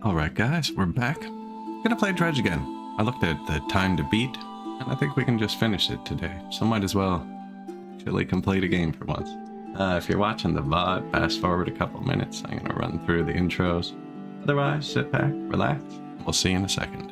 Alright guys, we're back. Gonna play Dredge again. I looked at the time to beat, and I think we can just finish it today. So might as well actually complete a game for once. If you're watching the VOD, fast forward a couple minutes. I'm gonna run through the intros. Otherwise, sit back, relax, and we'll see you in a second.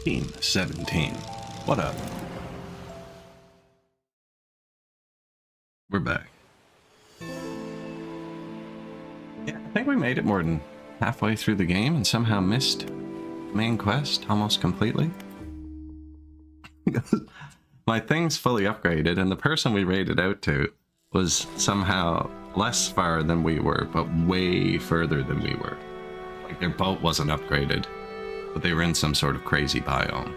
Team 17. What up? We're back. Yeah, I think we made it more than halfway through the game and somehow missed the main quest almost completely. my thing's fully upgraded, and the person we raided out to was somehow less far than we were, but way further than we were. Like, their boat wasn't upgraded, but they were in some sort of crazy biome.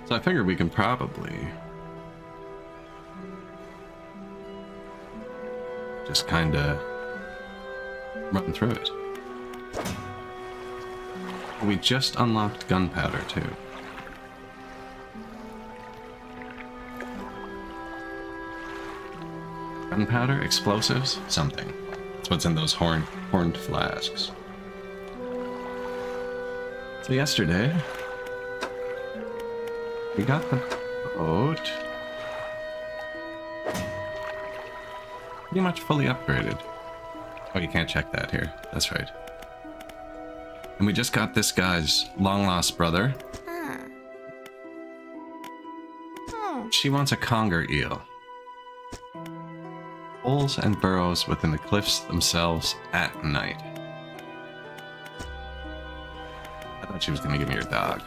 So I figured we can probably just kind of run through it. We just unlocked gunpowder too. Gunpowder, explosives, something. That's what's in those horned flasks. So yesterday, we got the boat pretty much fully upgraded. Oh, you can't check that here. That's right. And we just got this guy's long-lost brother. She wants a conger eel. Holes and burrows within the cliffs themselves at night. I thought she was gonna give me her dog.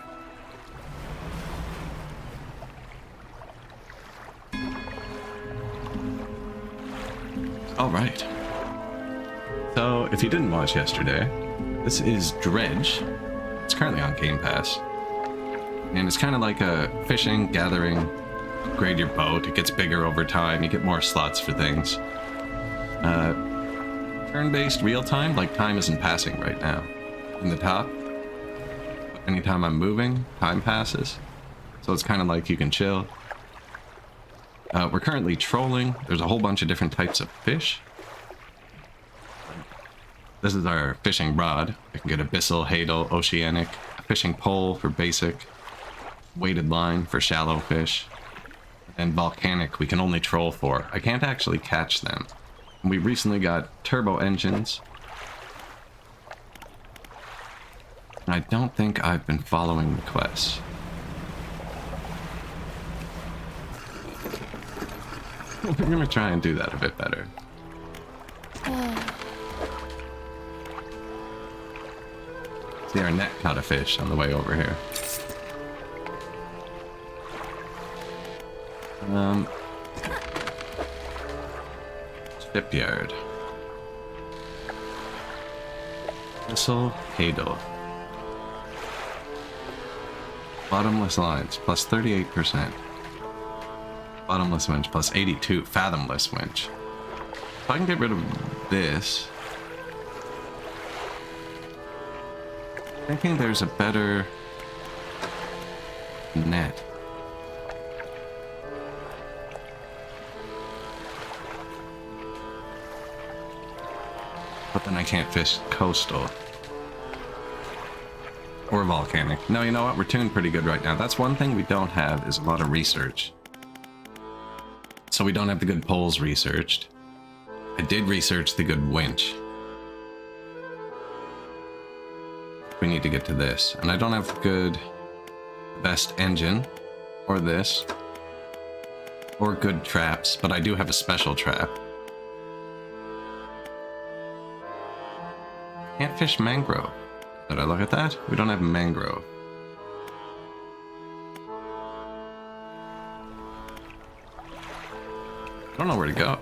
Alright. So, if you didn't watch yesterday, this is Dredge. It's currently on Game Pass. And it's kind of like a fishing, gathering, upgrade your boat. It gets bigger over time. You get more slots for things. Turn-based real-time, like time isn't passing right now. In the top, anytime I'm moving, time passes. So it's kind of like you can chill. We're currently trolling. There's a whole bunch of different types of fish. This is our fishing rod. I can get abyssal, hadal, oceanic, a fishing pole for basic, weighted line for shallow fish, and volcanic we can only troll for. I can't actually catch them. We recently got turbo engines. And I don't think I've been following the quests. We're gonna try and do that a bit better. See, our net caught a fish on the way over here. Shipyard. Missile Hadal. Bottomless lines, plus 38%. Bottomless winch, plus 82. Fathomless winch. If I can get rid of this... thinking there's a better net. But then I can't fish coastal. Or volcanic. No, you know what? We're tuned pretty good right now. That's one thing we don't have is a lot of research. So we don't have the good poles researched. I did research the good winch. We need to get to this. And I don't have good best engine. Or this. Or good traps. But I do have a special trap. Can't fish mangrove. Did I look at that? We don't have mangrove. I don't know where to go.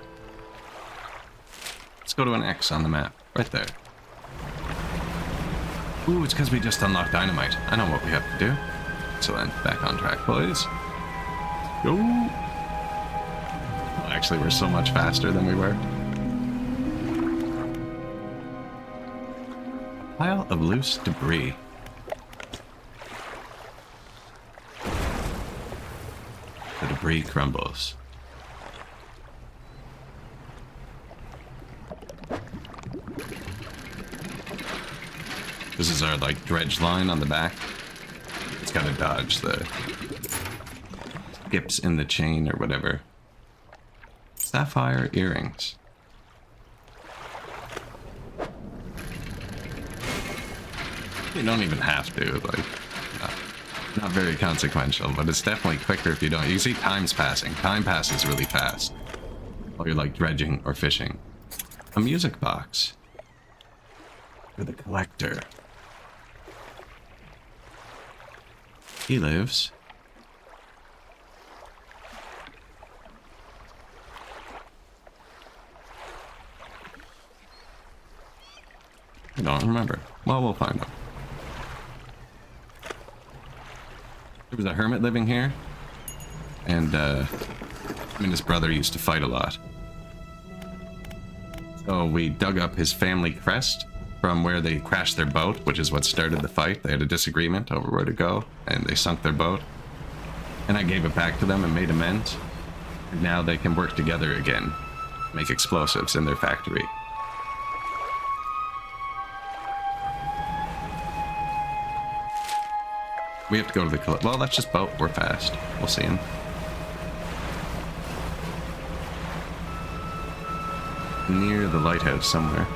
Let's go to an X on the map. Right there. Ooh, it's because we just unlocked dynamite. I know what we have to do. Excellent. Back on track, boys. Go! Well, actually, we're so much faster than we were. Pile of loose debris. The debris crumbles. This is our, like, dredge line on the back. It's gotta dodge the skips in the chain or whatever. Sapphire earrings. You don't even have to, like, not very consequential, but it's definitely quicker if you don't. You can see time's passing. Time passes really fast while you're, like, dredging or fishing. A music box for the collector. He lives. I don't remember. Well, we'll find out. There was a hermit living here. And, him and his brother used to fight a lot. So we dug up his family crest from where they crashed their boat, which is what started the fight. They had a disagreement over where to go, and they sunk their boat. And I gave it back to them and made amends. And now they can work together again, make explosives in their factory. We have to go to the... Well, that's just boat. We're fast. We'll see him. Near the lighthouse somewhere.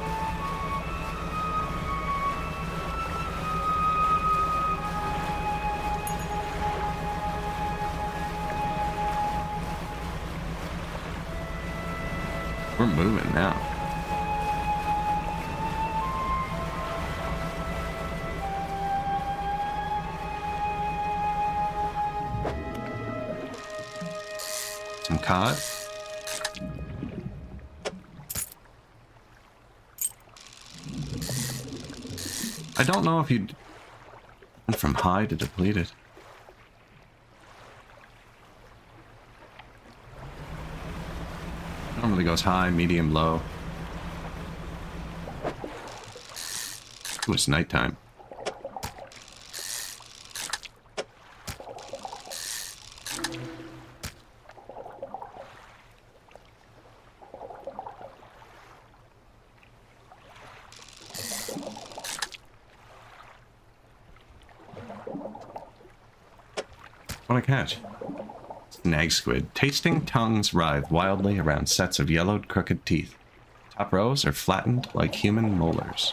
We're moving now. Some cod. I don't know if you went from high to depleted. Normally goes high, medium, low. Ooh, it's nighttime. What a catch. Snag squid. Tasting tongues writhe wildly around sets of yellowed, crooked teeth. Top rows are flattened like human molars.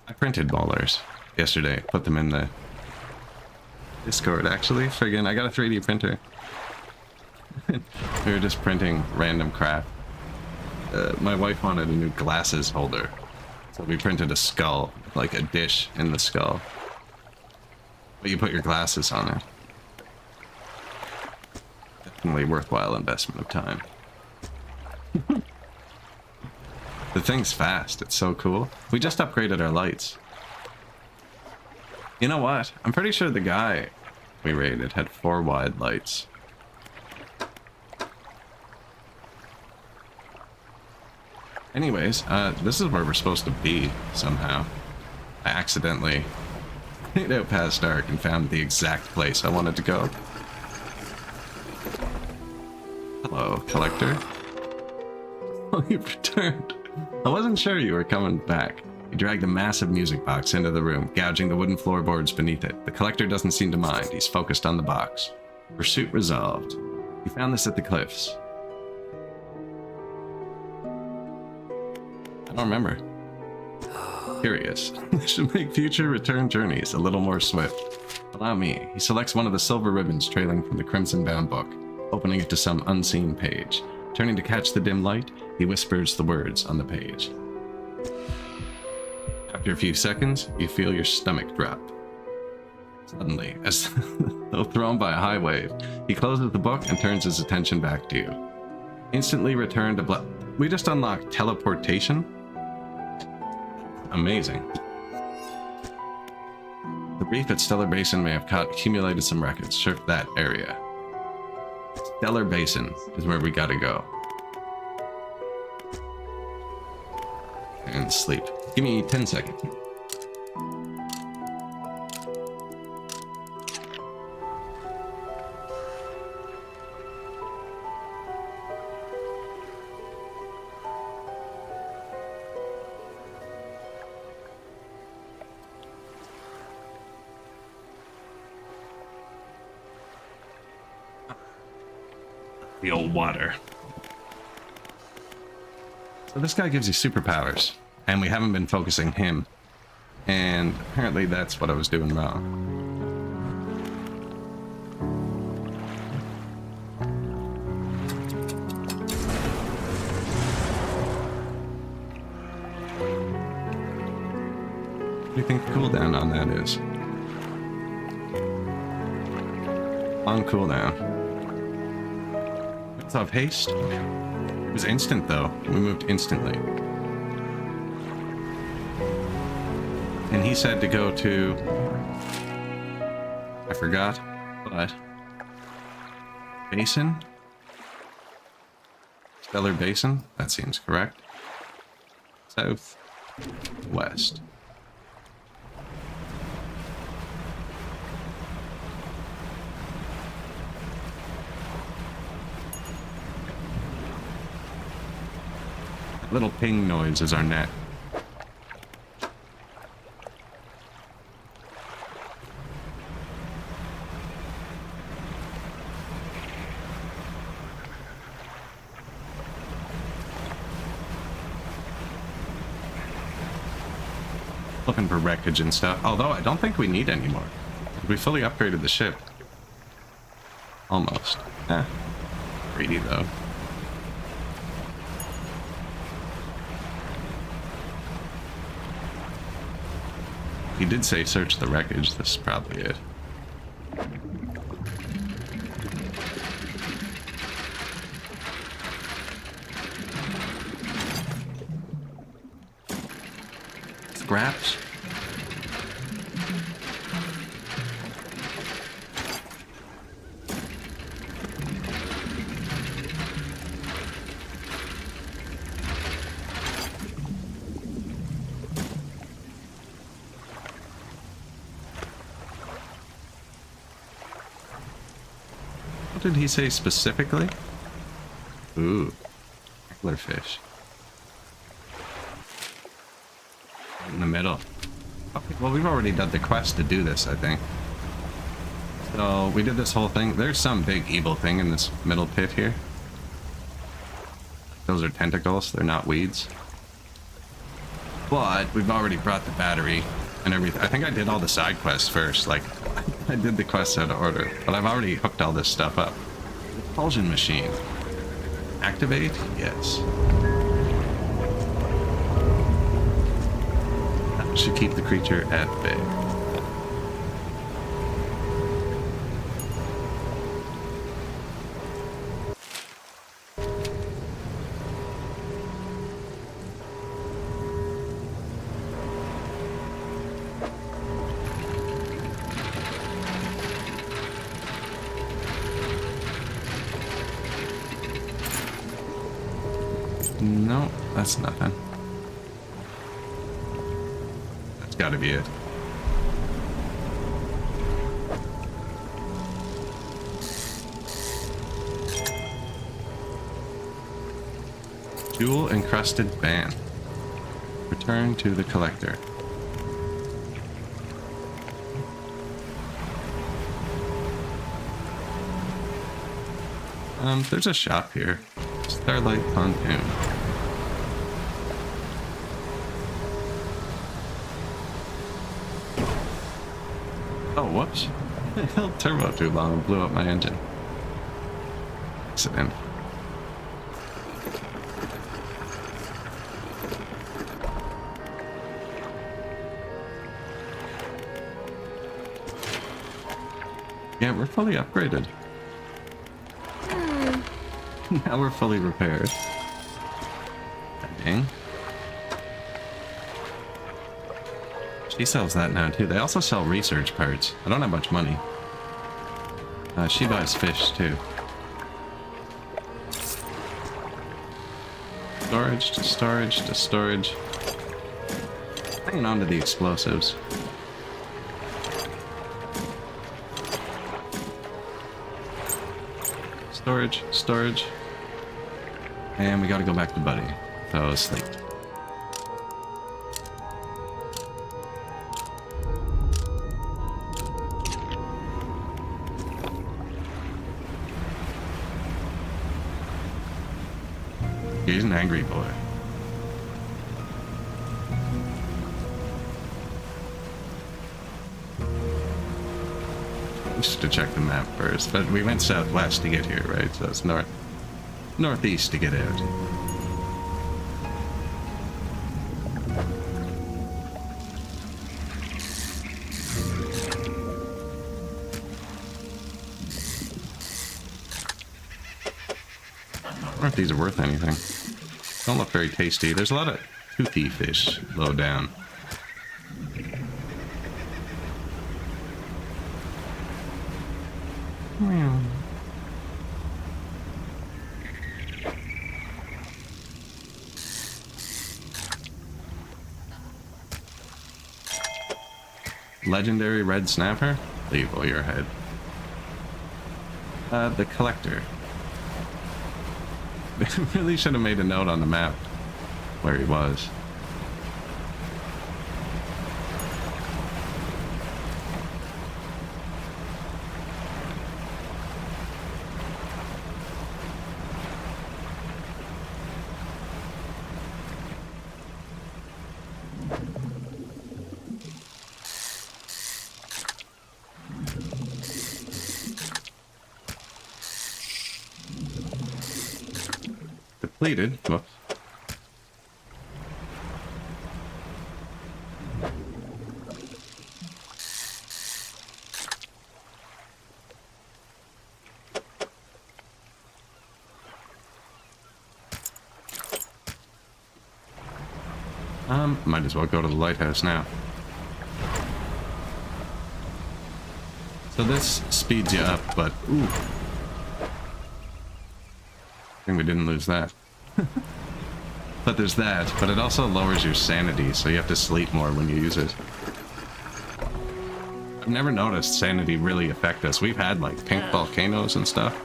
I printed molars yesterday. Put them in the Discord, actually. Friggin', I got a 3D printer. We were just printing random crap. My wife wanted a new glasses holder. So we printed a skull, like a dish in the skull. But you put your glasses on it. Definitely worthwhile investment of time. The thing's fast, it's so cool. We just upgraded our lights. You know what? I'm pretty sure the guy we raided had 4 wide lights. Anyways, this is where we're supposed to be, somehow. I accidentally made out past dark and found the exact place I wanted to go. Hello, collector. Oh, you've returned. I wasn't sure you were coming back. He dragged a massive music box into the room, gouging the wooden floorboards beneath it. The collector doesn't seem to mind. He's focused on the box. Pursuit resolved. He found this at the cliffs. I don't remember. Curious. This should make future return journeys a little more swift. Allow me. He selects one of the silver ribbons trailing from the crimson-bound book, opening it to some unseen page. Turning to catch the dim light, he whispers the words on the page. After a few seconds, you feel your stomach drop. Suddenly, as though thrown by a high wave, he closes the book and turns his attention back to you. Instantly return to We just unlocked teleportation? Amazing. The reef at Stellar Basin may have accumulated some wreckage. Surf that area. Stellar Basin is where we gotta go. And sleep. Give me 10 seconds. The old water. So this guy gives you superpowers, and we haven't been focusing him, and apparently that's what I was doing wrong. What do you think the cooldown on that is? Long cooldown. It's off haste. It was instant though. We moved instantly. And he said to go to... I forgot, but... Basin? Stellar Basin? That seems correct. South. West. That little ping noise is our net. Looking for wreckage and stuff, although I don't think we need any more. We fully upgraded the ship. Almost. Greedy though. He did say search the wreckage, this is probably it. Scraps. What did he say specifically? Ooh, anglerfish. In the middle. Okay, well, we've already done the quest to do this, I think. So we did this whole thing. There's some big evil thing in this middle pit here. Those are tentacles, they're not weeds. But we've already brought the battery and everything. I think I did all the side quests first. Like, I did the quests out of order, but I've already hooked all this stuff up. Propulsion machine. Activate? Yes. Should keep the creature at bay. No, that's nothing. Gotta be it. Jewel encrusted band. Return to the collector. There's a shop here. Starlight Pontoon. Oh, whoops. I held turbo too long and blew up my engine. Accident. Yeah, we're fully upgraded. Now we're fully repaired. Dang. She sells that now too. They also sell research parts. I don't have much money. She buys fish too. Storage to storage to storage. Hanging on to the explosives. Storage, storage. And we gotta go back to Buddy. Fell asleep. He's an angry boy. Just to check the map first, but we went southwest to get here, right? So it's northeast to get out. wonder if these are worth anything. Don't look very tasty. There's a lot of toothy fish low down. Legendary red snapper? Leave while you're ahead. The collector. They really should have made a note on the map where he was. Depleted. Whoops. Might as well go to the lighthouse now. So this speeds you up, but ooh. I think we didn't lose that. But there's that, but it also lowers your sanity, so you have to sleep more when you use it. I've never noticed sanity really affect us. We've had like pink volcanoes and stuff.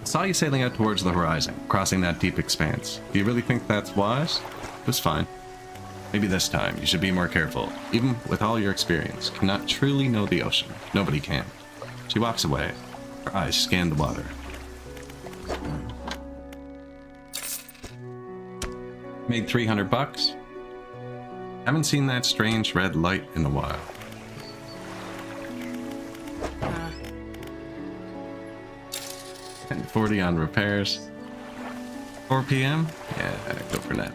I saw you sailing out towards the horizon, crossing that deep expanse. Do you really think that's wise? It was fine. Maybe this time you should be more careful. Even with all your experience, cannot truly know the ocean. Nobody can. She walks away. Her eyes scan the water. Made 300 bucks. Haven't seen that strange red light in a while. And 40 on repairs. 4 p.m. Yeah, go for that.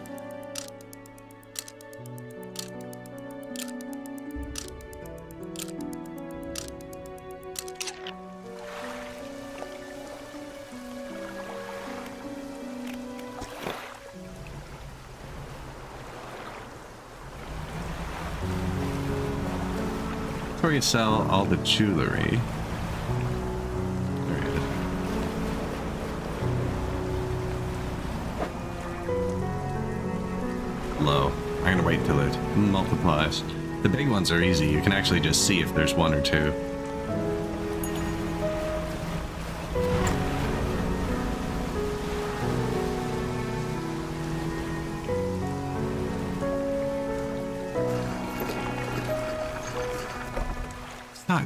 Where you sell all the jewelry. There it is. Low. I'm gonna wait till it multiplies. The big ones are easy. You can actually just see if there's one or two.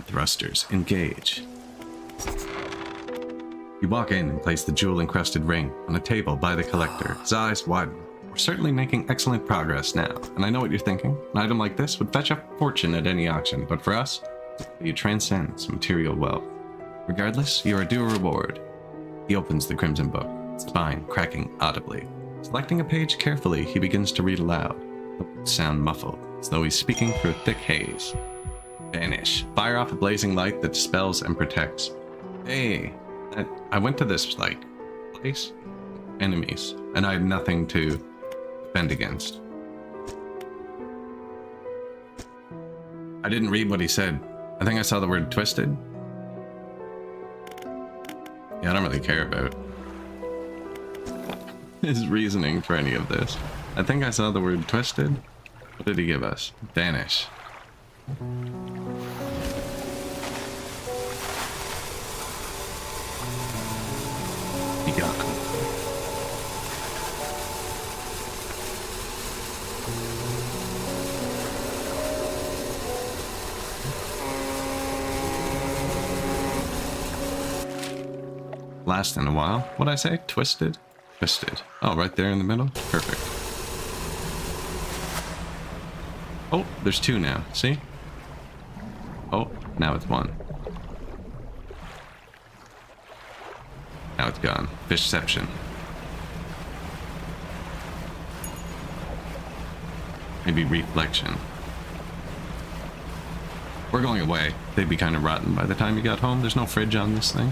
Thrusters, engage. You walk in and place the jewel-encrusted ring on a table by the collector. His eyes widen. We're certainly making excellent progress now, and I know what you're thinking. An item like this would fetch a fortune at any auction, but for us, it transcends material wealth. Regardless, you are due a reward. He opens the crimson book, spine cracking audibly. Selecting a page carefully, he begins to read aloud. The words sound muffled, as though he's speaking through a thick haze. Vanish. Fire off a blazing light that dispels and protects. Hey, I went to this, like, place, enemies, and I had nothing to defend against. I didn't read what he said. I think I saw the word twisted. Yeah, I don't really care about his reasoning for any of this. I think I saw the word twisted. What did he give us? Vanish. Be gone. Last in a while. What'd I say? Twisted? Twisted. Oh, right there in the middle? Perfect. Oh, there's two now. See? Oh, now it's one. Now it's gone. Fishception. Maybe reflection. We're going away. They'd be kind of rotten by the time you got home. There's no fridge on this thing.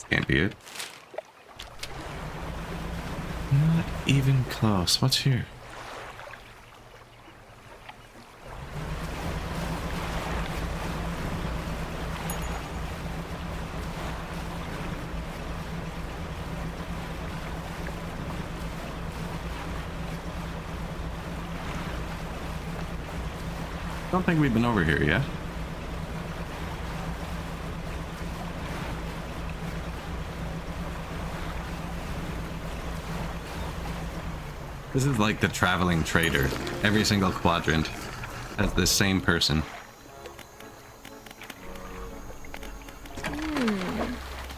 Can't be it. Not even close. What's here? Don't think we've been over here yet. This is like the traveling trader. Every single quadrant has this same person.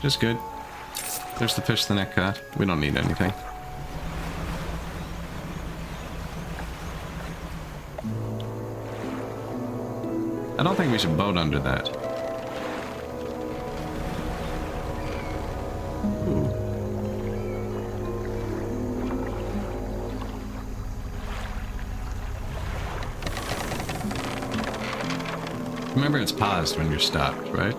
Just good. There's the fish the net caught. We don't need anything. I don't think we should boat under that. Ooh. Remember, it's paused when you're stopped, right?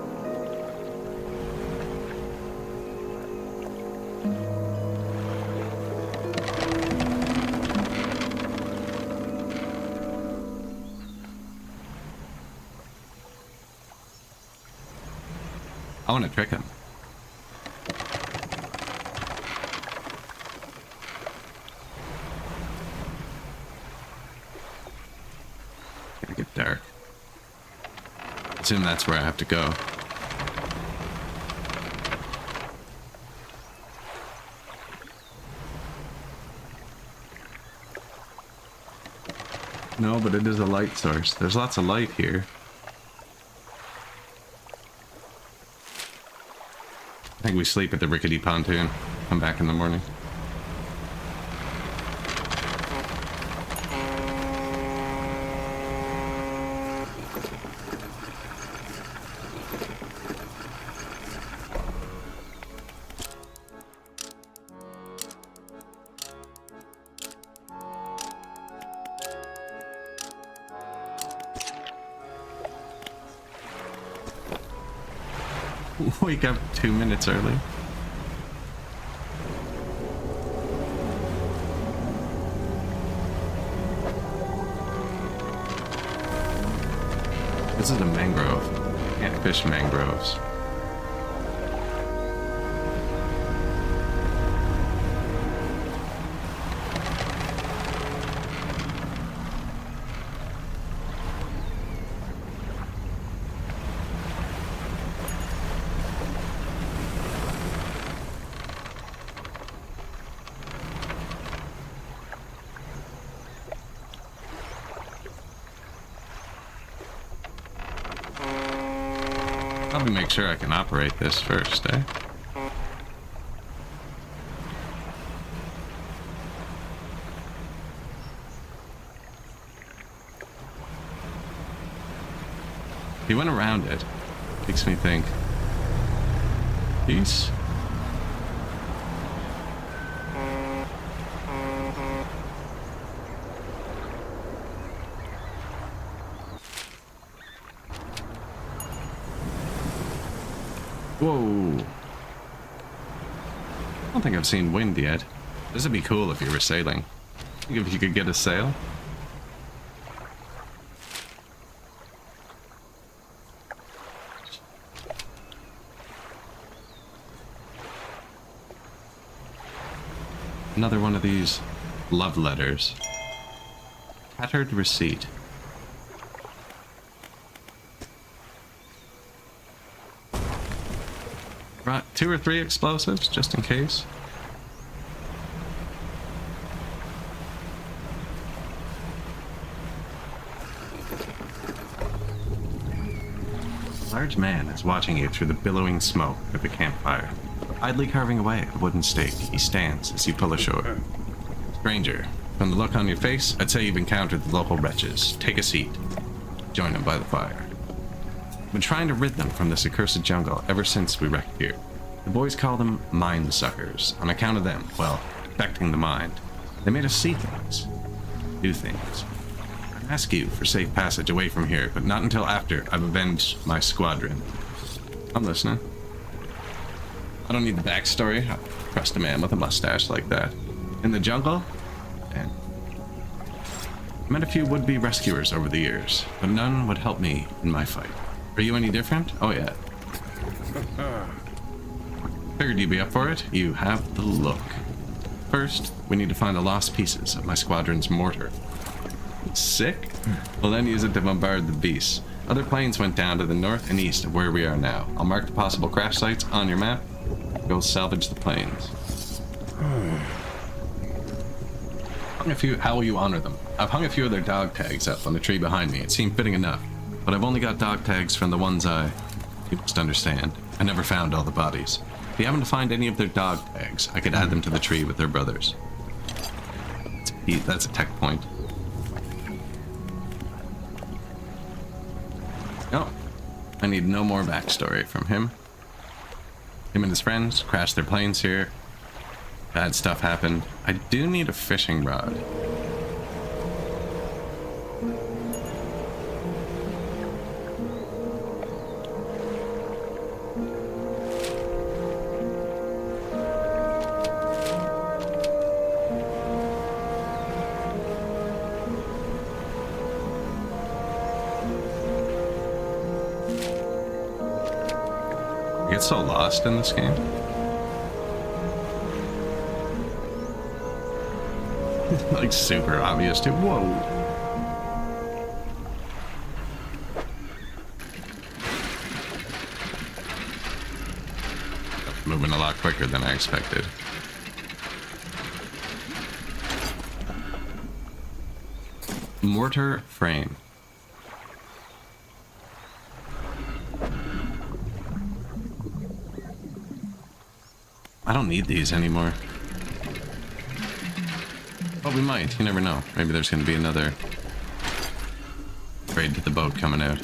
I want to trick him. It's gonna get dark. Assume that's where I have to go. No, but it is a light source. There's lots of light here. I think we sleep at the rickety pontoon. Come back in the morning. Wake up 2 minutes early. This is a mangrove. Can't fish mangroves. Probably make sure I can operate this first, eh? He went around it. Makes me think. Peace. Whoa. I don't think I've seen wind yet. This would be cool if you were sailing. Think if you could get a sail. Another one of these love letters. Tattered receipt. Right, 2 or 3 explosives, just in case. A large man is watching you through the billowing smoke of the campfire. Idly carving away at a wooden stake, he stands as you pull ashore. Stranger, from the look on your face, I'd say you've encountered the local wretches. Take a seat. Join them by the fire. I've been trying to rid them from this accursed jungle ever since we wrecked here. The boys call them mind suckers, on account of them, well, affecting the mind. They made us see things, do things. I ask you for safe passage away from here, but not until after I've avenged my squadron. I'm listening. I don't need the backstory. I trust a man with a mustache like that. In the jungle, and I met a few would-be rescuers over the years, but none would help me in my fight. Are you any different? Oh yeah. Figured you'd be up for it. You have the look. First, we need to find the lost pieces of my squadron's mortar. Sick? We'll then use it to bombard the beasts. Other planes went down to the north and east of where we are now. I'll mark the possible crash sites on your map. Go salvage the planes. How will you honor them? I've hung a few of their dog tags up on the tree behind me. It seemed fitting enough. But I've only got dog tags from the ones you must understand. I never found all the bodies. If you happen to find any of their dog tags, I could add them to the tree with their brothers. That's a tech point. Oh, I need no more backstory from him. Him and his friends crashed their planes here. Bad stuff happened. I do need a fishing rod. I get so lost in this game. Like super obvious too. Whoa. Moving a lot quicker than I expected. Mortar frame. I don't need these anymore. Well, we might. You never know. Maybe there's going to be another raid to the boat coming out.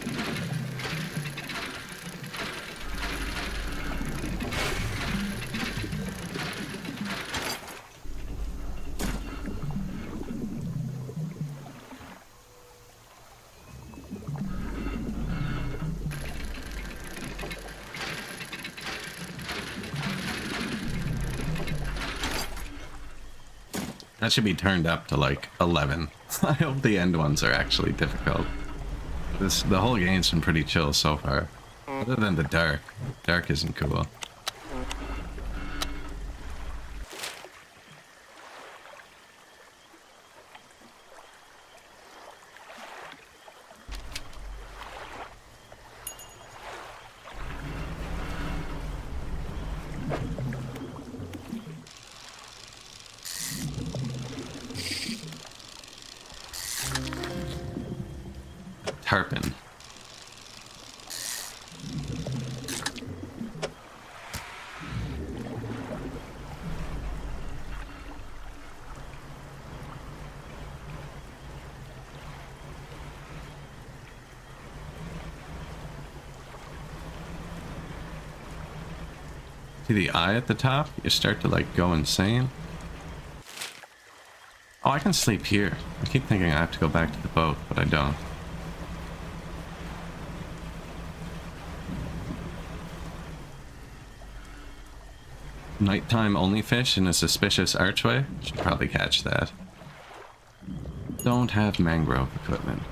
That should be turned up to like 11. I hope the end ones are actually difficult. The whole game's been pretty chill so far. Other than the dark. Dark isn't cool. Tarpon. See the eye at the top? You start to like go insane. Oh, I can sleep here. I keep thinking I have to go back to the boat, but I don't. Nighttime only fish in a suspicious archway? Should probably catch that. Don't have mangrove equipment.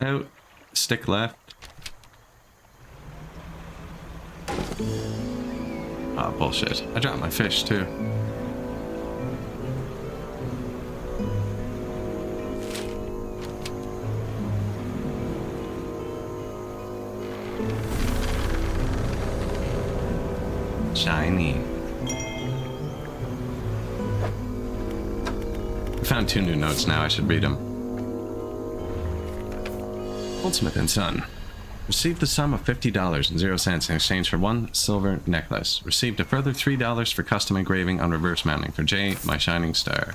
Out. Stick left. Oh, bullshit. I dropped my fish, too. Shiny. I found 2 new notes now. I should read them. Goldsmith and Son. Received the sum of $50.00 in exchange for 1 silver necklace. Received a further $3 for custom engraving on reverse mounting for Jay, my shining star.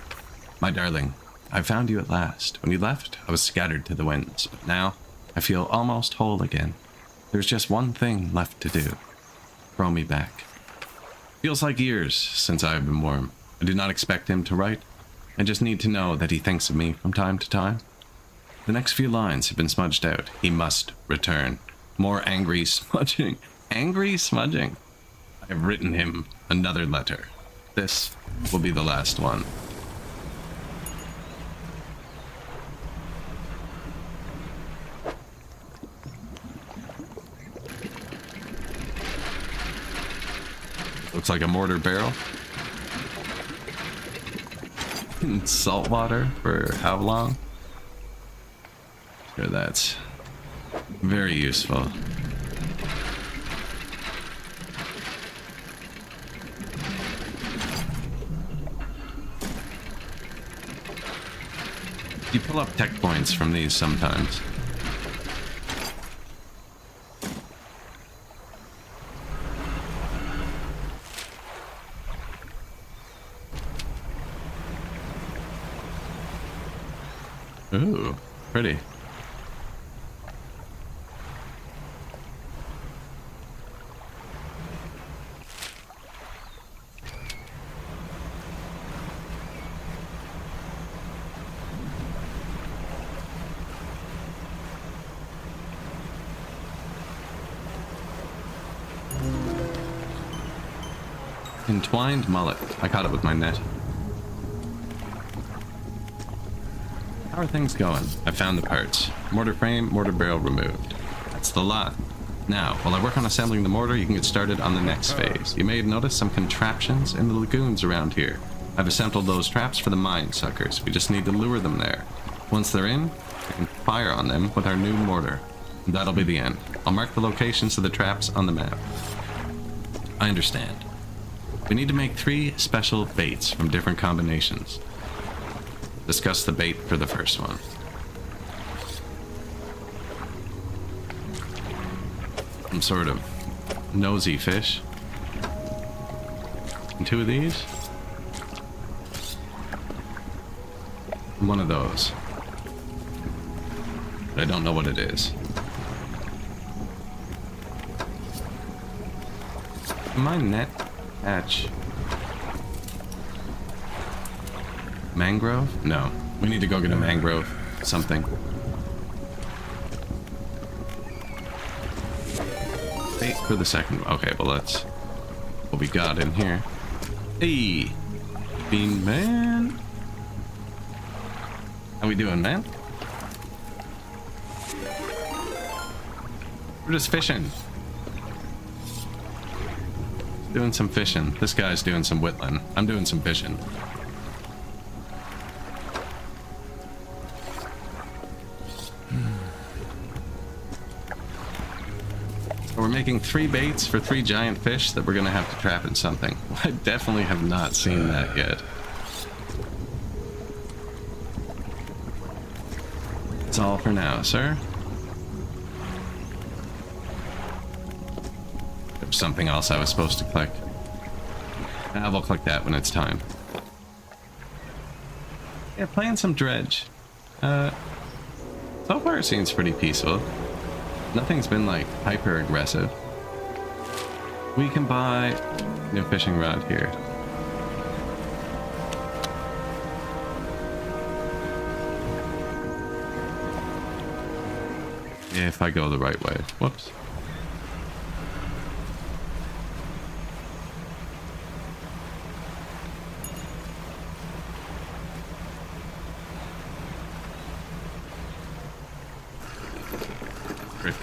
My darling, I found you at last. When you left, I was scattered to the winds, but now I feel almost whole again. There's just one thing left to do. throw me back. Feels like years since I have been warm. I do not expect him to write. I just need to know that he thinks of me from time to time. The next few lines have been smudged out. He must return. More angry smudging. Angry smudging. I have written him another letter. This will be the last one. Looks like a mortar barrel. Salt water for how long? Sure, that's very useful. You pull up tech points from these sometimes. Ooh, pretty. Entwined mullet. I caught it with my net. How are things going? I found the parts. Mortar frame, mortar barrel removed. That's the lot. Now, while I work on assembling the mortar, you can get started on the next phase. You may have noticed some contraptions in the lagoons around here. I've assembled those traps for the mine suckers. We just need to lure them there. Once they're in, we can fire on them with our new mortar. And that'll be the end. I'll mark the locations of the traps on the map. I understand. We need to make 3 special baits from different combinations. Discuss the bait for the first one. Some sort of nosy fish. And 2 of these. And 1 of those. But I don't know what it is. My net catch mangrove? No. We need to go get a mangrove. Something. Bait for the second one. Okay, well that's what we got in here. Hey! Bean man! How we doing, man? We're just fishing. Doing some fishing. This guy's doing some whittling. I'm doing some fishing. We're making 3 baits for 3 giant fish that we're gonna have to trap in something. I definitely have not seen that yet. That's all for now, sir. There's something else I was supposed to click. We'll click that when it's time. Yeah, playing some Dredge. So far it seems pretty peaceful. Nothing's been like hyper aggressive. We can buy a new fishing rod here. If I go the right way. Whoops.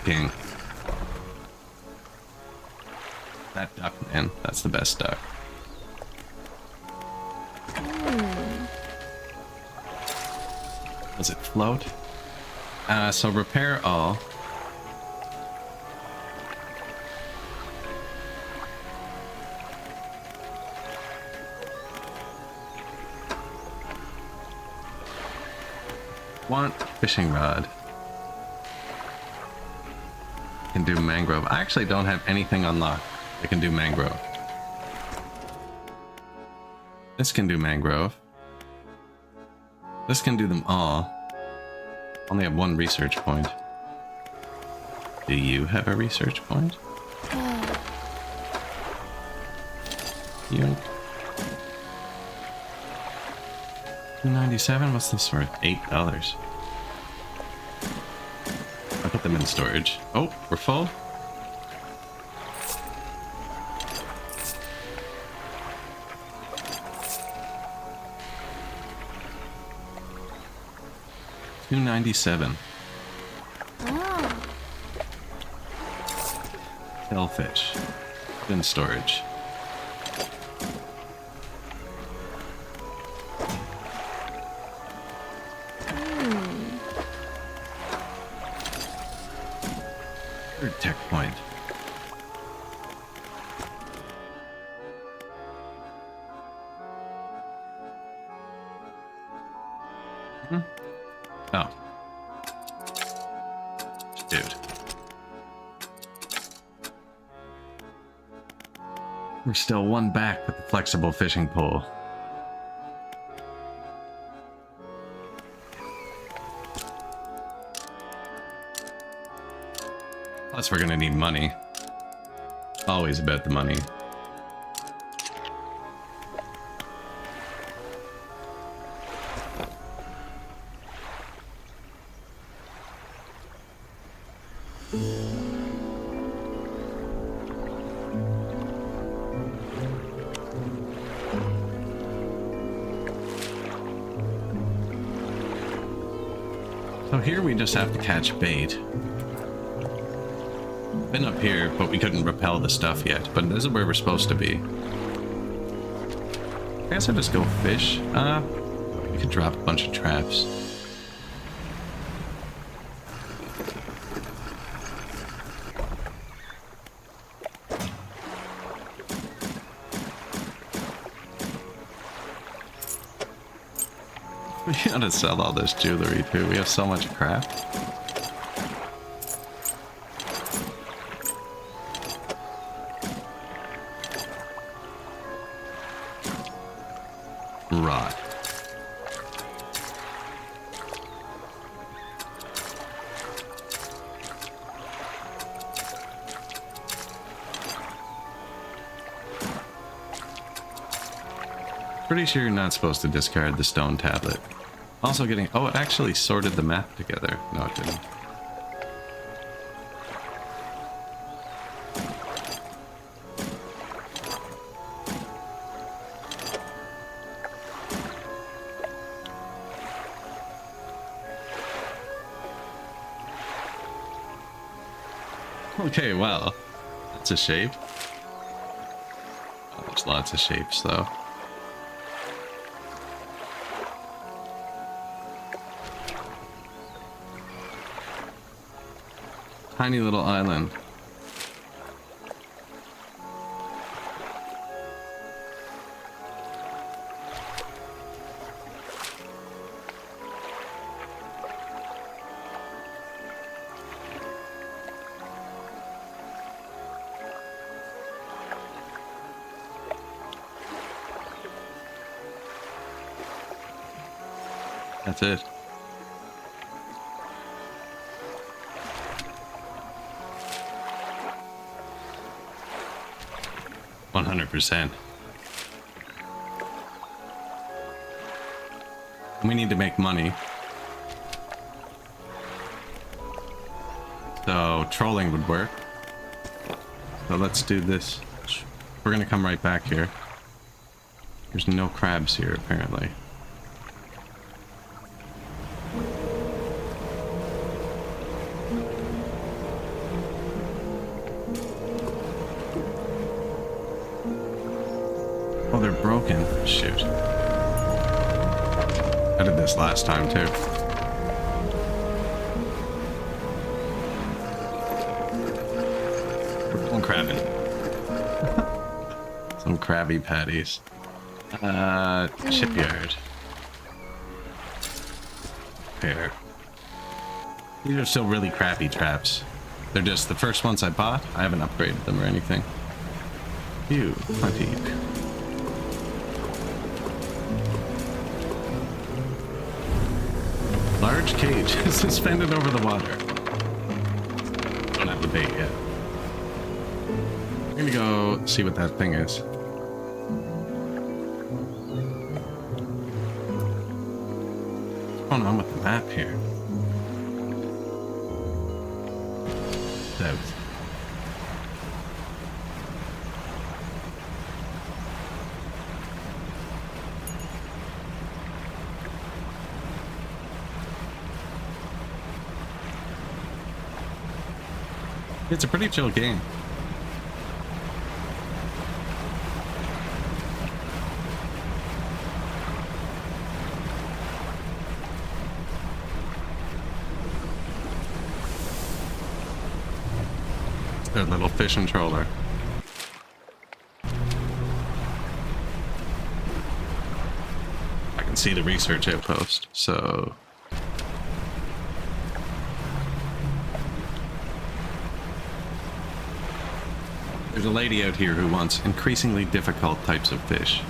King. That duck, man. That's the best duck. Does it float? So repair all. Want fishing rod. Can do mangrove. I actually don't have anything unlocked. I can do mangrove. This can do mangrove. This can do them all. Only have 1 research point. Do you have a research point? Yoink. 297. What's this worth? $8. I put them in storage. Oh, we're full. $297. Oh. Shellfish. Put in storage. Third tech point. Oh. Dude. We're still one back with the flexible fishing pole. Plus, we're gonna need money. Always about the money. So here we just have to catch bait. Been up here, but we couldn't repel the stuff yet. But this is where we're supposed to be. I guess I'll just go fish. We could drop a bunch of traps. We gotta sell all this jewelry too. We have so much crap. Rod. Pretty sure you're not supposed to discard the stone tablet. Also getting... Oh, it actually sorted the map together. No, it didn't. Okay, well, that's a shape. Oh, there's lots of shapes, though. Tiny little island. That's it. %. We need to make money. So trolling would work. So let's do this. We're gonna come right back here. There's no crabs here apparently. Oh, they're broken. Shoot. I did this last time too. We're going crabbing. Some Krabby Patties. Shipyard. Here. These are still really crappy traps. They're just the first ones I bought. I haven't upgraded them or anything. Ew, plenty. Large cage is suspended over the water. Don't have the bait yet. I'm gonna go see what that thing is. map here? South. It's a pretty chill game. It's their little fishing trawler. I can see the research outpost, so... There's a lady out here who wants increasingly difficult types of fish.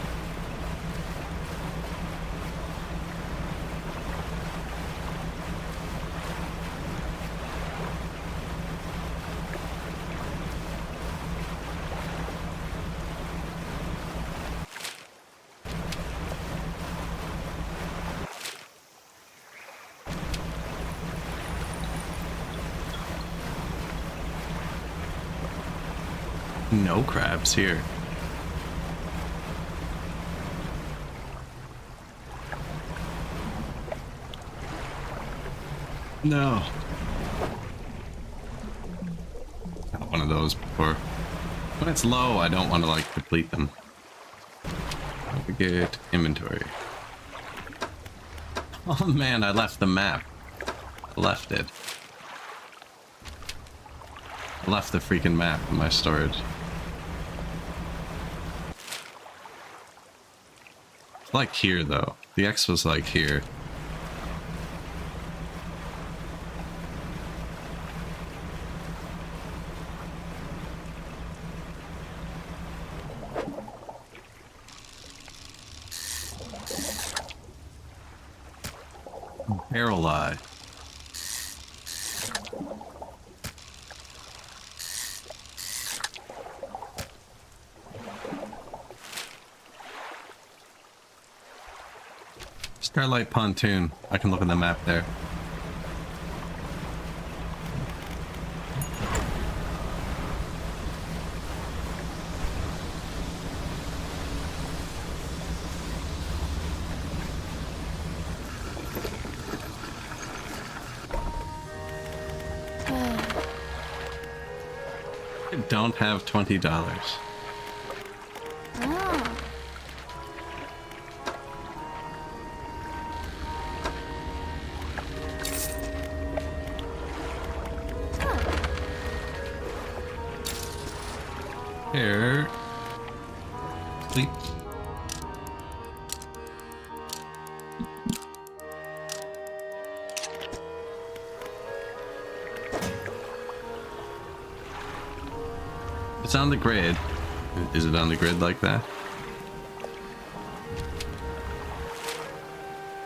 No crabs here. No. Got one of those before. When it's low, I don't want to like deplete them. Don't forget inventory. Oh man, I left the map. I left it. I left the freaking map in my storage. It's like here though. The X was like here. Barrel eye. Starlight Pontoon. I can look at the map there. I don't have $20. Oh. Here. Sleep. It's on the grid. Is it on the grid like that?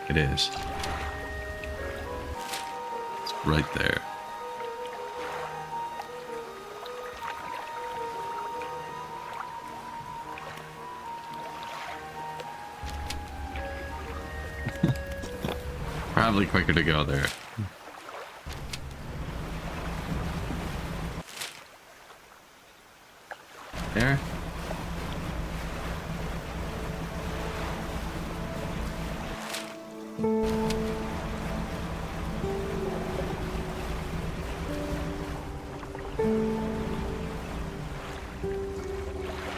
It is. It's right there. Probably quicker to go there. There.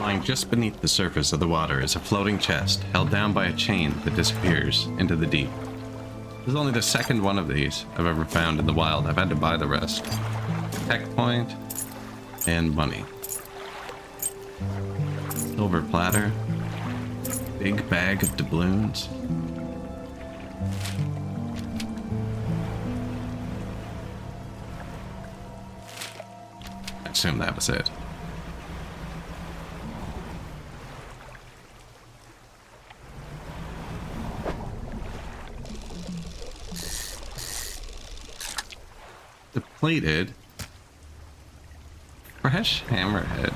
Lying just beneath the surface of the water is a floating chest held down by a chain that disappears into the deep. This is only the second one of these I've ever found in the wild. I've had to buy the rest. Tech point and money. Silver platter. Big bag of doubloons. I assume that was it. Depleted. Fresh hammerhead.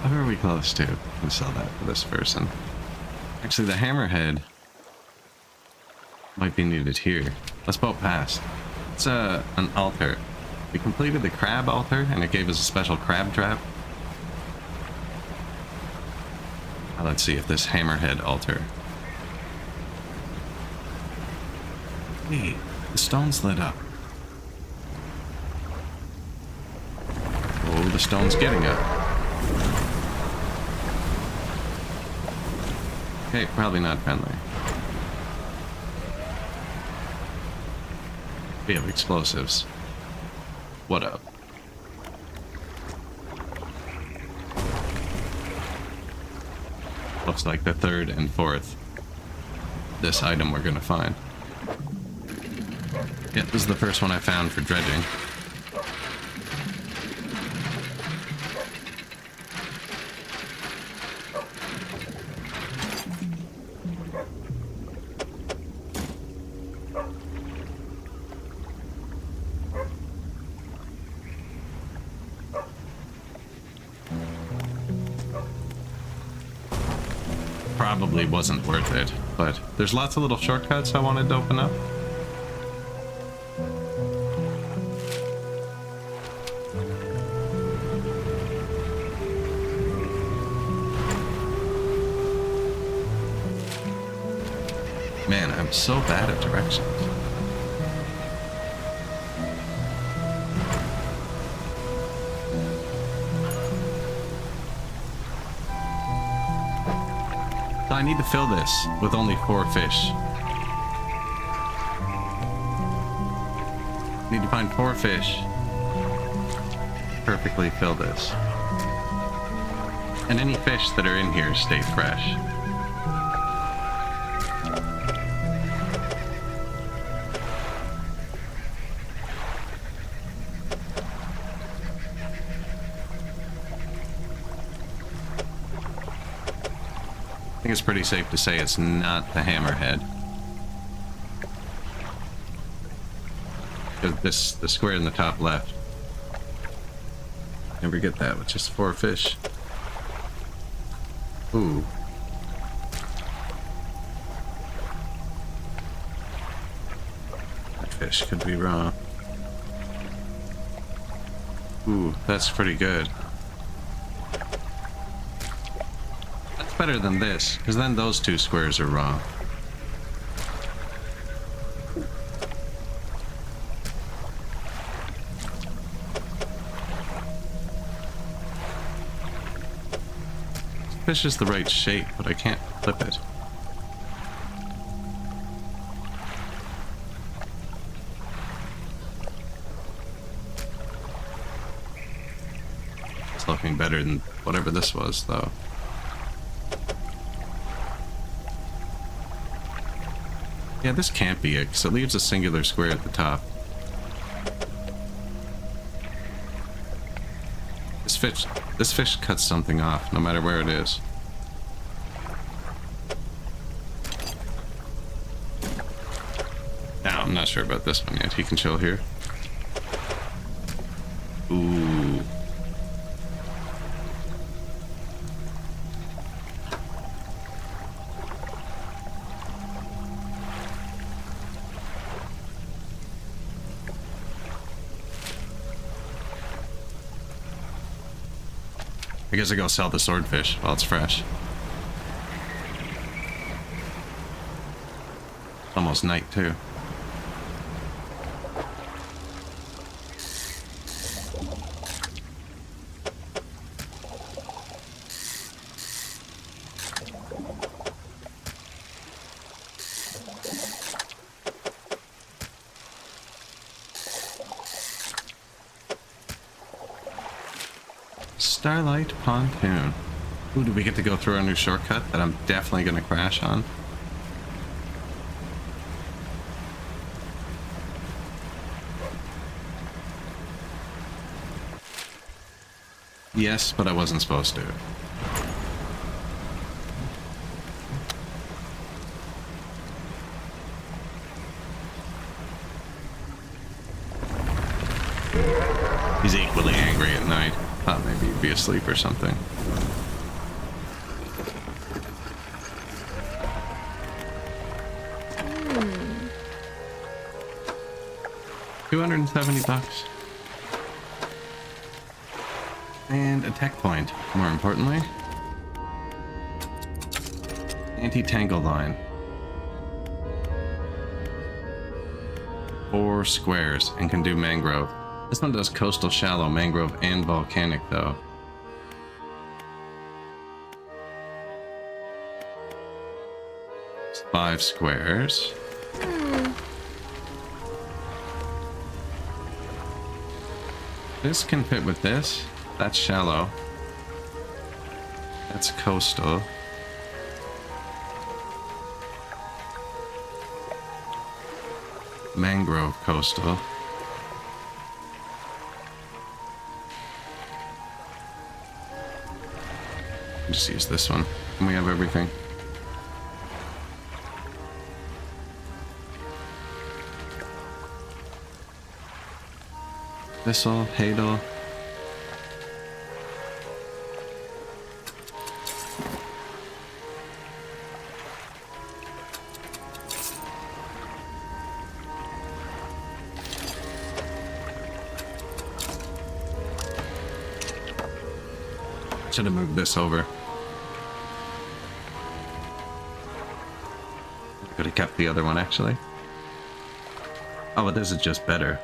Who are we close to? Let's sell that for this person. Actually, the hammerhead Might be needed here. Let's boat past. It's an altar. We completed the crab altar, and it gave us a special crab trap. Now let's see if this hammerhead altar. Hey, the stone's lit up. Oh, the stone's getting up. Okay, probably not friendly. We have explosives. What up? Looks like the third and fourth. This item we're gonna find. Yeah, this is the first one I found for dredging. Probably wasn't worth it, but there's lots of little shortcuts I wanted to open up. Man, I'm so bad at directions. So I need to fill this with only 4 fish. Need to find 4 fish. Perfectly fill this. And any fish that are in here stay fresh. I think it's pretty safe to say it's not the hammerhead. Because the square in the top left. Never get that with just 4 fish. Ooh. That fish could be wrong. Ooh, that's pretty good. Better than this, because then those 2 squares are wrong. This fish is the right shape, but I can't flip it. It's looking better than whatever this was, though. Yeah, this can't be it, because it leaves a singular square at the top. This fish cuts something off, no matter where it is. Now, I'm not sure about this one yet. He can chill here. Ooh. I guess I go sell the swordfish while it's fresh. It's almost night too. Starlight Pontoon. Ooh, do we get to go through our new shortcut that I'm definitely going to crash on? Yes, but I wasn't supposed to. He's equally angry at night. Thought maybe he'd be asleep or something. 270 bucks. And a tech point, more importantly. Anti-tangle line. 4 squares and can do mangrove. This one does coastal, shallow, mangrove, and volcanic though. It's 5 squares. This can fit with this. That's shallow. That's coastal. Mangrove coastal. Just use this one. And we have everything. Thistle, Hadel. Should have moved this over. Could have kept the other one actually. Oh, but this is just better.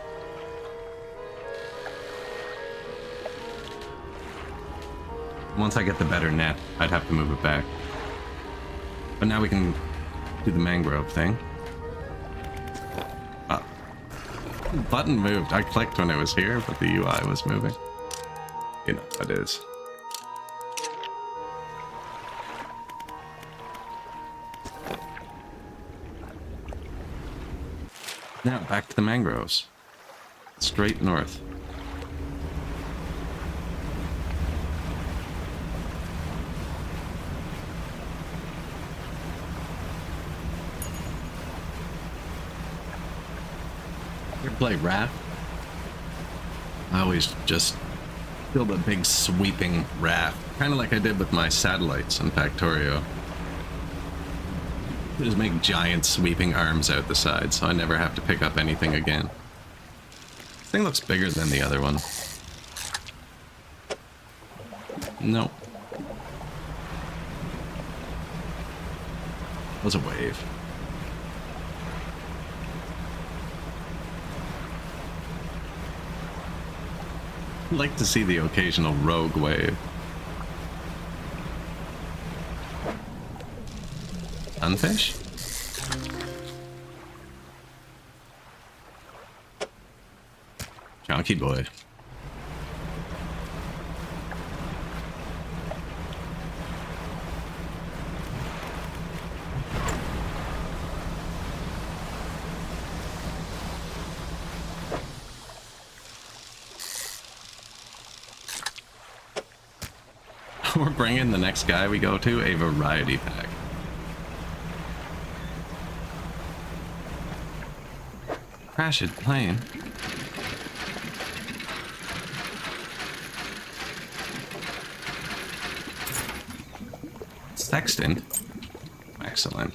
Once I get the better net, I'd have to move it back. But now we can do the mangrove thing. Button moved. I clicked when it was here, but the UI was moving. You know what it is. Now back to the mangroves. Straight north. You ever play raft? I always just build a big sweeping raft, kind of like I did with my satellites in Factorio. Just make giant sweeping arms out the side, so I never have to pick up anything again. This thing looks bigger than the other one. Nope. That was a wave. I'd like to see the occasional rogue wave. Sunfish? Chunky boy. We're bringing the next guy we go to a variety pack. Crash it, plane. Sextant. Excellent.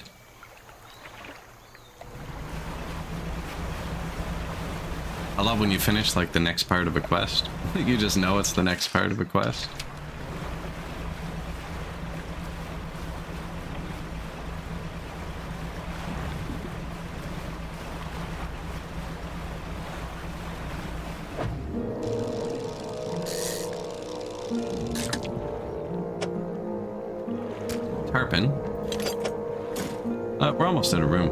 I love when you finish like the next part of a quest. You just know it's the next part of a quest. Tarpon. We're almost in a room.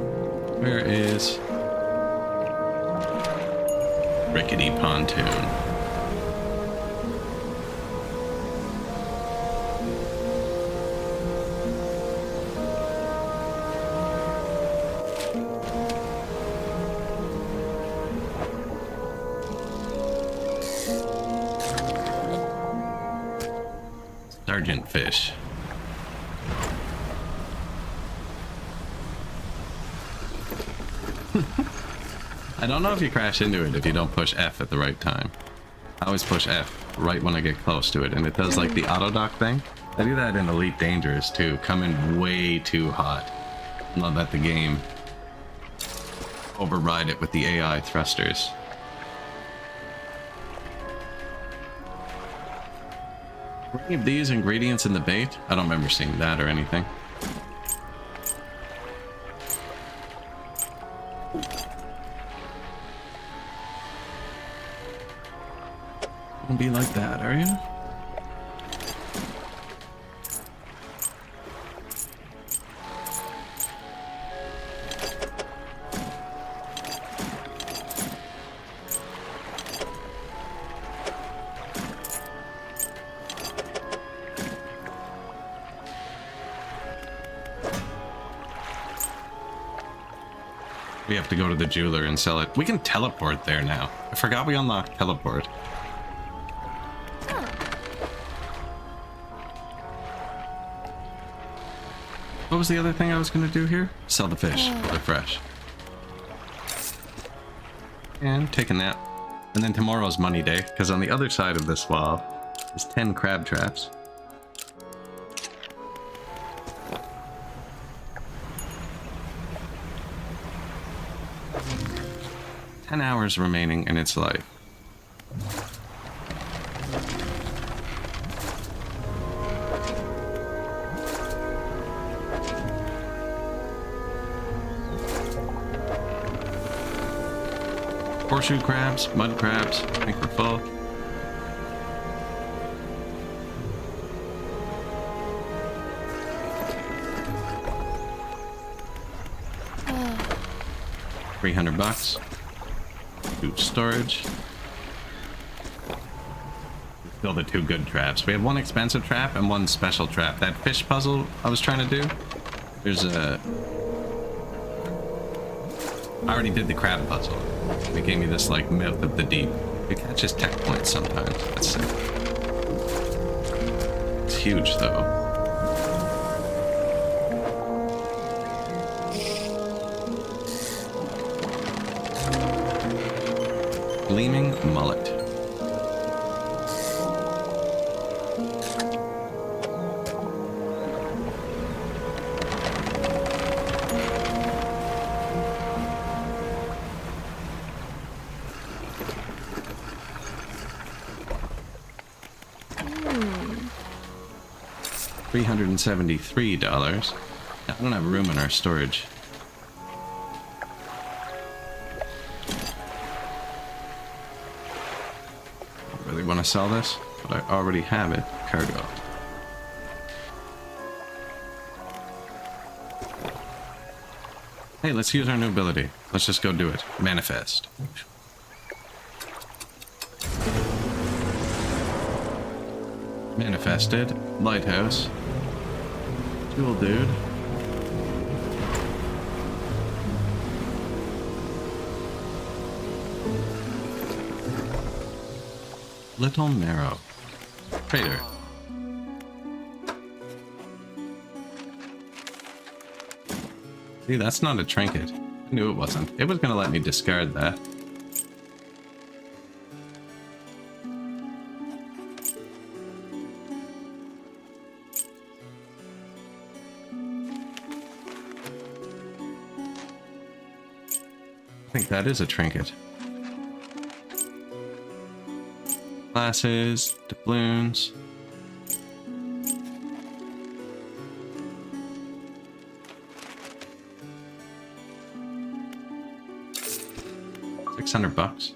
Where is rickety pontoon? Sergeant Fish. I don't know if you crash into it if you don't push F at the right time. I always push F right when I get close to it, and it does like the auto dock thing. I do that in Elite Dangerous too, come in way too hot. Not let the game override it with the AI thrusters. Were any of these ingredients in the bait? I don't remember seeing that or anything. Won't be like that, are you? We have to go to the jeweler and sell it. We can teleport there now. I forgot we unlocked teleport. What was the other thing I was going to do here? Sell the fish while they're fresh. And take a nap. And then tomorrow's money day, because on the other side of this wall is 10 crab traps. Hours remaining in its life. Horseshoe crabs, mud crabs, I think we're full. $300. Food storage. Still the two good traps. We have one expensive trap and one special trap. That fish puzzle I was trying to do. There's a... I already did the crab puzzle. It gave me this like mouth of the deep. It catches tech points sometimes. That's sick. It's huge though. Gleaming mullet. $373. I don't have room in our storage. Want to sell this, but I already have it. Cargo. Hey, let's use our new ability. Let's just go do it. Manifest. Manifested. Lighthouse. Jewel dude. Little Marrow. Trader. See, that's not a trinket. I knew it wasn't. It was going to let me discard that. I think that is a trinket. Glasses, doubloons. $600.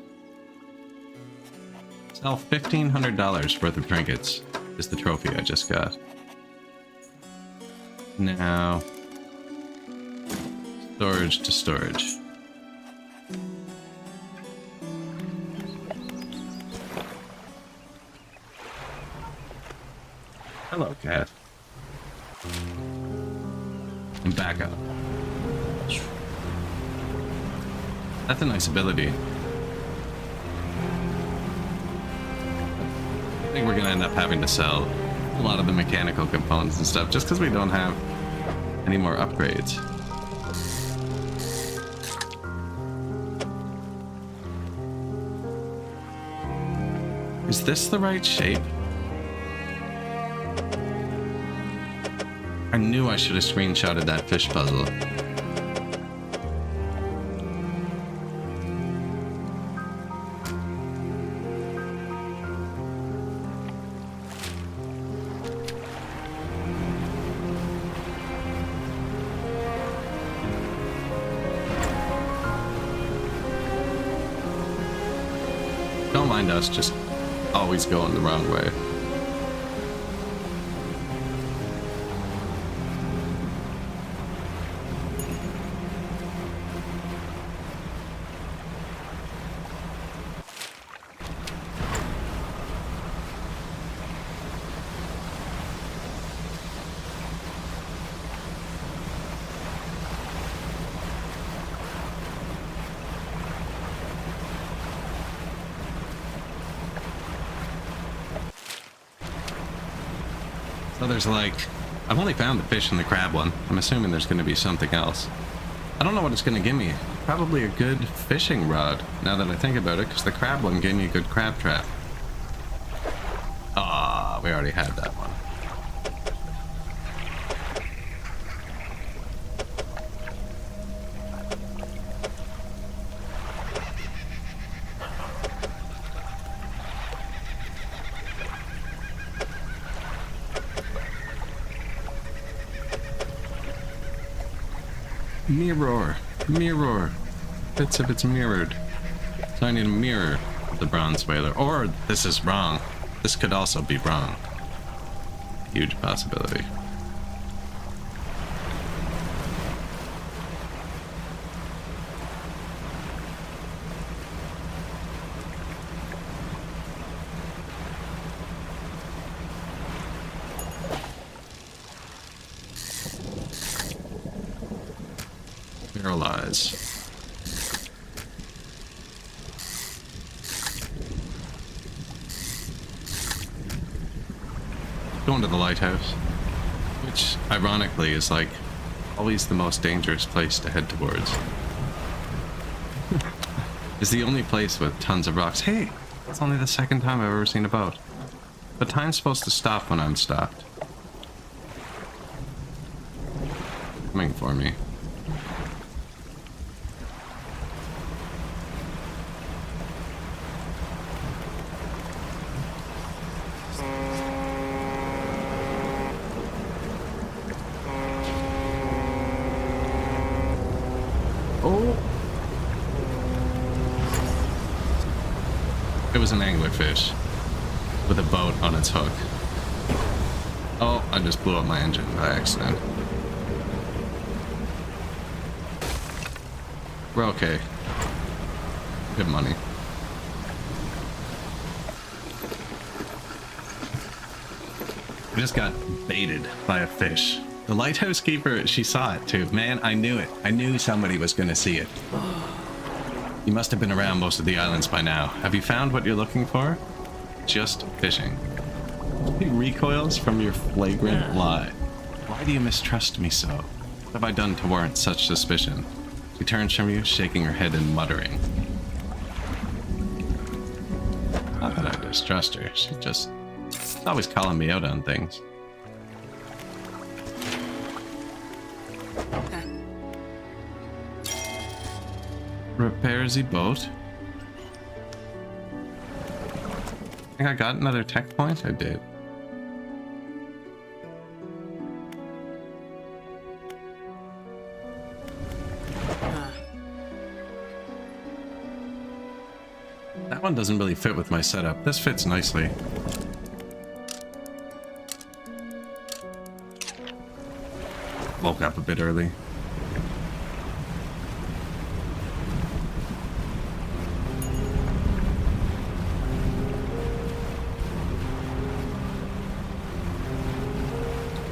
Sell $1,500 worth of trinkets is the trophy I just got. Now, storage to storage. Hello, cat. And back up. That's a nice ability. I think we're gonna end up having to sell a lot of the mechanical components and stuff just because we don't have any more upgrades. Is this the right shape? I knew I should have screenshotted that fish puzzle. mind us just always going the wrong way. So there's like, I've only found the fish and the crab one. I'm assuming there's going to be something else. I don't know what it's going to give me. Probably a good fishing rod, now that I think about it, because the crab one gave me a good crab trap. Ah, we already had that one. Mirror, mirror. Bits of it's mirrored. So I need a mirror of the bronze whaler. Or this is wrong. This could also be wrong. Huge possibility. Paralyze. Going to the lighthouse, which ironically is like always the most dangerous place to head towards. It's the only place with tons of rocks. Hey, it's only the second time I've ever seen a boat. But time's supposed to stop when I'm stopped. Coming for me. Oh! It was an anglerfish with a boat on its hook. Oh, I just blew up my engine by accident. We're okay. Good money. We just got baited by a fish. The lighthouse keeper, she saw it too. Man, I knew it. I knew somebody was going to see it. You must have been around most of the islands by now. Have you found what you're looking for? Just fishing. He recoils from your flagrant lie. Why do you mistrust me so? What have I done to warrant such suspicion? She turns from you, shaking her head and muttering. Not that I distrust her. She's just always calling me out on things. Repairs the boat. I think I got another tech point. I did. That one doesn't really fit with my setup. This fits nicely. Woke up a bit early.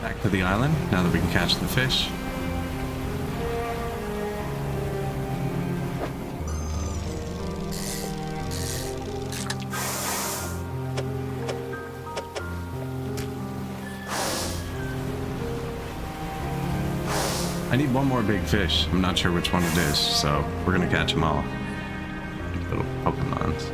Back to the island, now that we can catch the fish. I need one more big fish. I'm not sure which one it is, so we're gonna catch them all. Little Pokemons.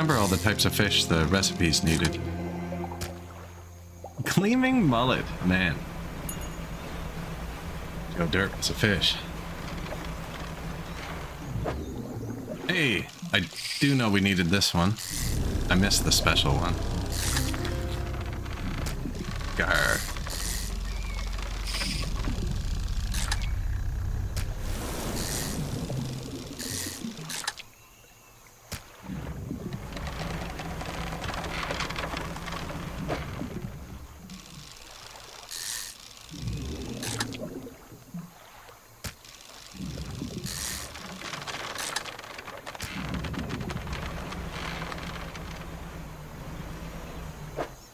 remember all the types of fish the recipes needed. Gleaming mullet, man. Joe Dirt was a fish. Hey, I do know we needed this one. I missed the special one. Gar.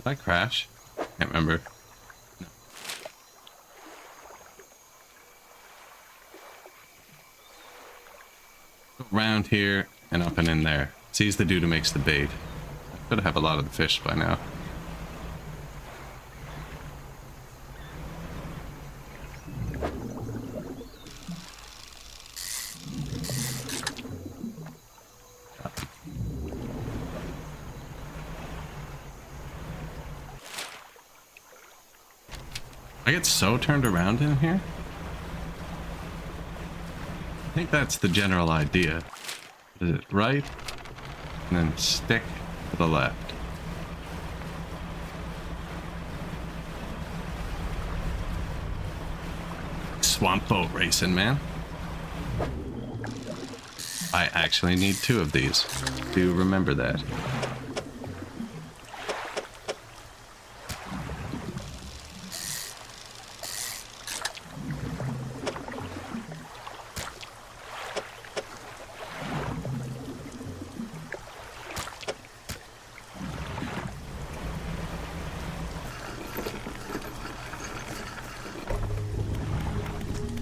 Did I crash? Can't remember. No. Go around here and up and in there. Sees the dude who makes the bait. Should have a lot of the fish by now. I get so turned around in here. I think that's the general idea. Is it right? And then stick to the left. Swamp boat racing, man. I actually need 2 of these. Do remember that.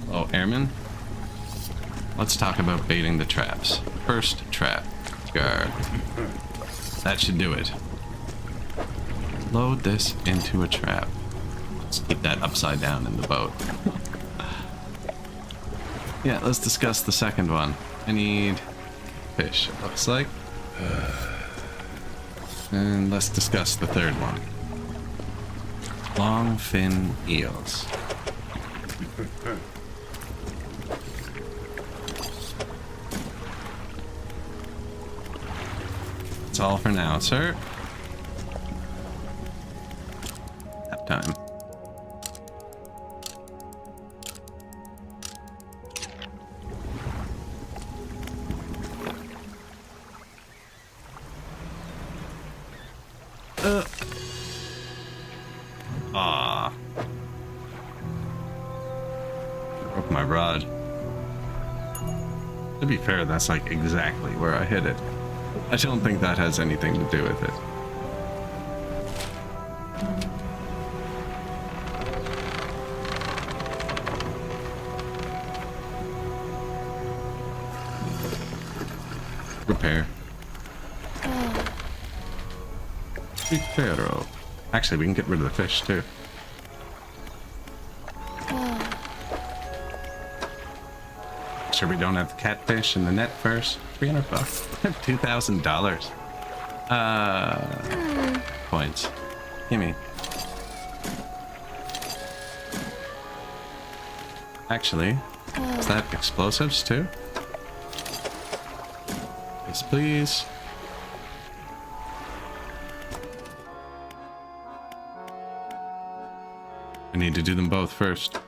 Oh, airman. Let's talk about baiting the traps. First trap. Guard. That should do it. Load this into a trap. Let's keep that upside down in the boat. Yeah, let's discuss the second one. I need fish, it looks like. And let's discuss the third one. Long fin eels. That's all for now, sir. Nap time. Broke my rod. To be fair, that's like exactly where I hit it. I don't think that has anything to do with it. Repair. Reparo. Actually, we can get rid of the fish too. Sure we don't have the catfish in the net first. $300. $2,000. Points. Gimme. Actually, is that explosives too? Yes, please. I need to do them both first.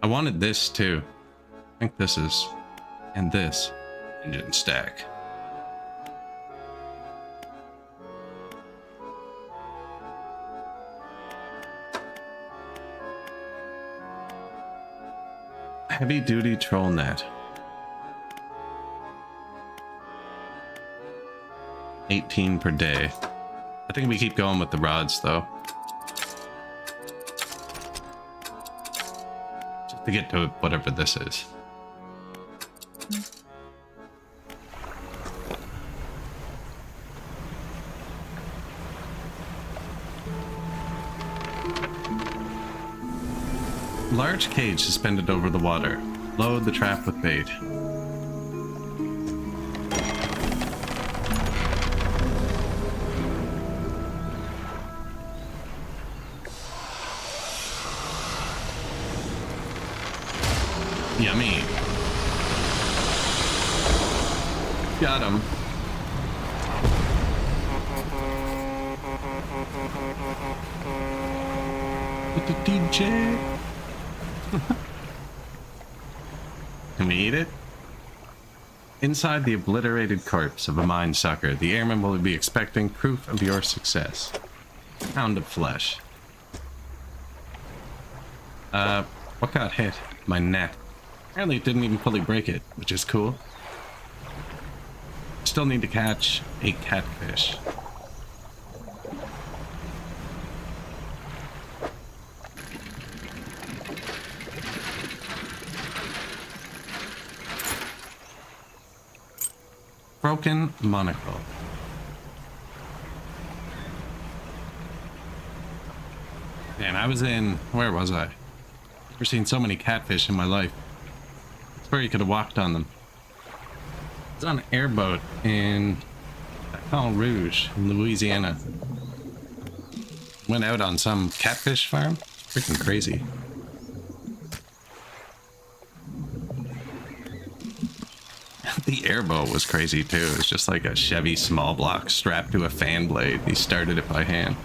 I wanted this too. I think this is, and this, engine stack. Heavy duty troll net. 18 per day. I think we keep going with the rods though. Just to get to whatever this is. Large cage suspended over the water. Load the trap with bait. Yummy. Got him. With the DJ. Can we eat it? Inside the obliterated corpse of a mine sucker, the airman will be expecting proof of your success. Pound of flesh. What got hit? My net. Apparently it didn't even fully break it, which is cool. Still need to catch a catfish. Broken monocle. Man, I was in... Where was I? Never seen so many catfish in my life. I swear you could have walked on them. I was on an airboat in Baton Rouge, in Louisiana. Went out on some catfish farm. Freaking crazy. The airboat was crazy too. It was just like a Chevy small block strapped to a fan blade. He started it by hand.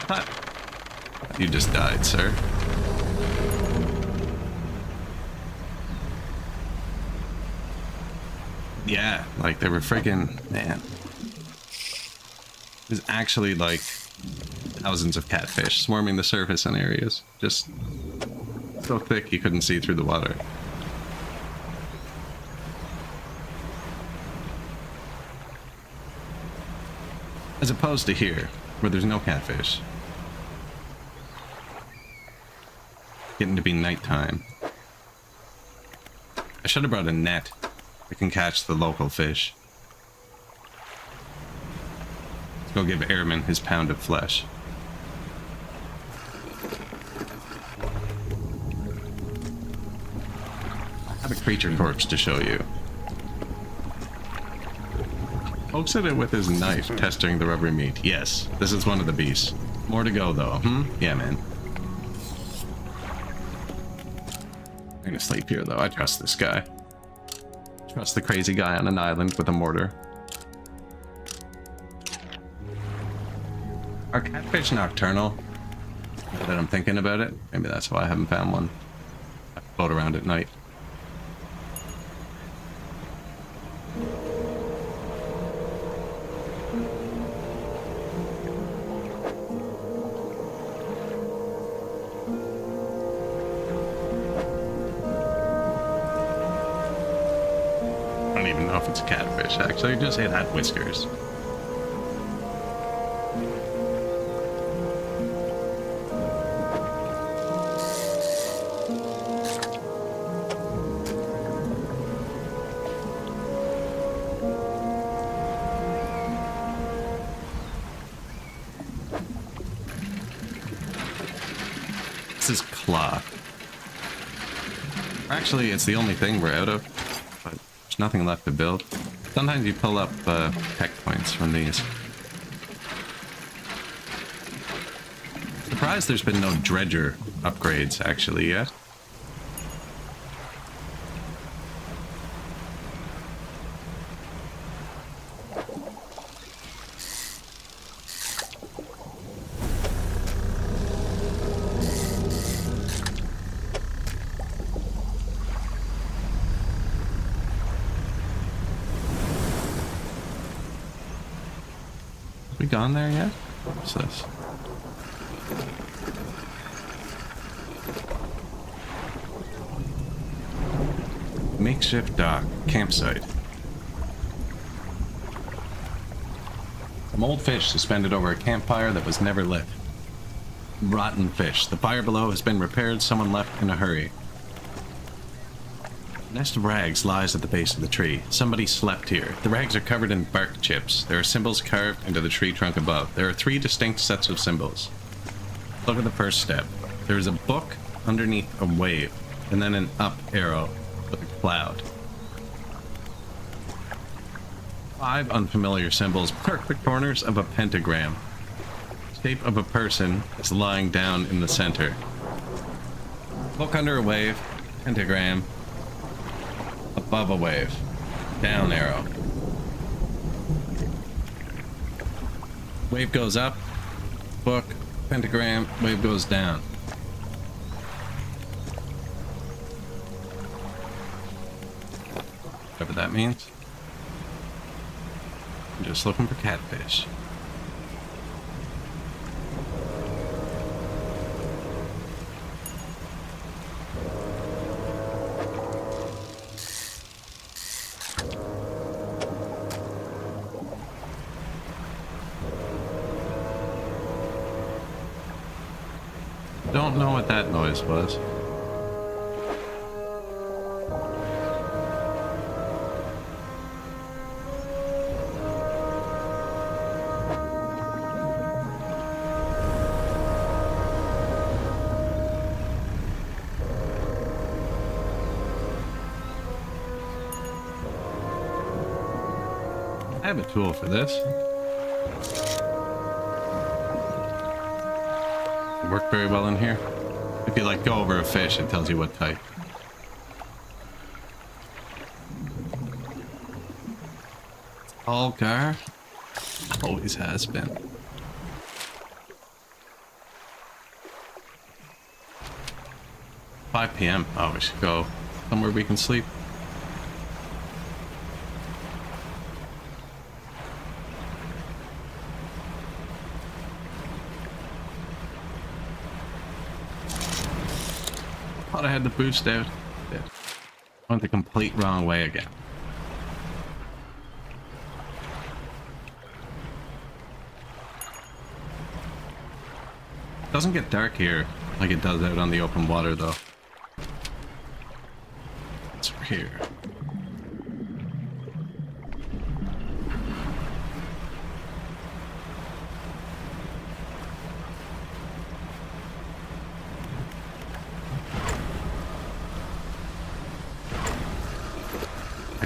What? You just died, sir. Yeah, like they were friggin', man. It was actually like thousands of catfish swarming the surface in areas. Just so thick you couldn't see through the water. As opposed to here, where there's no catfish. Getting to be nighttime. I should have brought a net that can catch the local fish. Let's go give Airman his pound of flesh. I have a creature corpse to show you. Pokes at it with his knife, testing the rubbery meat. Yes, this is one of the beasts. More to go, though. Yeah, man. I'm gonna sleep here, though. I trust this guy. Trust the crazy guy on an island with a mortar. Are catfish nocturnal? Now that I'm thinking about it, maybe that's why I haven't found one. I float around at night. I don't even know if it's a catfish, actually. Just it had whiskers. This is claw. Actually, it's the only thing we're out of, but there's nothing left to build. Sometimes you pull up tech points from these. Surprised there's been no dredger upgrades actually yet. We gone there yet? What's this? Makeshift dock, campsite. Some old fish suspended over a campfire that was never lit. Rotten fish. The fire below has been repaired. Someone left in a hurry. A nest of rags lies at the base of the tree. Somebody slept here. The rags are covered in bark chips. There are symbols carved into the tree trunk above. There are 3 distinct sets of symbols. Look at the first step. There is a book underneath a wave, and then an up arrow with a cloud. 5 unfamiliar symbols mark the corners of a pentagram. Shape of a person is lying down in the center. Look under a wave. Pentagram. Above a wave. Down arrow. Wave goes up. Book. Pentagram. Wave goes down. Whatever that means. I'm just looking for catfish. Don't know what that noise was. I have a tool for this. Work very well in here. If you like go over a fish, it tells you what type. All gar. Always has been. $5 p.m. Oh, we should go somewhere we can sleep. Thought I had the boost out. Yeah. Went the complete wrong way again. Doesn't get dark here like it does out on the open water though. It's here.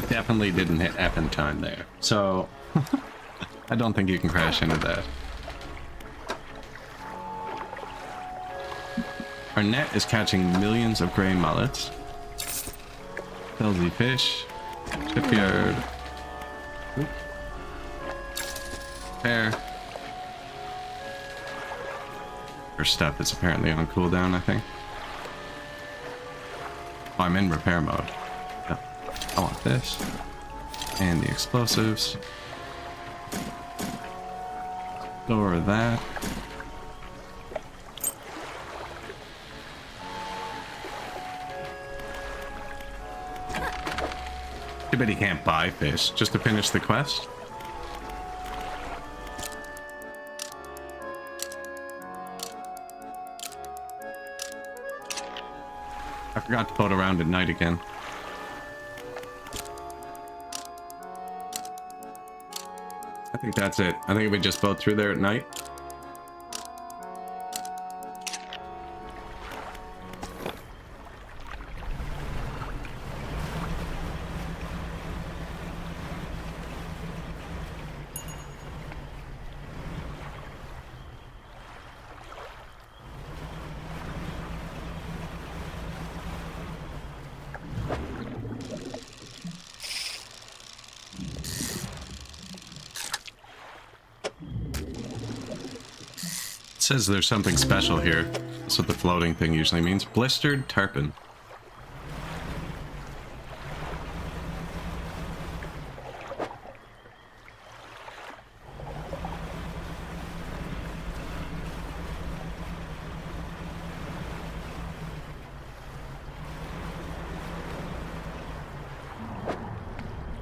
Definitely didn't hit F in time there, so I don't think you can crash into that. Our net is catching millions of gray mullets. Healthy fish. Shipyard. Oop. Repair. Her stuff is apparently on cooldown, I think. Oh, I'm in repair mode. I want this. And the explosives. Store that. Too bad he can't buy fish just to finish the quest. I forgot to boat around at night again. I think that's it. I think we just boat through there at night. It says there's something special here. That's what the floating thing usually means. Blistered tarpon.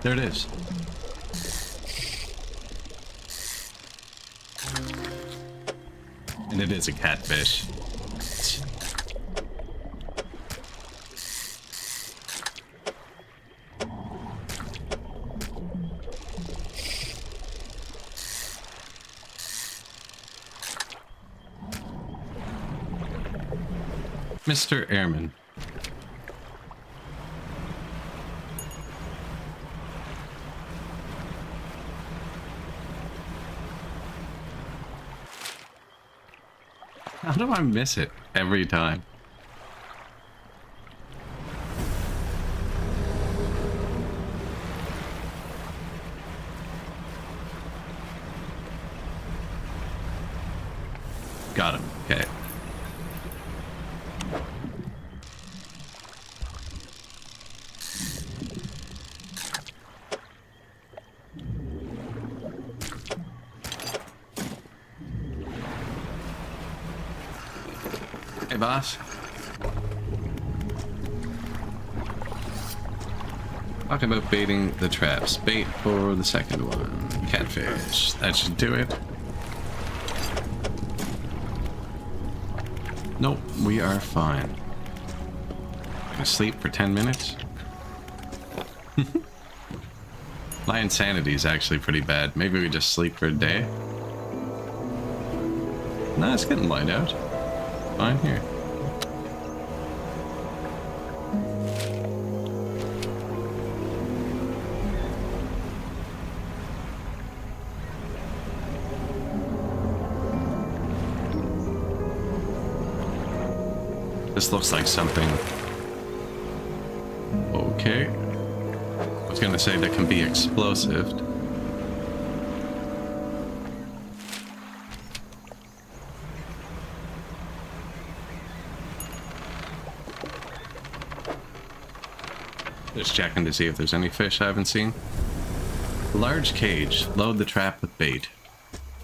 There it is. And it is a catfish. Mr. Airman. How do I miss it every time? Got him. Okay. Hey, boss. Talking about baiting the traps. Bait for the second one. Catfish. That should do it. Nope, we are fine. Gonna sleep for 10 minutes. My insanity is actually pretty bad. Maybe we just sleep for a day. Nah, it's getting light out. Fine here. This looks like something. Okay. I was gonna say that can be explosive. Just checking to see if there's any fish I haven't seen. Large cage. Load the trap with bait.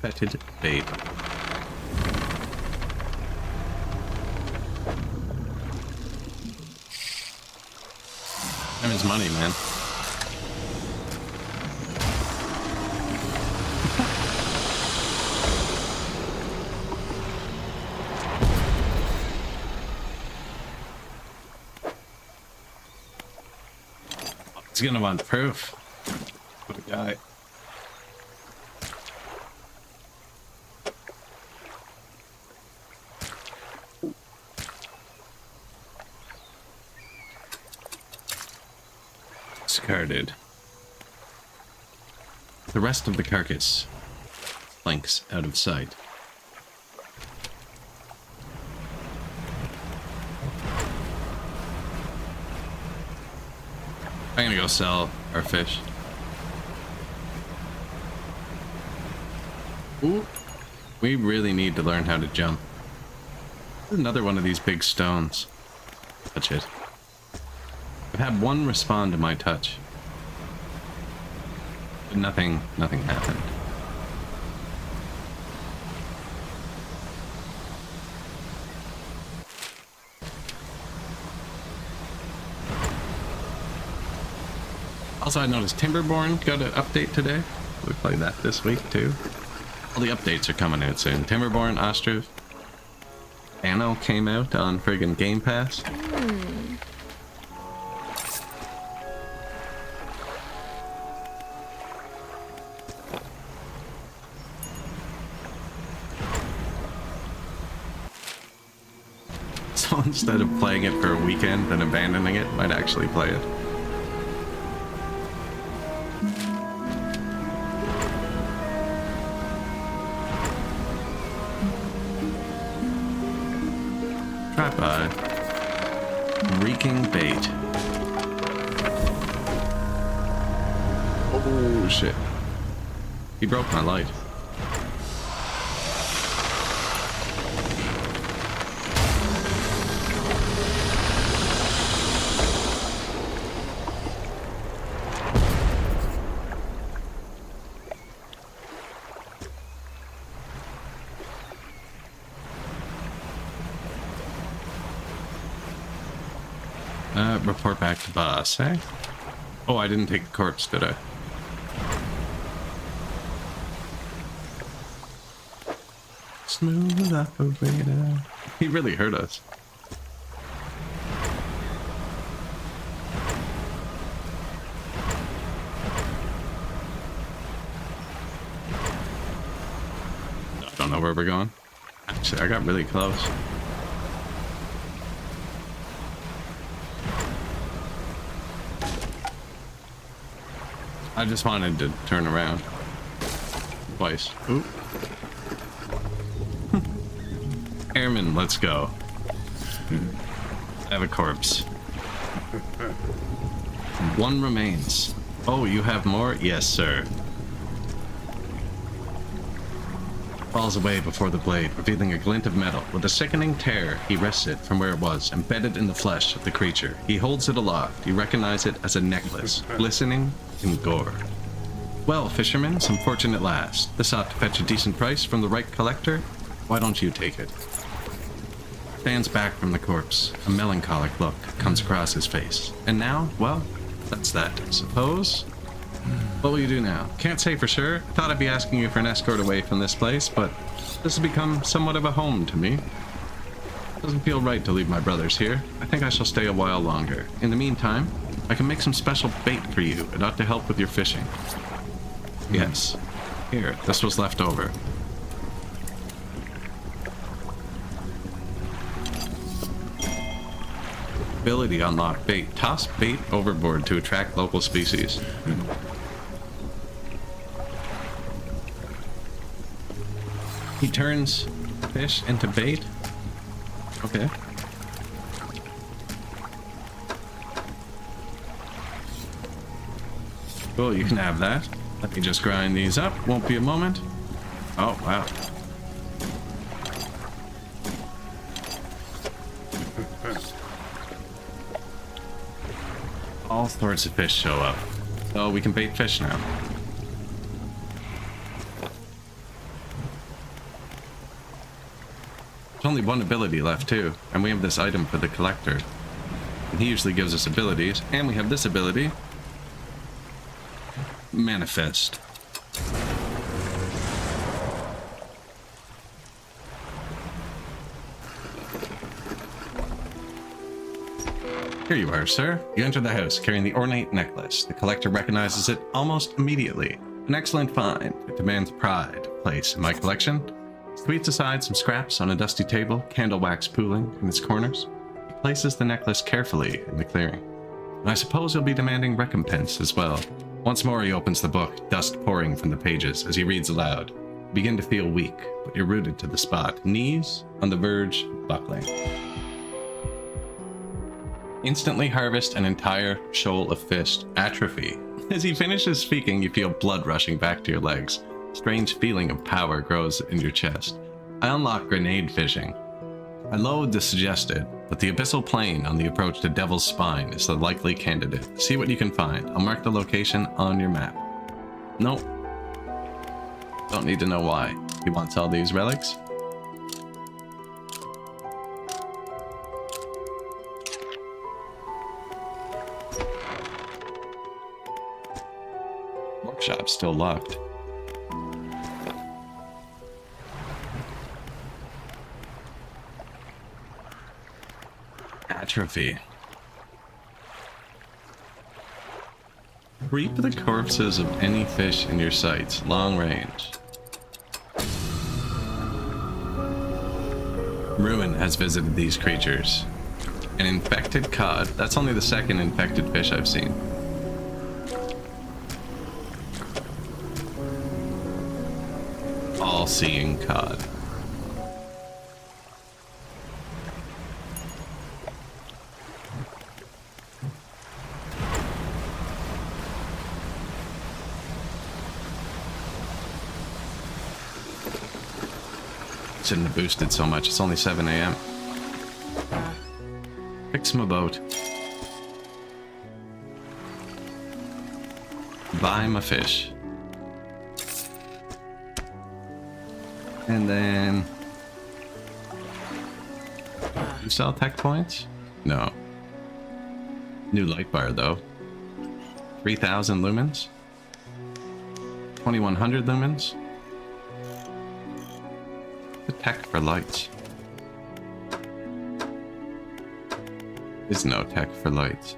Fetid bait. Time is money, man. He's gonna want proof. What a guy. Discarded. The rest of the carcass flanks out of sight. I'm gonna go sell our fish. Ooh. We really need to learn how to jump. Another one of these big stones. Touch it. I've had one respond to my touch. But nothing happened. Also, I noticed Timberborn got an update today. We played that this week too. All the updates are coming out soon. Timberborn, Ostriv. Anno came out on friggin' Game Pass. So instead of playing it for a weekend and abandoning it, might actually play it. Trap-eye. Reeking bait. Oh shit. He broke my light. Report back to boss, eh? Oh, I didn't take a corpse, did I? Smooth operator. He really hurt us. I don't know where we're going. Actually, I got really close. I just wanted to turn around twice. Ooh. Airman, let's go. I have a corpse. One remains. Oh, you have more? Yes, sir. Falls away before the blade, revealing a glint of metal. With a sickening tear, he wrests it from where it was, embedded in the flesh of the creature. He holds it aloft. You recognize it as a necklace, glistening in gore. Well, fisherman, some fortune at last. This ought to fetch a decent price from the right collector. Why don't you take it? Stands back from the corpse. A melancholic look comes across his face. And now, well, that's that, I suppose. What will you do now? Can't say for sure. I thought I'd be asking you for an escort away from this place, but this has become somewhat of a home to me. Doesn't feel right to leave my brothers here. I think I shall stay a while longer. In the meantime, I can make some special bait for you. It ought to help with your fishing. Yes. Here, this was left over. Ability unlocked. Bait. Toss bait overboard to attract local species. He turns fish into bait. Okay. Cool, you can have that. Let me just grind these up. Won't be a moment. Oh, wow. All sorts of fish show up. So we can bait fish now. There's only one ability left too, and we have this item for the collector. And he usually gives us abilities, and we have this ability. Manifest. Here you are, sir. You enter the house carrying the ornate necklace. The collector recognizes it almost immediately. An excellent find. It demands pride. Place in my collection. Sweeps aside some scraps on a dusty table, candle wax pooling in its corners. He places the necklace carefully in the clearing. And I suppose he'll be demanding recompense as well. Once more he opens the book, dust pouring from the pages as he reads aloud. You begin to feel weak, but you're rooted to the spot. Knees on the verge of buckling. Instantly harvest an entire shoal of fish. Atrophy. As he finishes speaking, you feel blood rushing back to your legs. Strange feeling of power grows in your chest. I unlock grenade fishing. I load the suggested, but the abyssal plain on the approach to Devil's Spine is the likely candidate. See what you can find. I'll mark the location on your map. Nope. Don't need to know why. He wants all these relics. Workshop's still locked. Atrophy. Reap the corpses of any fish in your sights. Long range. Ruin has visited these creatures. An infected cod. That's only the second infected fish I've seen. All-seeing cod. Shouldn't have boosted so much. It's only 7 a.m. Fix my boat. Buy my fish. And then... You sell tech points? No. New light bar though. 3,000 lumens? 2,100 lumens? The tech for lights. There's no tech for lights.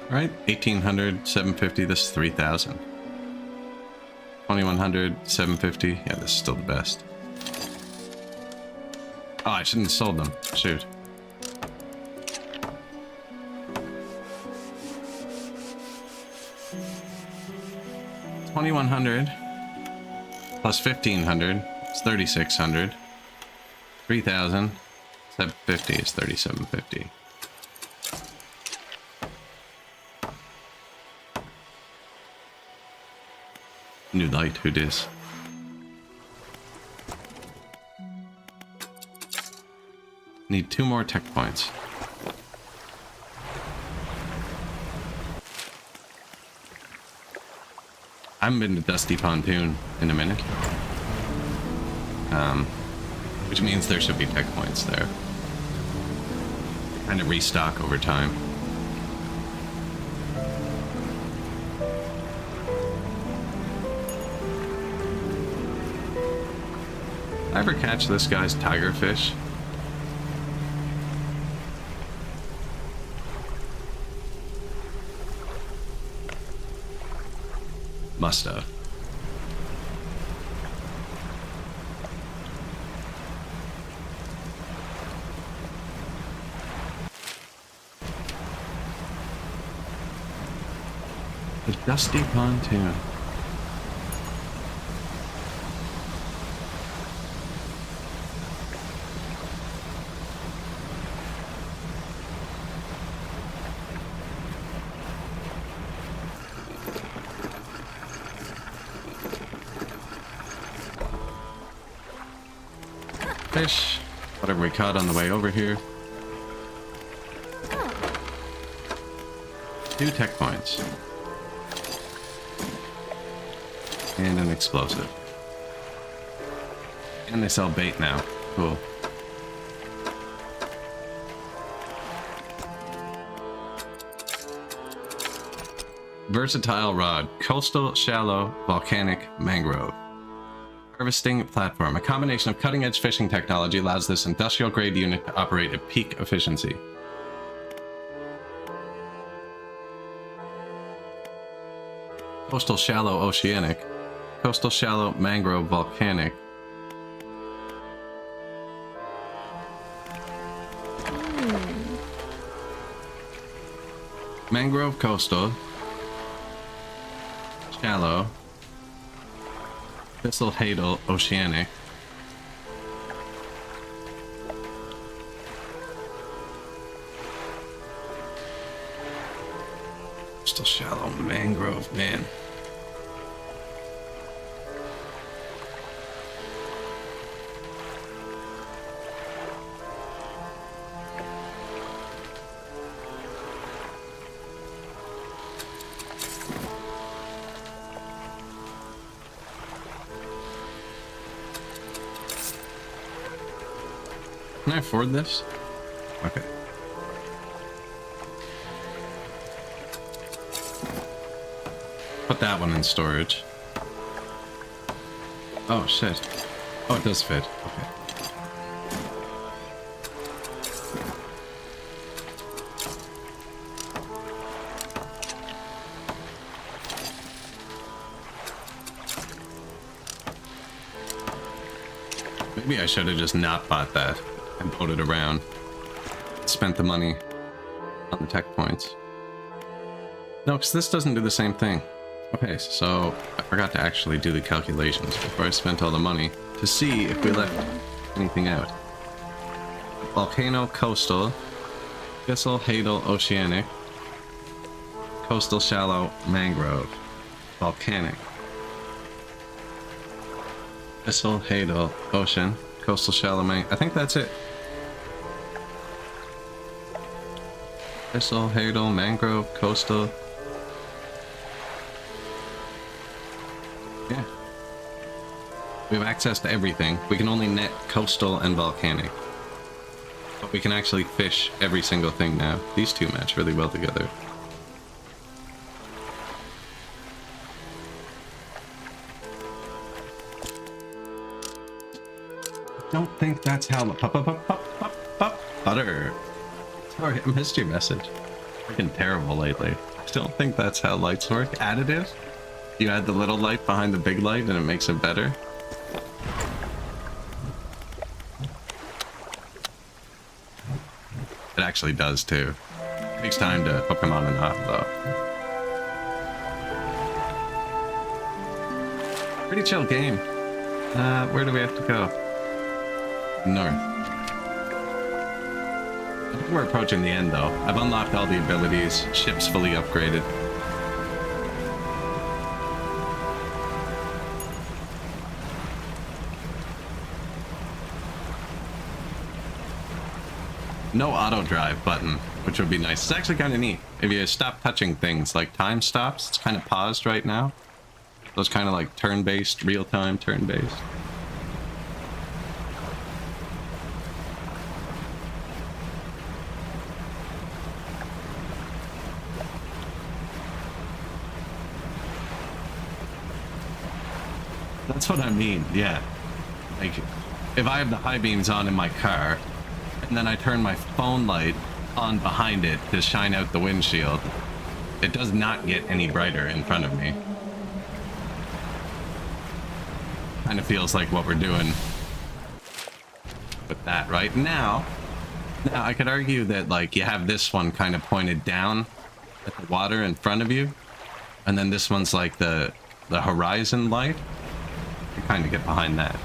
Alright, 1,800, 750, this is 3,000. 2,100, 750, yeah, this is still the best. Oh, I shouldn't have sold them. Shoot. $2,100 plus 1,500 is 3,600. 3,000 750 is 3,750. New light, who dis? Need 2 more tech points. I haven't been to Dusty Pontoon in a minute. Which means there should be tech points there. Kind of restock over time. I ever catch this guy's tigerfish? Must have. The Dusty Pontoon. Fish, whatever we caught on the way over here. 2 tech points. And an explosive. And they sell bait now. Cool. Versatile rod. Coastal, shallow, volcanic, mangrove. Harvesting platform. A combination of cutting-edge fishing technology allows this industrial-grade unit to operate at peak efficiency. Coastal, shallow, oceanic. Coastal, shallow, mangrove, volcanic. Mangrove, coastal. Shallow. Thistle, hadal, oceanic. Still shallow, mangrove, man. Can I afford this? Okay. Put that one in storage. Oh, shit. Oh, it does fit. Okay. Maybe I should have just not bought that and put it around. Spent the money on the tech points. No, because this doesn't do the same thing. Okay, so I forgot to actually do the calculations before I spent all the money to see if we left anything out. Volcano, coastal, thistle, hadal, oceanic, coastal, shallow, mangrove, volcanic, thistle, hadal, ocean, coastal, shallow, I think that's it. Thistle, hadal, mangrove, coastal. Yeah. We have access to everything. We can only net coastal and volcanic. But we can actually fish every single thing now. These two match really well together. I don't think that's how... Butter. Sorry, I missed your message. Freaking terrible lately. I don't think that's how lights work. Additive? You add the little light behind the big light and it makes it better? actually does too. Takes time to hook them on and off though. Pretty chill game. Where do we have to go? North. I think we're approaching the end though. I've unlocked all the abilities. Ship's fully upgraded. No auto drive button, which would be nice. It's actually kind of neat. If you stop touching things, like time stops, it's kind of paused right now. So it's kind of like turn-based, real-time turn-based. That's what I mean, yeah. Like, if I have the high beams on in my car, and then I turn my phone light on behind it to shine out the windshield, it does not get any brighter in front of me. Kind of feels like what we're doing with that right now. Now, I could argue that, like, you have this one kind of pointed down at the water in front of you, and then this one's like the horizon light. You kind of get behind that.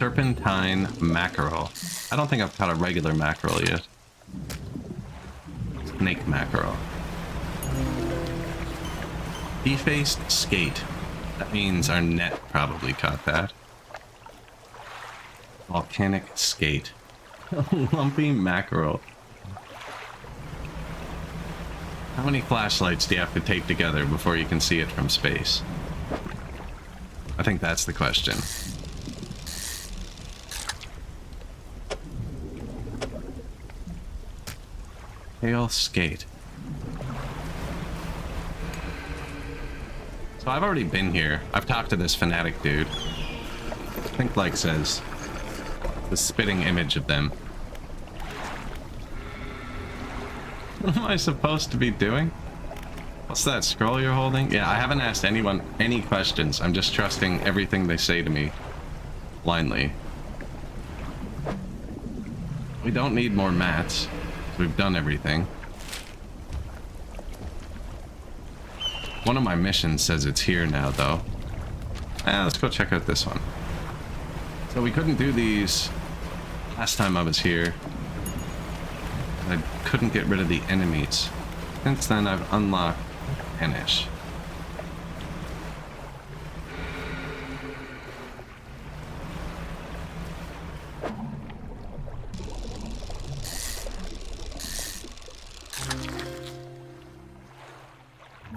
Serpentine mackerel. I don't think I've caught a regular mackerel yet. Snake mackerel. Defaced skate. That means our net probably caught that. Volcanic skate. Lumpy mackerel. How many flashlights do you have to tape together before you can see it from space? I think that's the question. Pale skate. So I've already been here. I've talked to this fanatic dude. I think like says the spitting image of them. What am I supposed to be doing? What's that scroll you're holding? Yeah, I haven't asked anyone any questions. I'm just trusting everything they say to me blindly. We don't need more mats. We've done everything. One of my missions says it's here now, though. Let's go check out this one. So we couldn't do these last time I was here. I couldn't get rid of the enemies. Since then, I've unlocked Finish.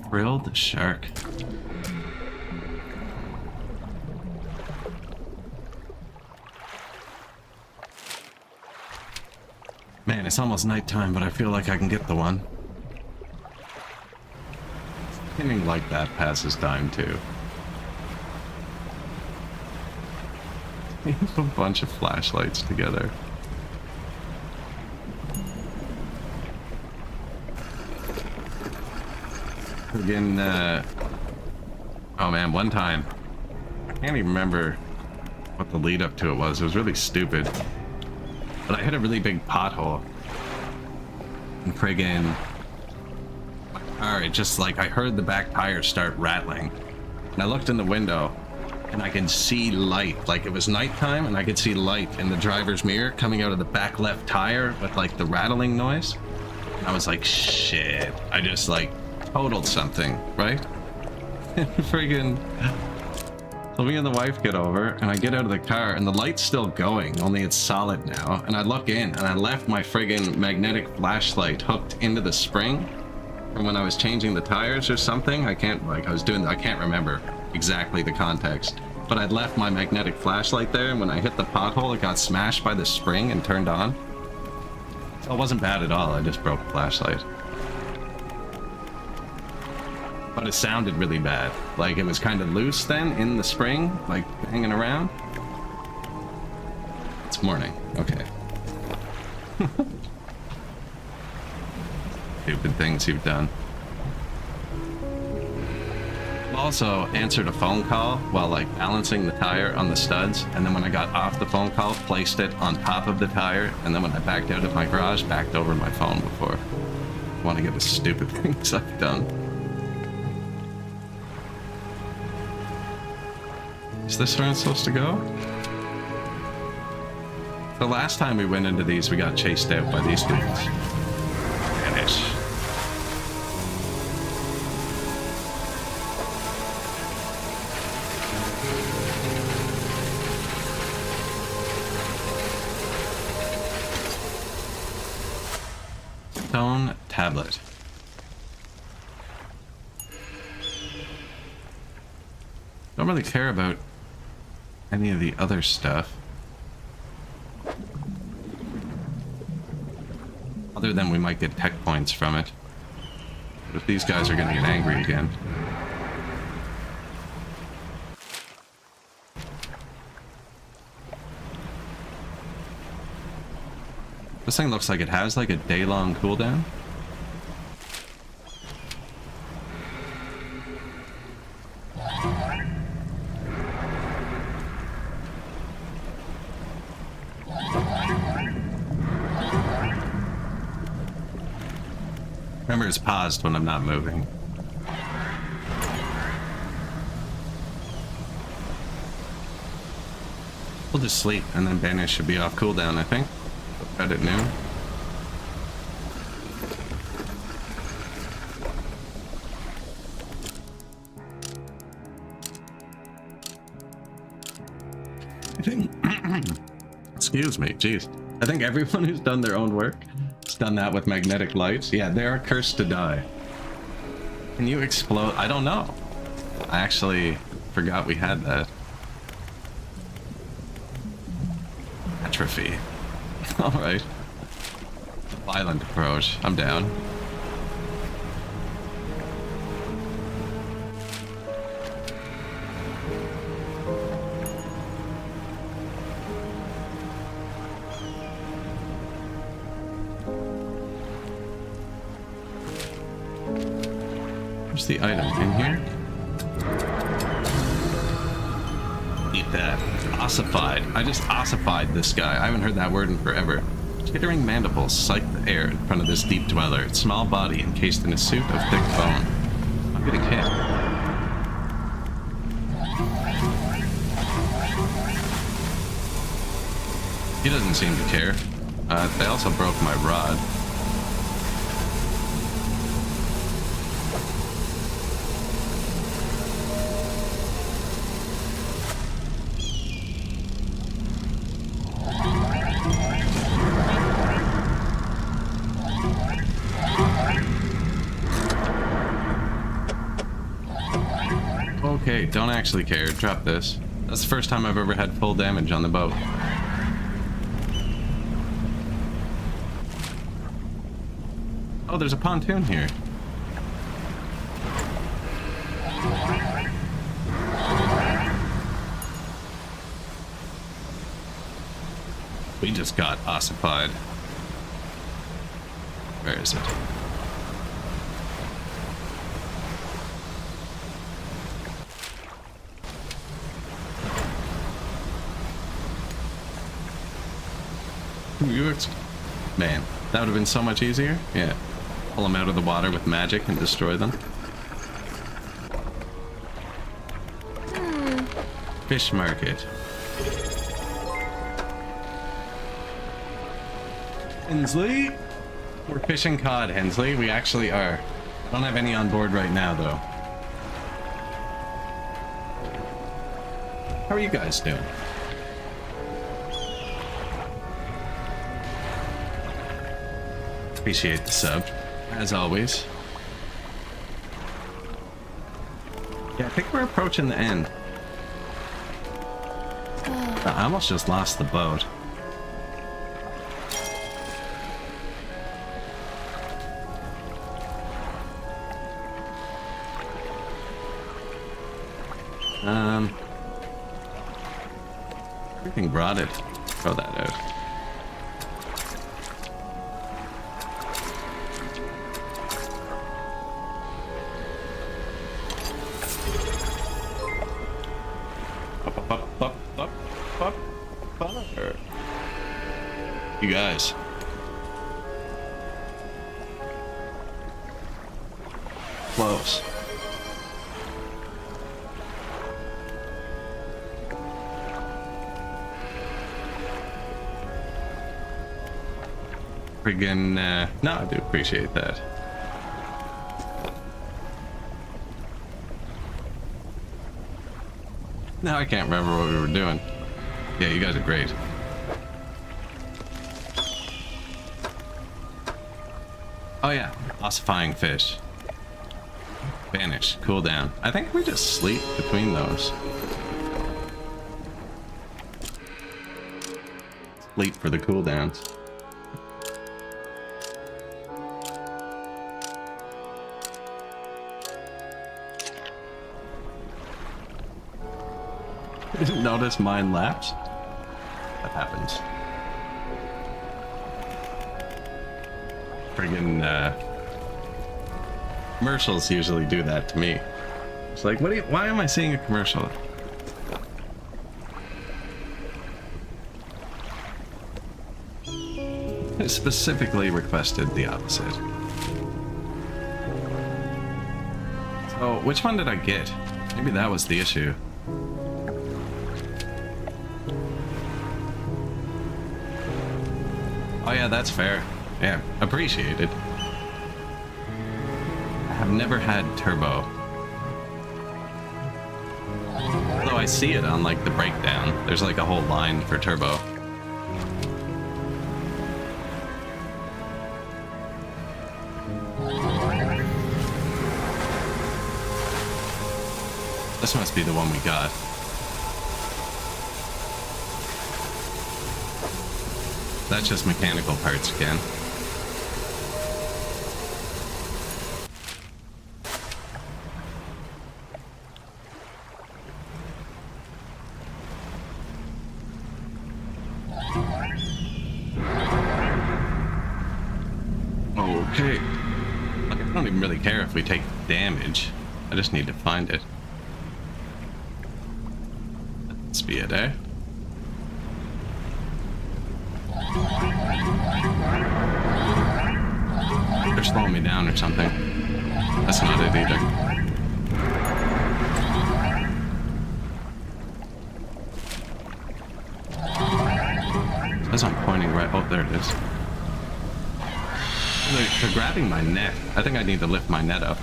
Grilled shark. Man, it's almost nighttime, but I feel like I can get the one. Spinning like that passes time too. Leave a bunch of flashlights together. Again, oh man, one time, I can't even remember what the lead up to it was. It was really stupid. But I hit a really big pothole. And friggin', my car, it just like, I heard the back tire start rattling. And I looked in the window and I could see light. Like it was nighttime and I could see light in the driver's mirror coming out of the back left tire with like the rattling noise. And I was like, shit. I just like totaled something, right? Friggin'. So me and the wife get over and I get out of the car and the light's still going, only it's solid now. And I look in and I left my friggin' magnetic flashlight hooked into the spring from when I was changing the tires or something. I can't remember exactly the context. But I'd left my magnetic flashlight there and when I hit the pothole, it got smashed by the spring and turned on. So it wasn't bad at all, I just broke the flashlight. But it sounded really bad. Like it was kind of loose then in the spring, like hanging around. It's morning. Okay. Stupid things you've done. Also answered a phone call while like balancing the tire on the studs, and then when I got off the phone call, placed it on top of the tire, and then when I backed out of my garage, backed over my phone before. One of the stupid things I've done. Is this where I'm supposed to go? The last time we went into these, we got chased out by these dudes. Vanish. Stone tablet. Don't really care about any of the other stuff. Other than we might get tech points from it. But if these guys are gonna get angry again. This thing looks like it has like a day-long cooldown. Remember, it's paused when I'm not moving. We'll just sleep, and then Banish should be off cooldown, I think. At at noon. I think... Excuse me, jeez. I think everyone who's done their own work has done that with magnetic lights. Yeah, they are cursed to die. Can you explode? I don't know. I actually forgot we had that. Atrophy. Alright. Violent approach. I'm down. Where's the item? In here? Eat that. Ossified. I just ossified this guy. I haven't heard that word in forever. Chittering mandibles sight the air in front of this deep dweller, its small body encased in a suit of thick bone. I'm gonna kill. He doesn't seem to care. They also broke my rod. Okay, don't actually care. Drop this. That's the first time I've ever had full damage on the boat. Oh, there's a pontoon here. We just got ossified. Where is it? Man, that would have been so much easier. Yeah. Pull them out of the water with magic and destroy them. Fish market. Hensley? We're fishing cod, Hensley. We actually are. I don't have any on board right now, though. How are you guys doing? Appreciate the sub, as always. Yeah, I think we're approaching the end. I almost just lost the boat. Everything brought it. Throw that out. Up, up, up, up, up. You guys. Close. Friggin', no, I do appreciate that. Now I can't remember what we were doing. Yeah, you guys are great. Oh yeah, ossifying fish. Vanish, cool down. I think we just sleep between those. Sleep for the cooldowns. Notice mine lapse? That happens. Friggin' commercials usually do that to me. It's like, why am I seeing a commercial? I specifically requested the opposite. So, which one did I get? Maybe that was the issue. Oh yeah, that's fair. Yeah, appreciated. I have never had turbo. Although I see it on like the breakdown. There's like a whole line for turbo. This must be the one we got. That's just mechanical parts again. Okay. Like, I don't even really care if we take damage. I just need to find it. Let's be it, eh? They're slowing me down or something. That's not it either. As I'm pointing right, oh, there it is. They're grabbing my net. I think I need to lift my net up.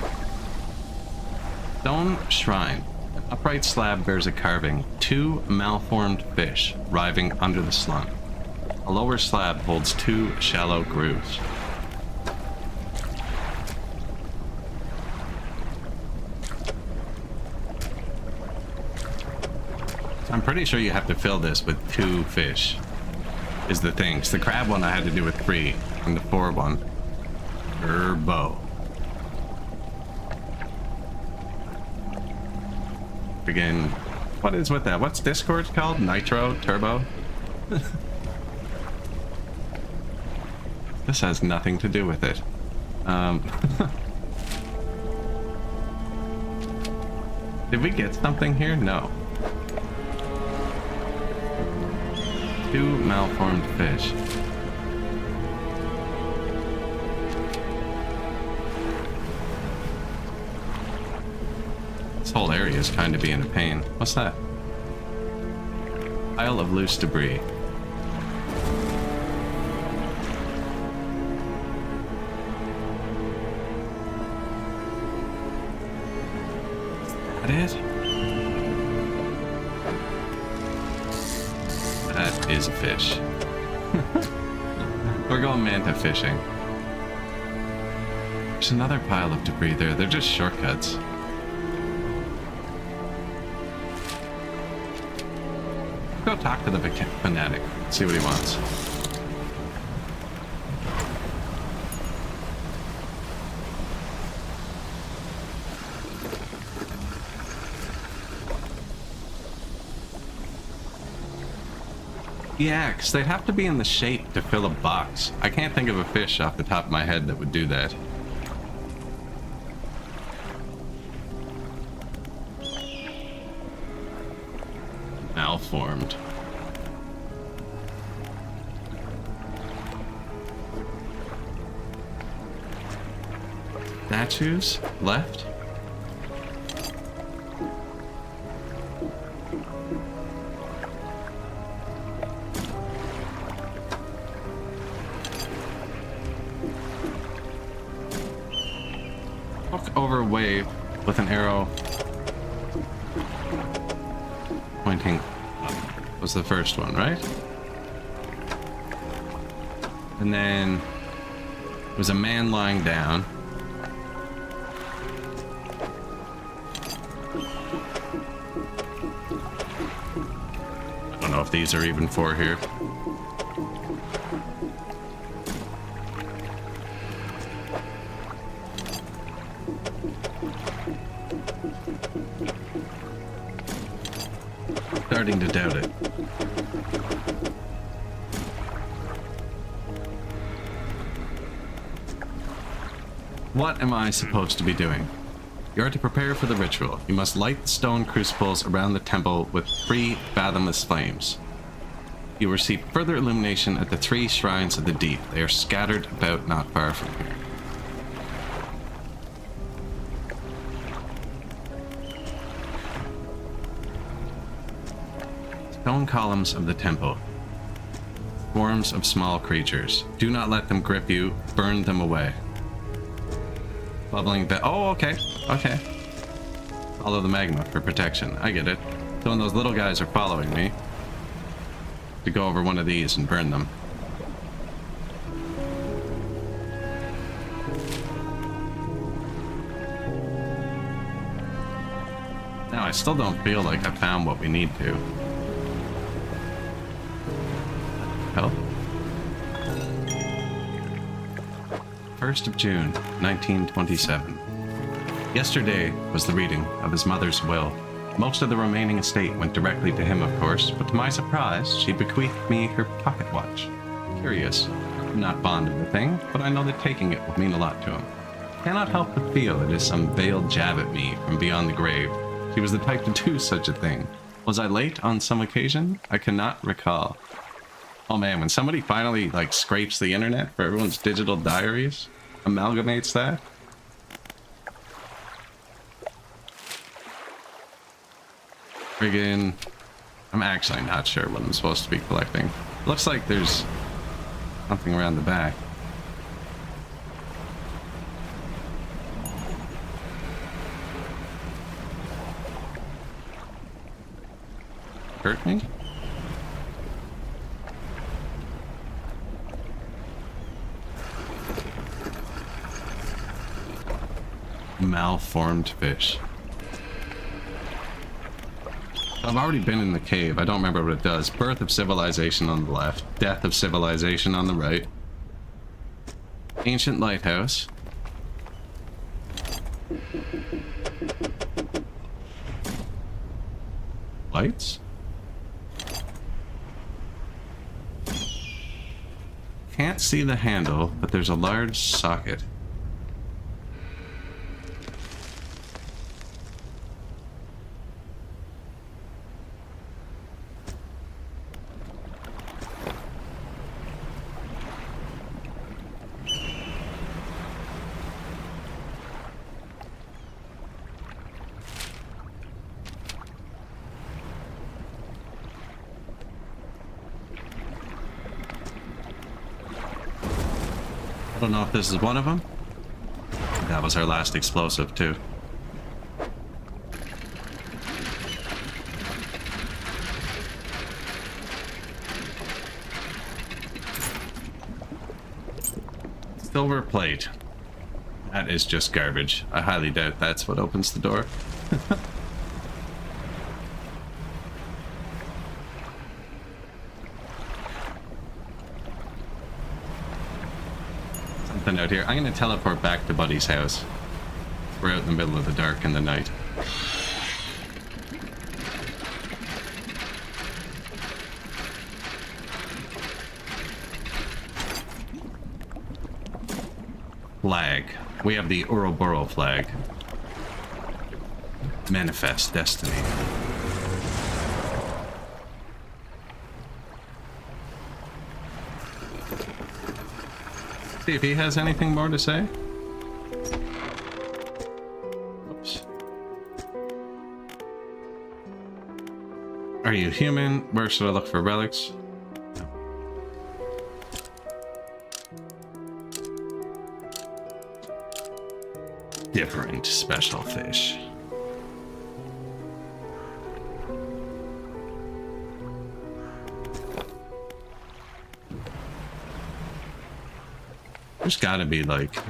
Stone Shrine. An upright slab bears a carving. 2 malformed fish writhing under the slump. A lower slab holds 2 shallow grooves. I'm pretty sure you have to fill this with 2 fish, is the thing. So the crab one I had to do with 3, and the 4 one, turbo. Again, what is with that? What's Discord called? Nitro? Turbo? This has nothing to do with it. Did we get something here? No. 2 malformed fish. This whole area is kind of being a pain. What's that? Pile of loose debris. Is that it? That is a fish. We're going manta fishing. There's another pile of debris there. They're just shortcuts. Go talk to the fanatic. See what he wants. Yeah, because they'd have to be in the shape to fill a box. I can't think of a fish off the top of my head that would do that. No. malformed. Statues left. Walk over wave with an arrow pointing up was the first one, right? And then there was a man lying down. I don't know if these are even for here. Starting to doubt it. What am I supposed to be doing? You are to prepare for the ritual. You must light the stone crucibles around the temple with 3 fathomless flames. You will receive further illumination at the 3 shrines of the deep. They are scattered about not far from here. Stone columns of the temple. Swarms of small creatures. Do not let them grip you. Burn them away. Bubbling oh, okay. Okay. Follow the magma for protection. I get it. So when those little guys are following me, to go over one of these and burn them. Now, I still don't feel like I found what we need to. Help. 1st of June, 1927. Yesterday was the reading of his mother's will. Most of the remaining estate went directly to him, of course, but to my surprise, she bequeathed me her pocket watch. Curious. I'm not fond of the thing, but I know that taking it will mean a lot to him. I cannot help but feel it is some veiled jab at me from beyond the grave. She was the type to do such a thing. Was I late on some occasion? I cannot recall. Oh man, when somebody finally, like, scrapes the internet for everyone's digital diaries, amalgamates that. Friggin', I'm actually not sure what I'm supposed to be collecting. Looks like there's something around the back. Hurt me? Malformed fish. I've already been in the cave. I don't remember what it does. Birth of civilization on the left. Death of civilization on the right. Ancient lighthouse. Lights? Can't see the handle, but there's a large socket. I don't know if this is one of them. That was our last explosive, too. Silver plate. That is just garbage. I highly doubt that's what opens the door. Out here. I'm going to teleport back to Buddy's house. We're out in the middle of the dark in the night. Flag. We have the Ouroboros flag. Manifest destiny. See if he has anything more to say. Oops. Are you human? Where should I look for relics? Different special fish. There's gotta be like...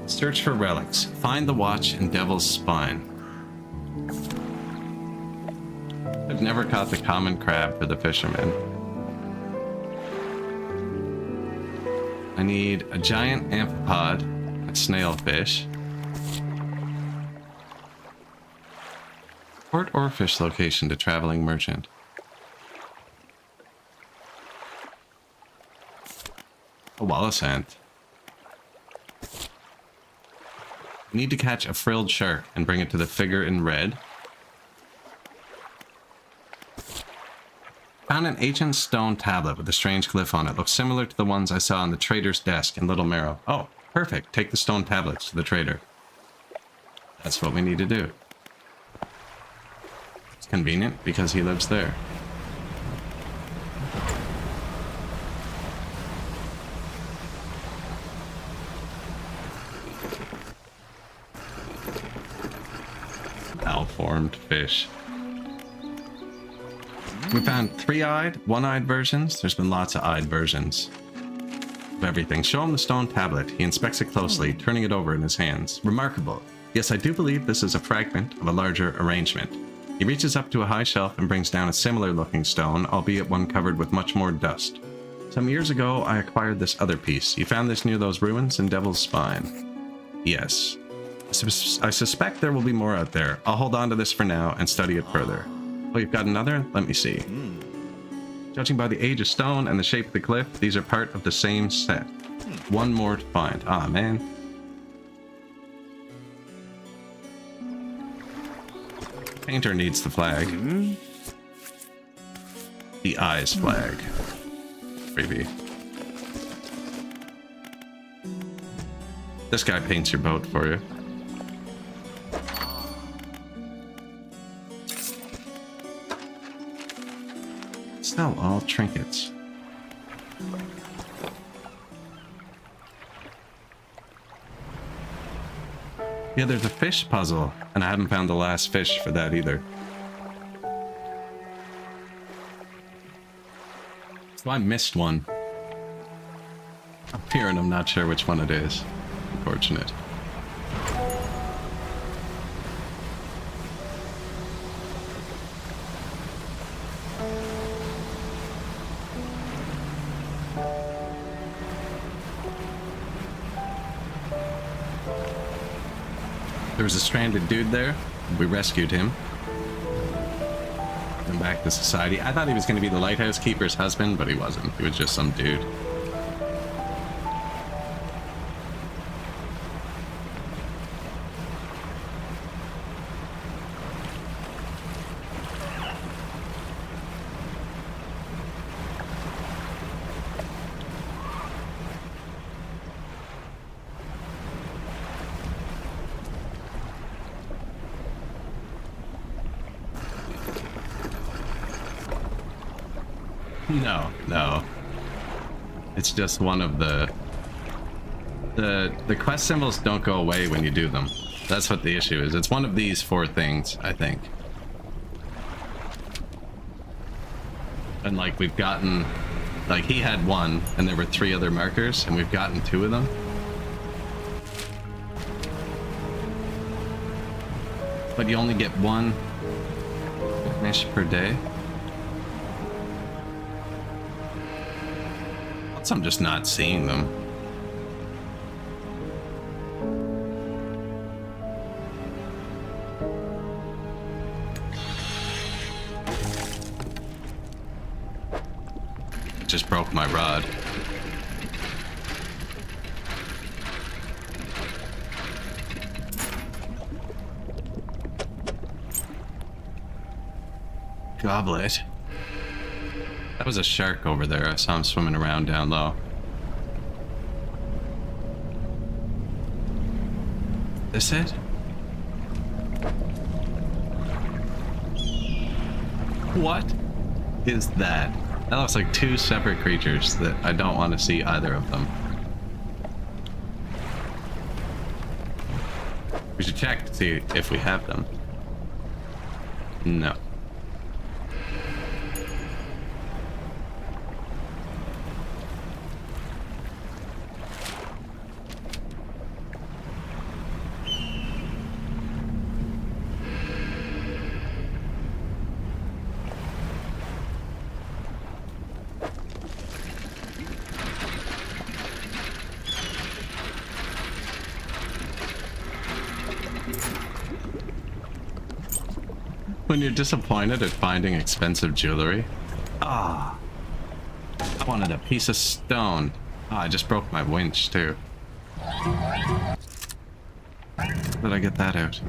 Search for relics. Find the watch and Devil's Spine. I've never caught the common crab for the fisherman. I need a giant amphipod, a snailfish. Port or fish location to traveling merchant. A Wallace ant. Need to catch a frilled shark and bring it to the figure in red. Found an ancient stone tablet with a strange glyph on it. Looks similar to the ones I saw on the trader's desk in Little Marrow. Oh, perfect. Take the stone tablets to the trader. That's what we need to do. It's convenient because he lives there. Malformed fish. We found 3-eyed, 1-eyed versions. There's been lots of eyed versions of everything. Show him the stone tablet. He inspects it closely, turning it over in his hands. Remarkable. Yes, I do believe this is a fragment of a larger arrangement. He reaches up to a high shelf and brings down a similar looking stone, albeit one covered with much more dust. Some years ago, I acquired this other piece. You found this near those ruins in Devil's Spine. Yes. I suspect there will be more out there. I'll hold on to this for now and study it further. Oh, you've got another? Let me see. Judging by the age of stone and the shape of the cliff, these are part of the same set. One more to find. Ah, man. Painter needs the flag. The eyes flag. Maybe. This guy paints your boat for you. Sell all trinkets. Yeah, there's a fish puzzle, and I haven't found the last fish for that either. So I missed one. Up here, and I'm not sure which one it is. Unfortunate. There was a stranded dude there. We rescued him. Went back to society. I thought he was going to be the lighthouse keeper's husband, but he wasn't. He was just some dude. No. It's just one of the quest symbols don't go away when you do them. That's what the issue is. It's one of these 4 things, I think. And like we've gotten, like he had 1 and there were 3 other markers and we've gotten 2 of them. But you only get 1 fish per day. I'm just not seeing them. Just broke my rod. Goblet. That was a shark over there. I saw him swimming around down low. This it? What is that? That looks like two separate creatures that I don't want to see either of them. We should check to see if we have them. No. When you're disappointed at finding expensive jewelry. Ah, I wanted a piece of stone. Ah, I just broke my winch too. How did I get that out?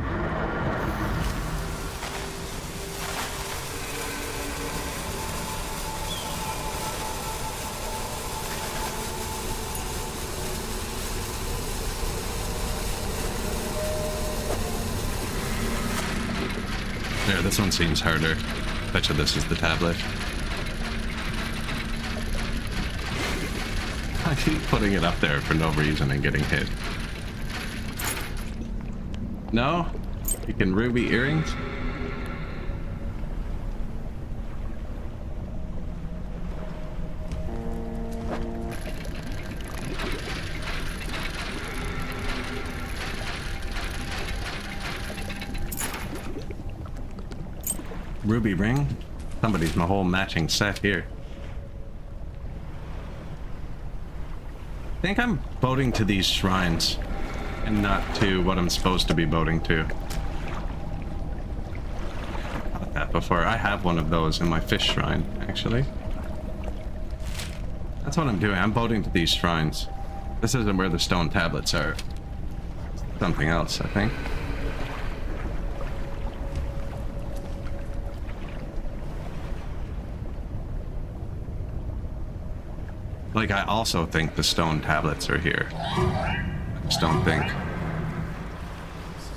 There, this one seems harder. Betcha this is the tablet. I keep putting it up there for no reason and getting hit. No? You can ruby earrings? Ruby ring? Somebody's my whole matching set here. I think I'm boating to these shrines and not to what I'm supposed to be boating to. I've got that before. I have one of those in my fish shrine, actually. That's what I'm doing. I'm boating to these shrines. This isn't where the stone tablets are. Something else, I think. Like, I also think the stone tablets are here. I just don't think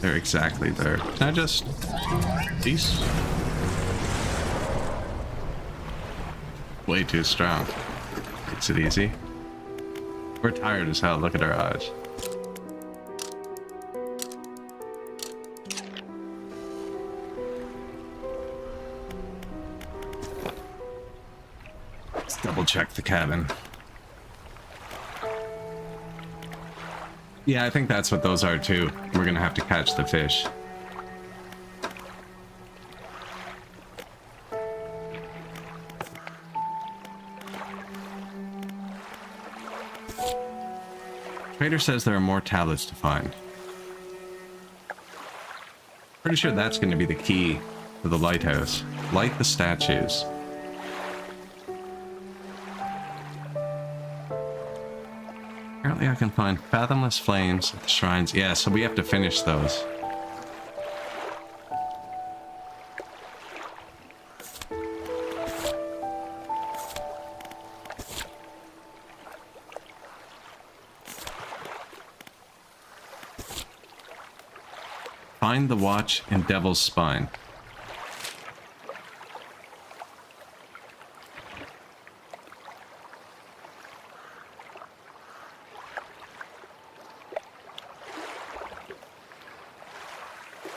they're exactly there. Can I just... These? Way too strong. Makes it easy. We're tired as hell. Look at our eyes. Let's double check the cabin. Yeah, I think that's what those are too. We're gonna have to catch the fish. Trader says there are more tablets to find. Pretty sure that's gonna be the key to the lighthouse. Light the statues. Apparently I can find fathomless flames at the shrines. Yeah, so we have to finish those. Find the watch in Devil's Spine.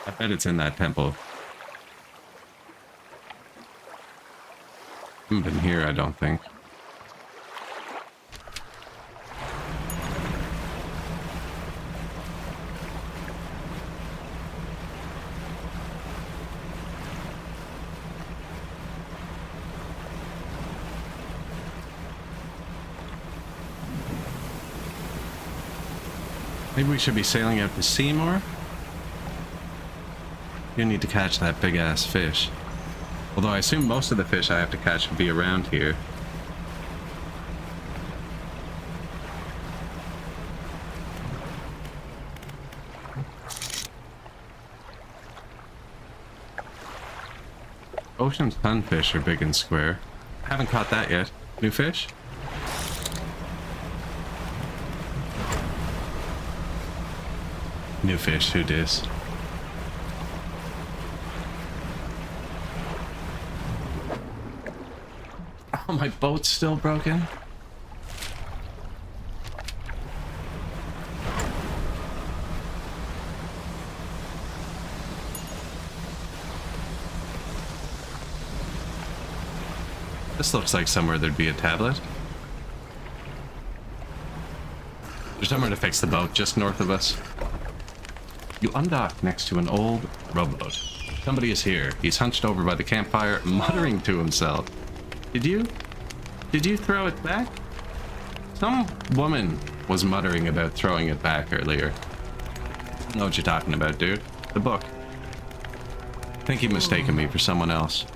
I bet it's in that temple. Haven't been here, I don't think. Maybe we should be sailing out to sea more? You need to catch that big ass fish. Although I assume most of the fish I have to catch will be around here. Ocean sunfish are big and square. Haven't caught that yet. New fish? New fish, who dis? Oh, my boat's still broken. This looks like somewhere there'd be a tablet. There's somewhere to fix the boat just north of us. You undock next to an old rowboat. Somebody is here. He's hunched over by the campfire, muttering to himself. Did you throw it back? Some woman was muttering about throwing it back earlier. I don't know what you're talking about, dude. The book. I think you've mistaken me for someone else.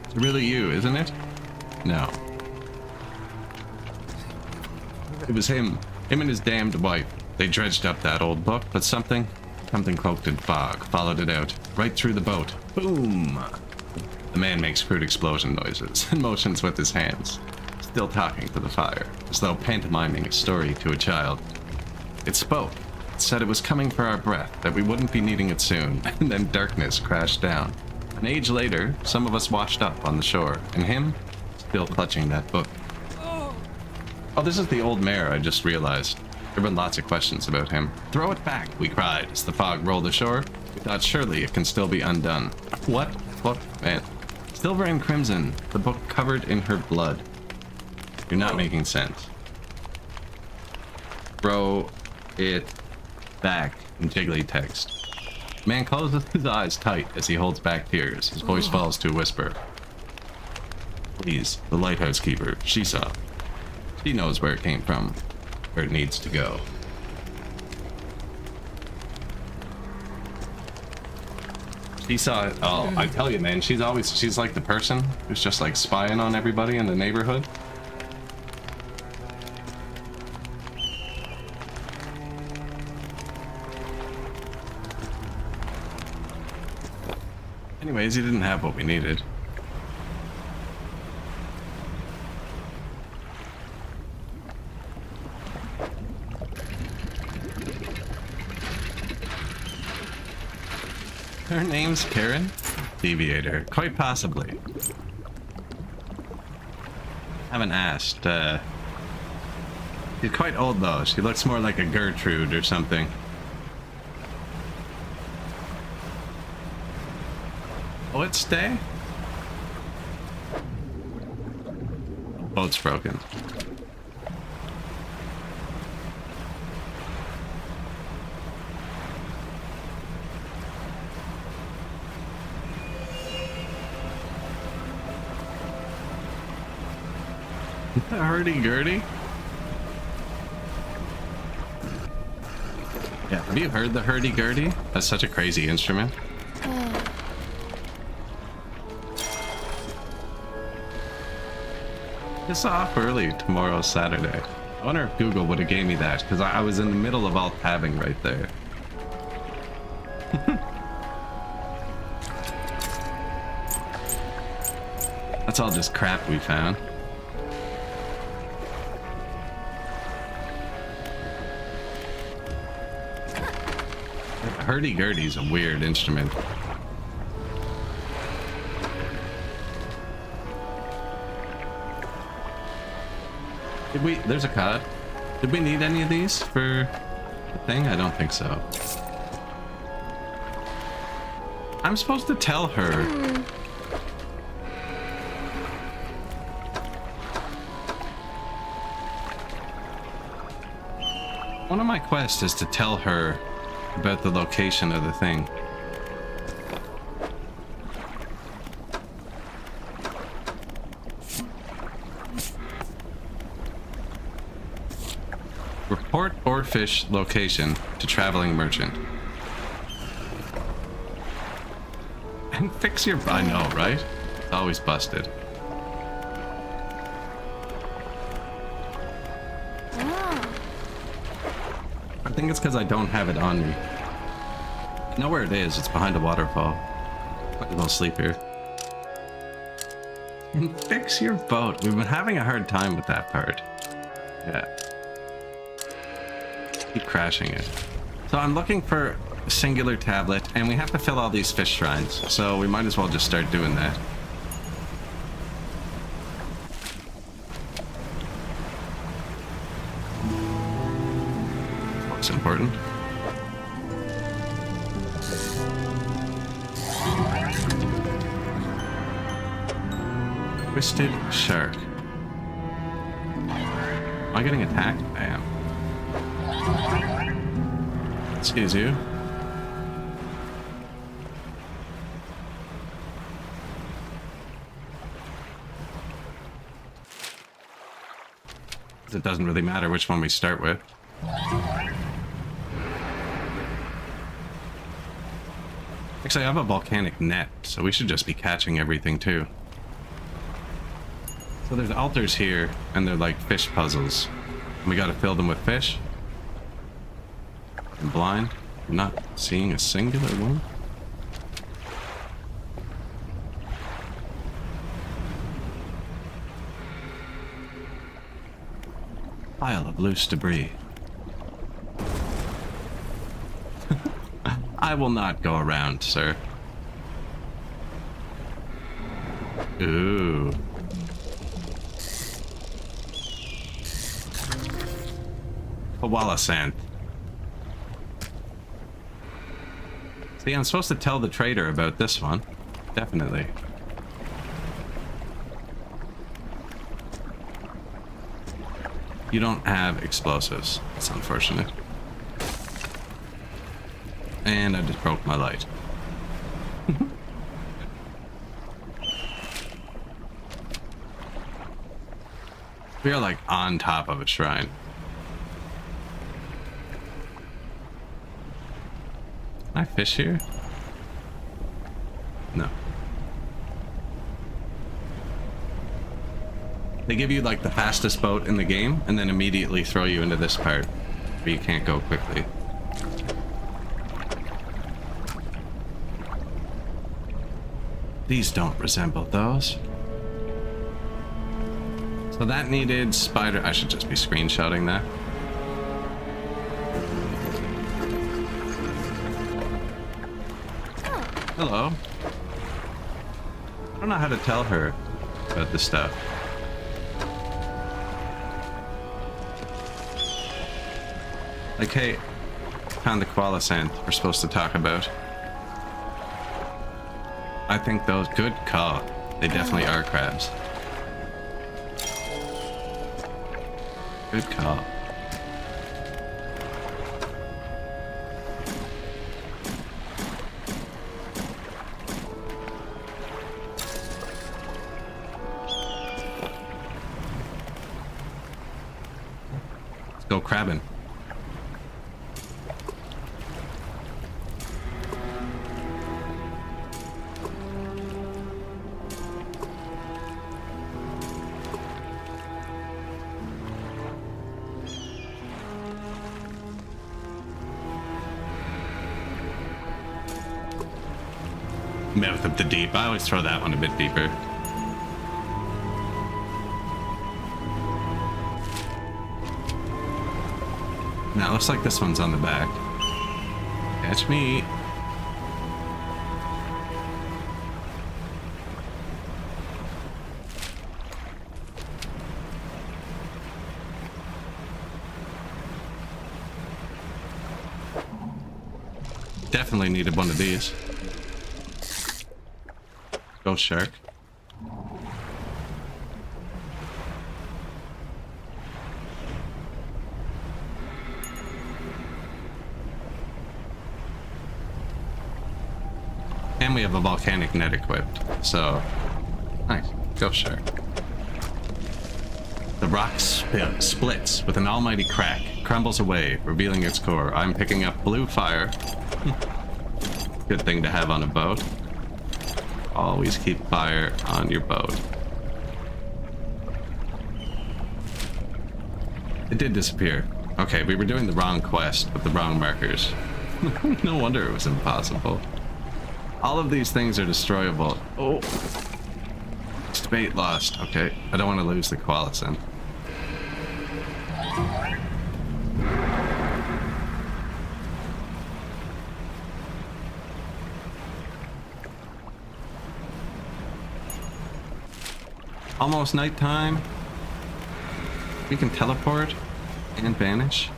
It's really you, isn't it? No. It was him. Him and his damned wife. They dredged up that old book, but something cloaked in fog followed it out, right through the boat. Boom! The man makes crude explosion noises and motions with his hands, still talking to the fire, as though pantomiming a story to a child. It spoke. It said it was coming for our breath, that we wouldn't be needing it soon, and then darkness crashed down. An age later, some of us washed up on the shore, and him, still clutching that book. Oh, this is the old mayor, I just realized. There have been lots of questions about him. Throw it back, we cried as the fog rolled ashore. We thought surely it can still be undone. What? Look, man. Silver and crimson, the book covered in her blood. You're not making sense. Throw it back in jiggly text. Man closes his eyes tight as he holds back tears. His voice falls to a whisper. Please, the lighthouse keeper, she saw. She knows where it came from, where it needs to go. She saw it. Oh, I tell you, man, she's like the person who's just like spying on everybody in the neighborhood. Anyways, he didn't have what we needed. Her name's Karen? Deviator. Quite possibly. Haven't asked. She's quite old though. She looks more like a Gertrude or something. Oh, it's stay? Boat's broken. Hurdy-gurdy? Yeah, have you heard the hurdy-gurdy? That's such a crazy instrument. It's off early tomorrow, Saturday. I wonder if Google would have gave me that, because I was in the middle of alt tabbing right there. That's all just crap we found. Hurdy-gurdy's a weird instrument. Did we... There's a cod. Did we need any of these for the thing? I don't think so. I'm supposed to tell her. One of my quests is to tell her about the location of the thing. Report oarfish location to traveling merchant. And fix your... I know, right? It's always busted. I think it's because I don't have it on me. I know where it is. It's behind a waterfall. I can go sleep here. And fix your boat. We've been having a hard time with that part. Yeah. Keep crashing it. So I'm looking for a singular tablet, and we have to fill all these fish shrines. So we might as well just start doing that. Looks important. Twisted shark. Am I getting attacked? I am. Excuse you. It doesn't really matter which one we start with. Actually, I have a volcanic net, so we should just be catching everything too. So there's altars here, and they're like fish puzzles. And we gotta fill them with fish. I'm blind. I'm not seeing a singular one. Pile of loose debris. I will not go around, sir. Ooh. Koala sand. See, I'm supposed to tell the trader about this one. Definitely. You don't have explosives. It's unfortunate. And I just broke my light. We are like on top of a shrine. Can I fish here? No. They give you like the fastest boat in the game and then immediately throw you into this part where you can't go quickly. These don't resemble those. So that needed spider. I should just be screenshotting that. Hello. I don't know how to tell her about this stuff. Like, hey, found the koala sand we're supposed to talk about. I think those, good call. They definitely are crabs. Good call. Let's go crabbing. Mouth of the deep. I always throw that one a bit deeper. Now it looks like this one's on the back. Catch me. Definitely needed one of these. Go shark. And we have a volcanic net equipped, so nice. Go shark. The rock splits with an almighty crack, crumbles away, revealing its core. I'm picking up blue fire. Good thing to have on a boat. Always keep fire on your boat. It did disappear. Okay, we were doing the wrong quest with the wrong markers. No wonder it was impossible. All of these things are destroyable. Oh. First bait lost. Okay, I don't want to lose the koalas then. Almost nighttime. We can teleport and vanish.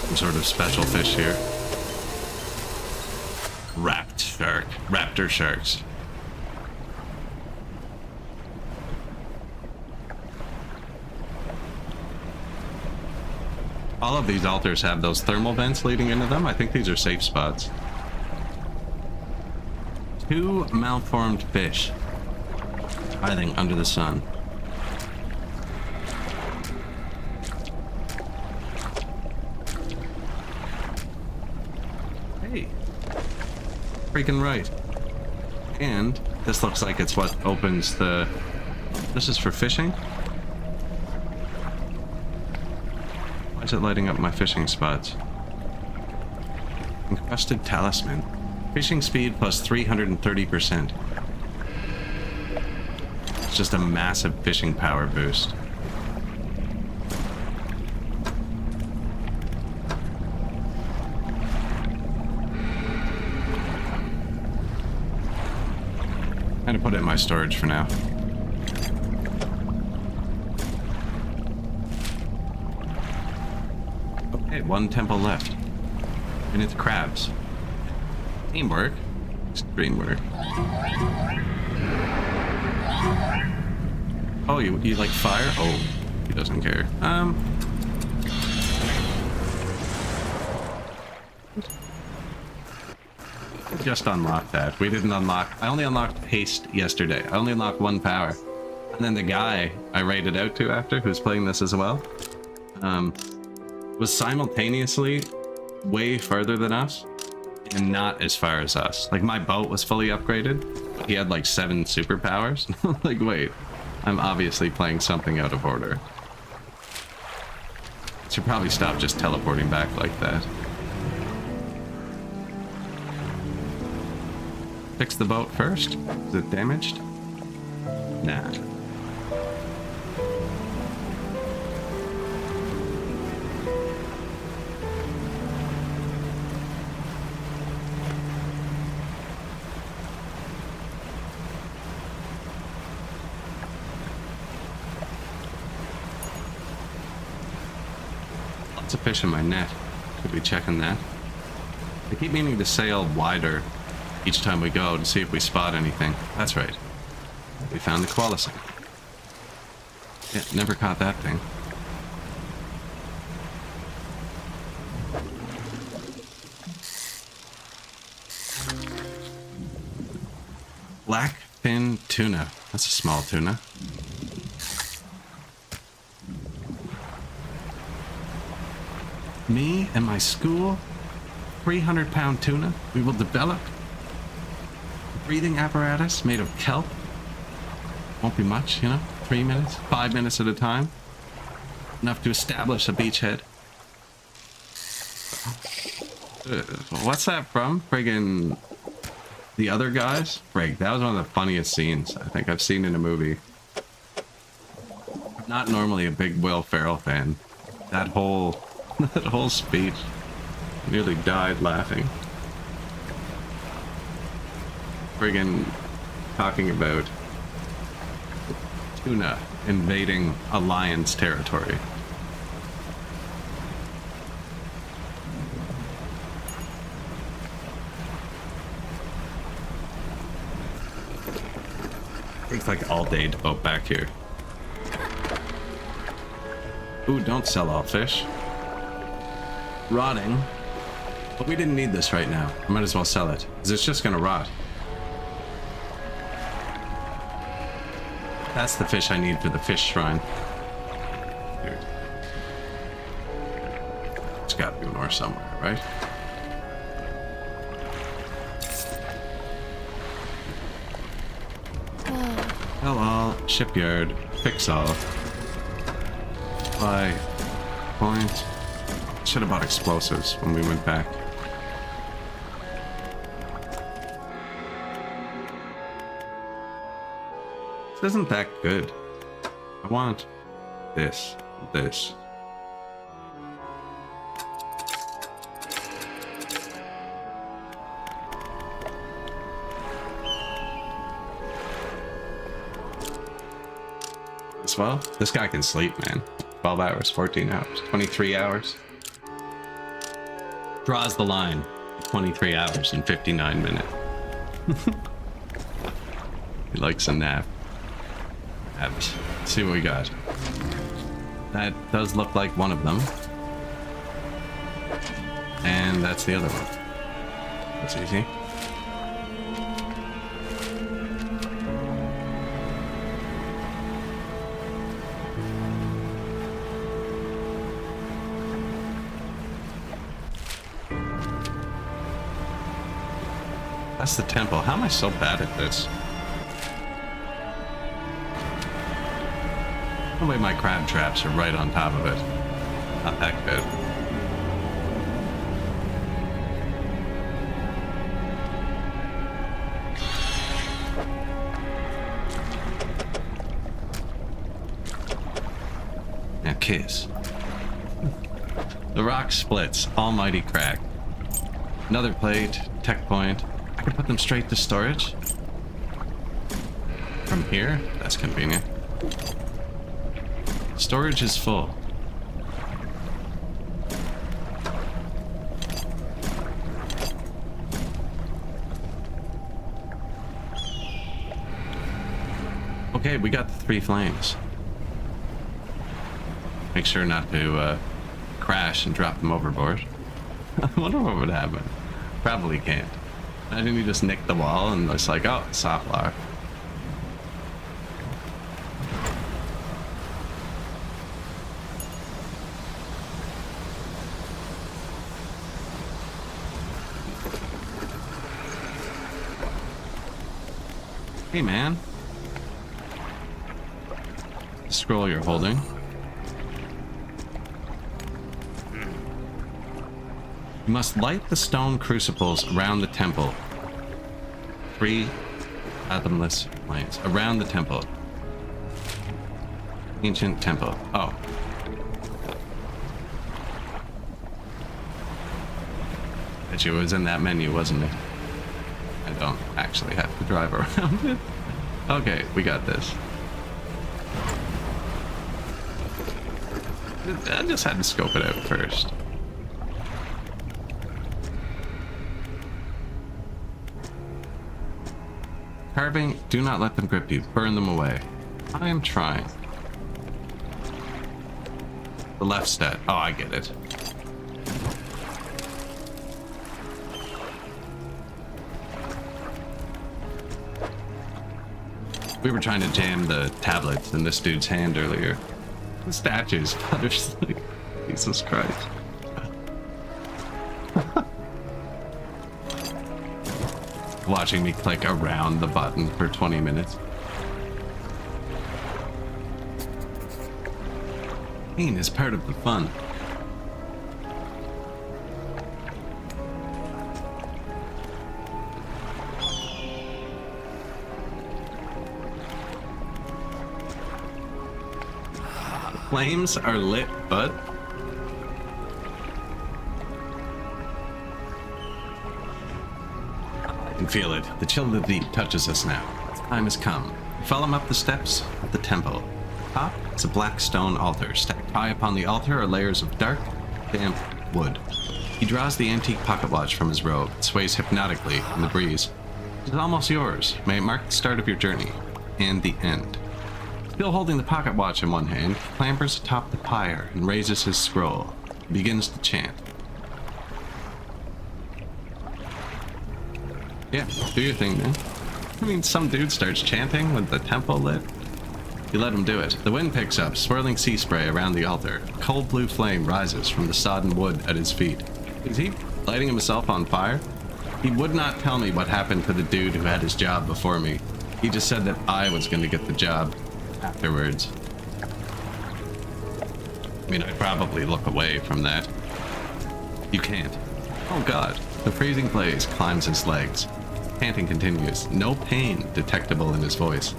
Some sort of special fish here. Raptor sharks. All of these altars have those thermal vents leading into them. I think these are safe spots. 2 malformed fish hiding under the sun. Hey, freaking right. And this looks like it's what opens the... This is for fishing? Why is it lighting up my fishing spots? Encrusted talisman. Fishing speed plus 330%. It's just a massive fishing power boost. I'm gonna put it in my storage for now. Okay, 1 temple left. And it's crabs. Teamwork. Extreme work. Oh, you like fire? Oh, he doesn't care. Just unlocked that. We didn't unlock... I only unlocked haste yesterday. I only unlocked 1 power. And then the guy I raided out to after, who's playing this as well, was simultaneously way further than us and not as far as us. Like, my boat was fully upgraded, but he had like 7 superpowers. Like, wait, I'm obviously playing something out of order. Should probably stop just teleporting back like that. Fix the boat first. Is it damaged? Nah. Lots of fish in my net. Could be checking that. I keep meaning to sail wider each time we go to see if we spot anything. That's right. We found the koala sign. Yeah, never caught that thing. Blackfin tuna. That's a small tuna. Me and my school, 300-pound tuna. We will develop a breathing apparatus made of kelp. Won't be much, 3 minutes, 5 minutes at a time. Enough to establish a beachhead. What's that from? Friggin' The Other Guys? Frig, that was one of the funniest scenes I think I've seen in a movie. I'm not normally a big Will Ferrell fan. That whole speech, I nearly died laughing. Friggin' talking about tuna invading a lion's territory. Takes like all day to boat back here. Ooh, don't sell all fish. Rotting. But we didn't need this right now. I might as well sell it, because it's just gonna rot. That's the fish I need for the fish shrine. Here. There's gotta be more somewhere, right? Sell all. Shipyard. Fix all. Buy. Point. Should have bought explosives when we went back. This isn't that good. I want this. This. As well, this guy can sleep, man. 12 hours, 14 hours, 23 hours. Draws the line. 23 hours and 59 minutes. He likes a nap. Let's see what we got. That does look like one of them. And that's the other one. That's easy. That's the temple. How am I so bad at this? The way my crab traps are right on top of it. Not that good. Now kiss. The rock splits. Almighty crack. Another plate. Tech point. I can put them straight to storage. From here? That's convenient. Storage is full. Okay, we got the 3 flames. Make sure not to crash and drop them overboard. I wonder what would happen. Probably can't. Imagine you just nick the wall and it's like, oh, soft lock. Hey, man. The scroll you're holding. You must light the stone crucibles around the temple. 3 fathomless flames around the temple. Ancient temple. Oh. Bet you it was in that menu, wasn't it? I don't actually have to drive around it. Okay, we got this. I just had to scope it out first. Carving, do not let them grip you. Burn them away. I am trying. The left stat. Oh, I get it. We were trying to jam the tablets in this dude's hand earlier. The statues. Like, Jesus Christ. Watching me click around the button for 20 minutes. Pain is part of the fun. Flames are lit, bud. I can feel it. The chill of the deep touches us now. The time has come. We follow him up the steps of the temple. Top is a black stone altar. Stacked high upon the altar are layers of dark, damp wood. He draws the antique pocket watch from his robe. It sways hypnotically in the breeze. It is almost yours. May it mark the start of your journey and the end. Still holding the pocket watch in one hand, he clambers atop the pyre and raises his scroll. He begins to chant. Yeah, do your thing, man. I mean, some dude starts chanting with the temple lit. You let him do it. The wind picks up, swirling sea spray around the altar. A cold blue flame rises from the sodden wood at his feet. Is he lighting himself on fire? He would not tell me what happened to the dude who had his job before me. He just said that I was going to get the job afterwards. I mean, I'd probably look away from that. You can't. Oh god. The freezing blaze climbs his legs. Panting continues. No pain detectable in his voice.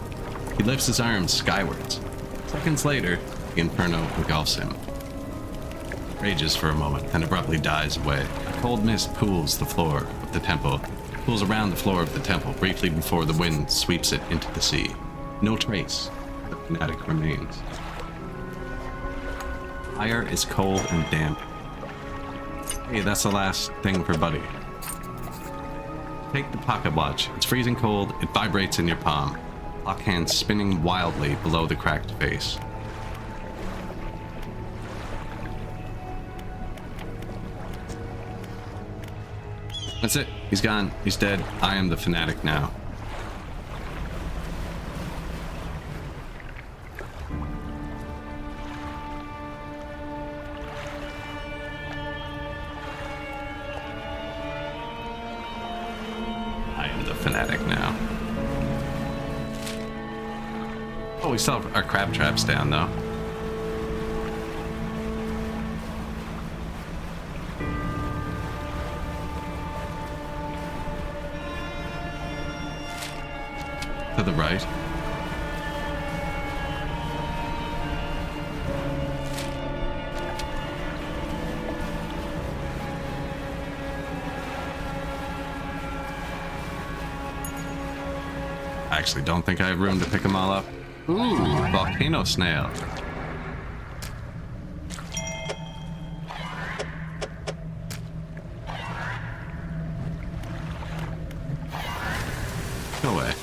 He lifts his arms skywards. Seconds later, the inferno engulfs him. Rages for a moment, then abruptly dies away. A cold mist pools the floor of the temple. Pools around the floor of the temple briefly before the wind sweeps it into the sea. No trace of the fanatic remains. Fire is cold and damp. Hey, that's the last thing for Buddy. Take the pocket watch. It's freezing cold. It vibrates in your palm. Lock hands spinning wildly below the cracked face. That's it. He's gone. He's dead. I am the fanatic now. I am the fanatic now. Oh, we still have our crab traps down, though. To the right. I actually don't think I have room to pick them all up. Ooh, volcano snail. Go away.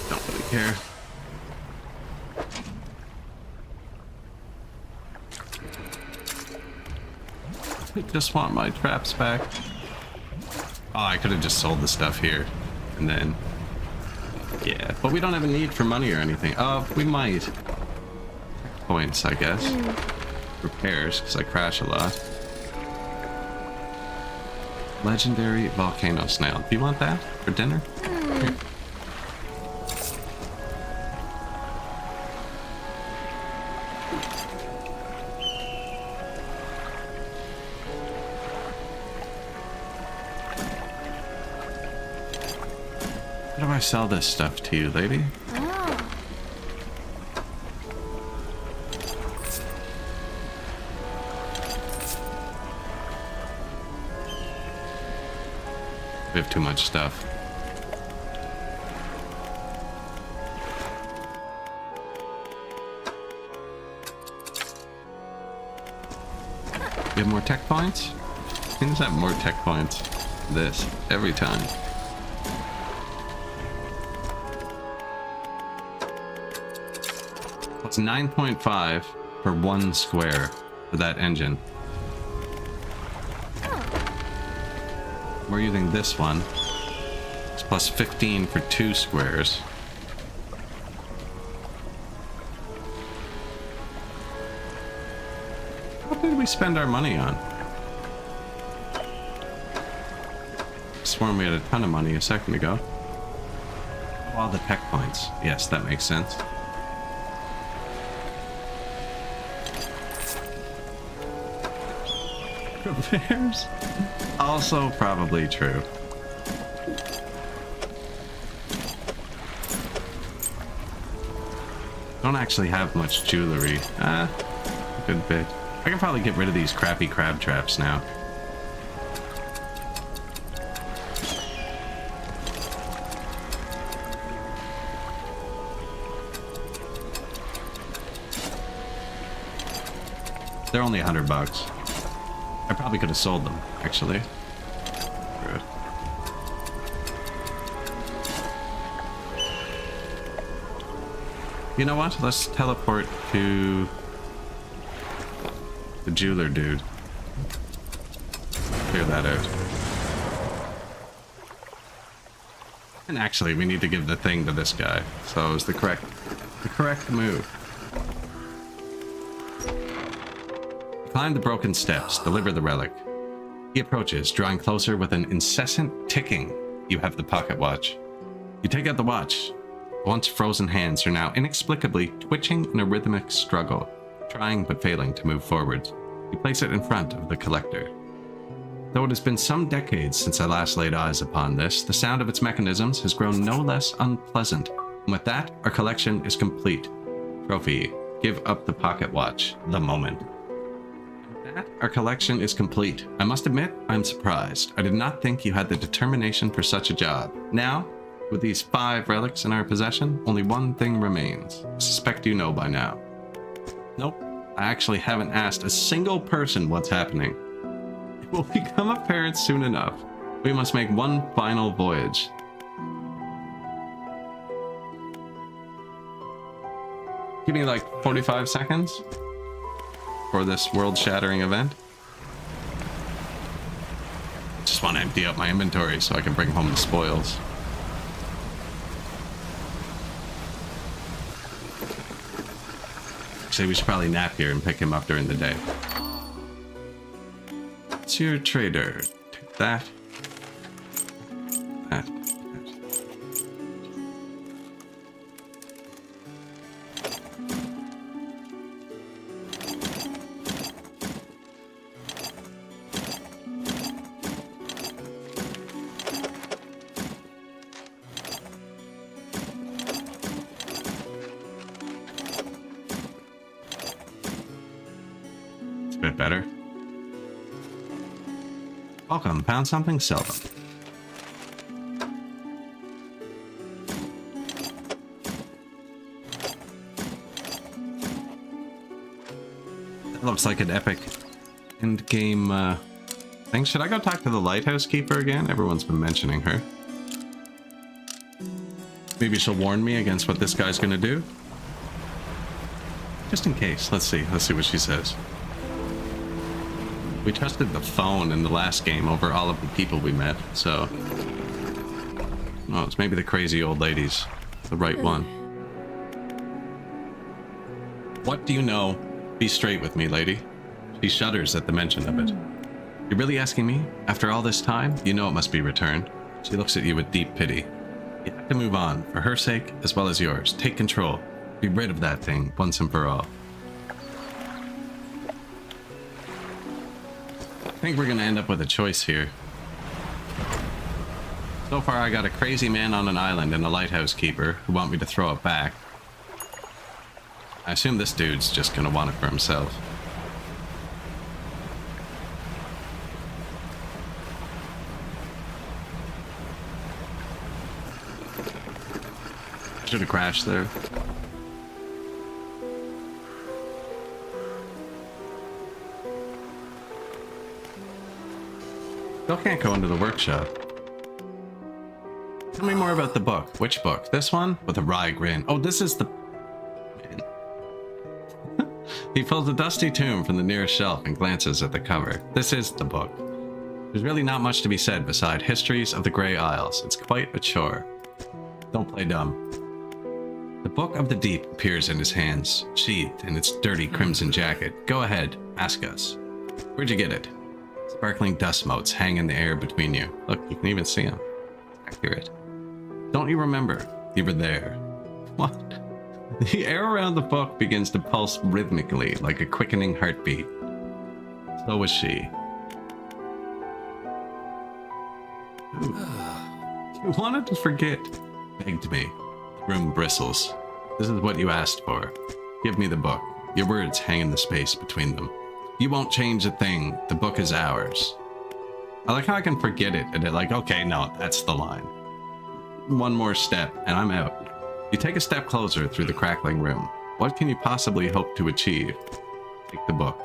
Don't really care. I just want my traps back. Oh, I could have just sold the stuff here. And then... yeah, but we don't have a need for money or anything. Oh, we might. Points, I guess. Repairs, because I crash a lot. Legendary volcano snail. Do you want that for dinner? Here. How do I sell this stuff to you, lady? Oh. We have too much stuff. You have more tech points? Things have more tech points. This every time. It's 9.5 for 1 square for that engine. We're using this one. It's plus 15 for 2 squares. What did we spend our money on? Sworn we had a ton of money a second ago. All the tech points. Yes, that makes sense. Repairs? Also probably true. Don't actually have much jewelry. A good bit. I can probably get rid of these crappy crab traps now. They're only $100. I probably could have sold them, actually. Good. You know what? Let's teleport to the jeweler dude. Clear that out. And actually, we need to give the thing to this guy. So it was the correct move. Climb the broken steps, deliver the relic. He approaches, drawing closer with an incessant ticking. You have the pocket watch. You take out the watch. Once frozen hands are now inexplicably twitching in a rhythmic struggle, trying but failing to move forwards. You place it in front of the collector. Though it has been some decades since I last laid eyes upon this, the sound of its mechanisms has grown no less unpleasant. And with that, our collection is complete. Trophy, give up the pocket watch. The moment. With that, our collection is complete. I must admit, I'm surprised. I did not think you had the determination for such a job. Now, with these 5 relics in our possession, only one thing remains. I suspect you know by now. Nope, I actually haven't asked a single person what's happening. It will become apparent soon enough. We must make one final voyage. Give me like 45 seconds for this world-shattering event. Just want to empty out my inventory so I can bring home the spoils. Actually, we should probably nap here and pick him up during the day. It's your trader. Take that. That. It's a bit better. Welcome, found something seldom. That looks like an epic end game thing. Should I go talk to the lighthouse keeper again? Everyone's been mentioning her. Maybe she'll warn me against what this guy's gonna do. Just in case. Let's see what she says. We trusted the phone in the last game over all of the people we met, so... Oh, it's maybe the crazy old lady's the right one. What do you know? Be straight with me, lady. She shudders at the mention of it. You're really asking me? After all this time, you know it must be returned. She looks at you with deep pity. You have to move on, for her sake as well as yours. Take control. Be rid of that thing once and for all. I think we're gonna end up with a choice here. So far I got a crazy man on an island and a lighthouse keeper who want me to throw it back. I assume this dude's just gonna want it for himself. Should have crashed there. Still can't go into the workshop. Tell me more about the book. Which book? This one? With a wry grin. Oh, this is the... Man. He pulls a dusty tome from the nearest shelf and glances at the cover. This is the book. There's really not much to be said beside Histories of the Grey Isles. It's quite a chore. Don't play dumb. The Book of the Deep appears in his hands, sheathed in its dirty crimson jacket. Go ahead, ask us. Where'd you get it? Sparkling dust motes hang in the air between you. Look, you can even see them. It's accurate. Don't you remember? You were there. What? The air around the book begins to pulse rhythmically like a quickening heartbeat. So was she. Ooh. You wanted to forget. Begged me. The room bristles. This is what you asked for. Give me the book. Your words hang in the space between them. You won't change a thing. The book is ours. I like how I can forget it and it like, okay, no, that's the line. One more step and I'm out. You take a step closer through the crackling room. What can you possibly hope to achieve? Take the book.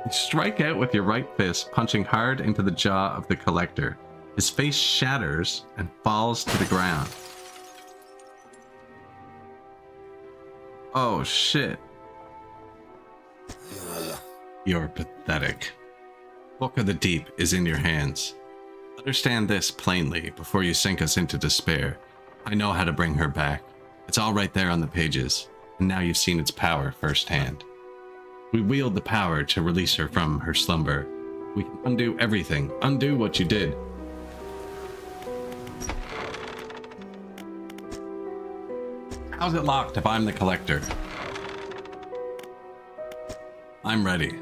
You strike out with your right fist, punching hard into the jaw of the collector. His face shatters and falls to the ground. Oh shit. You're pathetic. Book of the Deep is in your hands. Understand this plainly before you sink us into despair. I know how to bring her back. It's all right there on the pages, and now you've seen its power firsthand. We wield the power to release her from her slumber. We can undo everything. Undo what you did. How's it locked if I'm the collector? I'm ready.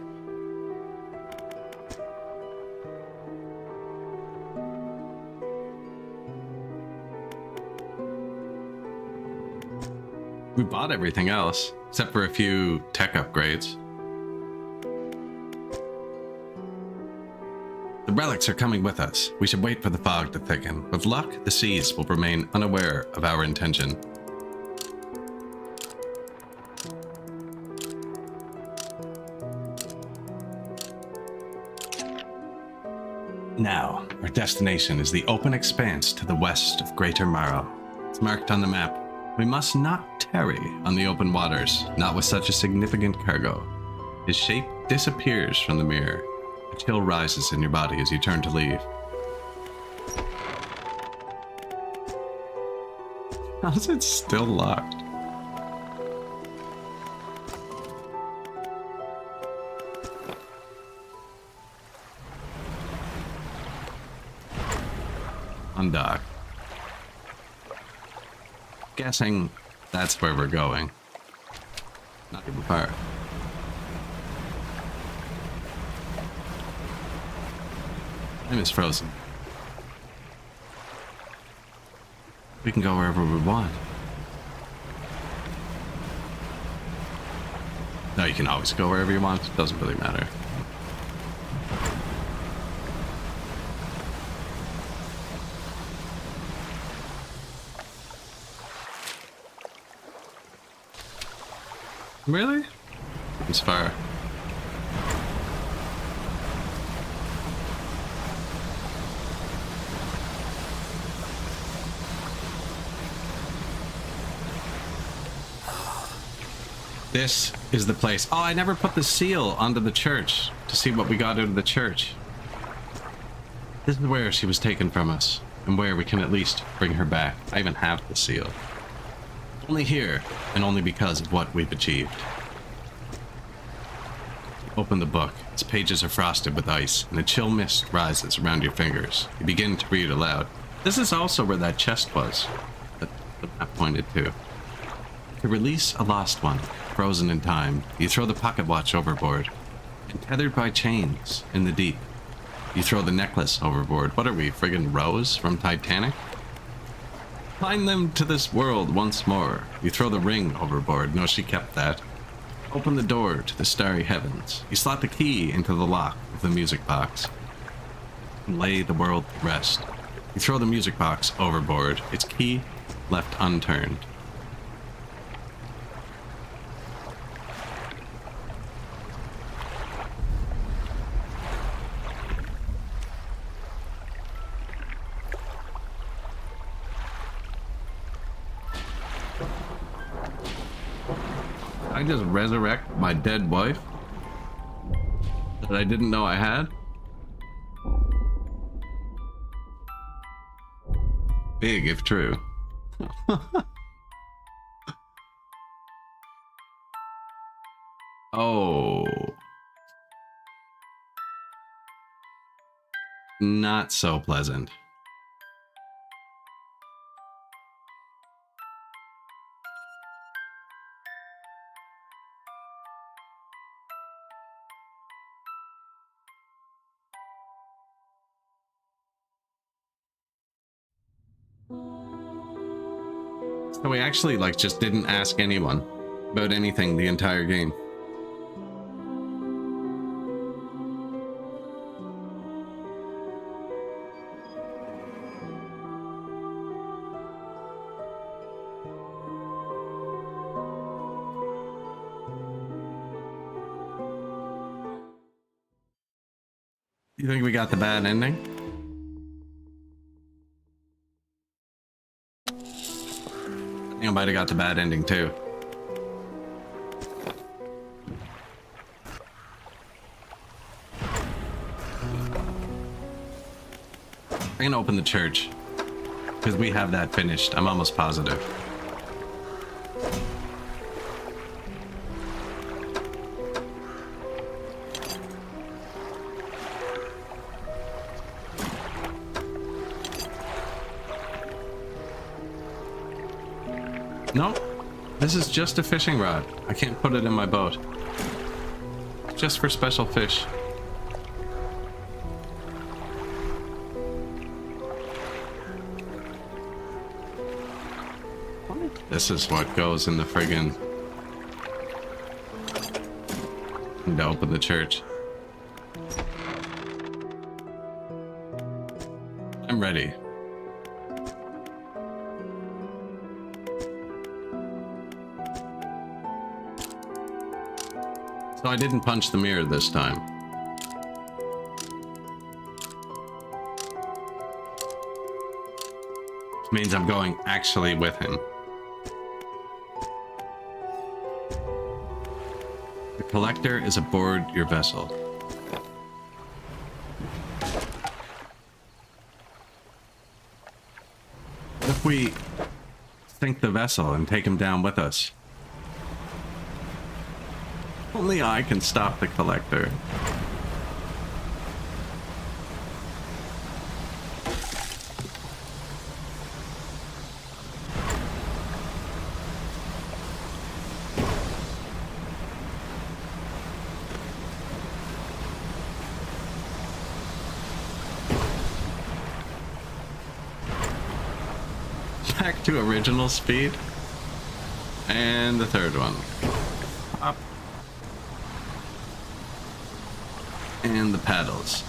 We bought everything else, except for a few tech upgrades. The relics are coming with us. We should wait for the fog to thicken. With luck, the seas will remain unaware of our intention. Now, our destination is the open expanse to the west of Greater Morrow. It's marked on the map. We must not tarry on the open waters, not with such a significant cargo. His shape disappears from the mirror. A chill rises in your body as you turn to leave. How's it still locked? Undock. Guessing that's where we're going. Not even far. Time is frozen. We can go wherever we want. No, you can always go wherever you want. It doesn't really matter. Really? It's far. This is the place. Oh, I never put the seal onto the church to see what we got out of the church. This is where she was taken from us, and where we can at least bring her back. I even have the seal. Only here, and only because of what we've achieved. Open the book. Its pages are frosted with ice, and a chill mist rises around your fingers. You begin to read aloud. This is also where that chest was, that the map pointed to. To release a lost one, frozen in time, you throw the pocket watch overboard. And tethered by chains in the deep, you throw the necklace overboard. What are we, friggin' Rose from Titanic? Find them to this world once more. You throw the ring overboard. No, she kept that. Open the door to the starry heavens. You slot the key into the lock of the music box. And lay the world to rest. You throw the music box overboard. Its key left unturned. I just resurrect my dead wife that I didn't know I had? Big if true. Oh. Not so pleasant. So we actually just didn't ask anyone about anything the entire game. You think we got the bad ending? I think I might have got the bad ending too. I'm gonna open the church because we have that finished. I'm almost positive. No, this is just a fishing rod. I can't put it in my boat. It's just for special fish. This is what goes in the friggin' to open the church. I'm ready. So I didn't punch the mirror this time. Which means I'm going actually with him. The collector is aboard your vessel. What if we sink the vessel and take him down with us? Only I can stop the collector. Back to original speed. And the third one. Up. And the paddles.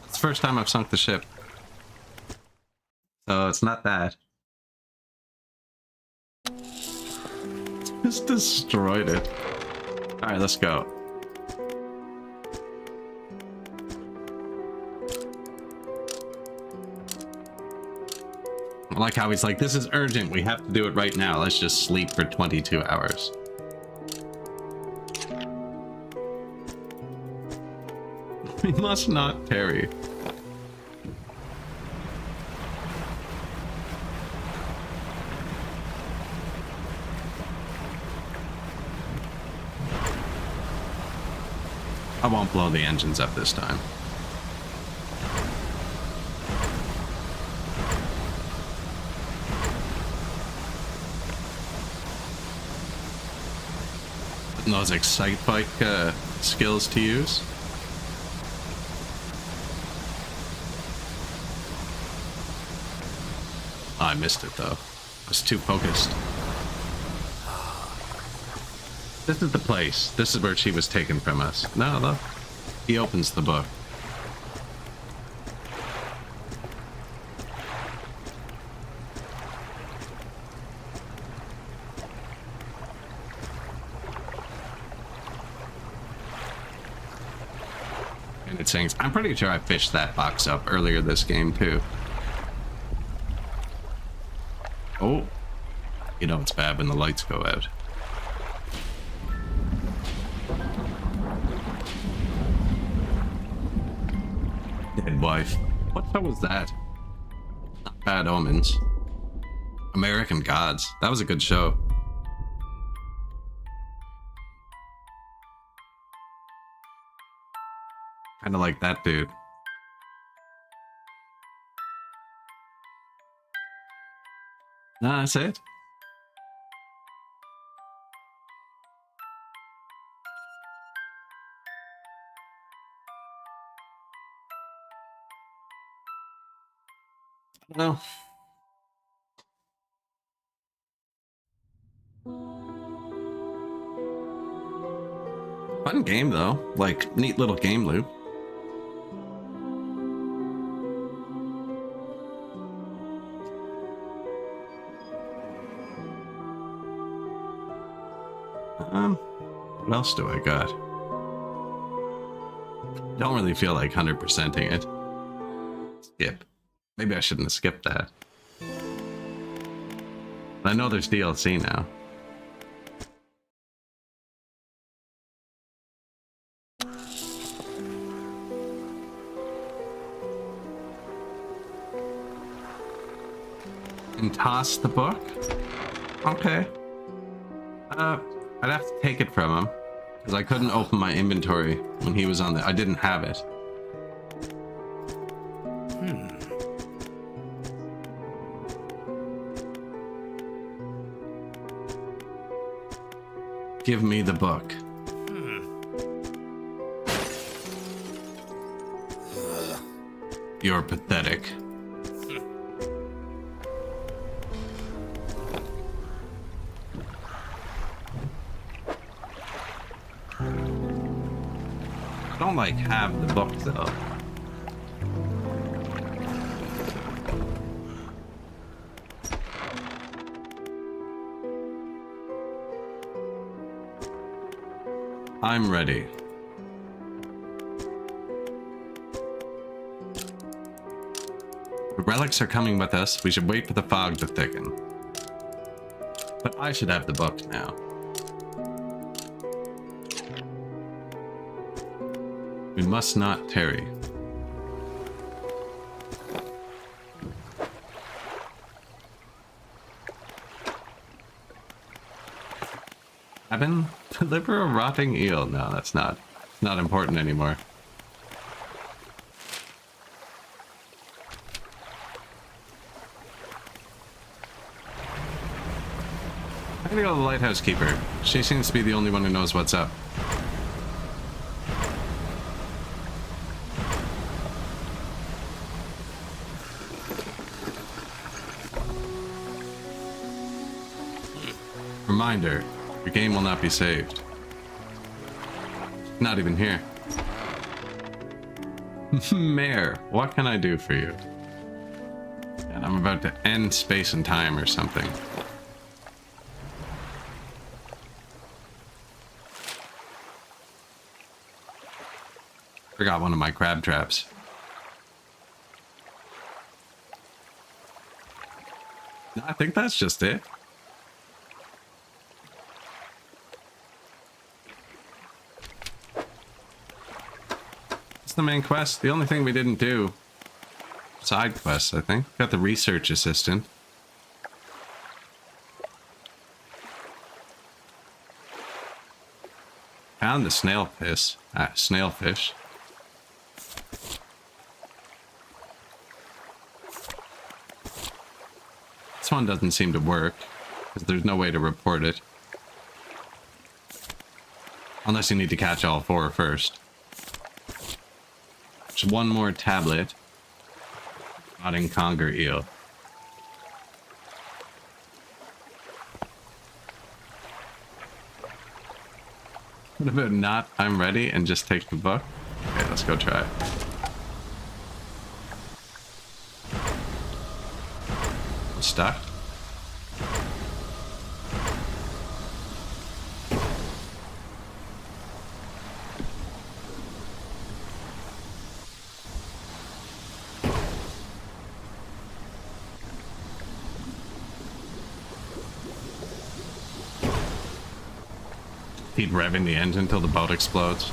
It's the first time I've sunk the ship. So it's not that. Just destroyed it. Alright, let's go. I like how he's like, this is urgent. We have to do it right now. Let's just sleep for 22 hours. We must not tarry. I won't blow the engines up this time. Putting those excite bike skills to use. I missed it though. I was too focused. This is the place. This is where she was taken from us. No, look. He opens the book. And it sings. I'm pretty sure I fished that box up earlier this game too. Oh, you know it's bad when the lights go out. Dead wife. What show was that? Not Bad Omens. American Gods. That was a good show. Kind of like that dude. Nah, that's it. I don't know. Fun game though. Like, neat little game loop. What else do I got? Don't really feel like 100%ing it. Skip. Maybe I shouldn't have skipped that. I know there's DLC now. And toss the book? Okay. I'd have to take it from him. Because I couldn't open my inventory when he was on there. I didn't have it. Give me the book. You're pathetic. I don't like have the book though. I'm ready. The relics are coming with us. We should wait for the fog to thicken. But I should have the book now. We must not tarry. Cabin? Deliver a rotting eel. No, that's not. It's not important anymore. I'm gonna go to the lighthouse keeper. She seems to be the only one who knows what's up. Reminder, your game will not be saved. Not even here. Mayor, what can I do for you? And I'm about to end space and time or something. Forgot one of my crab traps. No, I think that's just it. It's the main quest. The only thing we didn't do, side quests, I think. Got the research assistant. Found the snailfish. Snailfish. This one doesn't seem to work, because there's no way to report it. Unless you need to catch all four first. Just one more tablet. Rotting conger eel. What about not I'm ready and just take the book? Okay, let's go try it. I'm stuck. Keep revving the engine until the boat explodes.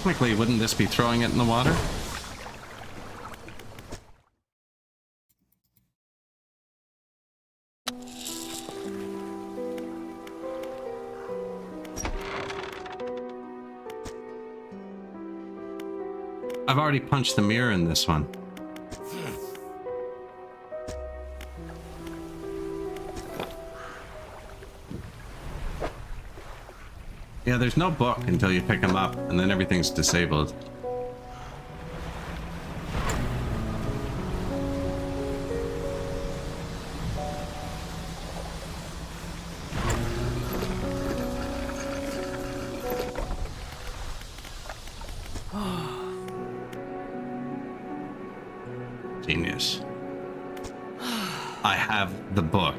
Technically, wouldn't this be throwing it in the water? I've already punched the mirror in this one. Yeah, there's no book until you pick them up, and then everything's disabled. Genius. I have the book.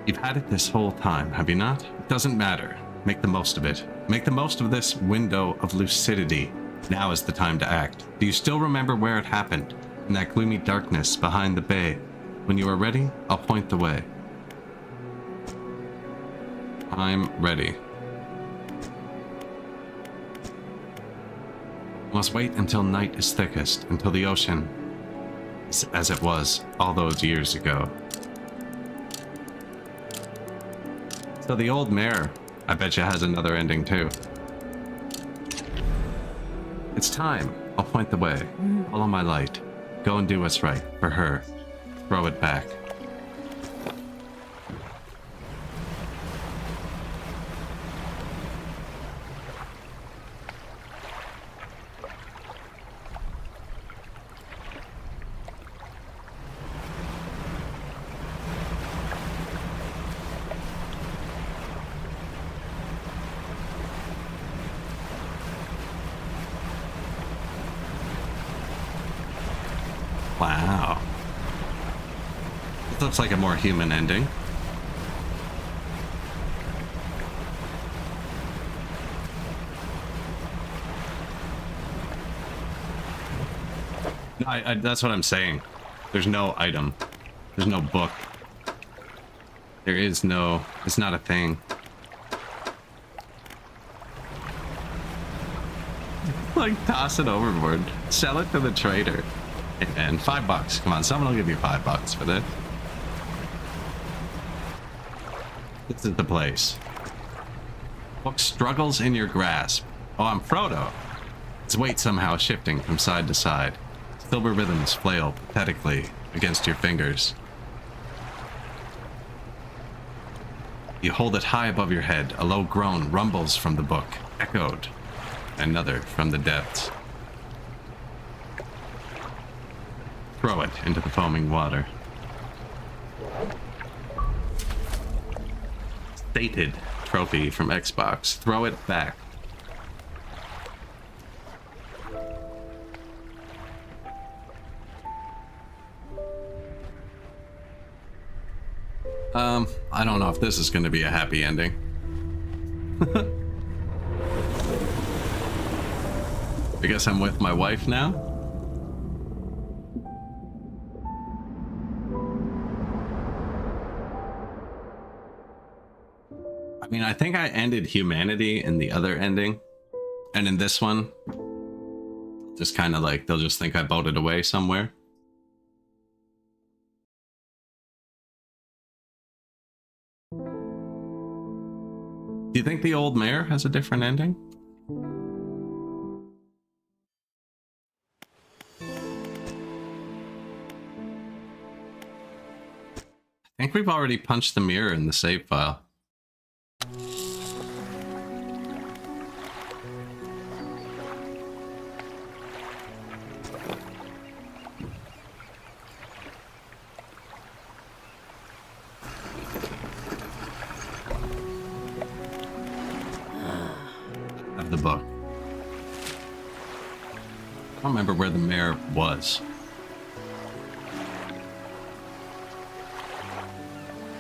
You've had it this whole time, have you not? It doesn't matter. Make the most of it. Make the most of this window of lucidity. Now is the time to act. Do you still remember where it happened? In that gloomy darkness behind the bay. When you are ready, I'll point the way. I'm ready. Must wait until night is thickest, until the ocean is as it was all those years ago. So the old mare, I bet you has another ending too. It's time. I'll point the way. Follow my light. Go and do what's right for her. Throw it back. Wow. This looks like a more human ending. That's what I'm saying. There's no item. There's no book. There is no... It's not a thing. Like, toss it overboard. Sell it to the trader. And $5. Come on, someone will give you $5 for this. This is the place. Book struggles in your grasp. Oh, I'm Frodo. Its weight somehow shifting from side to side. Silver rhythms flail pathetically against your fingers. You hold it high above your head. A low groan rumbles from the book, echoed. Another from the depths. Throw it into the foaming water. Stated trophy from Xbox. Throw it back. I don't know if this is going to be a happy ending. I guess I'm with my wife now. I mean, I think I ended humanity in the other ending. And in this one, just kind of like, they'll just think I boated away somewhere. Do you think the old mayor has a different ending? I think we've already punched the mirror in the save file. Of the book. I don't remember where the mayor was.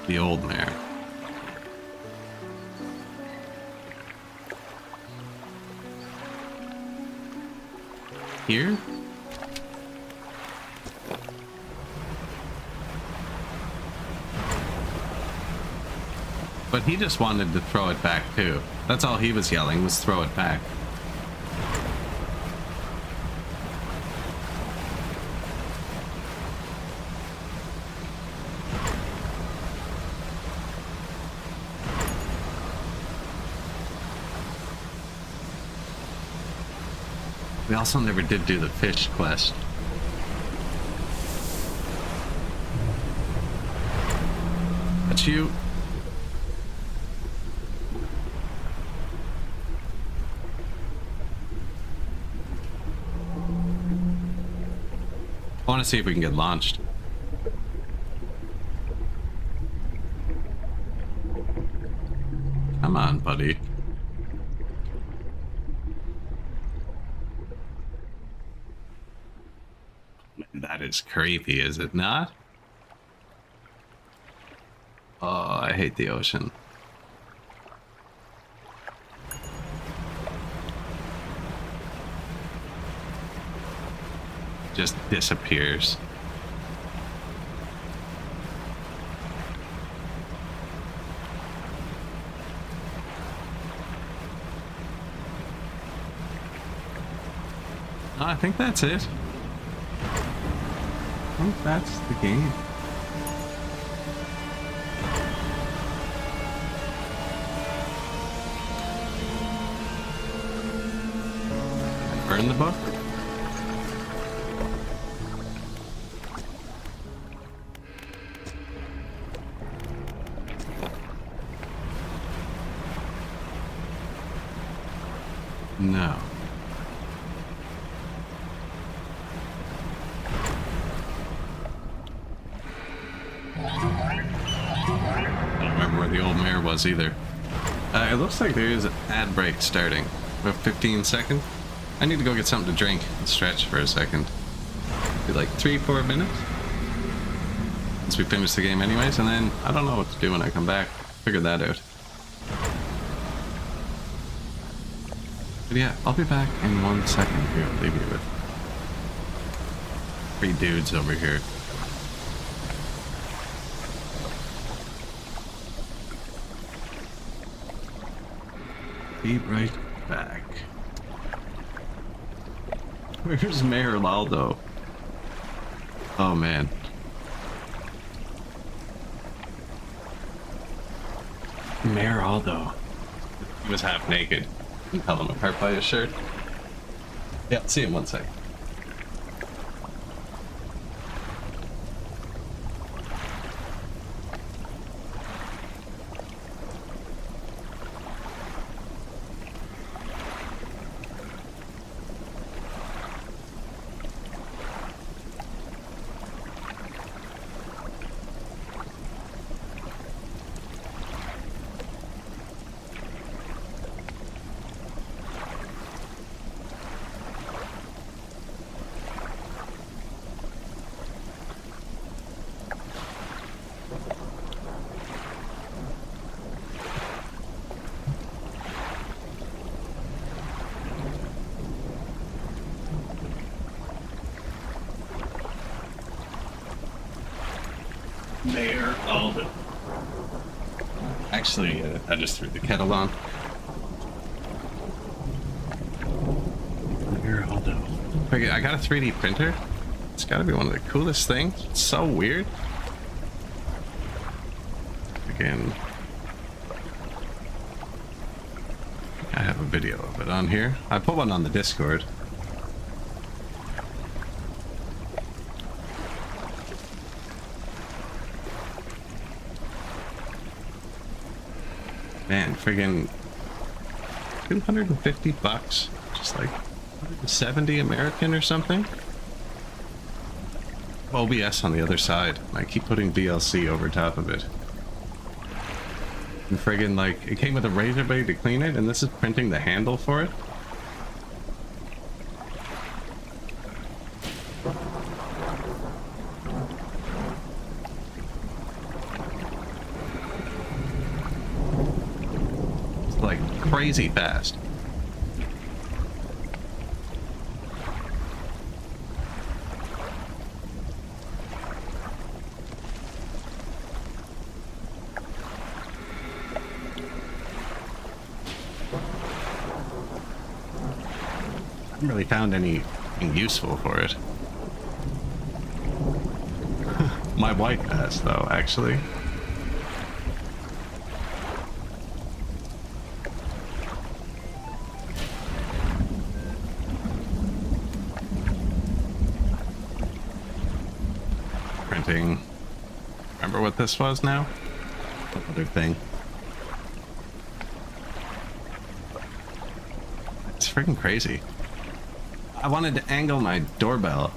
The old mayor. Here? But he just wanted to throw it back too. That's all he was yelling, was throw it back. We also never did do the fish quest. But you... I want to see if we can get launched. Come on, buddy. That is creepy, is it not? Oh, I hate the ocean. Just disappears. Oh, I think that's it. I think that's the game. Burn the book? No. I don't remember where the old mare was either. It looks like there is an ad break starting. We have 15 seconds. I need to go get something to drink and stretch for a second. Be like 3-4 minutes. Once we finish the game anyways, and then I don't know what to do when I come back. Figure that out. But yeah, I'll be back in 1 second here. I'll leave you with 3 dudes over here. Be right back. Where's Mayor Laldo? Oh man. Mayor Aldo. He was half naked. You can tell him apart by his shirt. Yeah, I'll see you in 1 second. Mayor Aldo. Actually, I just threw the kettle on. Mayor Aldo. Okay, I got a 3D printer. It's gotta be one of the coolest things. It's so weird. Again, I have a video of it on here. I put one on the Discord. Man, friggin' $250, just like 170 American or something. OBS on the other side. I keep putting DLC over top of it. And friggin' like, it came with a razor blade to clean it, and this is printing the handle for it. Crazy fast. I haven't really found anything useful for it. My wife has, though, actually. Remember what this was now? Other thing. It's freaking crazy. I wanted to angle my doorbell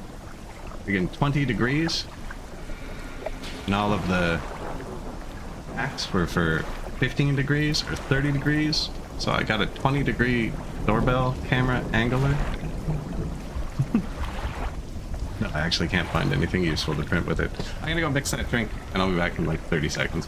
again 20 degrees, and all of the hacks were for 15 degrees or 30 degrees. So I got a 20-degree doorbell camera angler. No, I actually can't find anything useful to print with it. I'm gonna go mix that drink, and I'll be back in like 30 seconds.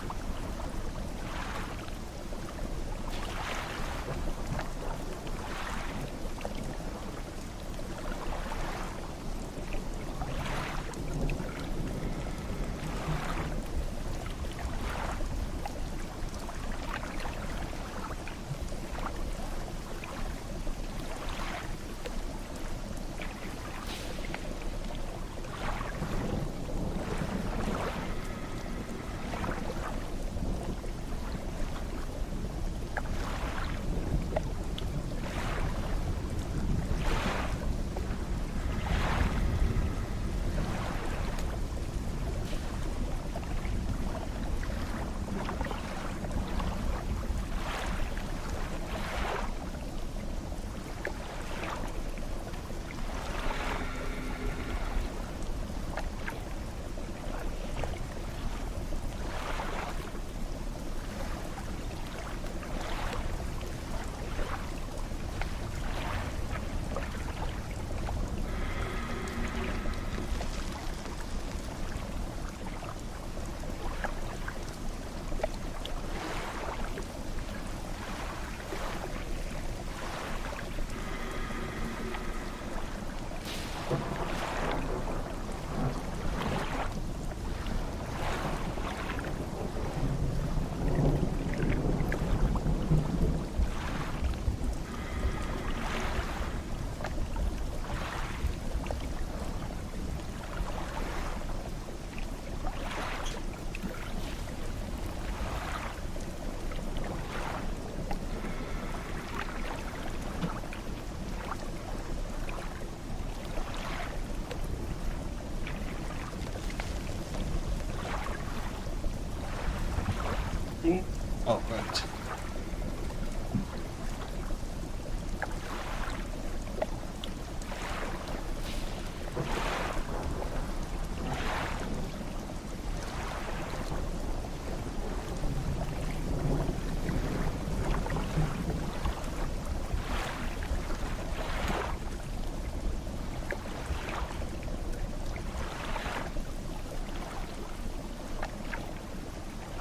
Oh, right.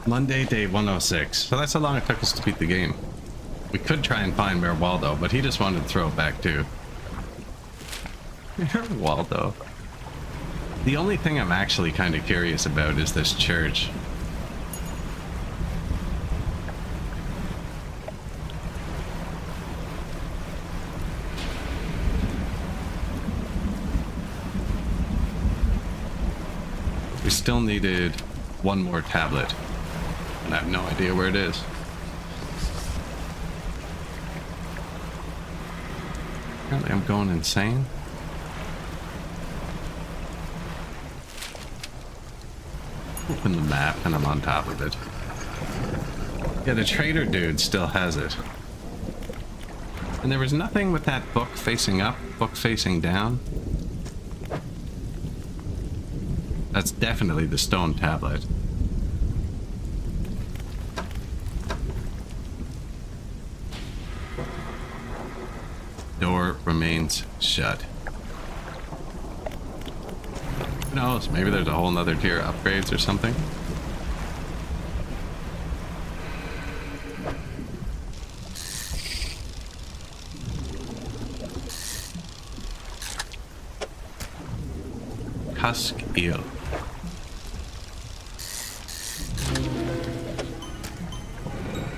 Monday, day 106. So that's how long it took us to beat the game. We could try and find Mayor Waldo, but he just wanted to throw it back too. Mayor Waldo. The only thing I'm actually kind of curious about is this church. We still needed one more tablet. And I have no idea where it is. Apparently I'm going insane. Open the map and I'm on top of it. Yeah, the trader dude still has it. And there was nothing with that book facing up, book facing down. That's definitely the stone tablet. Door remains shut. Who knows? Maybe there's a whole nother tier of upgrades or something. Husk eel.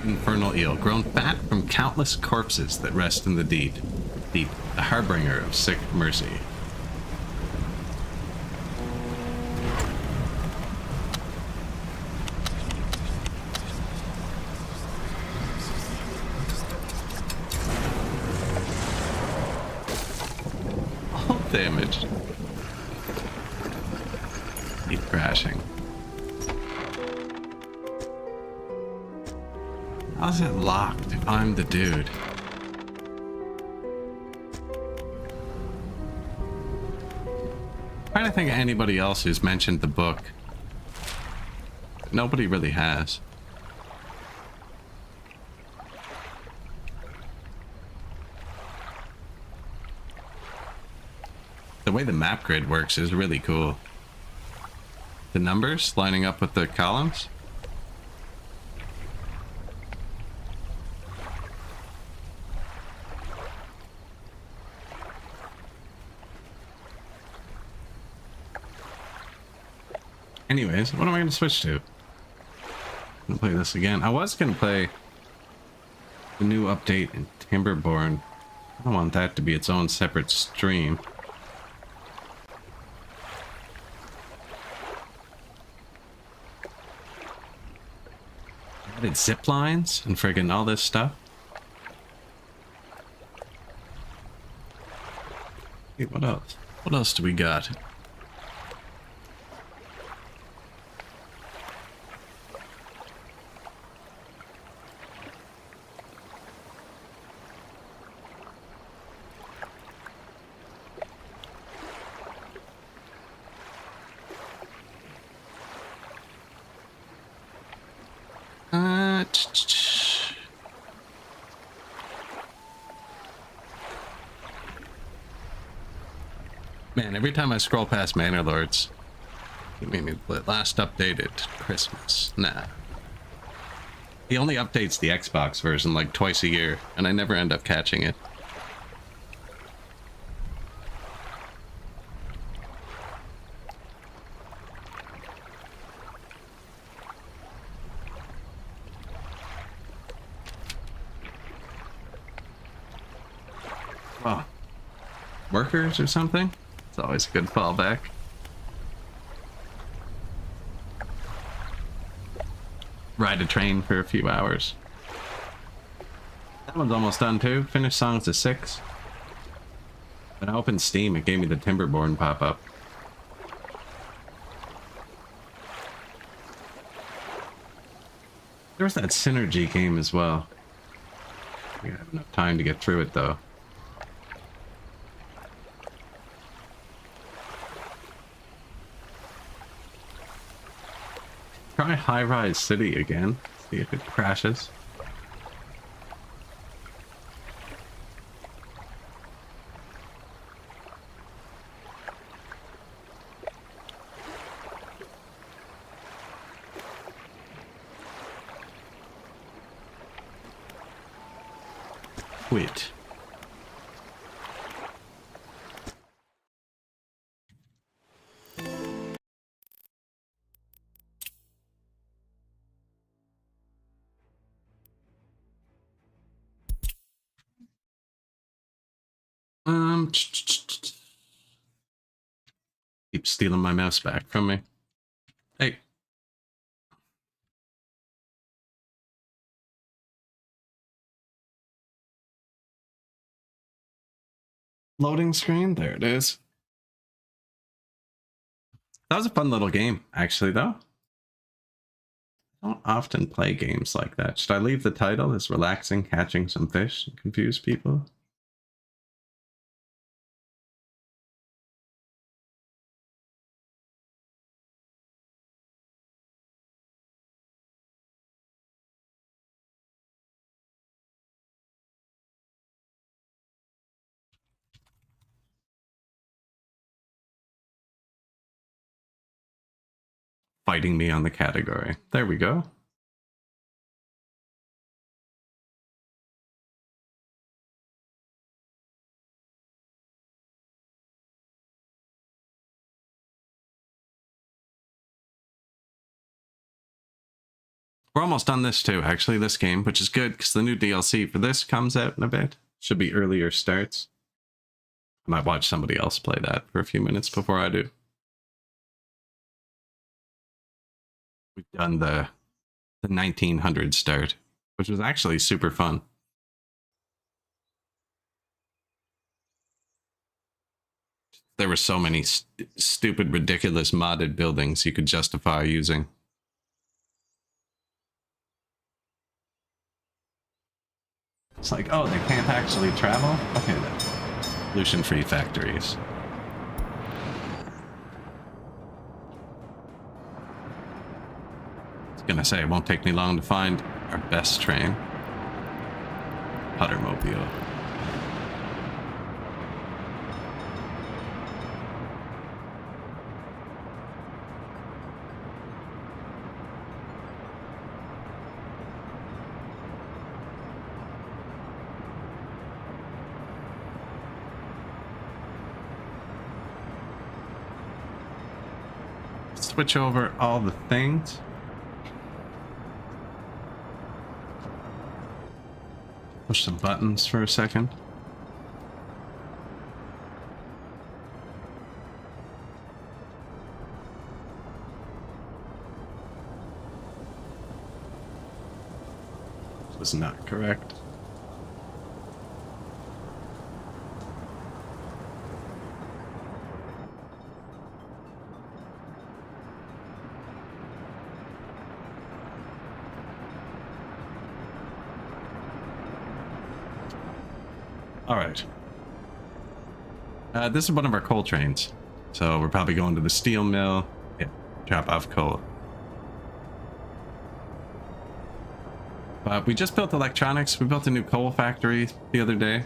Infernal eel, grown fat from countless corpses that rest in the deep, the harbinger of sick mercy. All damage. Keep crashing. How's it locked if I'm the dude? I'm trying to think of anybody else who's mentioned the book. Nobody really has. The way the map grid works is really cool. The numbers lining up with the columns. Anyways, what am I going to switch to? I'm going to play this again. I was going to play the new update in Timberborn. I don't want that to be its own separate stream. Added zip lines and friggin' all this stuff. Hey, what else? What else do we got? Man, every time I scroll past Manor Lords, it made me last updated Christmas. Nah. He only updates the Xbox version like twice a year, and I never end up catching it. Oh, workers or something? It's always a good fallback. Ride a train for a few hours. That one's almost done too. Finished songs to 6. When I opened Steam, it gave me the Timberborn pop-up. There was that synergy game as well. We have enough time to get through it though. Try High Rise City again. See if it crashes. Quit. Keep stealing my mouse back from me. Hey. Loading screen, there it is. That was a fun little game, actually, though. I don't often play games like that. Should I leave the title as relaxing, catching some fish and confuse people? Fighting me on the category. There we go. We're almost done this too, actually, this game, which is good because the new DLC for this comes out in a bit. Should be earlier starts. I might watch somebody else play that for a few minutes before I do. We've done the 1900 start, which was actually super fun. There were so many stupid, ridiculous modded buildings you could justify using. It's like, oh, they can't actually travel? Okay then. Pollution-free factories. I was gonna say, it won't take me long to find our best train. Puttermobile. Switch over all the things. Push some buttons for a second. This was not correct. All right. This is one of our coal trains. So we're probably going to the steel mill. Yeah, drop off coal. But we just built electronics. We built a new coal factory the other day.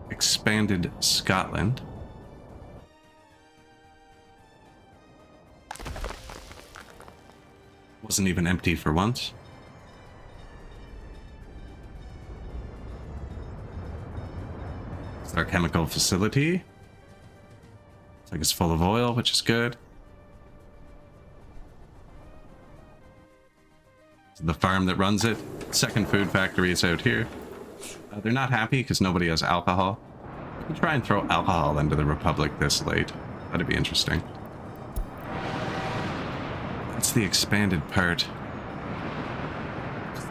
Expanded Scotland. Wasn't even empty for once. Our chemical facility. Looks like it's full of oil, which is good. The farm that runs it. Second food factory is out here. They're not happy because nobody has alcohol. We can try and throw alcohol into the Republic this late. That'd be interesting. That's the expanded part.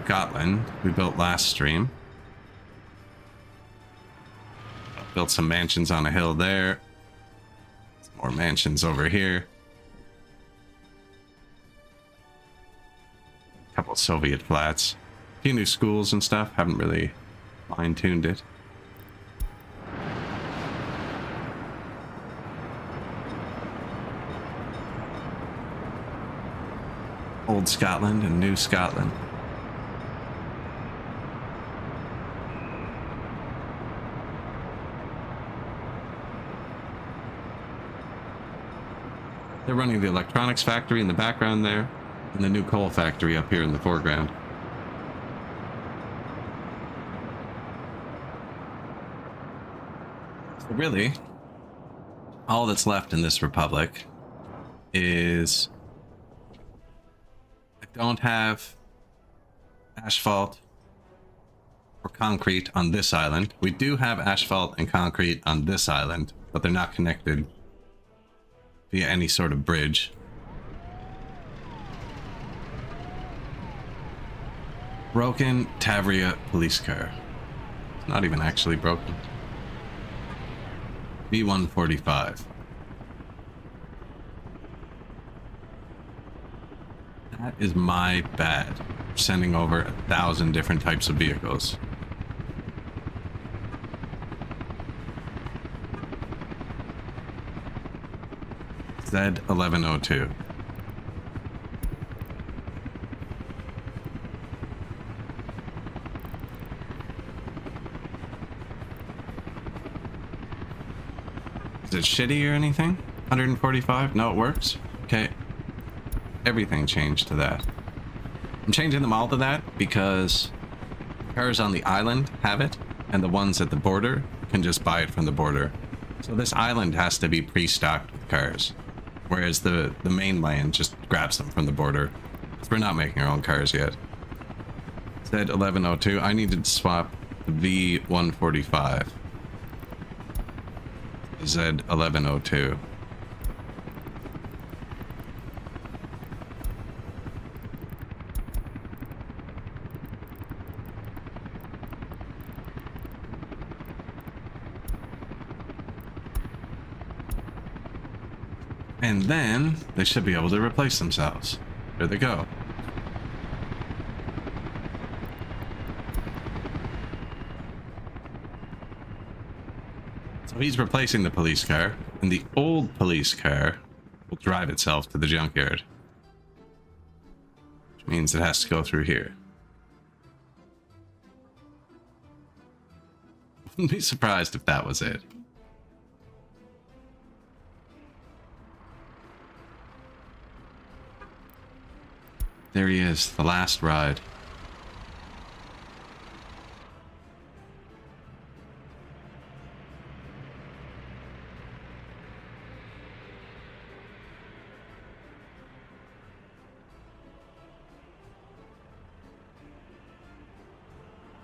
Scotland, we built last stream. Built some mansions on a hill there. Some more mansions over here. couple Soviet flats. A few new schools and stuff. Haven't really fine-tuned it. Old Scotland and New Scotland. They're running the electronics factory in the background there, and the new coal factory up here in the foreground. So really, all that's left in this republic is I don't have asphalt or concrete on this island. We do have asphalt and concrete on this island, but they're not connected via any sort of bridge. Broken Tavria police car. It's not even actually broken. B145. That is my bad. Sending over 1,000 different types of vehicles. Z1102. Is it shitty or anything? 145? No, it works? Okay. Everything changed to that. I'm changing them all to that because cars on the island have it, and the ones at the border can just buy it from the border. So this island has to be pre-stocked with cars, whereas the mainland just grabs them from the border. So we're not making our own cars yet. Z1102, I needed to swap the V145. Z1102. And then they should be able to replace themselves. There they go. So he's replacing the police car, and the old police car will drive itself to the junkyard. Which means it has to go through here. Wouldn't be surprised if that was it. There he is, the last ride.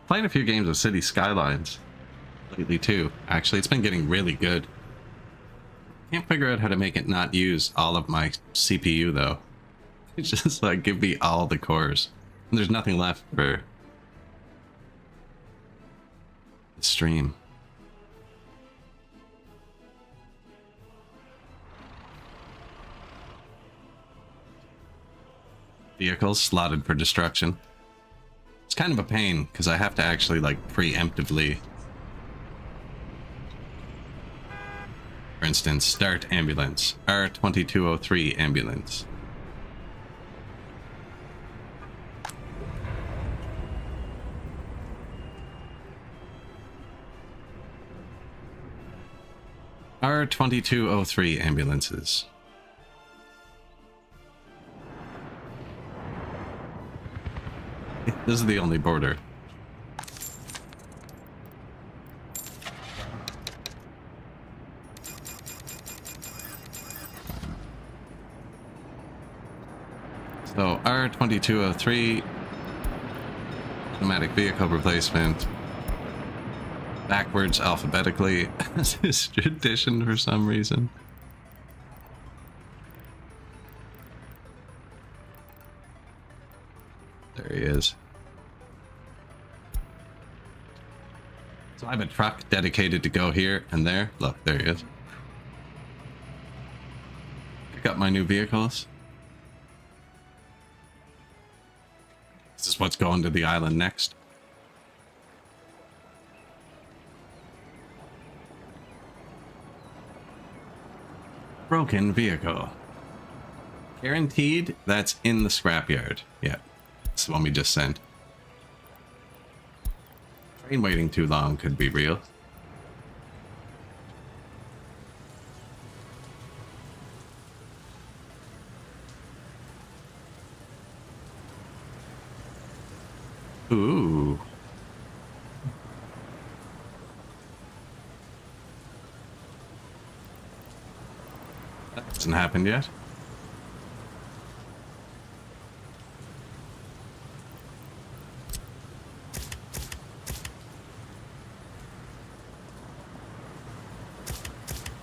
Playing a few games of City Skylines lately too. Actually, it's been getting really good. Can't figure out how to make it not use all of my CPU though. It's just like give me all the cores. And there's nothing left for the stream. Vehicles slotted for destruction. It's kind of a pain because I have to actually like preemptively. For instance, start ambulance. R2203 ambulance. R2203 ambulances. This is the only border. So R2203, automatic vehicle replacement, backwards alphabetically as is tradition for some reason. There he is. So I have a truck dedicated to go here and there. Look, there he is. Pick up my new vehicles. This is what's going to the island next. Broken vehicle. Guaranteed that's in the scrapyard. Yeah, that's the one we just sent. Train waiting too long could be real. Ooh. That hasn't happened yet.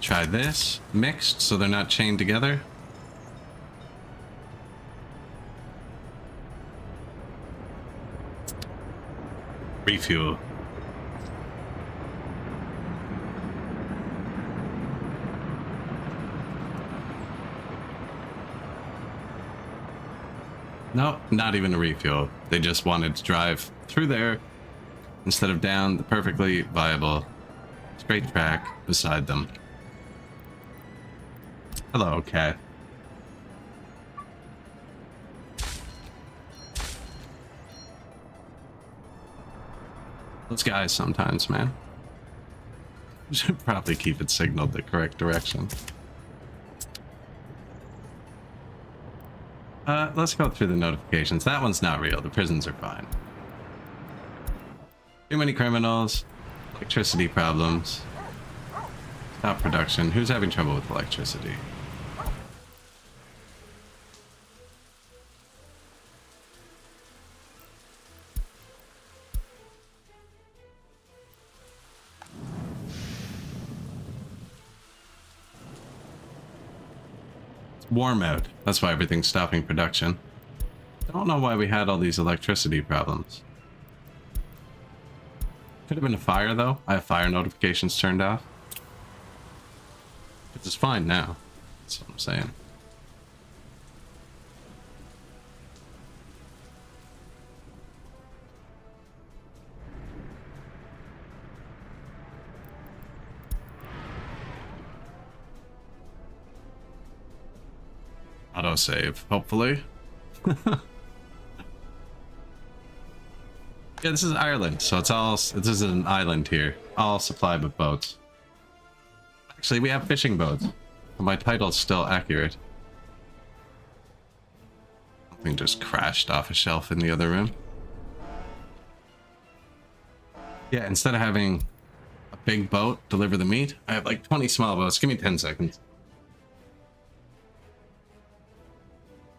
Try this. Mixed so they're not chained together. Refuel. No, not even a refuel. They just wanted to drive through there instead of down the perfectly viable straight track beside them. Hello, cat. Those guys sometimes, man. We should probably keep it signaled the correct direction. Let's go through the notifications. That one's not real. The prisons are fine. Too many criminals. Electricity problems. Stop production. Who's having trouble with electricity? Warm out. That's why everything's stopping production. Don't know why we had all these electricity problems. Could have been a fire though. I have fire notifications turned off. It's fine now. That's what I'm saying. Autosave, hopefully. Yeah, this is Ireland, so it's all, this is an island here. All supplied with boats. Actually, we have fishing boats. My title's still accurate. Something just crashed off a shelf in the other room. Yeah, instead of having a big boat deliver the meat, I have like 20 small boats. Give me 10 seconds.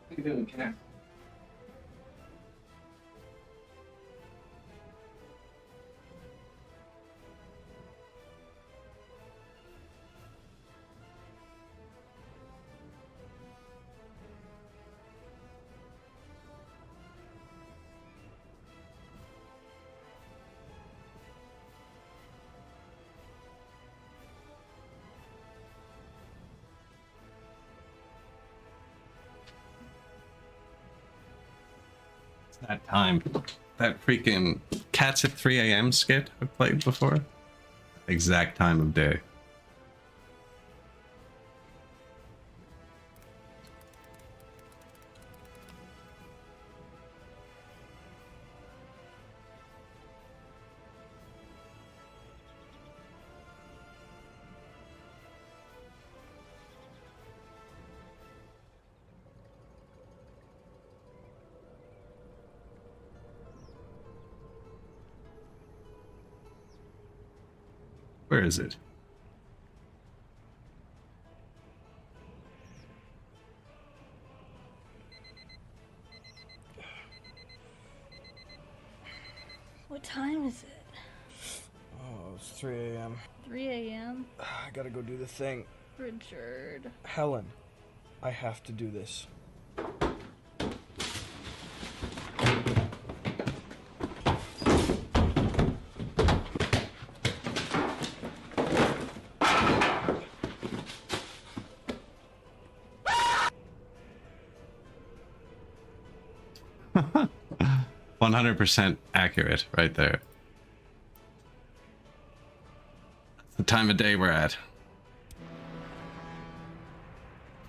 What are you doing, cat? That time, that freaking Cats at 3 a.m. skit I've played before. Exact time of day. Where is it? What time is it? Oh, it's 3 a.m. 3 a.m.? I gotta go do the thing. Richard. Helen, I have to do this. 100% accurate right there. That's the time of day we're at.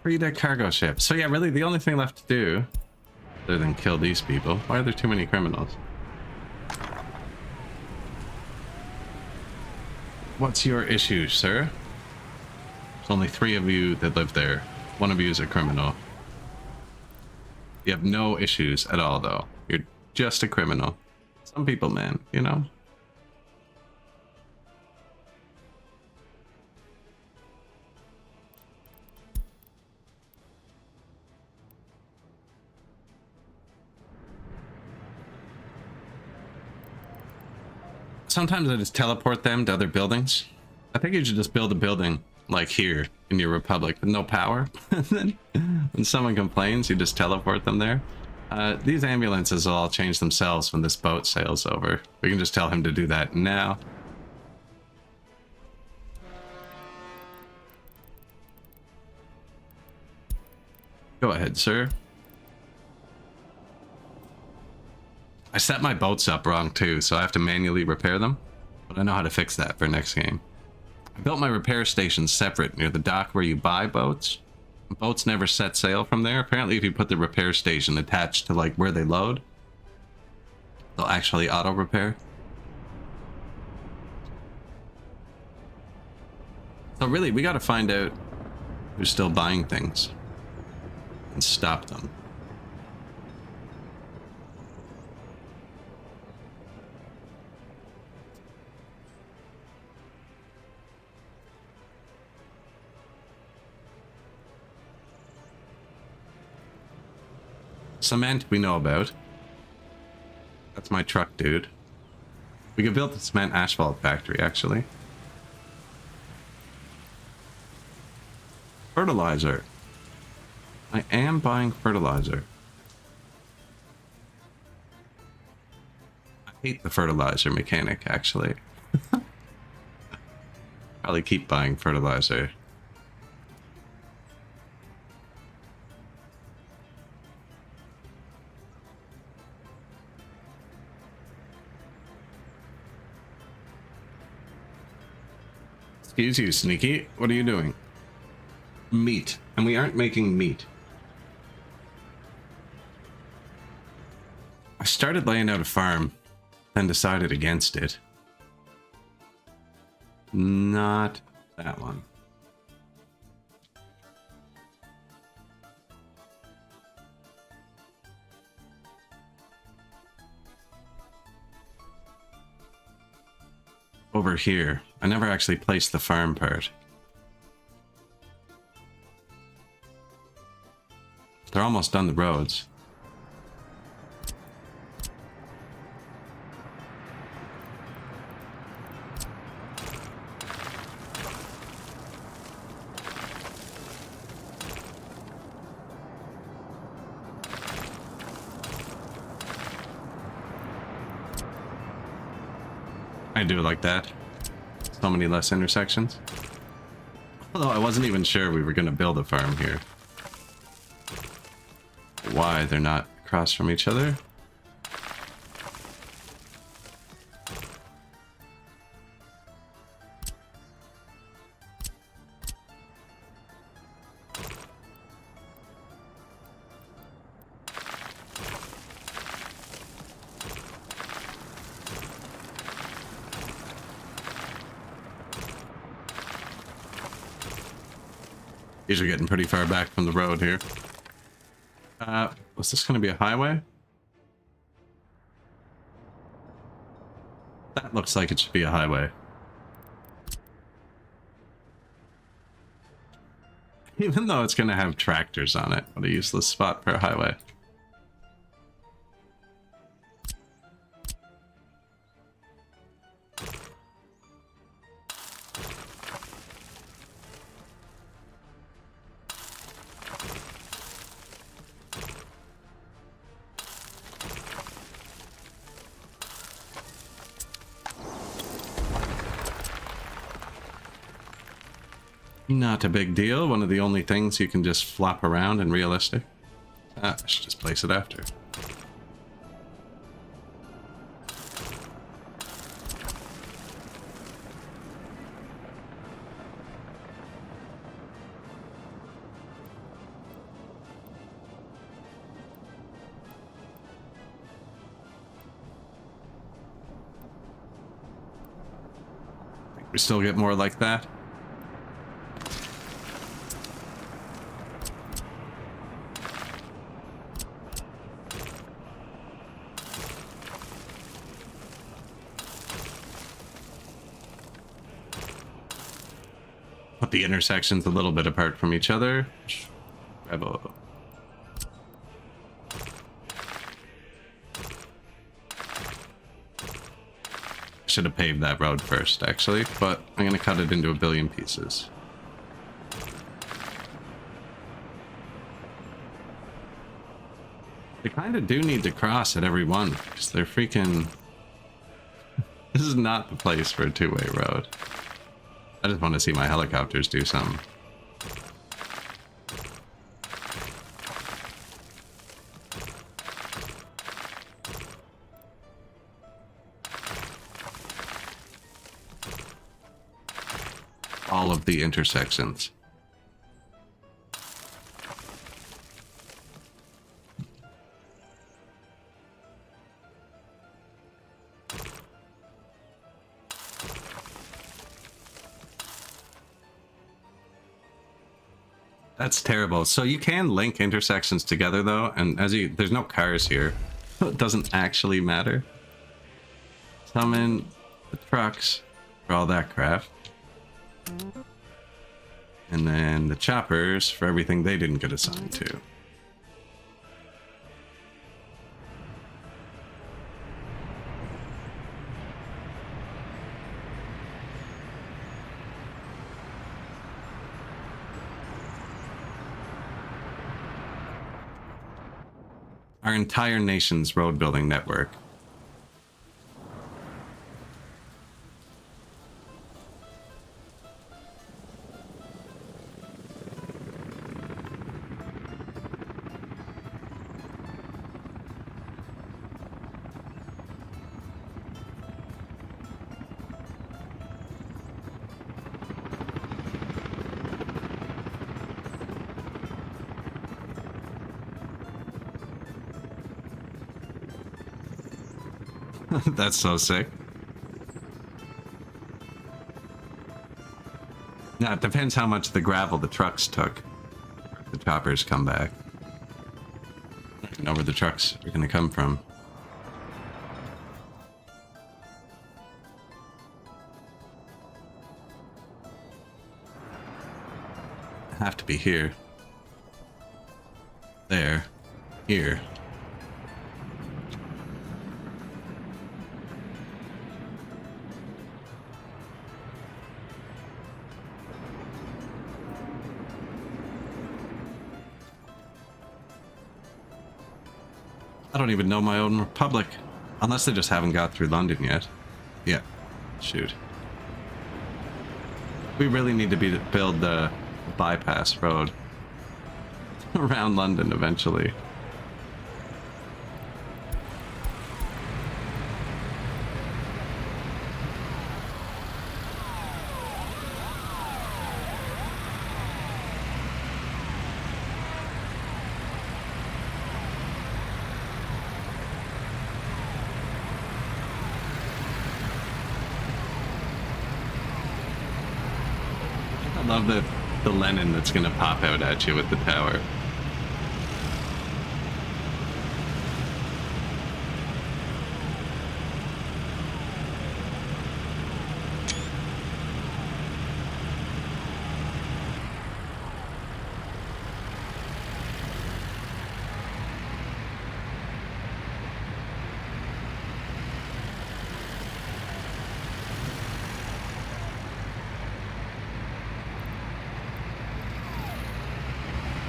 Free deck cargo ship. So yeah, really the only thing left to do, other than kill these people. Why are there too many criminals? What's your issue, sir? There's only 3 of you that live there. 1 of you is a criminal. You have no issues at all, though. You're just a criminal. Some people, man, you know? Sometimes I just teleport them to other buildings. I think you should just build a building like here in your republic with no power. And then when someone complains, you just teleport them there. These ambulances will all change themselves when this boat sails over. We can just tell him to do that now. Go ahead, sir. I set my boats up wrong too, so I have to manually repair them. But I know how to fix that for next game. I built my repair station separate near the dock where you buy boats. Boats never set sail from there. Apparently if you put the repair station attached to like where they load, they'll actually auto repair. So really we gotta find out who's still buying things and stop them. Cement we know about. That's my truck, dude. We could build the cement asphalt factory, actually. Fertilizer. I am buying fertilizer. I hate the fertilizer mechanic, actually. Probably keep buying fertilizer. Excuse you, Sneaky. What are you doing? Meat. And we aren't making meat. I started laying out a farm, then decided against it. Not that one. Over here. I never actually placed the farm part. They're almost done the roads. I do it like that. So many less intersections. Although I wasn't even sure we were going to build a farm here. Why they're not across from each other? These are getting pretty far back from the road here. Was this going to be a highway? That looks like it should be a highway. Even though it's going to have tractors on it. What a useless spot for a highway. Not a big deal. One of the only things you can just flop around in realistic. I should just place it after. We still get more like that. Put the intersections a little bit apart from each other. Bravo. Should have paved that road first, actually, but I'm gonna cut it into a billion pieces. They kind of do need to cross at every one, because they're freaking... This is not the place for a two-way road. I just want to see my helicopters do something. All of the intersections. That's terrible. So you can link intersections together though, and there's no cars here. So it doesn't actually matter. Summon the trucks for all that crap. And then the choppers for everything they didn't get assigned to. Our entire nation's road building network. That's so sick. Now, it depends how much the gravel the trucks took. The choppers come back. I don't know where the trucks are going to come from. Have to be here. There. Here. I don't even know my own republic. Unless they just haven't got through London yet. Yeah. Shoot. We really need to build the bypass road around London eventually. I love the Lenin that's gonna pop out at you with the tower.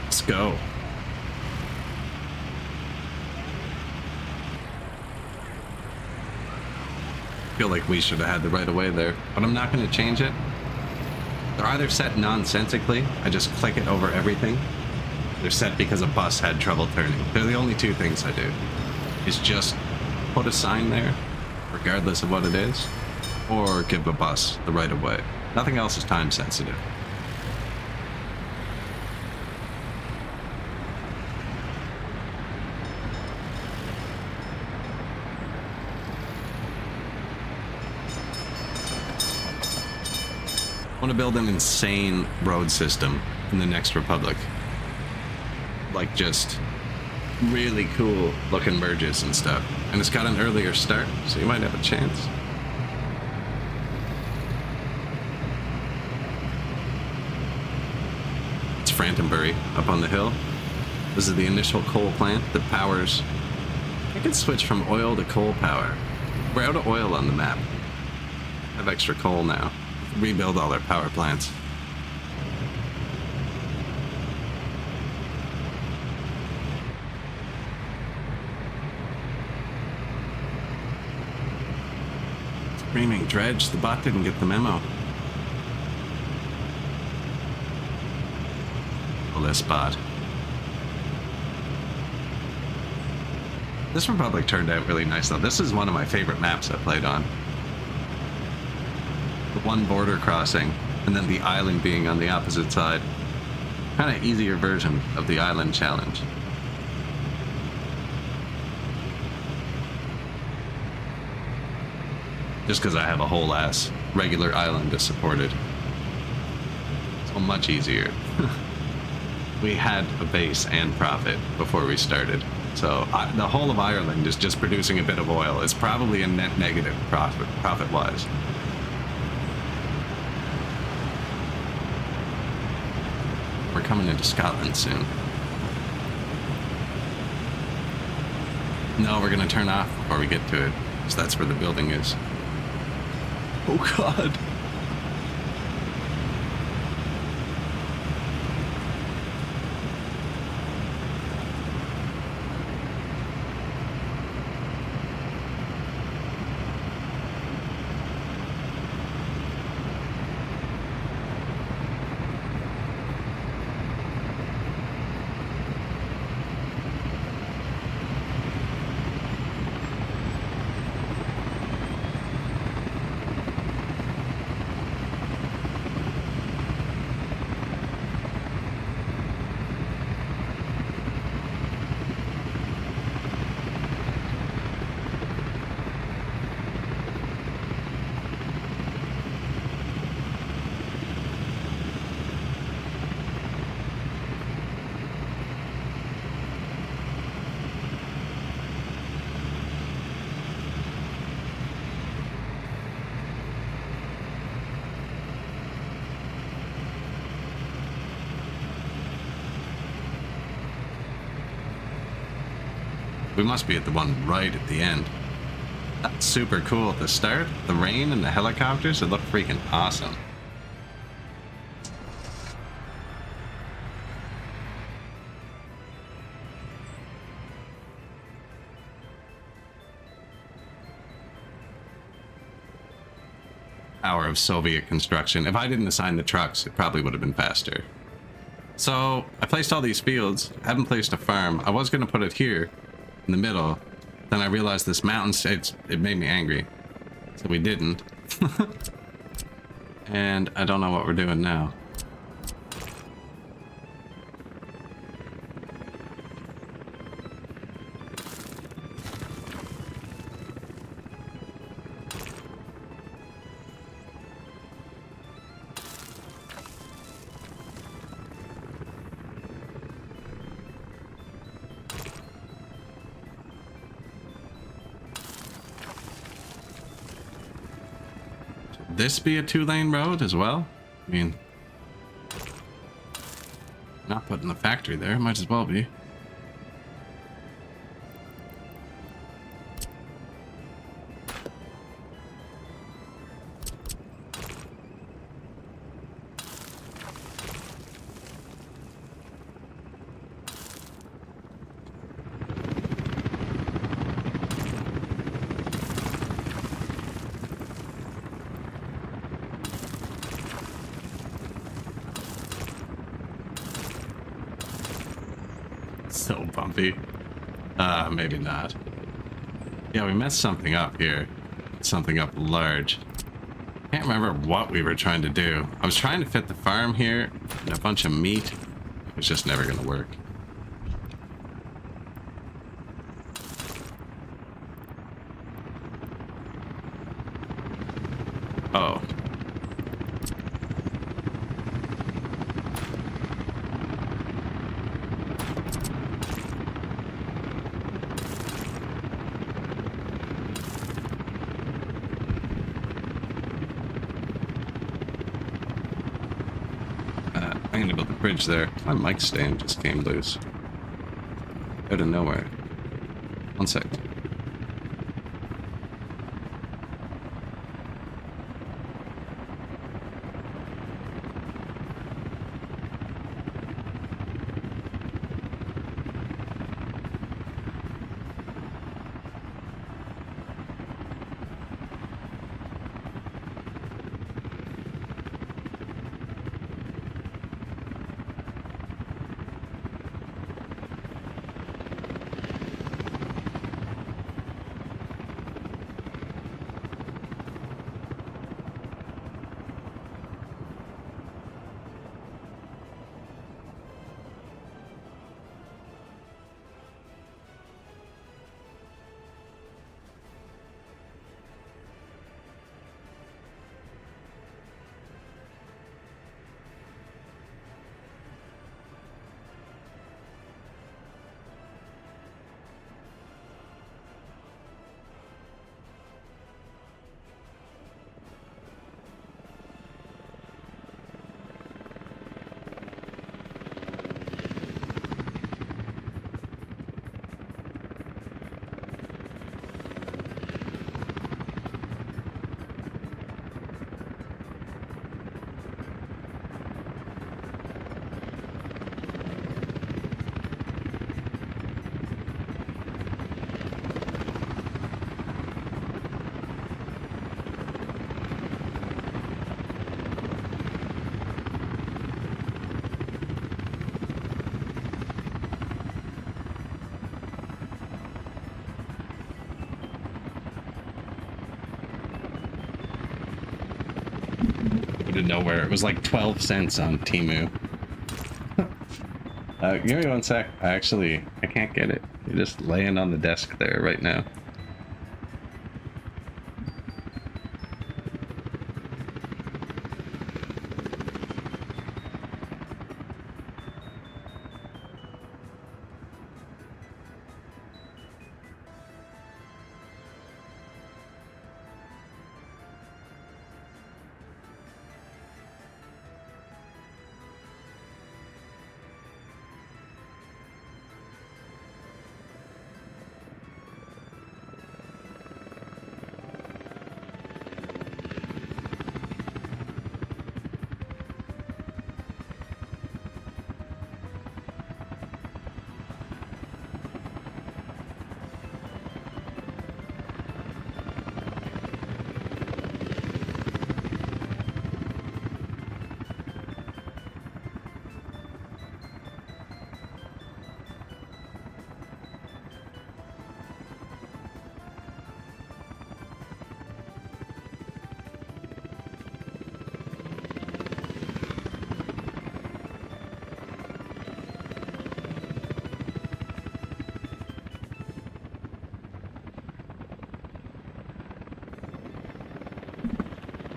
Let's go. I feel like we should have had the right of way there, but I'm not going to change it. They're either set nonsensically, I just click it over everything. They're set because a bus had trouble turning. They're the only two things I do. Is just put a sign there, regardless of what it is, or give a bus the right of way. Nothing else is time sensitive. want to build an insane road system in the next Republic. Like just really cool looking merges and stuff. And it's got an earlier start, so you might have a chance. It's Frankenbury up on the hill. This is the initial coal plant that powers. I can switch from oil to coal power. We're out of oil on the map. I have extra coal now. Rebuild all our power plants. Screaming Dredge, the bot didn't get the memo. Oh, this bot. This Republic turned out really nice though. This is one of my favorite maps I played on. The one border crossing, and then the island being on the opposite side. Kind of easier version of the island challenge. Just because I have a whole ass regular island to support it. So much easier. We had a base and profit before we started. So the whole of Ireland is just producing a bit of oil. It's probably a net negative profit-wise. We're coming into Scotland soon. No, we're gonna turn off before we get to it, because that's where the building is. Oh God. We must be at the one right at the end. That's super cool at the start. The rain and the helicopters, it looked freaking awesome. Power of Soviet construction. If I didn't assign the trucks, it probably would have been faster. So I placed all these fields. I haven't placed a farm. I was going to put it here in the middle. Then I realized this mountain state, it made me angry. So we didn't. And I don't know what we're doing now. This be a 2-lane road as well? I mean, not putting the factory there, might as well be. So bumpy. Maybe not. Yeah, we messed something up here. Something up large. Can't remember what we were trying to do. I was trying to fit the farm here and a bunch of meat. It was just never gonna work. Oh. I'm gonna build the bridge there. My mic stand just came loose. Out of nowhere. One sec. Out of nowhere. It was like 12 cents on Temu. Give me one sec. I can't get it. You're just laying on the desk there right now.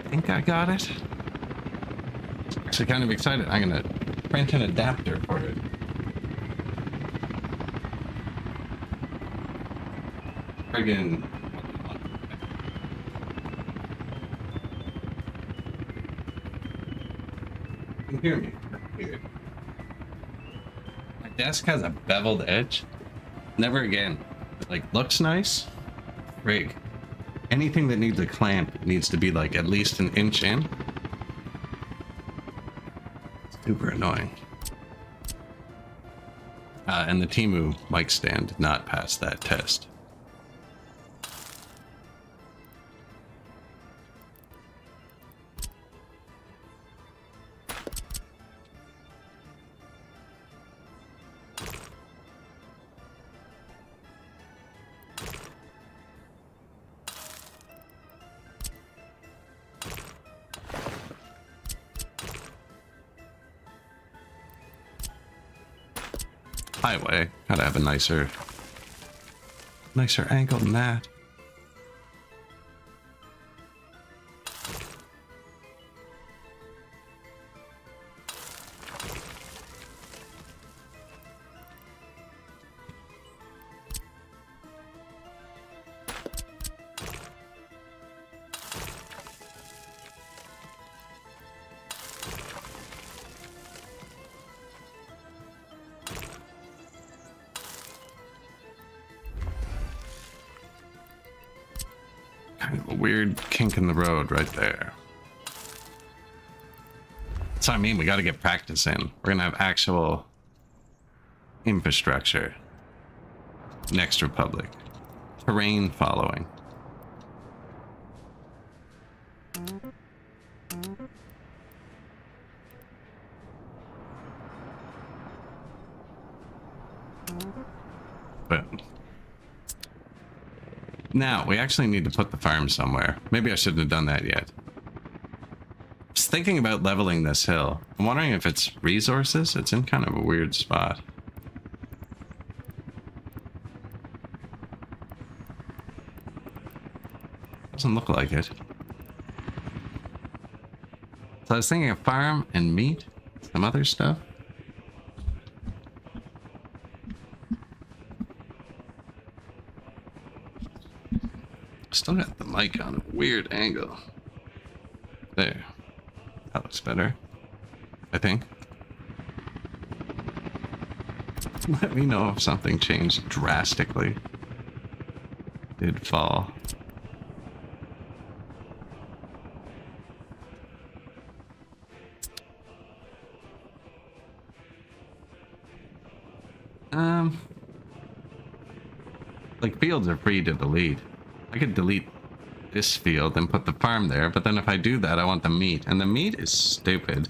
I think I got it. Actually kind of excited. I'm gonna print an adapter for it. Friggin' you can hear me. Here. My desk has a beveled edge. Never again. It like looks nice. Frig. Anything that needs a clamp needs to be like at least an inch in. Super annoying. And the Temu mic stand did not pass that test. Highway. Gotta have a nicer angle than that. A weird kink in the road right there. That's what I mean, we gotta get practice in. We're gonna have actual infrastructure. Next Republic. Terrain following. But now we actually need to put the farm somewhere. Maybe I shouldn't have done that yet. I was thinking about leveling this hill. I'm wondering if it's resources. It's in kind of a weird spot. Doesn't look like it. So I was thinking of farm and meat, some other stuff. Still got the mic on a weird angle. There. That looks better. I think. Let me know if something changed drastically. Did fall. Like fields are free to delete. I could delete this field and put the farm there, but then if I do that, I want the meat, and the meat is stupid.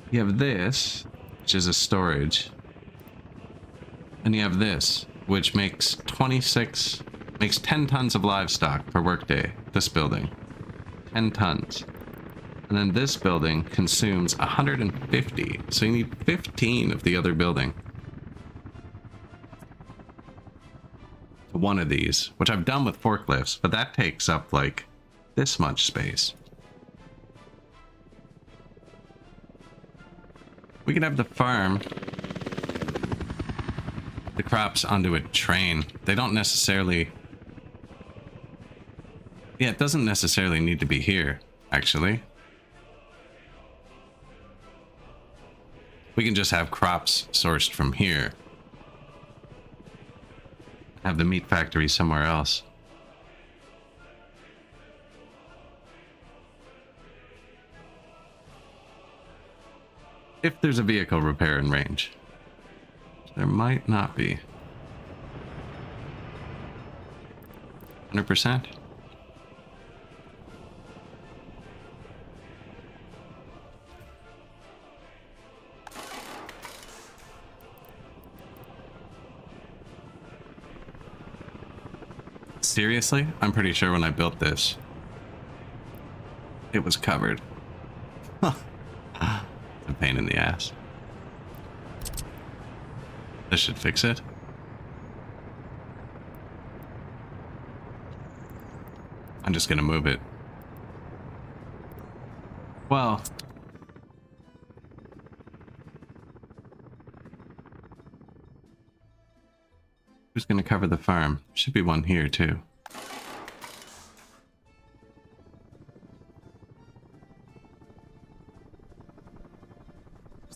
You have this, which is a storage, and you have this, which makes 10 tons of livestock per workday. This building, 10 tons, and then this building consumes 150. So you need 15 of the other building. One of these, which I've done with forklifts, but that takes up like this much space. We can have the farm, the crops onto a train. They don't necessarily, yeah, it doesn't necessarily need to be here, actually. We can just have crops sourced from here. Have the meat factory somewhere else. If there's a vehicle repair in range. There might not be. 100%. Seriously? I'm pretty sure when I built this, it was covered. It's a pain in the ass. This should fix it. I'm just gonna move it. Well, who's gonna cover the farm? Should be one here too.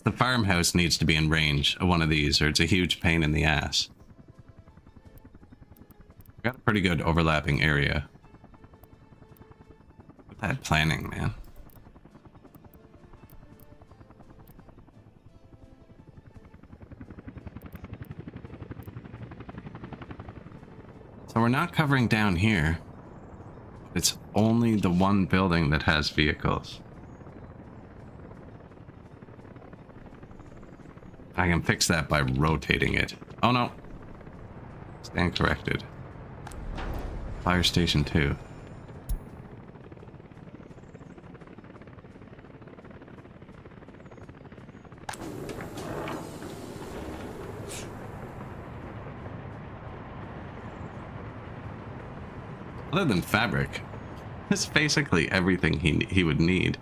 The farmhouse needs to be in range of one of these, or it's a huge pain in the ass. Got a pretty good overlapping area. Bad planning, man. So we're not covering down here. It's only the one building that has vehicles. I can fix that by rotating it. Oh no. Stand corrected. Fire station 2. Other than fabric, it's basically everything he would need.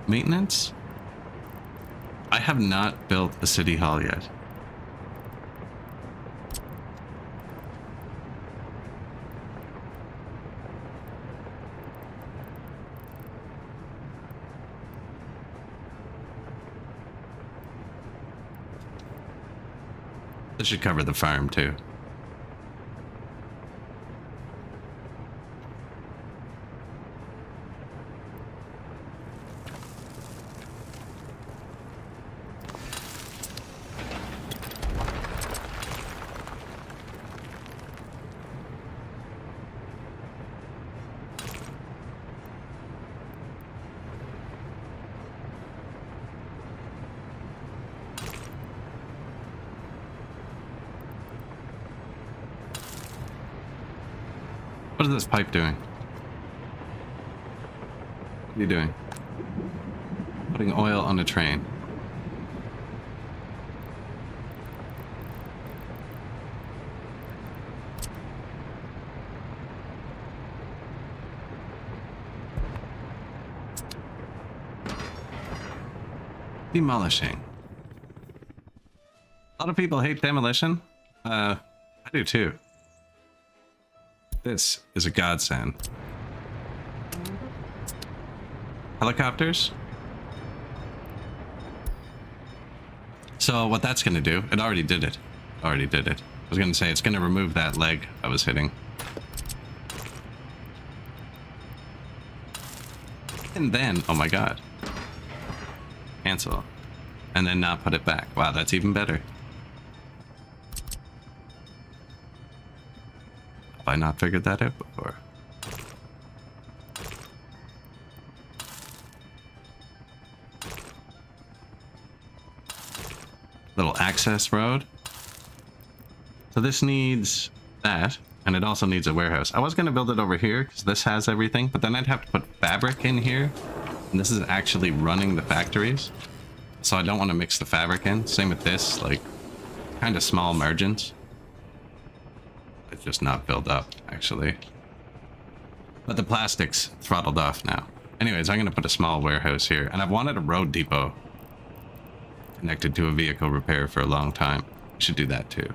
Maintenance? I have not built a city hall yet. This should cover the farm too. What is this pipe doing? What are you doing? Putting oil on a train. Demolishing. A lot of people hate demolition. I do too. This is a godsend. Helicopters. So what that's going to do, it already did it. Already did it. I was going to say it's going to remove that leg I was hitting. And then, oh my god. Cancel. And then not put it back. Wow, that's even better. Have I not figured that out before? Little access road. So this needs that, and it also needs a warehouse. I was going to build it over here because this has everything, but then I'd have to put fabric in here, and this is actually running the factories. So I don't want to mix the fabric in. Same with this, like, kind of small margins. It's just not filled up, actually. But the plastic's throttled off now. Anyways, I'm going to put a small warehouse here. And I've wanted a road depot connected to a vehicle repair for a long time. I should do that too.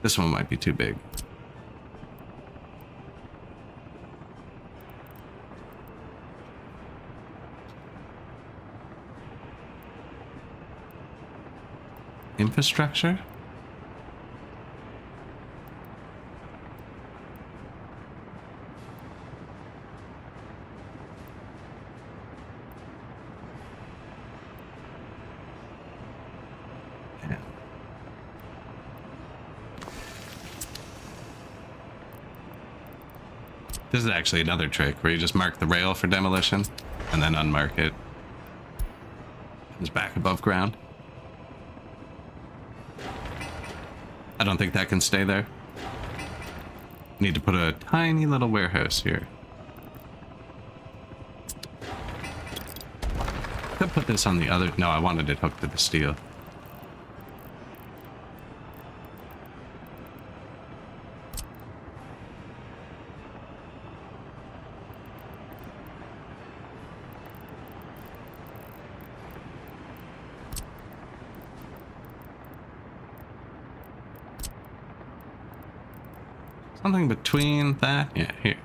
This one might be too big. Infrastructure? Yeah. This is actually another trick where you just mark the rail for demolition and then unmark it. Comes back above ground. I don't think that can stay there. Need to put a tiny little warehouse here. Could put this on the other... No, I wanted it hooked to the steel. Something between that, yeah, here.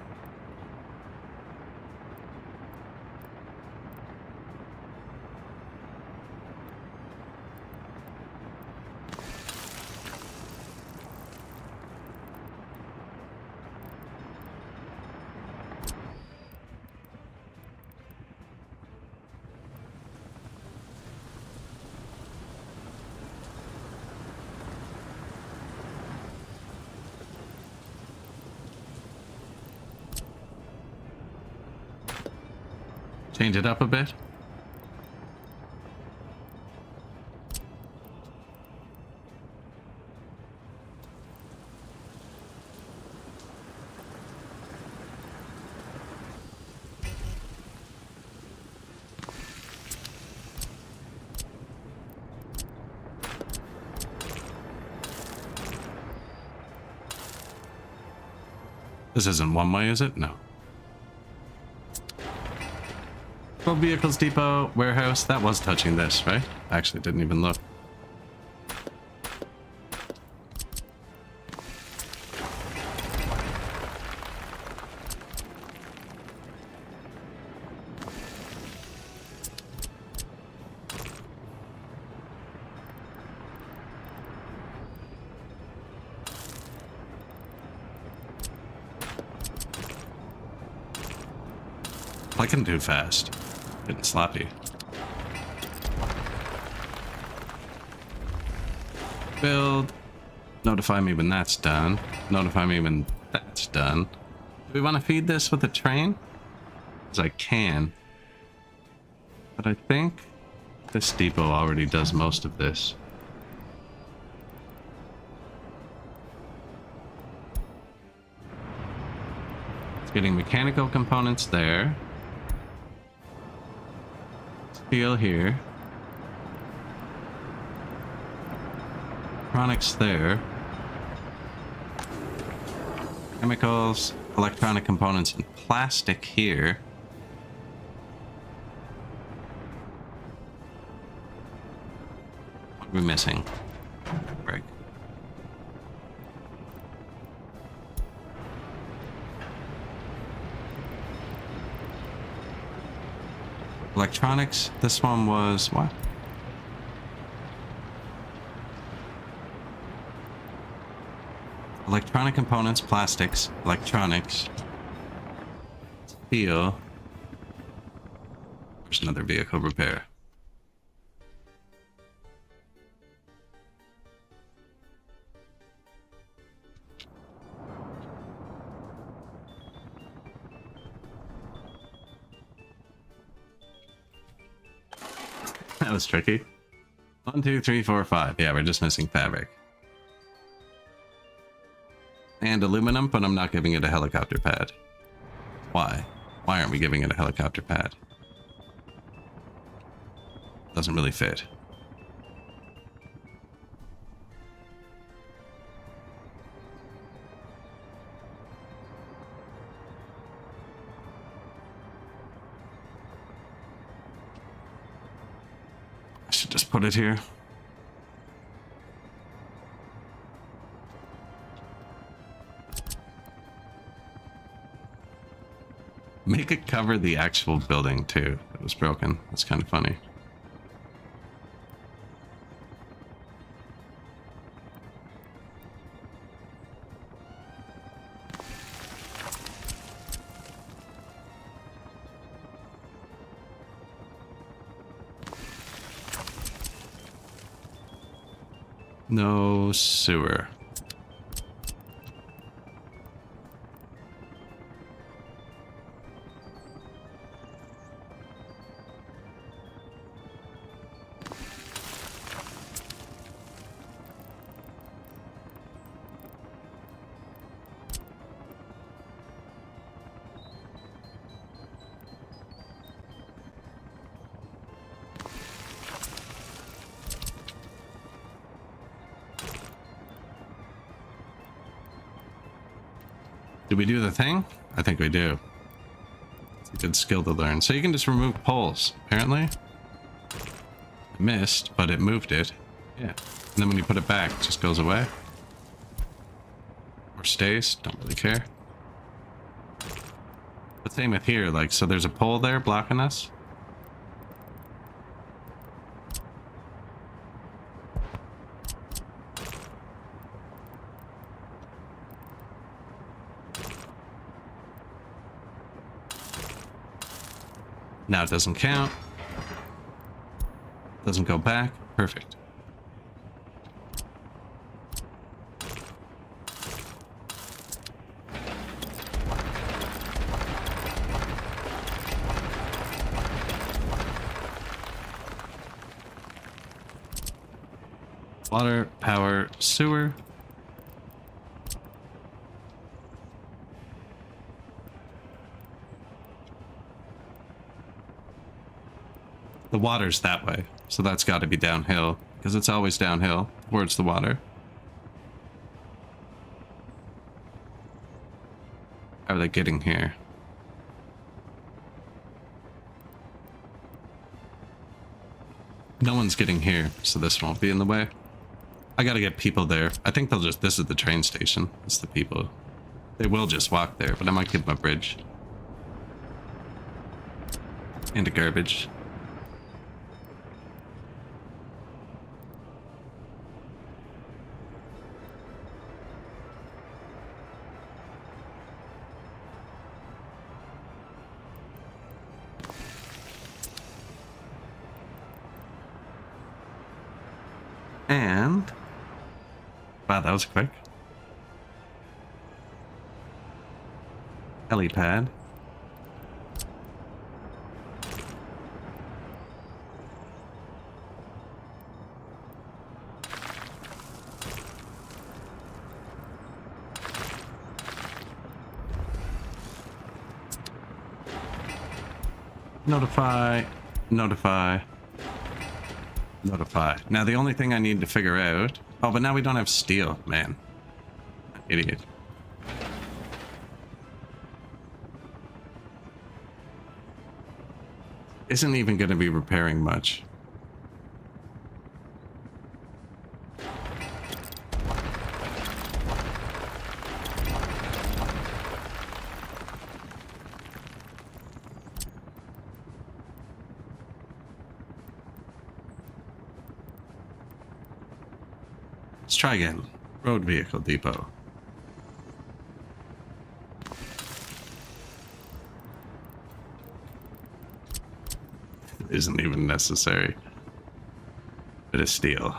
Change it up a bit. This isn't one way, is it? No. Road vehicles depot, warehouse, that was touching this, right? I actually didn't even look. Clicking too fast. Getting sloppy. Build. Notify me when that's done. Notify me when that's done. Do we want to feed this with a train? Because I can. But I think this depot already does most of this. It's getting mechanical components there. Steel here. Electronics there. Chemicals, electronic components, and plastic here. What are we missing? Break. Electronics, this one was what? Electronic components, plastics, electronics, steel. There's another vehicle repair. That was tricky. 1, 2, 3, 4, 5. Yeah, we're just missing fabric. And aluminum, but I'm not giving it a helicopter pad. Why? Why aren't we giving it a helicopter pad? Doesn't really fit. I should just put it here. Make it cover the actual building too. It was broken. That's kind of funny. No sewer. Did we do the thing? I think we do. It's a good skill to learn. So you can just remove poles, apparently. I missed, but it moved it. Yeah. And then when you put it back, it just goes away. Or stays. Don't really care. But same with here, like, so there's a pole there blocking us. Now it doesn't count. Doesn't go back. Perfect. Water, power, sewer. The water's that way, so that's got to be downhill, because it's always downhill towards the water. How are they getting here? No one's getting here, so this won't be in the way. I gotta get people there. I think they'll just... This is the train station. It's the people. They will just walk there, but I might give them a bridge. And a garbage. And wow, that was quick. Helipad. Notify, notify, notify. Now the only thing I need to figure out... Oh, but now we don't have steel, man. Idiot. Isn't even going to be repairing much. Let's try again. Road vehicle depot. Isn't even necessary. Bit of steel.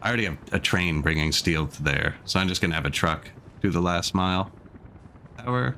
I already have a train bringing steel to there, so I'm just gonna have a truck do the last mile. Power.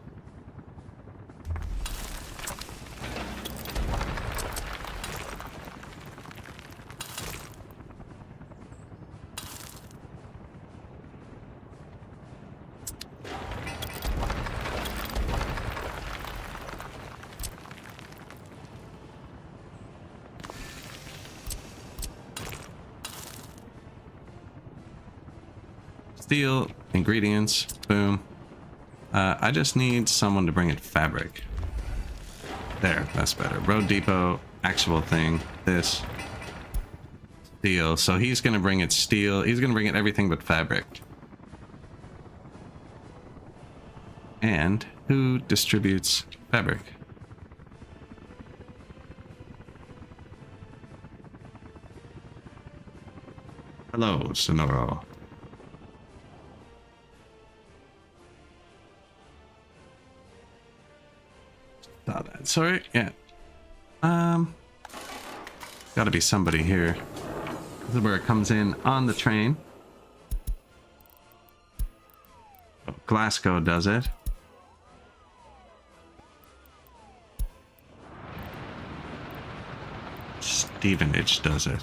Steel, ingredients, boom. I just need someone to bring it fabric. There, that's better. Road depot, actual thing, this. Steel, so he's gonna bring it steel. He's gonna bring it everything but fabric. And who distributes fabric? Hello, Sonoro. Saw that. Sorry, yeah. Gotta be somebody here. This is where it comes in on the train. Oh, Glasgow does it. Stevenage does it.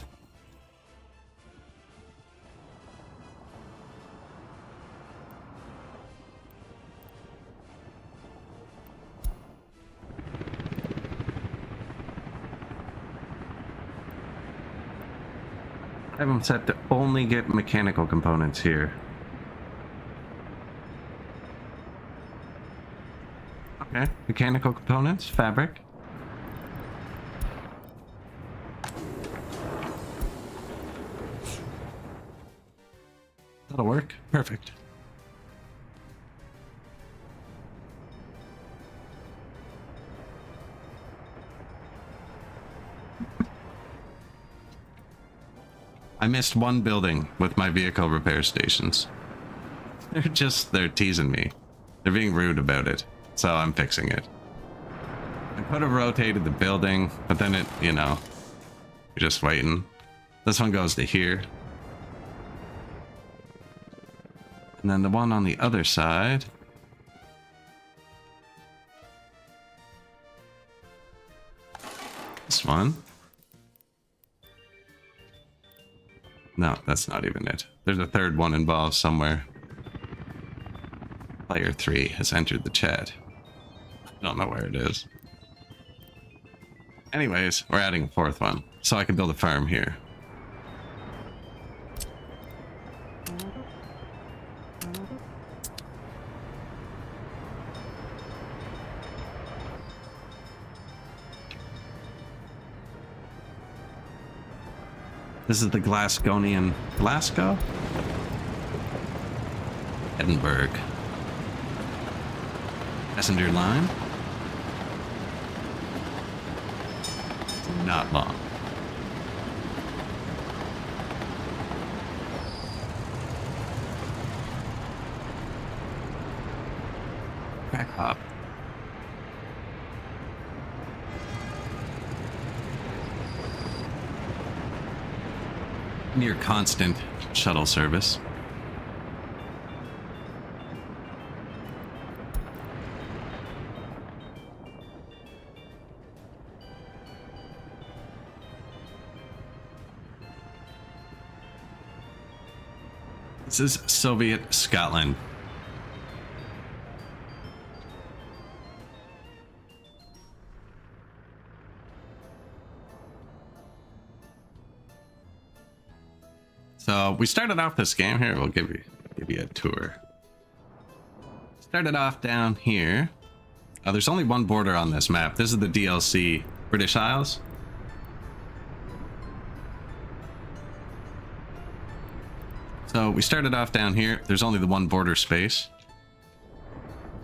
I have them set to only get mechanical components here. Okay, mechanical components, fabric. That'll work. Perfect. I missed one building with my vehicle repair stations. They're teasing me. They're being rude about it, so I'm fixing it. I could have rotated the building, but then it, you know, you're just waiting. This one goes to here. And then the one on the other side. This one. No, that's not even it. There's a third one involved somewhere. Player 3 has entered the chat. I don't know where it is. Anyways, we're adding a fourth one, so I can build a farm here. This is the Glasgonian... Glasgow? Edinburgh. Passenger line? Not long. Crack hop. near constant shuttle service. This is Soviet Scotland. So we started off this game here. We'll give you a tour. Started off down here. There's only one border on this map. This is the DLC British Isles. So we started off down here. There's only the one border space.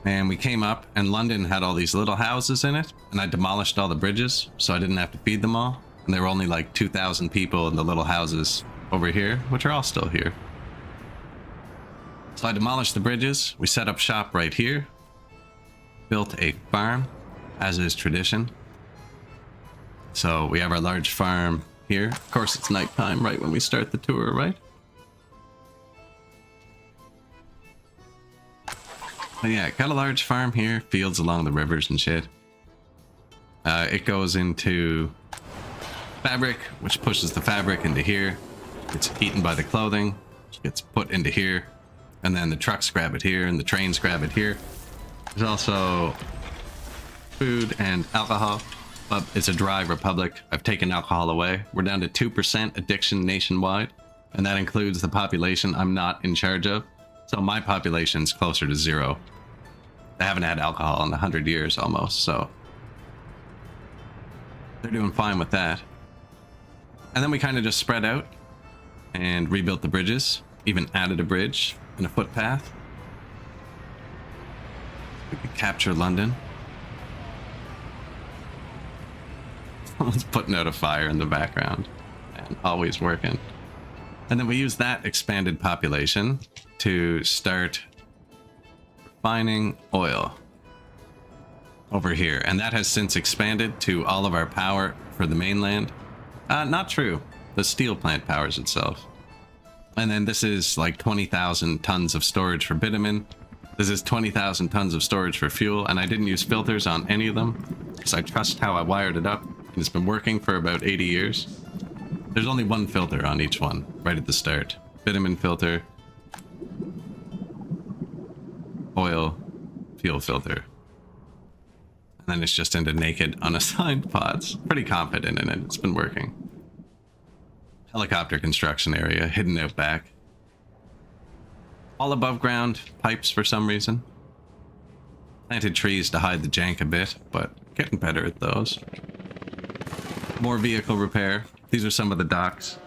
And we came up and London had all these little houses in it. And I demolished all the bridges so I didn't have to feed them all. And there were only like 2,000 people in the little houses over here, which are all still here. So I demolished the bridges. We set up shop right here. Built a farm, as is tradition. So we have our large farm here. Of course, it's nighttime right when we start the tour, right? But yeah, got a large farm here, fields along the rivers and shit. It goes into fabric, which pushes the fabric into here. It's eaten by the clothing, gets put into here, and then the trucks grab it here, and the trains grab it here. There's also food and alcohol, but it's a dry republic. I've taken alcohol away. We're down to 2% addiction nationwide, and that includes the population I'm not in charge of. So my population's closer to 0. I haven't had alcohol in 100 years almost, so they're doing fine with that. And then we kind of just spread out and rebuilt the bridges, even added a bridge and a footpath. We could capture London. Someone's putting out a fire in the background and always working. And then we use that expanded population to start refining oil over here. And that has since expanded to all of our power for the mainland. Not true. The steel plant powers itself. And then this is like 20,000 tons of storage for bitumen. This is 20,000 tons of storage for fuel. And I didn't use filters on any of them because I trust how I wired it up. And it's been working for about 80 years. There's only one filter on each one right at the start. Bitumen filter, oil, fuel filter. And then it's just into naked unassigned pods. Pretty confident in it. It's been working. Helicopter construction area hidden out back. All above ground pipes for some reason. Planted trees to hide the jank a bit, but getting better at those. More vehicle repair. These are some of the docks.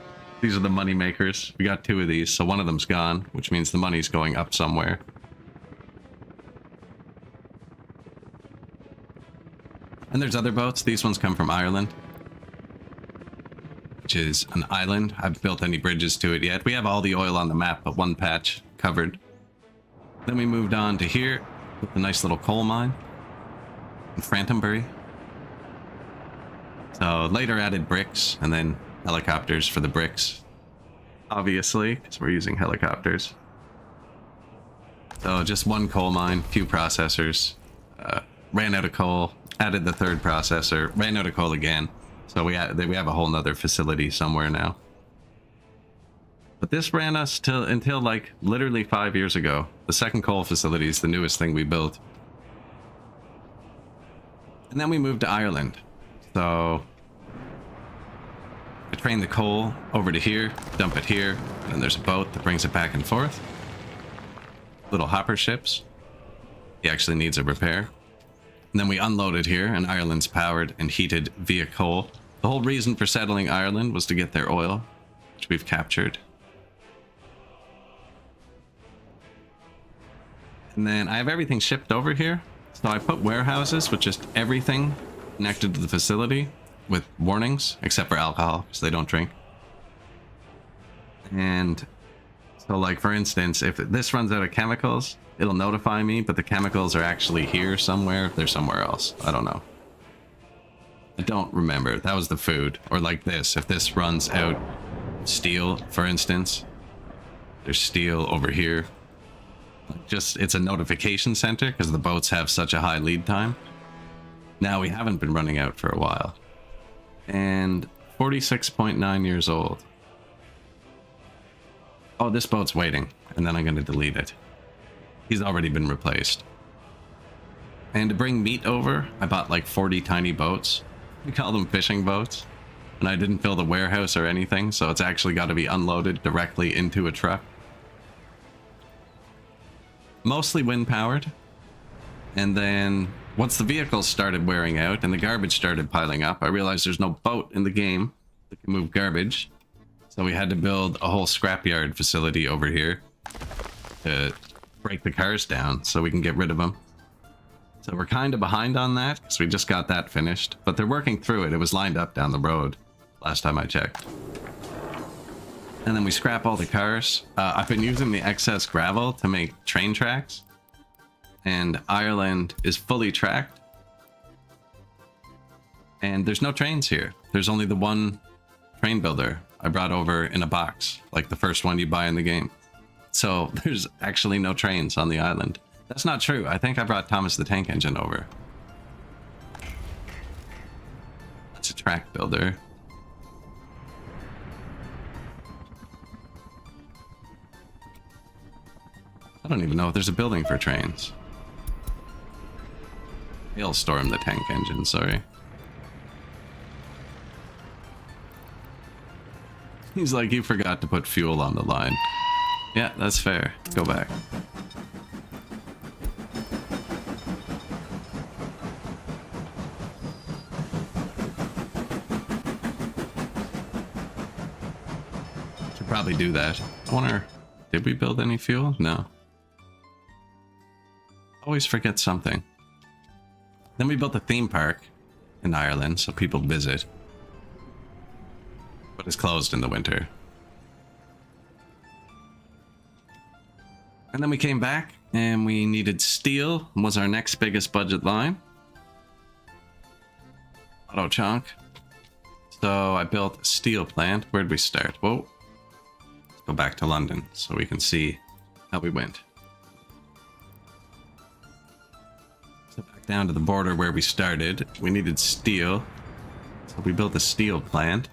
These are the money makers. We got 2 of these, so one of them's gone, which means the money's going up somewhere. And there's other boats. These ones come from Ireland, which is an island. I haven't built any bridges to it yet. We have all the oil on the map, but one patch covered. Then we moved on to here with a nice little coal mine in Frantonbury. So later added bricks and then helicopters for the bricks, obviously, because we're using helicopters. So just one coal mine, few processors, ran out of coal, added the 3rd processor, ran out of coal again. So we have a whole nother facility somewhere now. But this ran us until like literally 5 years ago. The 2nd coal facility is the newest thing we built. And then we moved to Ireland. So I train the coal over to here, dump it here, and then there's a boat that brings it back and forth. Little hopper ships. He actually needs a repair. And then we unload it here, and Ireland's powered and heated via coal. The whole reason for settling Ireland was to get their oil, which we've captured. And then I have everything shipped over here. So I put warehouses with just everything connected to the facility with warnings, except for alcohol, because they don't drink. And so like, for instance, if this runs out of chemicals, it'll notify me, but the chemicals are actually here somewhere. They're somewhere else. I don't know. I don't remember. That was the food. Or like this, if this runs out steel, for instance. There's steel over here. Just, it's a notification center because the boats have such a high lead time. Now we haven't been running out for a while. And 46.9 years old. Oh, this boat's waiting, and then I'm going to delete it. He's already been replaced. And to bring meat over, I bought like 40 tiny boats. We call them fishing boats. And I didn't fill the warehouse or anything, so it's actually got to be unloaded directly into a truck. Mostly wind powered. And then once the vehicles started wearing out and the garbage started piling up, I realized there's no boat in the game that can move garbage. So we had to build a whole scrapyard facility over here to break the cars down so we can get rid of them. So we're kind of behind on that because we just got that finished, but they're working through it. It was lined up down the road last time I checked. And then we scrap all the cars. I've been using the excess gravel to make train tracks, and Ireland is fully tracked. And there's no trains here. There's only the one train builder I brought over in a box, like the first one you buy in the game. So there's actually no trains on the island. That's not true. I think I brought Thomas the Tank Engine over. That's a track builder. I don't even know if there's a building for trains. Hailstorm the Tank Engine, sorry. He's like, you forgot to put fuel on the line. Yeah, that's fair. Go back. Should probably do that. I wonder, did we build any fuel? No. Always forget something. Then we built a theme park in Ireland so people visit. But it's closed in the winter. And then we came back and we needed steel, was our next biggest budget line. Auto chunk. So I built a steel plant. Where'd we start? Whoa. Let's go back to London so we can see how we went. So back down to the border where we started. We needed steel. So we built a steel plant.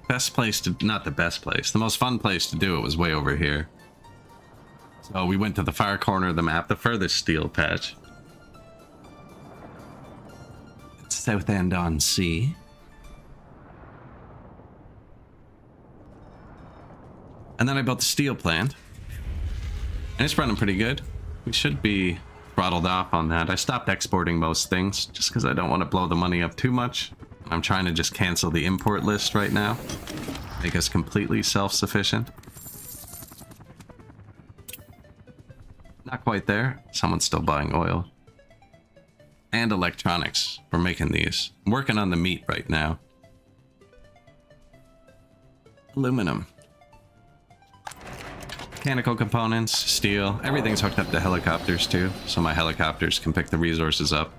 Best place to, not the best place, the most fun place to do it was way over here. So we went to the far corner of the map, the furthest steel patch. It's Southend-on-Sea. And then I built the steel plant. And it's running pretty good. We should be throttled off on that. I stopped exporting most things just because I don't want to blow the money up too much. I'm trying to just cancel the import list right now. Make us completely self-sufficient. Not quite there. Someone's still buying oil. And electronics. We're making these. I'm working on the meat right now. Aluminum. Mechanical components, steel. Everything's hooked up to helicopters too, so my helicopters can pick the resources up.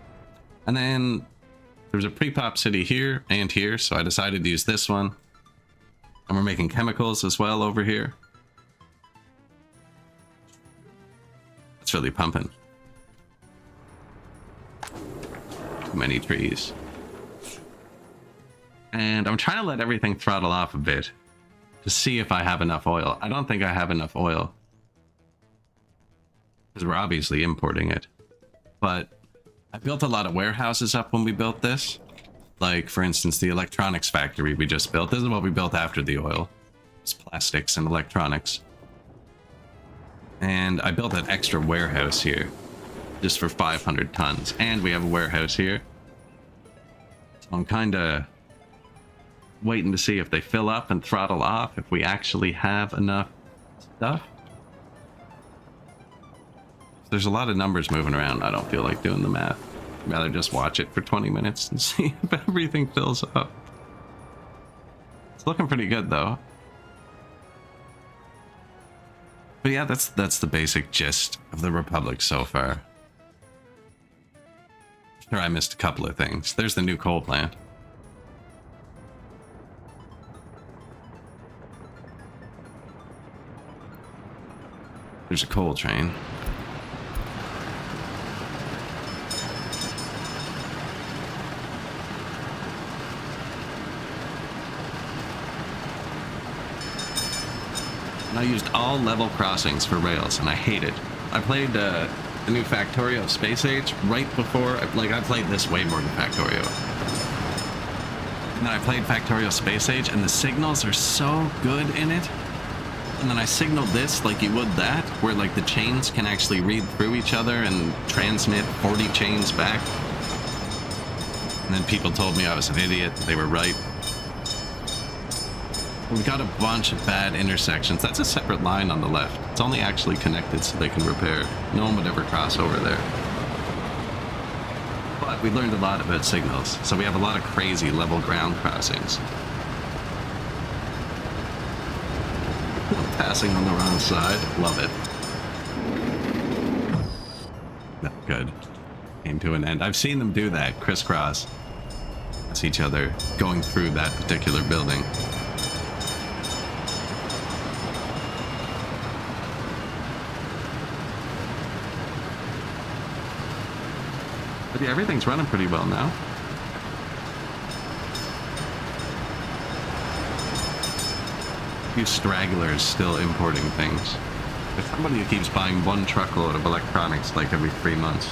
And then there's a pre-pop city here and here, so I decided to use this one. And we're making chemicals as well over here. It's really pumping. Too many trees. And I'm trying to let everything throttle off a bit to see if I have enough oil. I don't think I have enough oil, because we're obviously importing it. But I built a lot of warehouses up when we built this. Like, for instance, the electronics factory we just built. This is what we built after the oil. It's plastics and electronics. And I built an extra warehouse here, just for 500 tons. And we have a warehouse here. So I'm kind of waiting to see if they fill up and throttle off, if we actually have enough stuff. There's a lot of numbers moving around. I don't feel like doing the math. I'd rather just watch it for 20 minutes and see if everything fills up. It's looking pretty good though. But yeah, that's the basic gist of the Republic so far. Sure, I missed a couple of things. There's the new coal plant. There's a coal train. And I used all level crossings for rails, and I hate it. I played the new Factorio Space Age right before, like, I played this way more than Factorio. And then I played Factorio Space Age, and the signals are so good in it. And then I signaled this like you would that, where like the chains can actually read through each other and transmit 40 chains back. And then people told me I was an idiot. They were right. We got a bunch of bad intersections. That's a separate line on the left. It's only actually connected so they can repair. No one would ever cross over there. But we learned a lot about signals, so we have a lot of crazy level ground crossings. Passing on the wrong side. Love it. No, good. Came to an end. I've seen them do that. Crisscross. That's each other going through that particular building. But yeah, everything's running pretty well now. Few stragglers still importing things. There's somebody who keeps buying one truckload of electronics like every 3 months.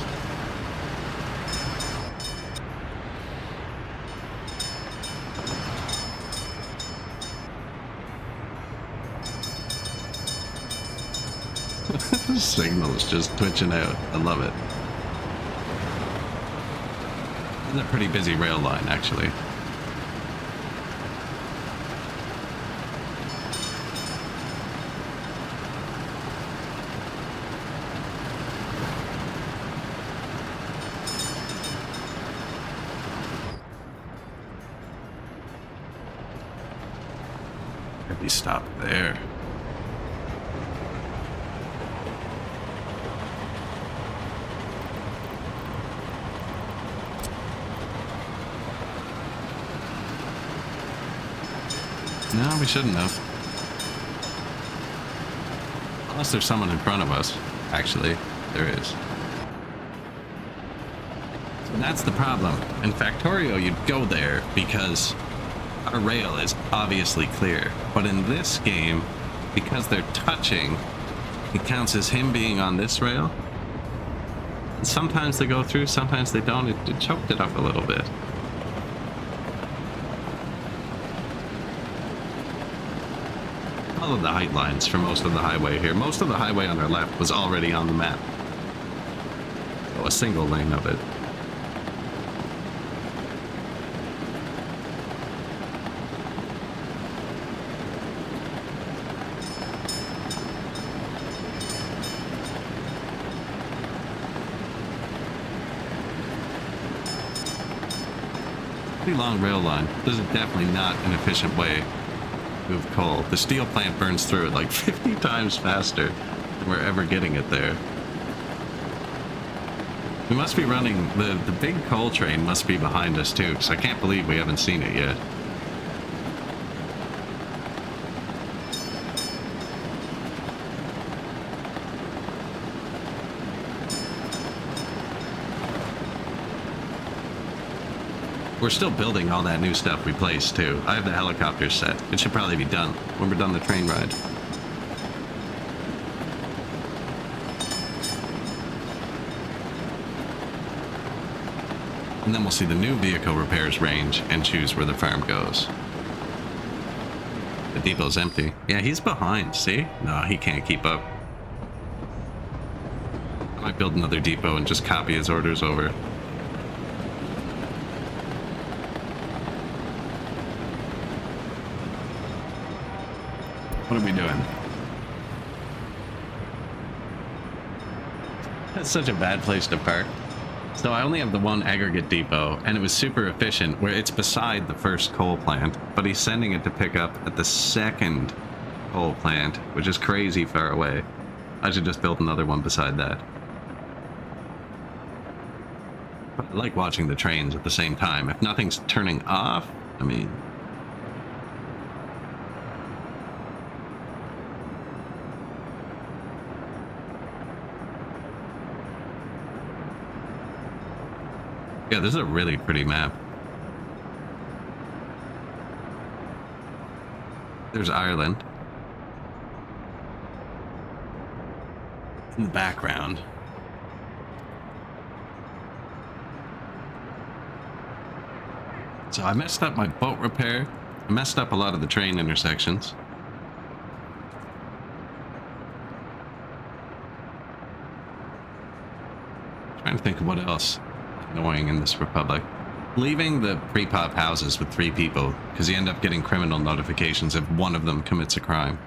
The signal is just twitching out. I love it. It's a pretty busy rail line, actually. Maybe stop there. No, we shouldn't have. Unless there's someone in front of us. Actually, there is. And that's the problem. In Factorio, you'd go there because our rail is obviously clear. But in this game, because they're touching, it counts as him being on this rail. And sometimes they go through, sometimes they don't. It choked it up a little bit. Follow the height lines for most of the highway here. Most of the highway on our left was already on the map. Oh, a single lane of it. Pretty long rail line. This is definitely not an efficient way move coal. The steel plant burns through it like 50 times faster than we're ever getting it there. We must be running, the big coal train must be behind us too, because I can't believe we haven't seen it yet. We're still building all that new stuff we placed too. I have the helicopter set. It should probably be done when we're done the train ride. And then we'll see the new vehicle repairs range and choose where the farm goes. The depot's empty. Yeah, he's behind, see? No, he can't keep up. I might build another depot and just copy his orders over. What are we doing? That's such a bad place to park. So I only have the one aggregate depot, and it was super efficient where it's beside the first coal plant, but he's sending it to pick up at the second coal plant, which is crazy far away. I should just build another one beside that. But I like watching the trains at the same time. If nothing's turning off, I mean... Yeah, this is a really pretty map. There's Ireland in the background. So I messed up my boat repair. I messed up a lot of the train intersections. Trying to think of what else annoying in this republic. Leaving the pre-pop houses with 3 people, because you end up getting criminal notifications if one of them commits a crime.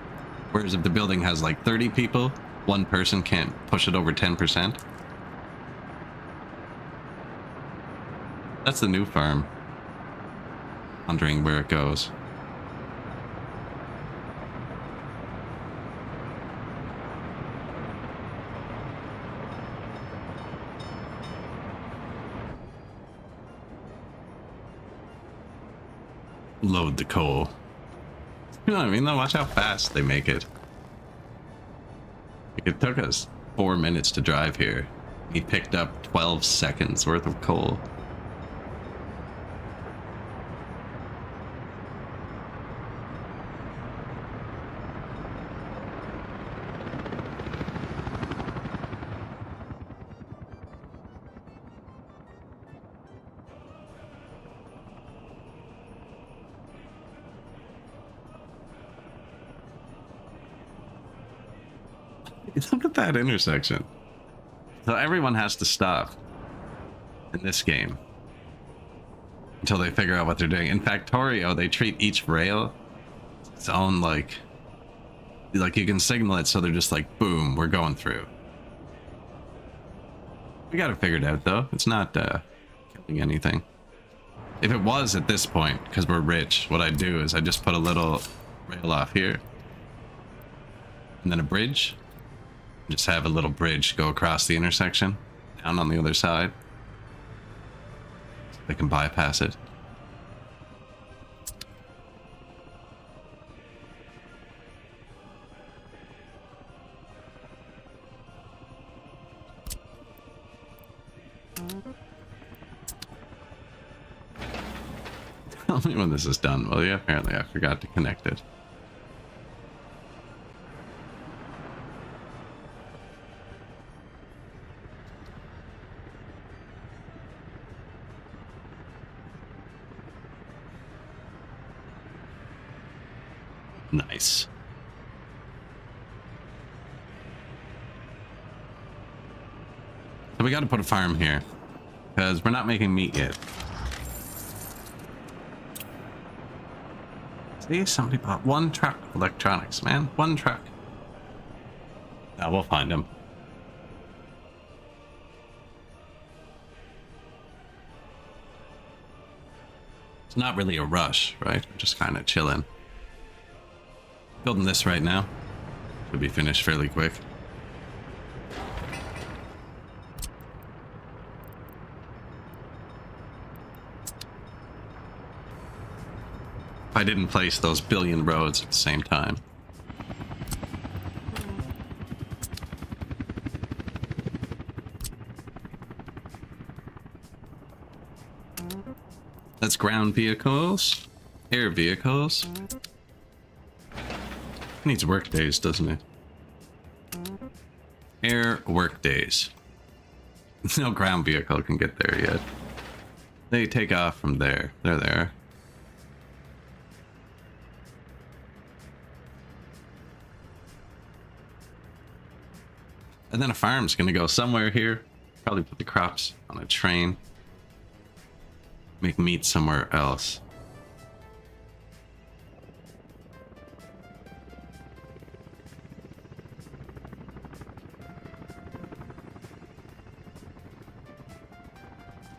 Whereas if the building has like 30 people, one person can't push it over 10%. That's the new farm. Wondering where it goes. Load the coal. You know what I mean? Though, watch how fast they make it. Like, it took us 4 minutes to drive here. He picked up 12 seconds worth of coal. Look at that intersection. So everyone has to stop in this game until they figure out what they're doing. In Factorio, they treat each rail its own, like you can signal it so they're just like, boom, we're going through. We got it figured out though. It's not killing anything. If it was at this point, because we're rich, what I do is I just put a little rail off here and then a bridge. Just have a little bridge go across the intersection down on the other side. So they can bypass it. Tell me when this is done, will you? Apparently I forgot to connect it. Nice. So we got to put a farm here because we're not making meat yet. See, somebody bought 1 truck of electronics, man. 1 truck. Now we'll find them. It's not really a rush, right? We're just kind of chilling. Building this right now. Should be finished fairly quick. If I didn't place those billion roads at the same time. That's ground vehicles, air vehicles. Needs work days, doesn't it? Air work days. No ground vehicle can get there yet. They take off from there. They're there. And then a farm's gonna go somewhere here. Probably put the crops on a train. Make meat somewhere else.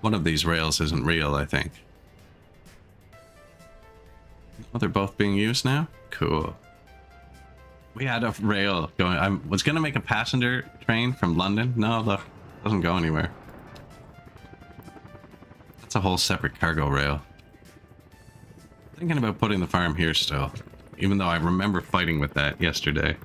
One of these rails isn't real, I think. Oh, they're both being used now? Cool. We had a rail going. I was going to make a passenger train from London. No, look, it doesn't go anywhere. That's a whole separate cargo rail. Thinking about putting the farm here still, even though I remember fighting with that yesterday.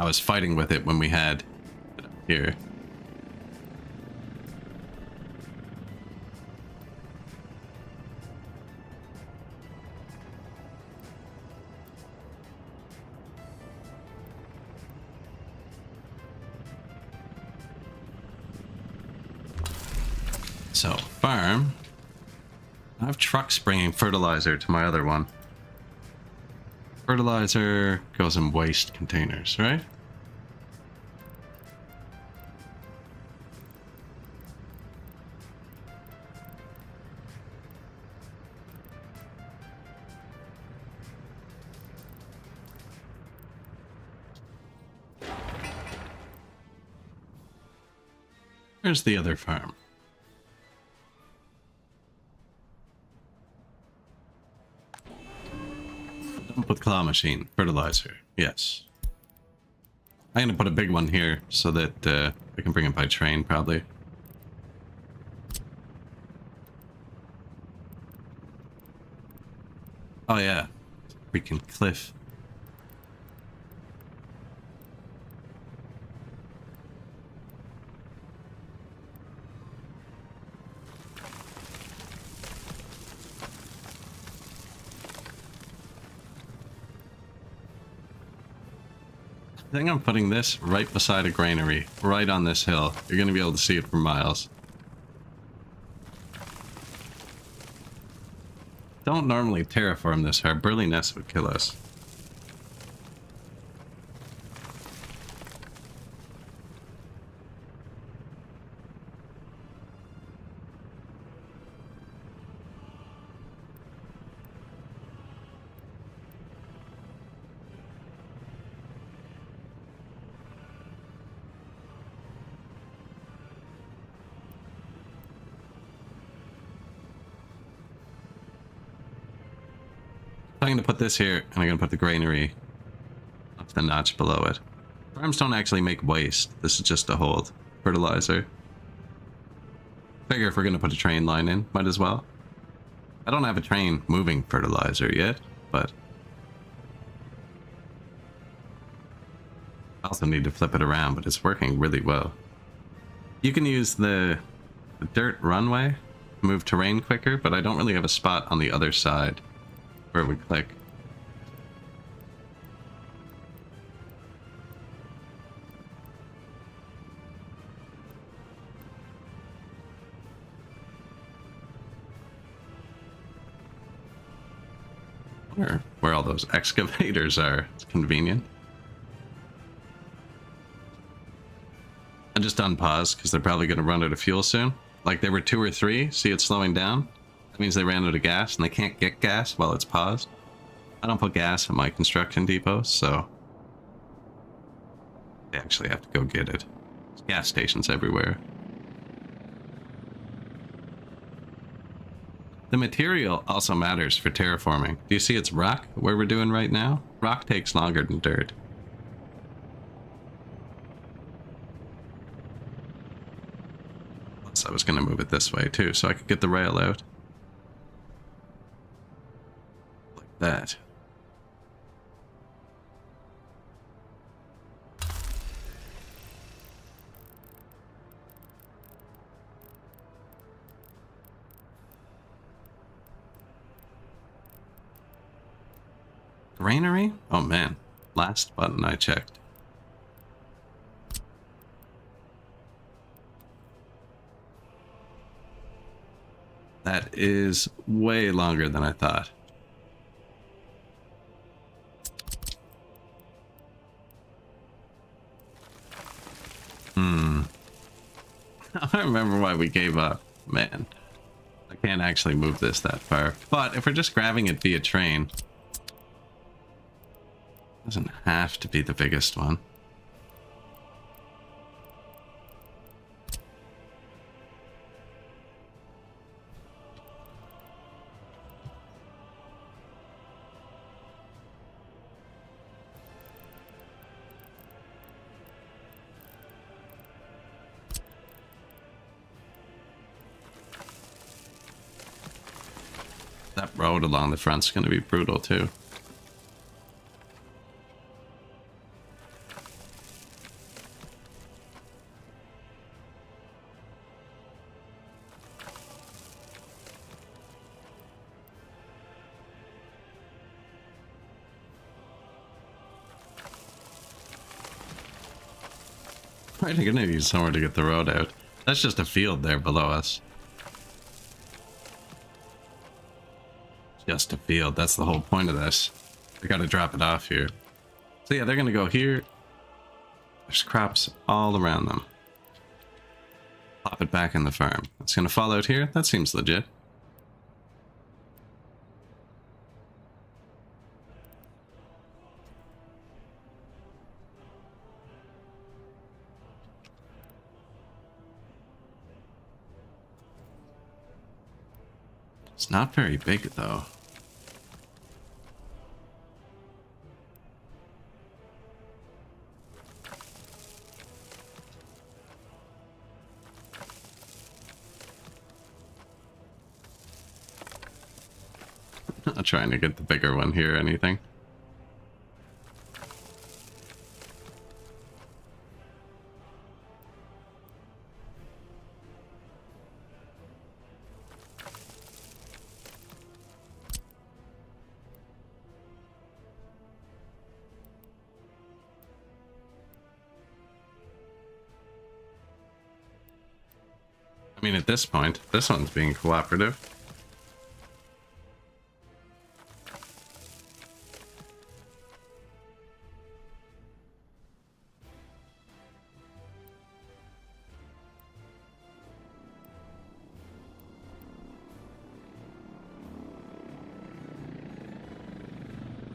I was fighting with it when we had it up here. So, farm. I have trucks bringing fertilizer to my other one. Fertilizer goes in waste containers, right? Where's the other farm? Dump with claw machine. Fertilizer. Yes. I'm gonna put a big one here so that I can bring it by train, probably. Oh yeah. Freaking cliff. I think I'm putting this right beside a granary, right on this hill. You're going to be able to see it for miles. Don't normally terraform this. Our burliness would kill us. I'm going to put this here, and I'm going to put the granary up the notch below it. Farms don't actually make waste. This is just to hold fertilizer. Figure if we're going to put a train line in, might as well. I don't have a train moving fertilizer yet, but I also need to flip it around, but it's working really well. You can use the dirt runway to move terrain quicker, but I don't really have a spot on the other side where we click. Where all those excavators are. It's convenient. I just unpaused because they're probably going to run out of fuel soon. Like there were 2 or 3. See it slowing down? That means they ran out of gas and they can't get gas while it's paused. I don't put gas at my construction depot, so they actually have to go get it. There's gas stations everywhere. The material also matters for terraforming. Do you see it's rock, where we're doing right now? Rock takes longer than dirt. Plus, I was going to move it this way too, so I could get the rail out. Like that. Granary? Oh man, last button I checked. That is way longer than I thought. I remember why we gave up. Man, I can't actually move this that far. But if we're just grabbing it via train, doesn't have to be the biggest one. That road along the front's going to be brutal too. Right, I'm gonna need somewhere to get the road out. That's just a field there below us. Just a field. That's the whole point of this. We gotta drop it off here. So yeah, they're gonna go here. There's crops all around them. Pop it back in the farm. It's gonna fall out here. That seems legit. It's not very big though. Not trying to get the bigger one here or anything. I mean, at this point, this one's being cooperative.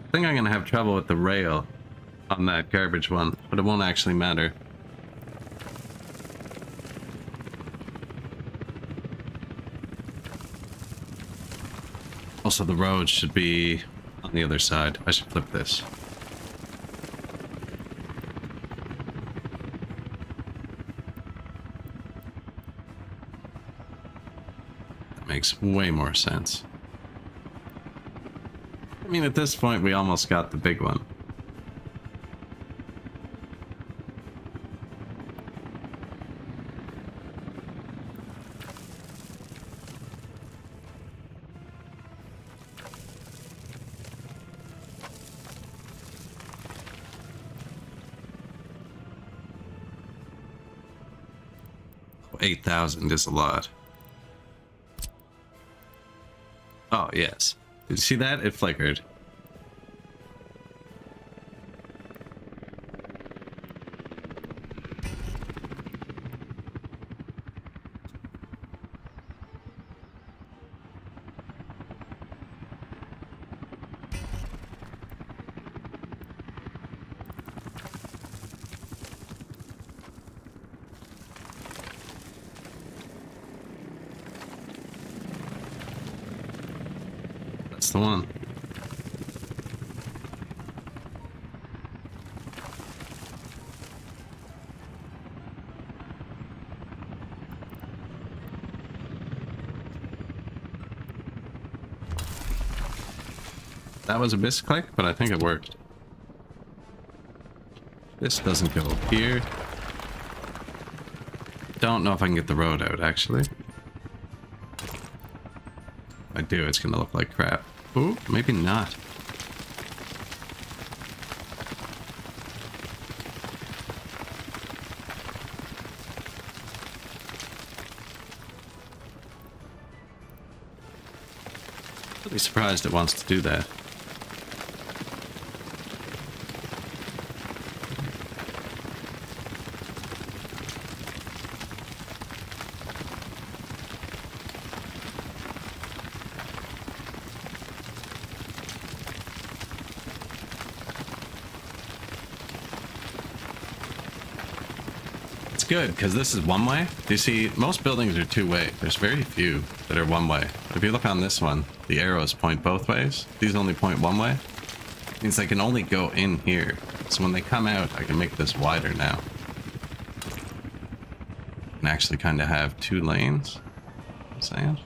I think I'm gonna have trouble with the rail on that garbage one, but it won't actually matter. Also, the road should be on the other side. I should flip this. That makes way more sense. I mean, at this point, we almost got the big one. Oh, 8,000 is a lot. Oh, yes. Did you see that? It flickered. That's the one. That was a misclick, but I think it worked. This doesn't go here. Don't know if I can get the road out, actually. If I do, it's gonna look like crap. Ooh, maybe not. I'll be surprised it wants to do that. It's good because this is one way. Do you see, most buildings are two way. There's very few that are one way. But if you look on this one, the arrows point both ways. These only point one way. It means I can only go in here. So when they come out, I can make this wider now. And actually kind of have 2 lanes. I'm saying.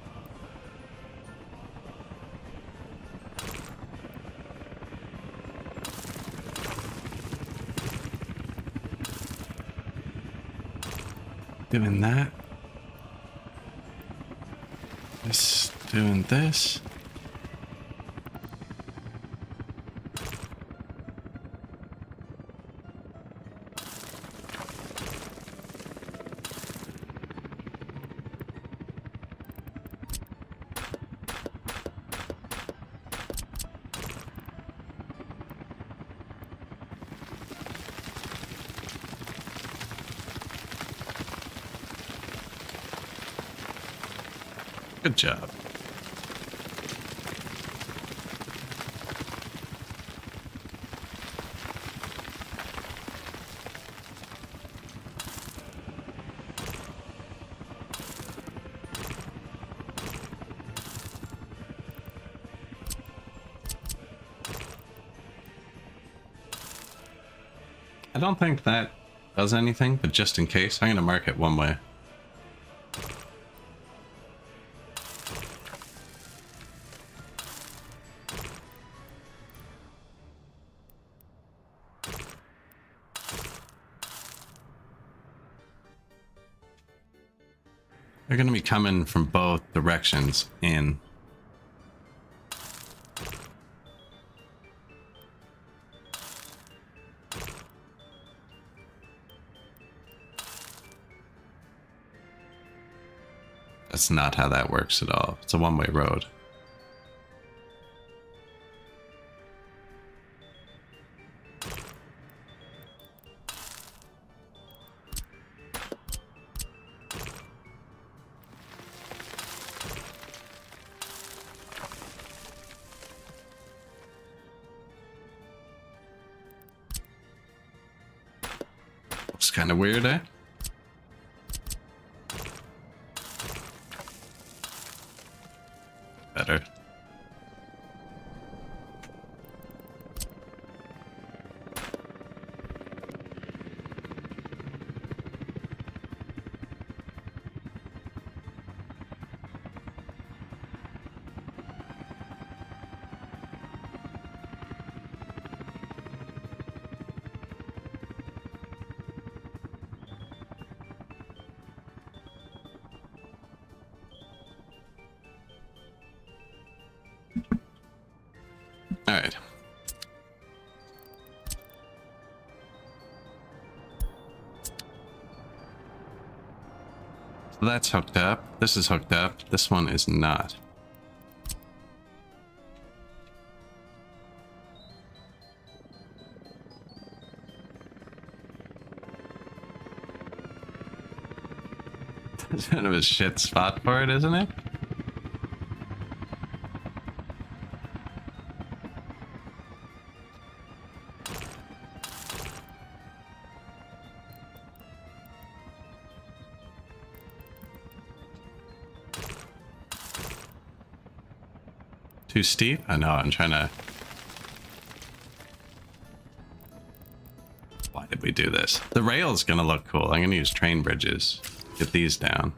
Doing that. This, doing this. Good job. I don't think that does anything, but just in case, I'm going to mark it one way. They're going to be coming from both directions in. That's not how that works at all. It's a one-way road. Looks kind of weird, eh? Better. All right. So that's hooked up. This is hooked up. This one is not. That's kind of a shit spot for it, isn't it? Too steep? I know, I'm trying to... Why did we do this? The rail's gonna look cool. I'm gonna use train bridges. Get these down.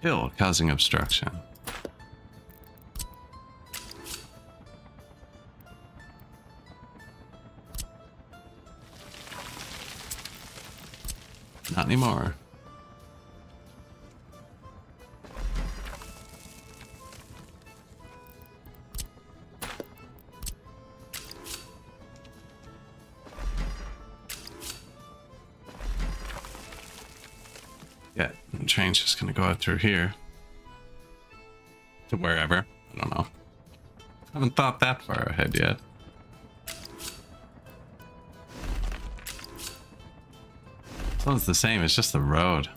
Hill causing obstruction. Not anymore. Yeah, the train's just gonna go out through here. To wherever. I don't know. I haven't thought that far ahead yet. It's the same, it's just the road.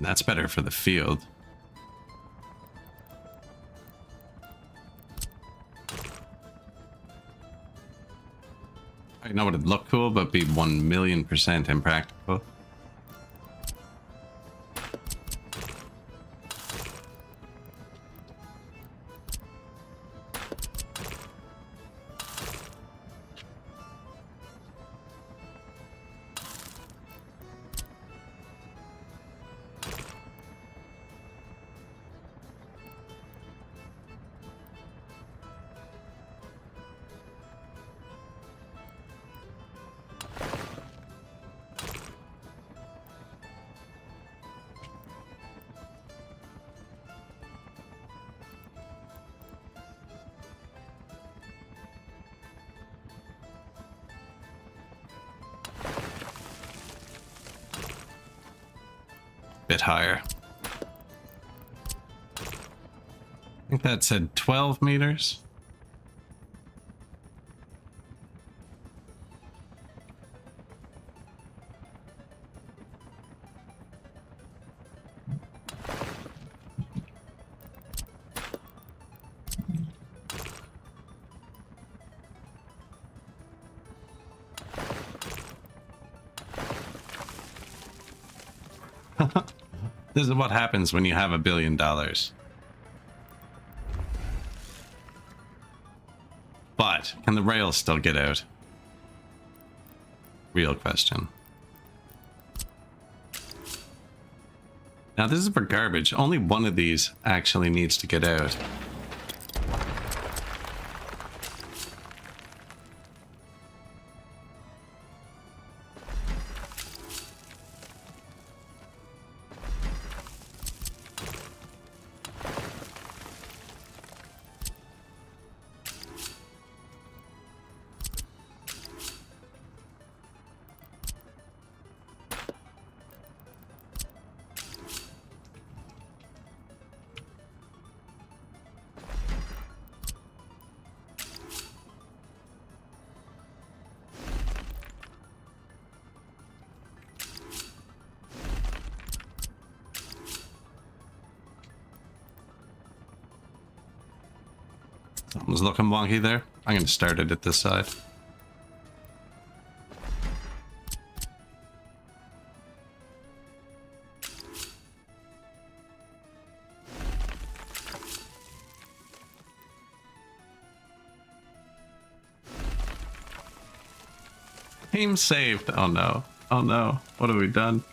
That's better for the field. I know it would look cool, but be 1,000,000% impractical. bit higher. I think that said 12 meters. This is what happens when you have $1 billion. But can the rails still get out? Real question. Now this is for garbage. Only one of these actually needs to get out. Something's looking wonky there. I'm going to start it at this side. Team saved. Oh no. Oh no. What have we done?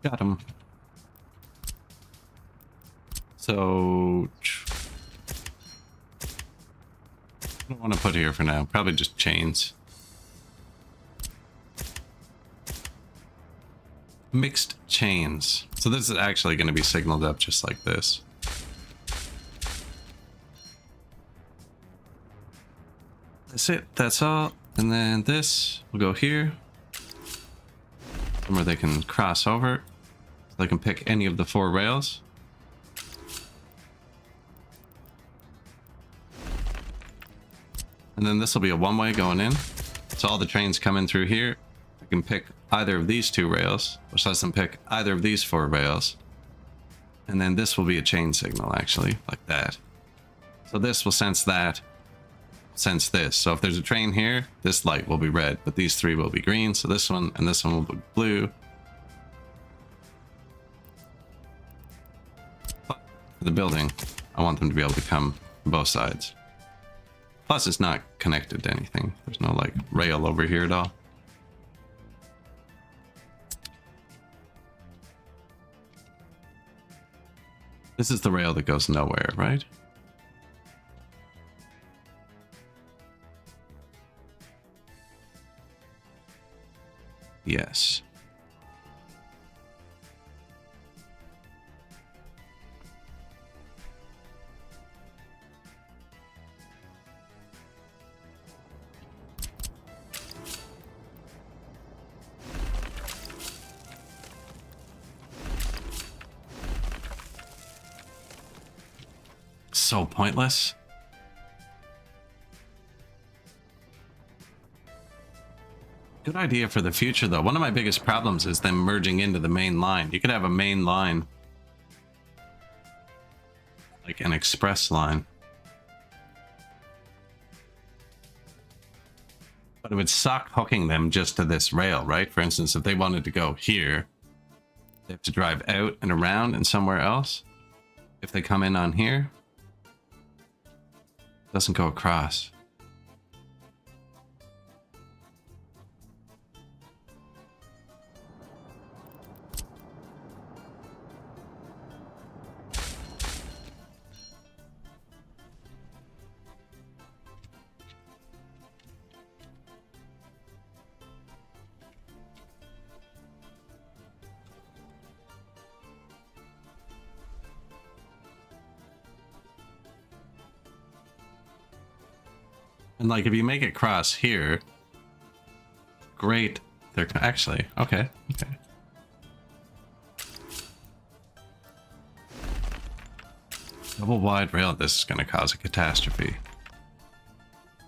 Got him. So, I don't want to put here for now. Probably just chains. Mixed chains. So this is actually going to be signaled up just like this. That's it. That's all. And then this will go here. Somewhere they can cross over. So they can pick any of the 4 rails. And then this will be a one-way going in. So all the trains come in through here. I can pick either of these 2 rails, which lets them pick either of these 4 rails. And then this will be a chain signal, actually, like that. So this will sense that, sense this. So if there's a train here, this light will be red, but these 3 will be green. So this one and this one will be blue. But for the building, I want them to be able to come from both sides. Plus, it's not connected to anything. There's no like rail over here at all. This is the rail that goes nowhere, right? Yes. So pointless. Good idea for the future, though. One of my biggest problems is them merging into the main line. You could have a main line, like an express line. But it would suck hooking them just to this rail, right? For instance, if they wanted to go here, they have to drive out and around and somewhere else. If they come in on here, it doesn't go across. And like, if you make it cross here, great. They're actually, okay. Double wide rail, this is gonna cause a catastrophe.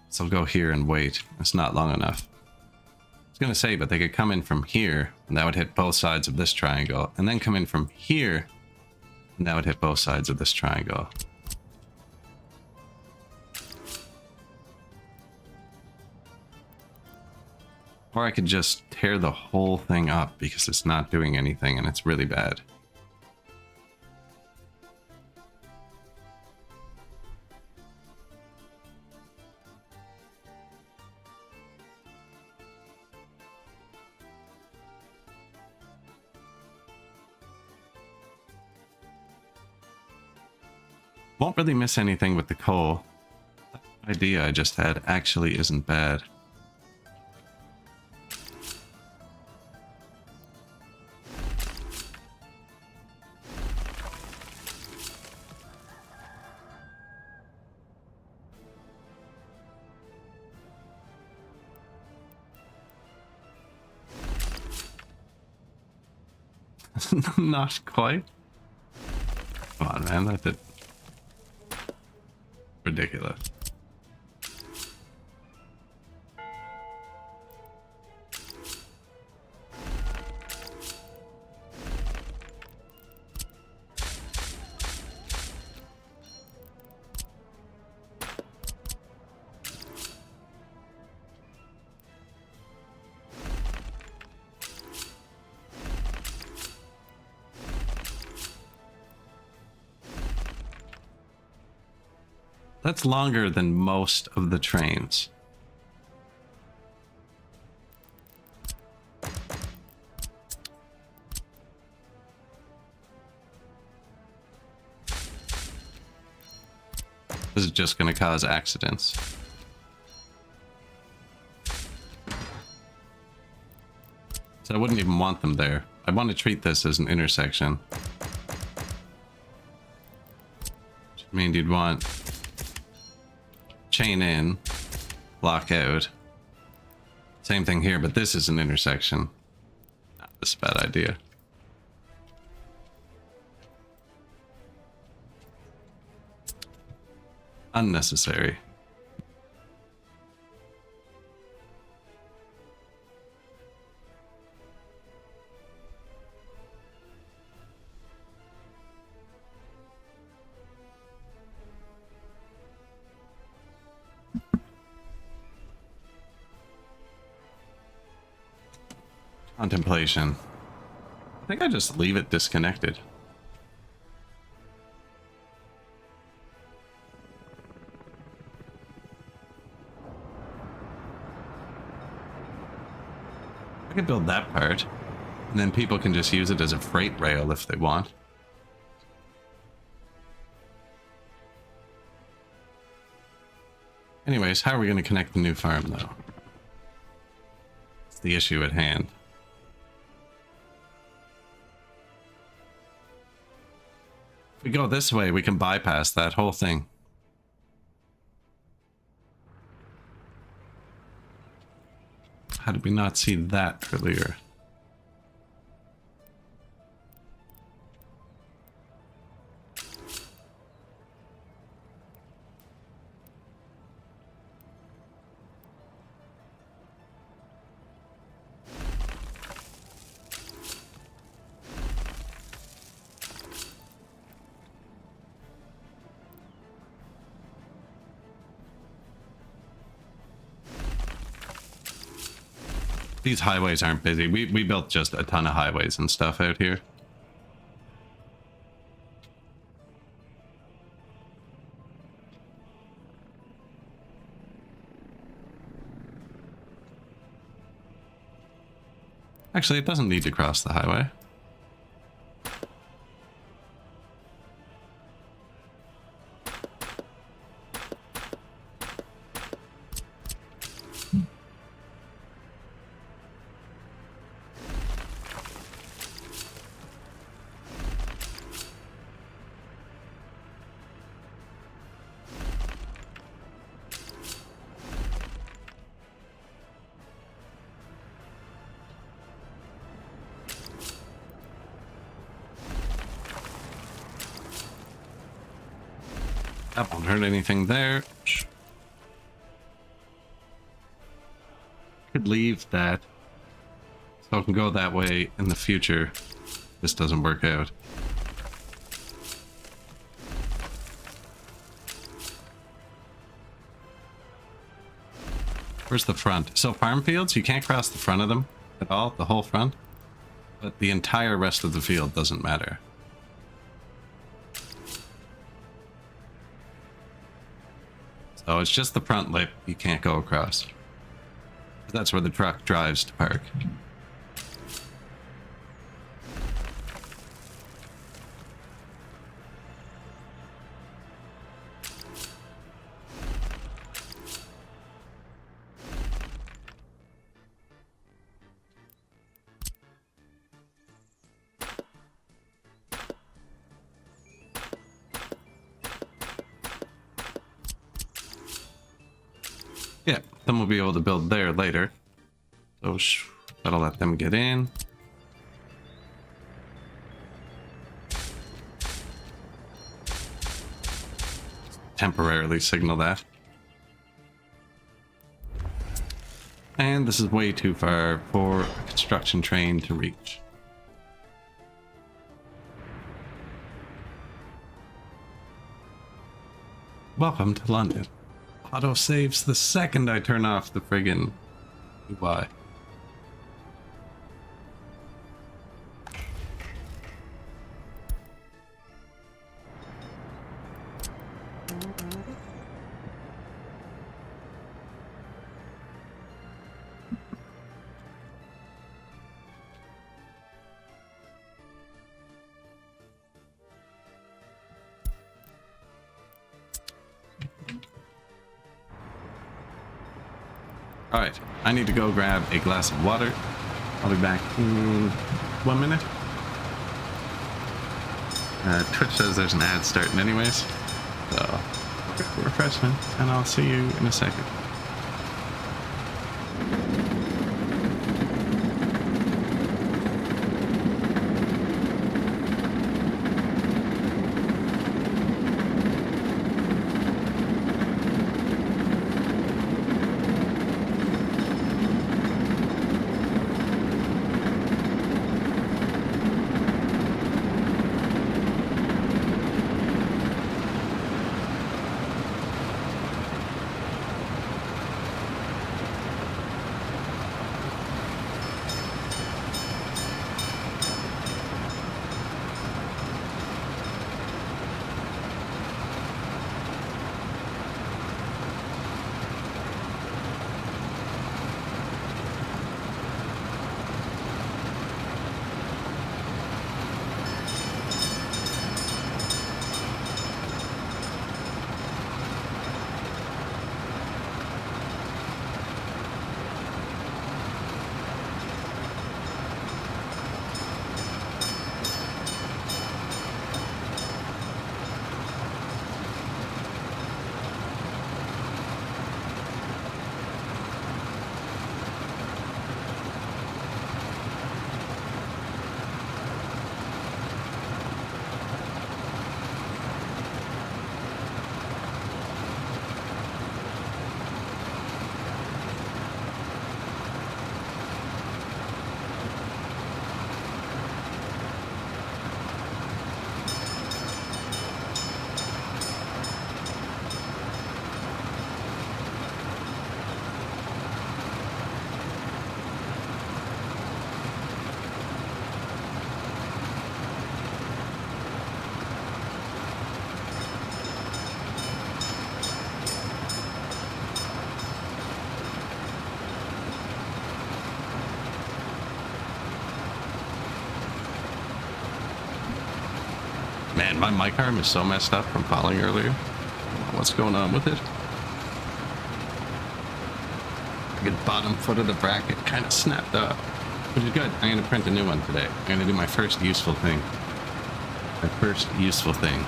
So I'll go here and wait. It's not long enough. I was gonna say, but they could come in from here, and that would hit both sides of this triangle, and then come in from here, and that would hit both sides of this triangle. Or I could just tear the whole thing up because it's not doing anything and it's really bad. Won't really miss anything with the coal. That idea I just had actually isn't bad. Not quite. Come on, man, that did ridiculous. That's longer than most of the trains. This is just going to cause accidents. So I wouldn't even want them there. I want to treat this as an intersection. Which means you'd want chain in, block out. Same thing here, but this is an intersection. That's a bad idea. Unnecessary. Contemplation. I think I just leave it disconnected. I could build that part, and then people can just use it as a freight rail if they want. Anyways, how are we going to connect the new farm, though? It's the issue at hand. If we go this way, we can bypass that whole thing. How did we not see that earlier? These highways aren't busy. We built just a ton of highways and stuff out here. Actually, it doesn't need to cross the highway. That won't hurt anything there. Could leave that so I can go that way in the future. This doesn't work out. Where's the front? So farm fields, you can't cross the front of them at all, the whole front. But the entire rest of the field doesn't matter. So it's just the front lip you can't go across. That's where the truck drives to park. Yeah, then we'll be able to build there later. So that'll let them get in. Temporarily signal that. And this is way too far for a construction train to reach. Welcome to London. Auto saves the second I turn off the friggin' UI. Alright, I need to go grab a glass of water. I'll be back in 1 minute. Twitch says there's an ad starting anyways. So, refreshment, and I'll see you in a second. Man, my mic arm is so messed up from falling earlier. What's going on with it? The bottom foot of the bracket kind of snapped up, which is good. I'm going to print a new one today. I'm going to do my first useful thing. My first useful thing.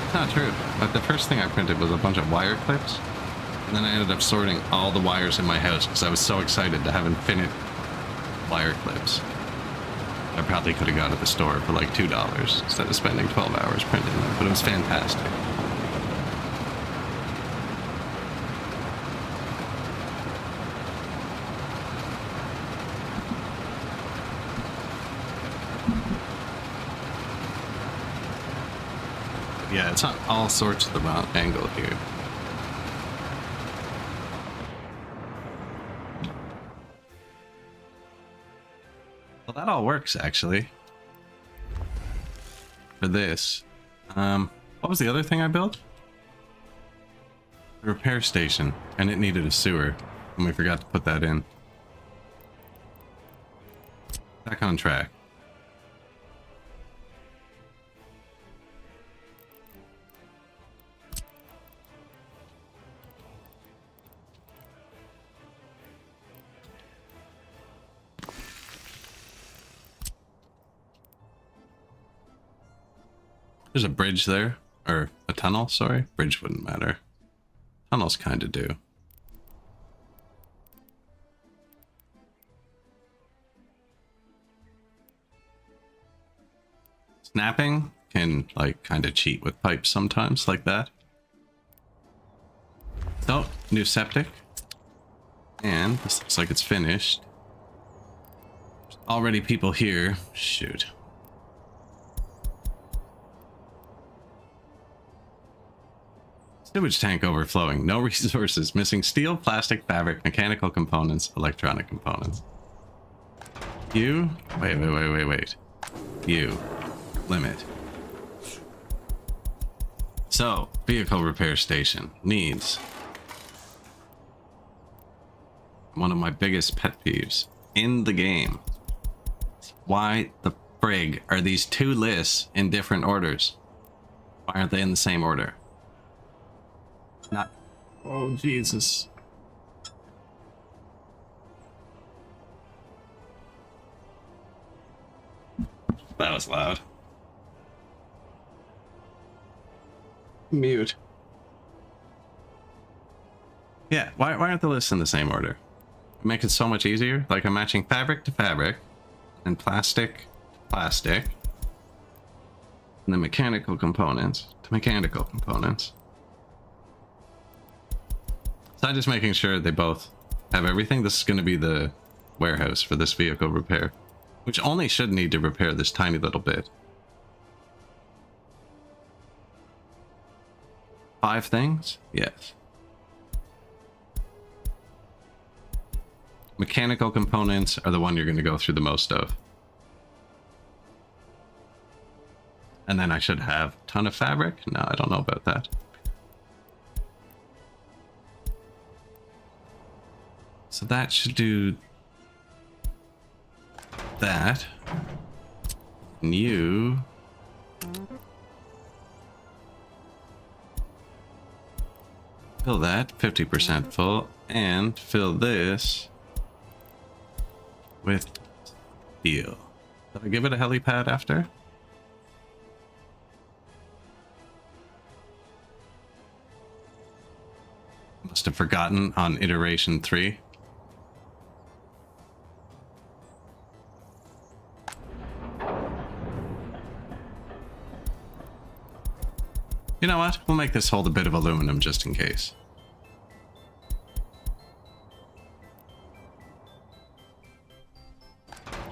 It's not true, but the first thing I printed was a bunch of wire clips, and then I ended up sorting all the wires in my house because I was so excited to have infinite wire clips. I probably could have got at the store for like $2 instead of spending 12 hours printing them, but it was fantastic. Yeah, it's on all sorts of the mount angle here. Well, that all works actually. For this. What was the other thing I built? A repair station, and it needed a sewer, and we forgot to put that in. Back on track. There's a bridge there, or a tunnel, sorry. Bridge wouldn't matter. Tunnels kind of do. Snapping can, like, kind of cheat with pipes sometimes, like that. So, new septic. And this looks like it's finished. There's already people here. Shoot. Sewage tank overflowing. No resources. Missing steel, plastic, fabric, mechanical components, electronic components. You? Wait. You. Limit. So, vehicle repair station needs one of my biggest pet peeves in the game. Why the frig are these two lists in different orders? Why aren't they in the same order? Not. Oh, Jesus. That was loud. Mute. Yeah, why aren't the lists in the same order? Make it so much easier. Like I'm matching fabric to fabric, and plastic to plastic, and then mechanical components to mechanical components. So I'm just making sure they both have everything. This is going to be the warehouse for this vehicle repair, which only should need to repair this tiny little bit. 5 things? Yes. Mechanical components are the one you're going to go through the most of. And then I should have a ton of fabric? No, I don't know about that. So that should do that. And you... fill that 50% full, and fill this with steel. Did I give it a helipad after? Must have forgotten on iteration 3. You know what? We'll make this hold a bit of aluminum just in case.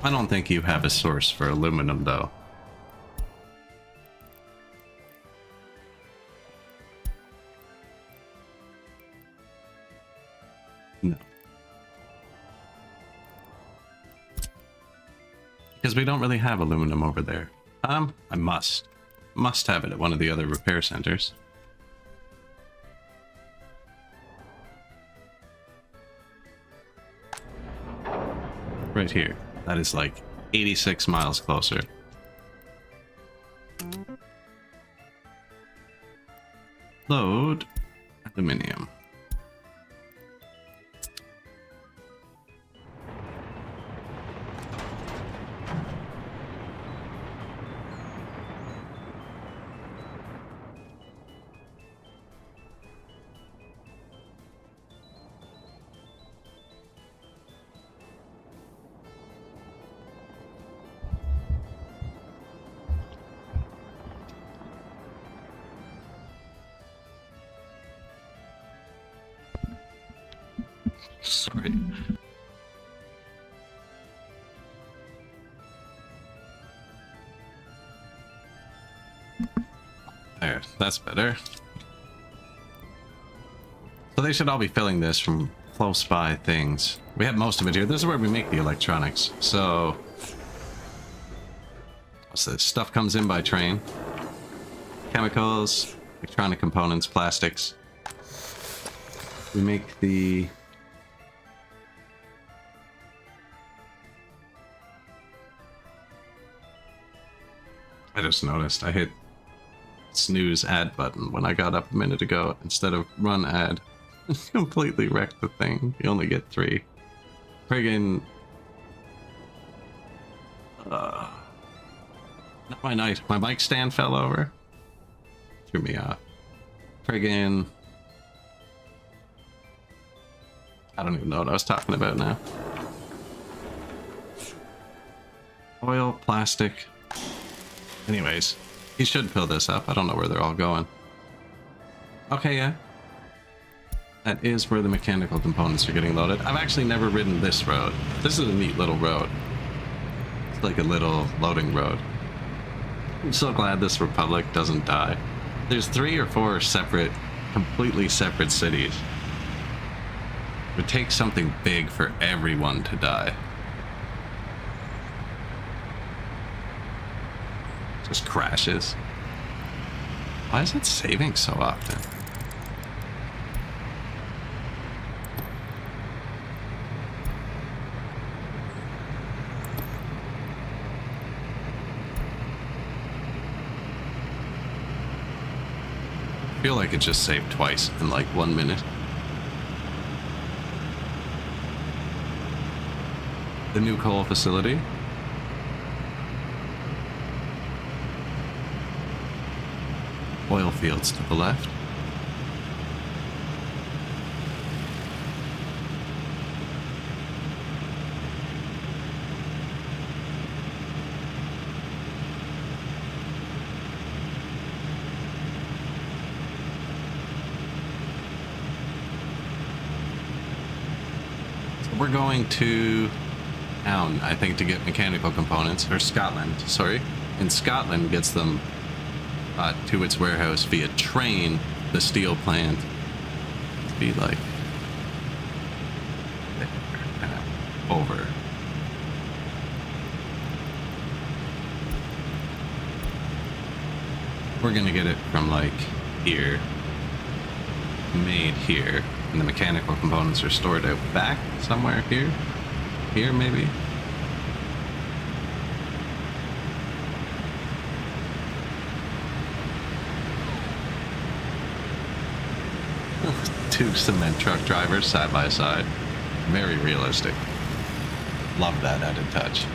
I don't think you have a source for aluminum, though. No. Because we don't really have aluminum over there. I must have it at one of the other repair centers. Right here. That is like 86 miles closer. Load aluminium. Sorry. There, that's better. So they should all be filling this from close by things. We have most of it here. This is where we make the electronics. So what's this? Stuff comes in by train. Chemicals, electronic components, plastics. We make the... I just noticed I hit snooze ad button when I got up a minute ago instead of run ad. Completely wrecked the thing. You only get 3. Friggin... not my knife. My mic stand fell over. Threw me off. Friggin... I don't even know what I was talking about now. Oil, plastic. Anyways, he should fill this up. I don't know where they're all going. Okay, yeah. That is where the mechanical components are getting loaded. I've actually never ridden this road. This is a neat little road. It's like a little loading road. I'm so glad this Republic doesn't die. There's 3 or 4 separate, completely separate cities. It would take something big for everyone to die. Just crashes. Why is it saving so often? I feel like it just saved twice in like 1 minute. The new coal facility. Oil fields to the left. So we're going to town, I think, to get mechanical components, or Scotland, sorry. And Scotland gets them to its warehouse via train, the steel plant. To be like over. We're gonna get it from like here, made here, and the mechanical components are stored out back somewhere here. Here maybe. Two cement truck drivers side by side. Very realistic. Love that added touch.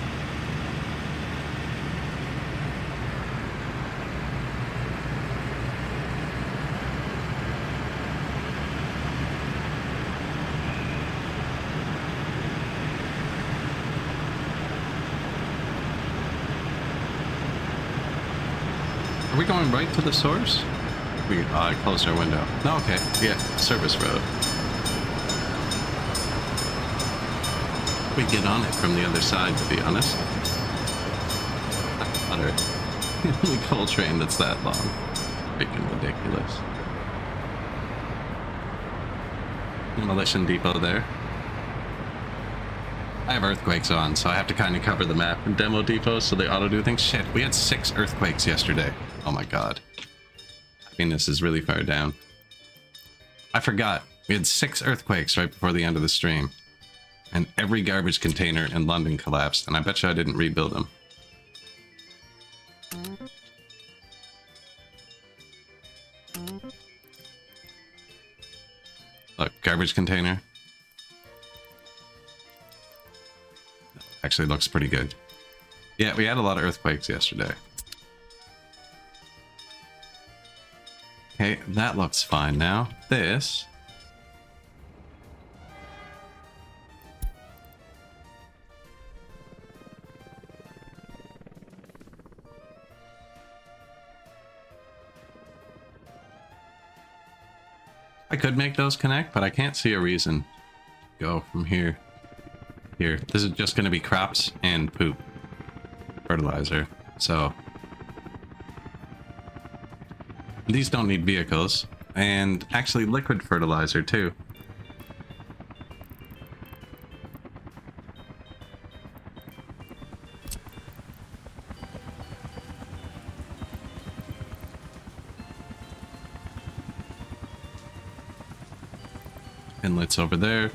Are we going right to the source? We closed our window. No, okay. Yeah, service road. We get on it from the other side, to be honest. Butter. The only coal train that's that long. Freaking ridiculous. Demolition depot there. I have earthquakes on, so I have to kind of cover the map and demo depots so they auto do things. Shit, we had 6 earthquakes yesterday. Oh my god. Happiness is really far down. I forgot. We had 6 earthquakes right before the end of the stream. And every garbage container in London collapsed, and I bet you I didn't rebuild them. Look, garbage container. Actually looks pretty good. Yeah, we had a lot of earthquakes yesterday. Okay, that looks fine now. This... I could make those connect, but I can't see a reason go from here? Here. This is just going to be crops and poop. Fertilizer. So these don't need vehicles. And actually liquid fertilizer too. Inlets over there.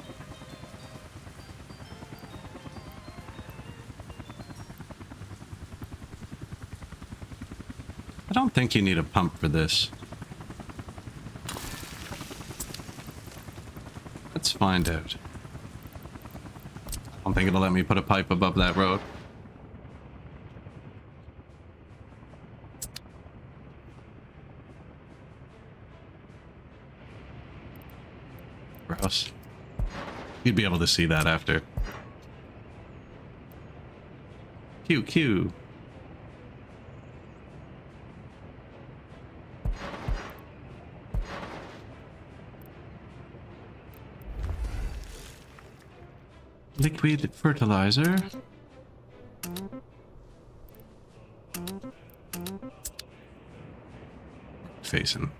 I don't think you need a pump for this. Let's find out. I don't think it'll let me put a pipe above that road. Gross. You'd be able to see that after. QQ. Liquid fertilizer. Facing.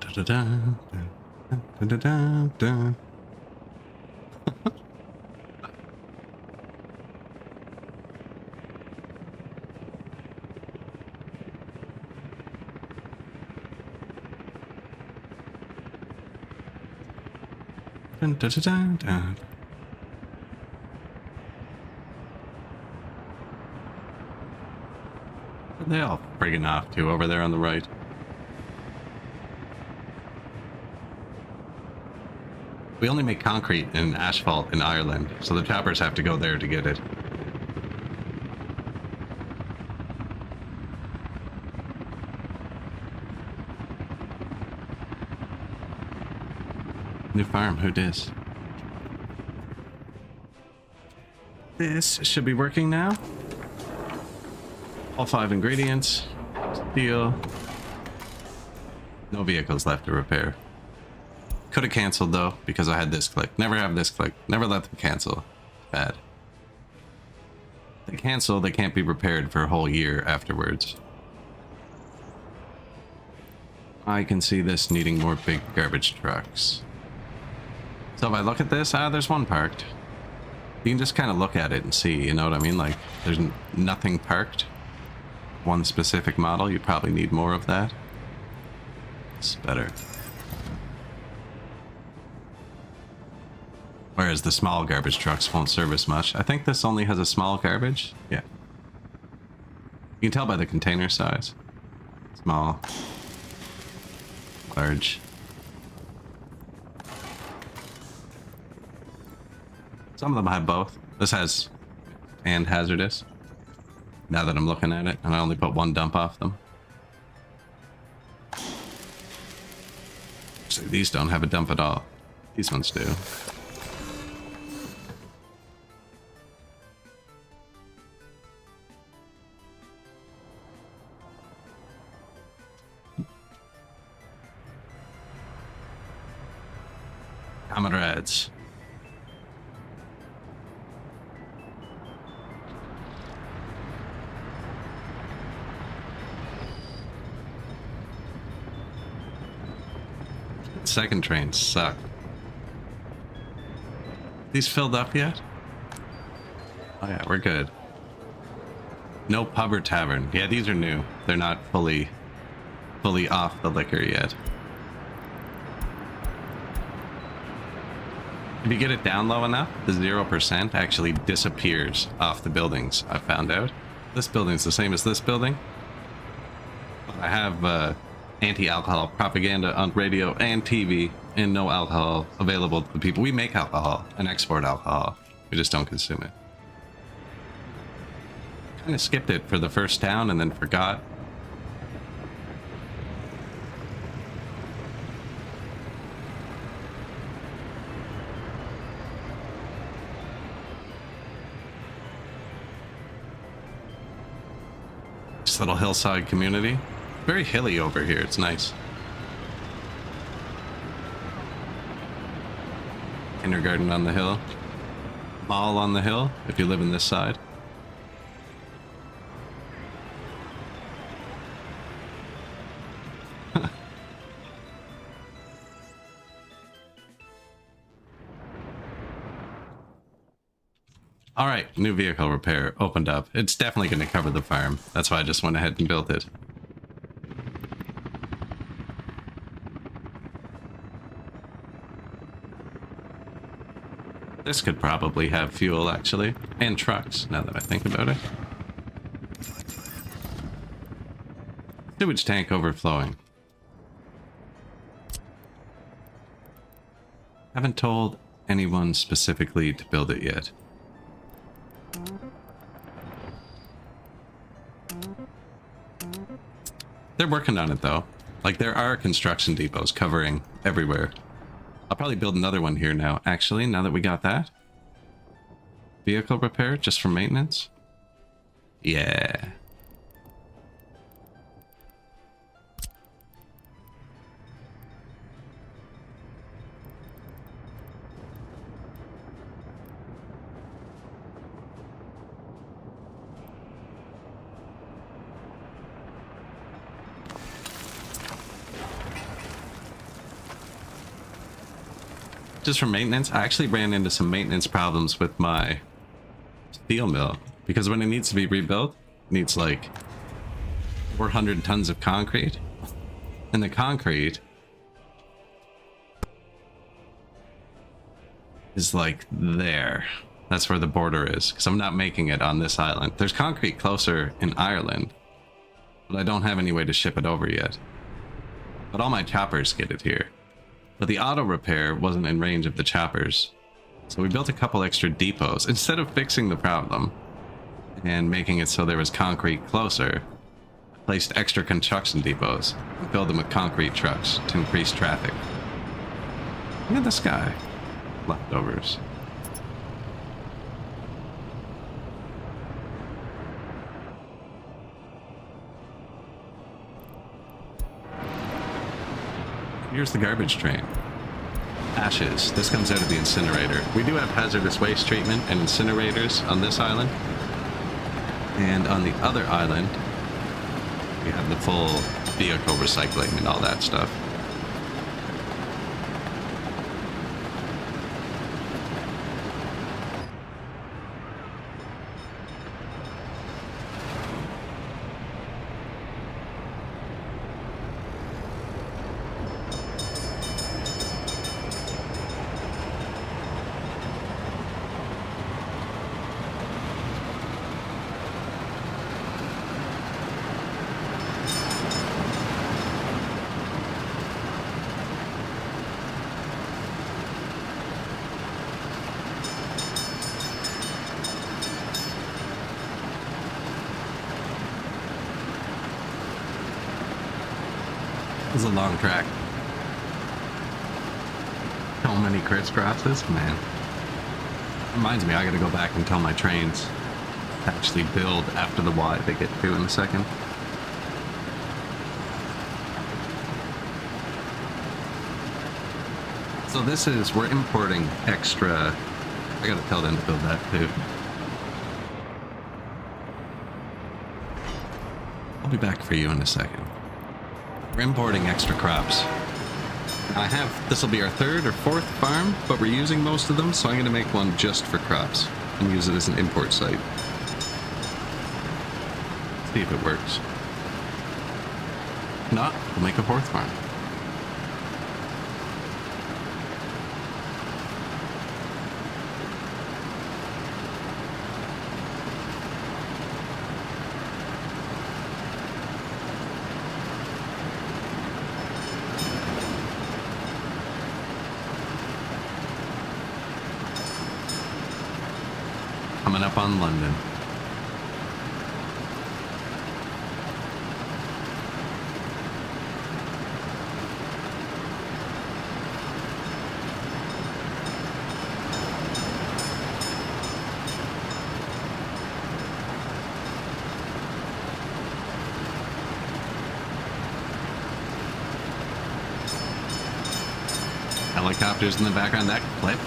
Da, da, da, da, da, da, da. Dun, dun, dun, dun, dun. Where they all friggin' off to over there on the right? We only make concrete and asphalt in Ireland, so the choppers have to go there to get it. New farm, who dis? This should be working now. All 5 ingredients. Steel. No vehicles left to repair. Could have canceled though, because I had this click. Never have this click. Never let them cancel. Bad. They cancel, they can't be repaired for a whole year afterwards. I can see this needing more big garbage trucks. So if I look at this, there's one parked. You can just kind of look at it and see, you know what I mean? Like, there's nothing parked. One specific model, you probably need more of that. It's better. Whereas the small garbage trucks won't service much. I think this only has a small garbage. Yeah. You can tell by the container size. Small. Large. Some of them have both. This has and hazardous. Now that I'm looking at it, and I only put one dump off them. Actually, these don't have a dump at all. These ones do. Comrades. Second trains suck. These filled up yet? Oh yeah, we're good. No pub or tavern. Yeah, these are new. They're not fully off the liquor yet. If you get it down low enough, the 0% actually disappears off the buildings, I found out. This building's the same as this building. I have anti-alcohol propaganda on radio and TV, and no alcohol available to the people. We make alcohol and export alcohol. We just don't consume it. Kind of skipped it for the first town and then forgot. This little hillside community. Very hilly over here. It's nice. Kindergarten on the hill. Mall on the hill, if you live in this side. All right, new vehicle repair opened up. It's definitely going to cover the farm. That's why I just went ahead and built it. This could probably have fuel, actually, and trucks, now that I think about it. Sewage tank overflowing. Haven't told anyone specifically to build it yet. They're working on it, though. Like, there are construction depots covering everywhere. I'll probably build another one here now, actually, now that we got that. Vehicle repair, just for maintenance? Yeah. Just for maintenance, I actually ran into some maintenance problems with my steel mill, because when it needs to be rebuilt, it needs like 400 tons of concrete, and the concrete is like there. That's where the border is, because I'm not making it on this island. There's concrete closer in Ireland, but I don't have any way to ship it over yet. But all my choppers get it here. But the auto repair wasn't in range of the choppers. So we built a couple extra depots. Instead of fixing the problem and making it so there was concrete closer, I placed extra construction depots and filled them with concrete trucks to increase traffic. Look at this guy. Leftovers. Here's the garbage train. Ashes. This comes out of the incinerator. We do have hazardous waste treatment and incinerators on this island. And on the other island, we have the full vehicle recycling and all that stuff. This is a long track. So many crisscrosses, man. Reminds me, I gotta go back and tell my trains to actually build after the Y they get to in a second. So this is, we're importing extra. I gotta tell them to build that too. I'll be back for you in a second. We're importing extra crops. This will be our third or fourth farm, but we're using most of them, so I'm going to make one just for crops and use it as an import site. See if it works. If not, we'll make a fourth farm. Coming up on London. helicopters in the background. That clip,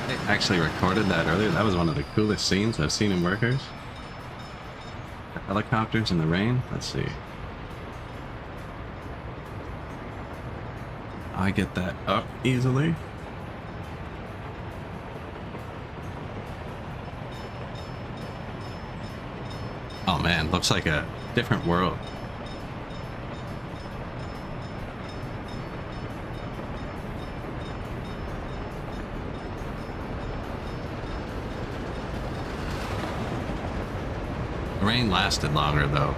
I actually recorded that earlier. That was one of the coolest scenes I've seen in Workers. Helicopters in the rain. Let's see. I get that up easily. Oh man, looks like a different world. The rain lasted longer though.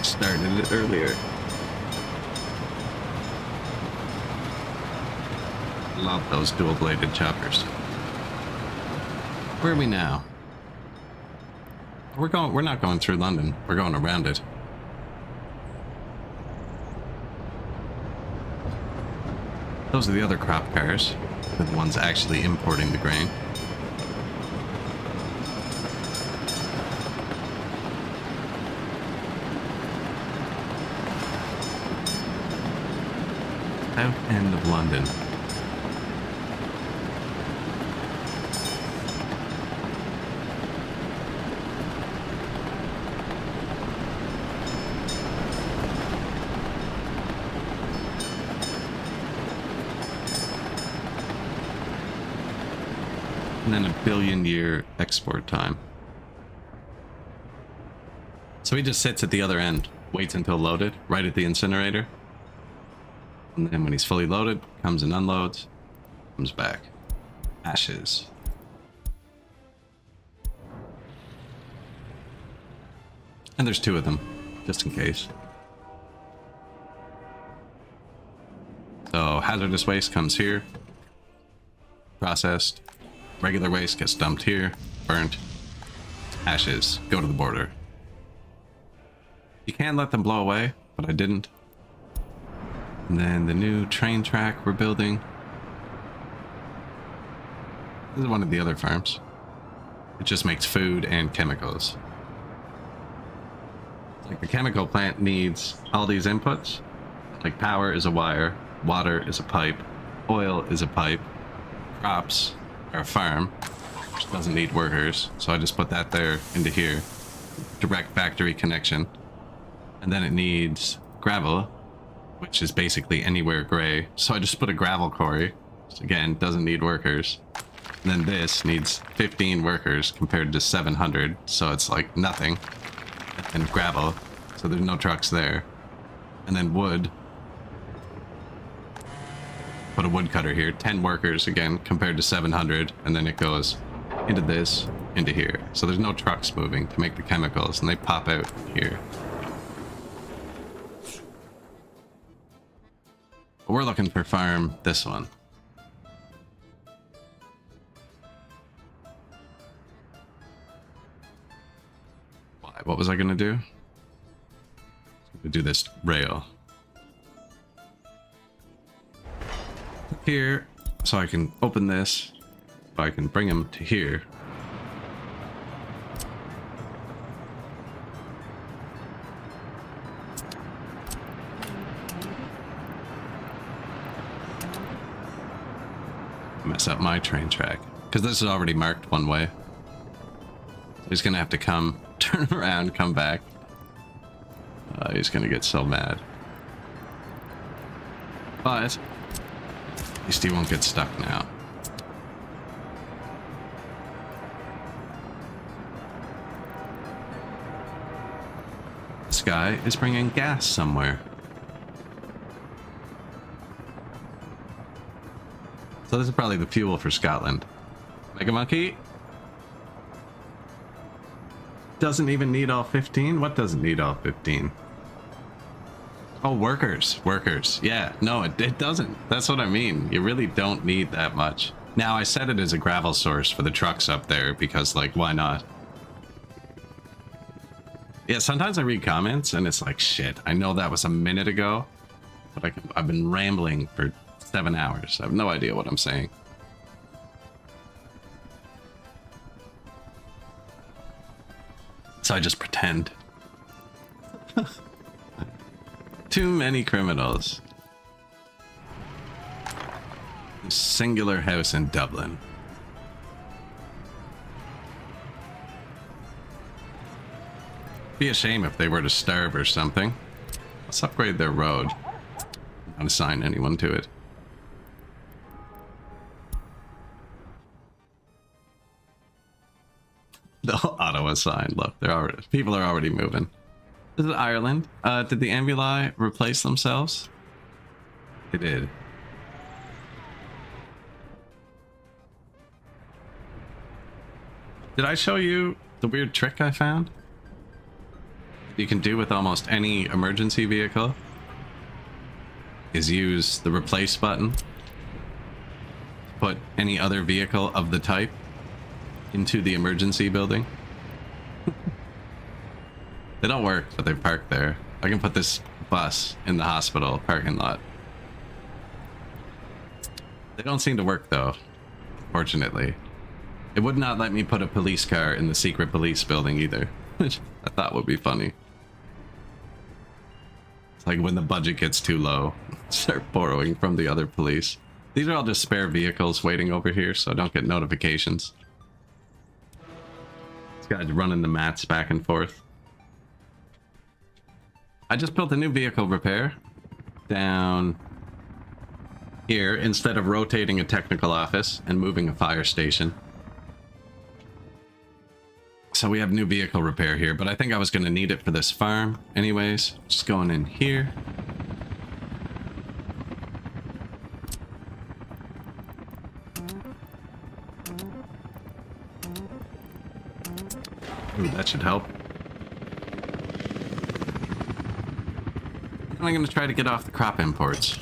Started it earlier. Love those dual-bladed choppers. Where are we now? We're not going through London. We're going around it. Those are the other crop cars. They're the ones actually importing the grain. South end of London. And then a billion-year export time. So he just sits at the other end, waits until loaded, right at the incinerator. And then when he's fully loaded, comes and unloads, comes back. Ashes. And there's two of them, just in case. So hazardous waste comes here, processed. Regular waste gets dumped here, burnt. Ashes go to the border. You can let them blow away, but I didn't. And then the new train track we're building. This is one of the other farms. It just makes food and chemicals. Like the chemical plant needs all these inputs. Like power is a wire, water is a pipe, oil is a pipe, crops are a farm, which doesn't need workers. So I just put that there into here. Direct factory connection. And then it needs gravel, which is basically anywhere gray. So I just put a gravel quarry, which again doesn't need workers. And then this needs 15 workers compared to 700, so it's like nothing. And gravel, so there's no trucks there. And then wood. Put a woodcutter here, 10 workers again compared to 700, and then it goes into this, into here. So there's no trucks moving to make the chemicals, and they pop out here. But we're looking for farm this one. Why? What was I gonna do? Do this rail. Here, so I can open this, so I can bring him to here. Mess up my train track, because this is already marked one way. So he's gonna have to come, turn around, come back. He's gonna get so mad. But at least he won't get stuck now. This guy is bringing gas somewhere. So this is probably the fuel for Scotland. Mega Monkey? Doesn't even need all 15? What doesn't need all 15? Oh, workers. Workers. Yeah, no, it doesn't. That's what I mean. You really don't need that much. Now, I set it as a gravel source for the trucks up there because, like, why not? Yeah, sometimes I read comments and it's like, shit, I know that was a minute ago, but I've been rambling for 7 hours. I have no idea what I'm saying. So I just pretend. Too many criminals. Singular house in Dublin. Be a shame if they were to starve or something. Let's upgrade their road. Not assign anyone to it. The Ottawa sign. Look, people are already moving. This is Ireland. Did the ambuli replace themselves? They did. Did I show you the weird trick I found? You can do with almost any emergency vehicle is use the replace button to put any other vehicle of the type into the emergency building. They don't work, but they park there. I can put this bus in the hospital parking lot. They don't seem to work though, fortunately. It would not let me put a police car in the secret police building either, which I thought would be funny. It's like when the budget gets too low, start borrowing from the other police. These are all just spare vehicles waiting over here, so I don't get notifications. This guy's running the mats back and forth. I just built a new vehicle repair down here instead of rotating a technical office and moving a fire station. So we have new vehicle repair here, but I think I was going to need it for this farm anyways. Just going in here. Ooh, that should help. I'm going to try to get off the crop imports.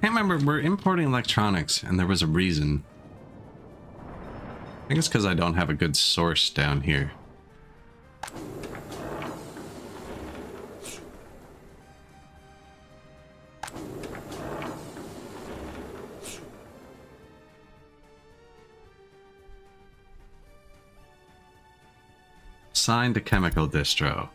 Can't remember, we're importing electronics and there was a reason. I think it's because I don't have a good source down here. Signed a chemical distro.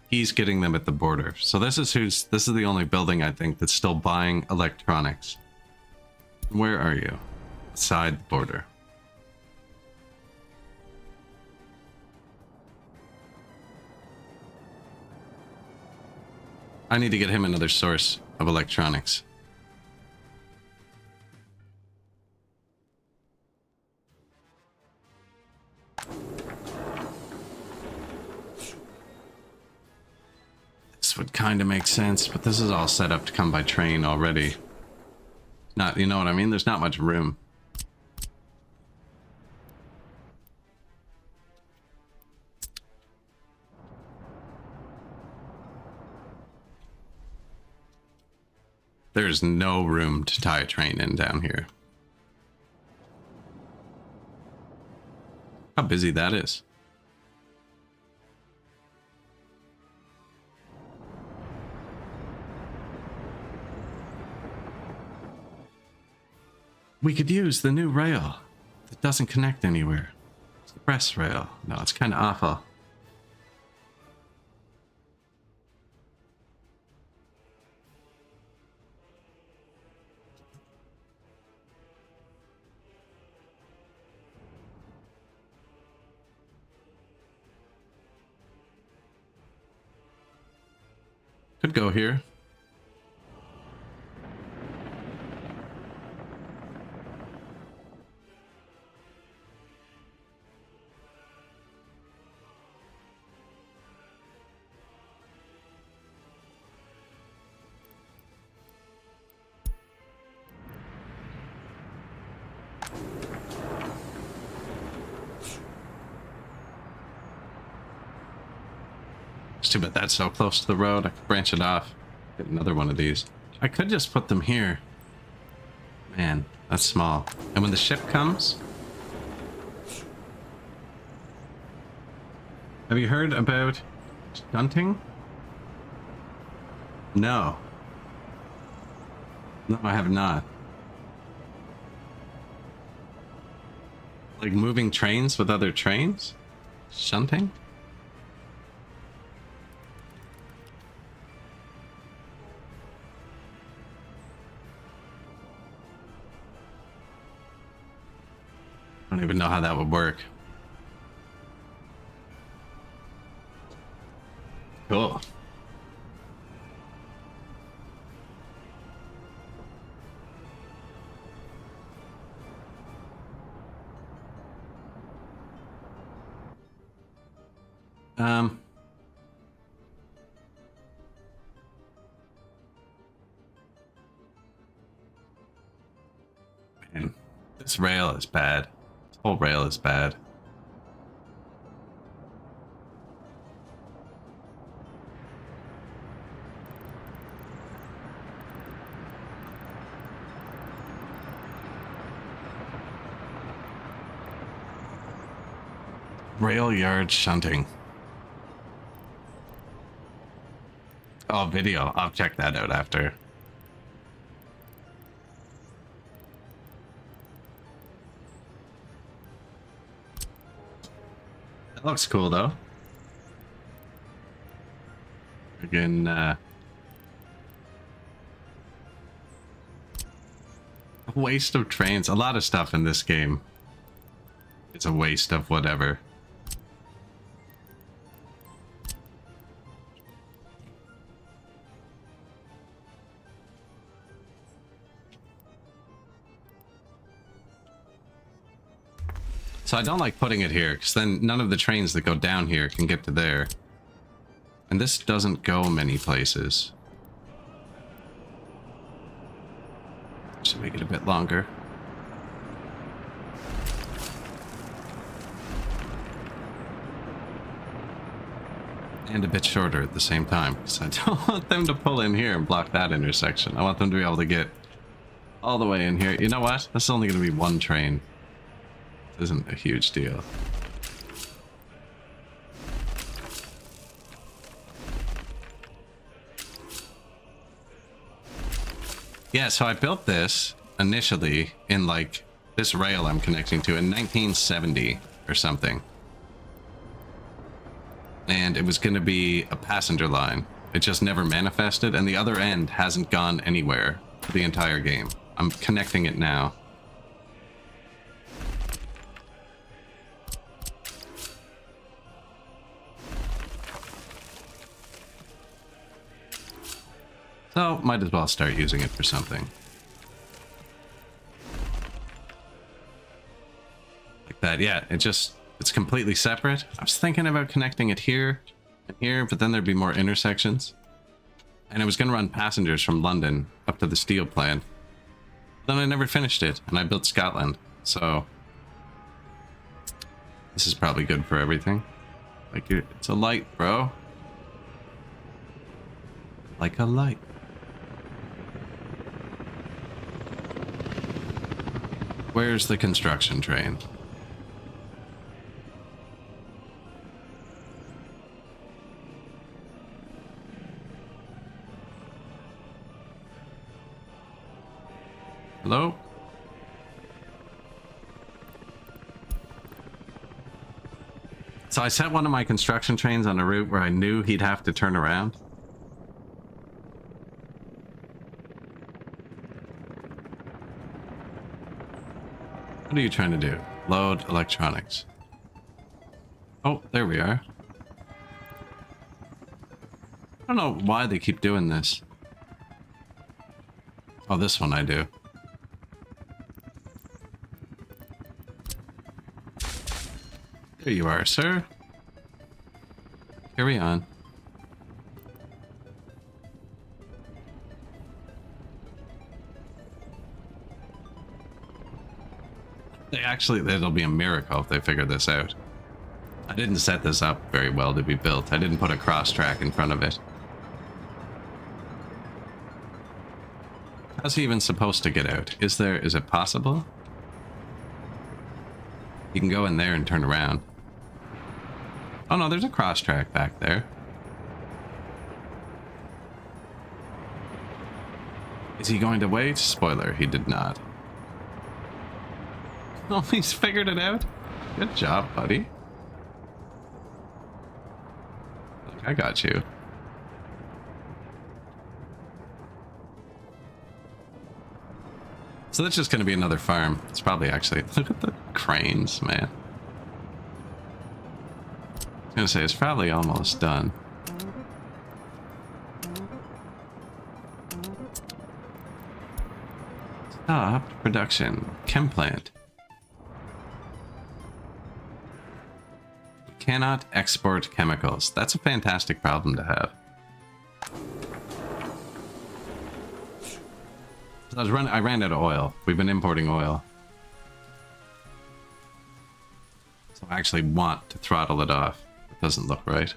He's getting them at the border. So this is the only building I think that's still buying electronics. Where are you? Side the border. I need to get him another source of electronics. This would kind of make sense, but this is all set up to come by train already. Not, you know what I mean? There's not much room. There's no room to tie a train in down here. How busy that is. We could use the new rail that doesn't connect anywhere. Express rail. No, it's kind of awful. Could go here. It's too bad that's so close to the road. I could branch it off. Get another one of these. I could just put them here. Man, that's small. And when the ship comes... Have you heard about stunting? No. No, I have not. Like moving trains with other trains? Shunting? I don't even know how that would work. Cool. Man, this rail is bad. This whole rail is bad. Rail yard shunting. Oh, video. I'll check that out after. That looks cool, though. Again, waste of trains. A lot of stuff in this game. It's a waste of whatever. So I don't like putting it here, because then none of the trains that go down here can get to there. And this doesn't go many places. Should make it a bit longer. And a bit shorter at the same time, because I don't want them to pull in here and block that intersection. I want them to be able to get all the way in here. You know what? That's only going to be one train. This isn't a huge deal. Yeah, so I built this initially in like this rail I'm connecting to in 1970 or something. And it was going to be a passenger line. It just never manifested, and the other end hasn't gone anywhere for the entire game. I'm connecting it now. So, might as well start using it for something. Like that, yeah, it's completely separate. I was thinking about connecting it here and here, but then there'd be more intersections. And it was going to run passengers from London up to the steel plant. Then I never finished it, and I built Scotland. So, this is probably good for everything. Like, it's a light, bro. Like a light. Where's the construction train? Hello? So I set one of my construction trains on a route where I knew he'd have to turn around. What are you trying to do? Load electronics. Oh, there we are. I don't know why they keep doing this. Oh, this one I do. There you are, sir. Carry on. It'll be a miracle if they figure this out. I didn't set this up very well to be built. I didn't put a cross track in front of it. How's he even supposed to get out? Is it possible? You can go in there and turn around. Oh no, there's a cross track back there. Is he going to wait? Spoiler, he did not. Oh, he's figured it out. Good job, buddy. Look, I got you. So that's just going to be another farm. It's probably actually... Look at the cranes, man. I was going to say, it's probably almost done. Stop production. Chem plant. Cannot export chemicals. That's a fantastic problem to have. I ran out of oil. We've been importing oil. So I actually want to throttle it off. It doesn't look right.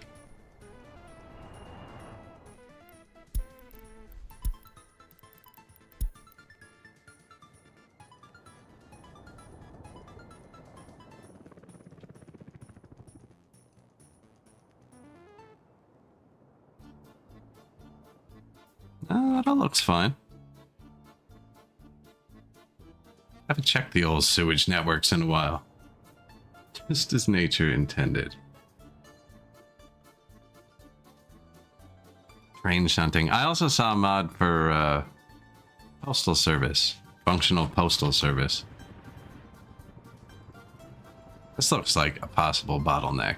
That all looks fine. I haven't checked the old sewage networks in a while. Just as nature intended. Train shunting. I also saw a mod for postal service. Functional postal service. This looks like a possible bottleneck.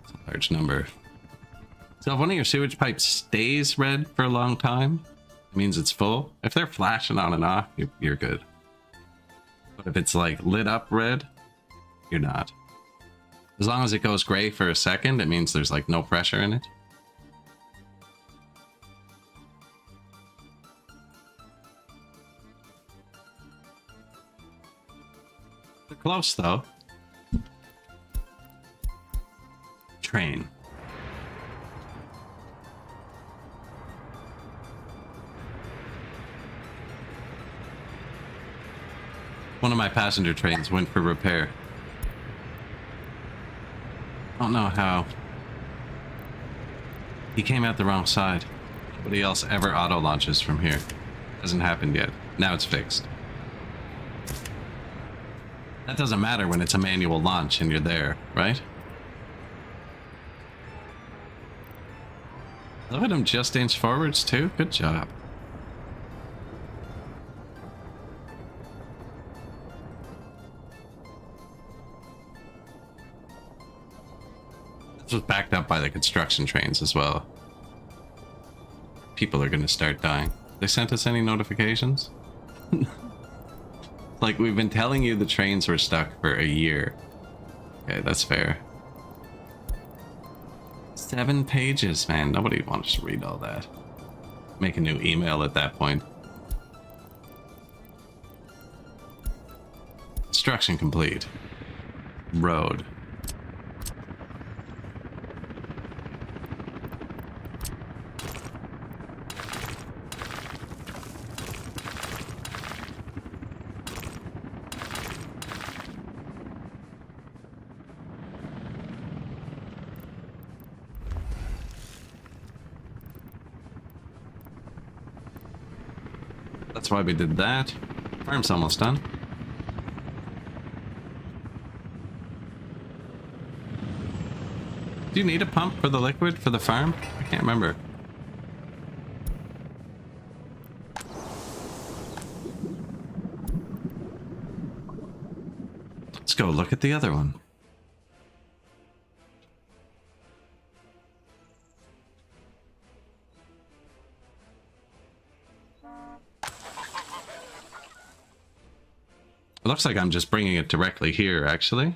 It's a large number. So if one of your sewage pipes stays red for a long time, it means it's full. If they're flashing on and off, you're good. But if it's like lit up red, you're not. As long as it goes gray for a second, it means there's like no pressure in it. They're close though. Train. One of my passenger trains went for repair. I don't know how. He came out the wrong side. Nobody else ever auto launches from here. Hasn't happened yet. Now it's fixed. That doesn't matter when it's a manual launch and you're there, right? Look at him just inch forwards too. Good job. This was backed up by the construction trains as well. People are gonna start dying. They sent us any notifications? Like, we've been telling you the trains were stuck for a year. Okay, that's fair. 7 pages, man. Nobody wants to read all that. Make a new email at that point. Construction complete. Road. That's why we did that. Farm's almost done. Do you need a pump for the liquid for the farm? I can't remember. Let's go look at the other one. It looks like I'm just bringing it directly here, actually.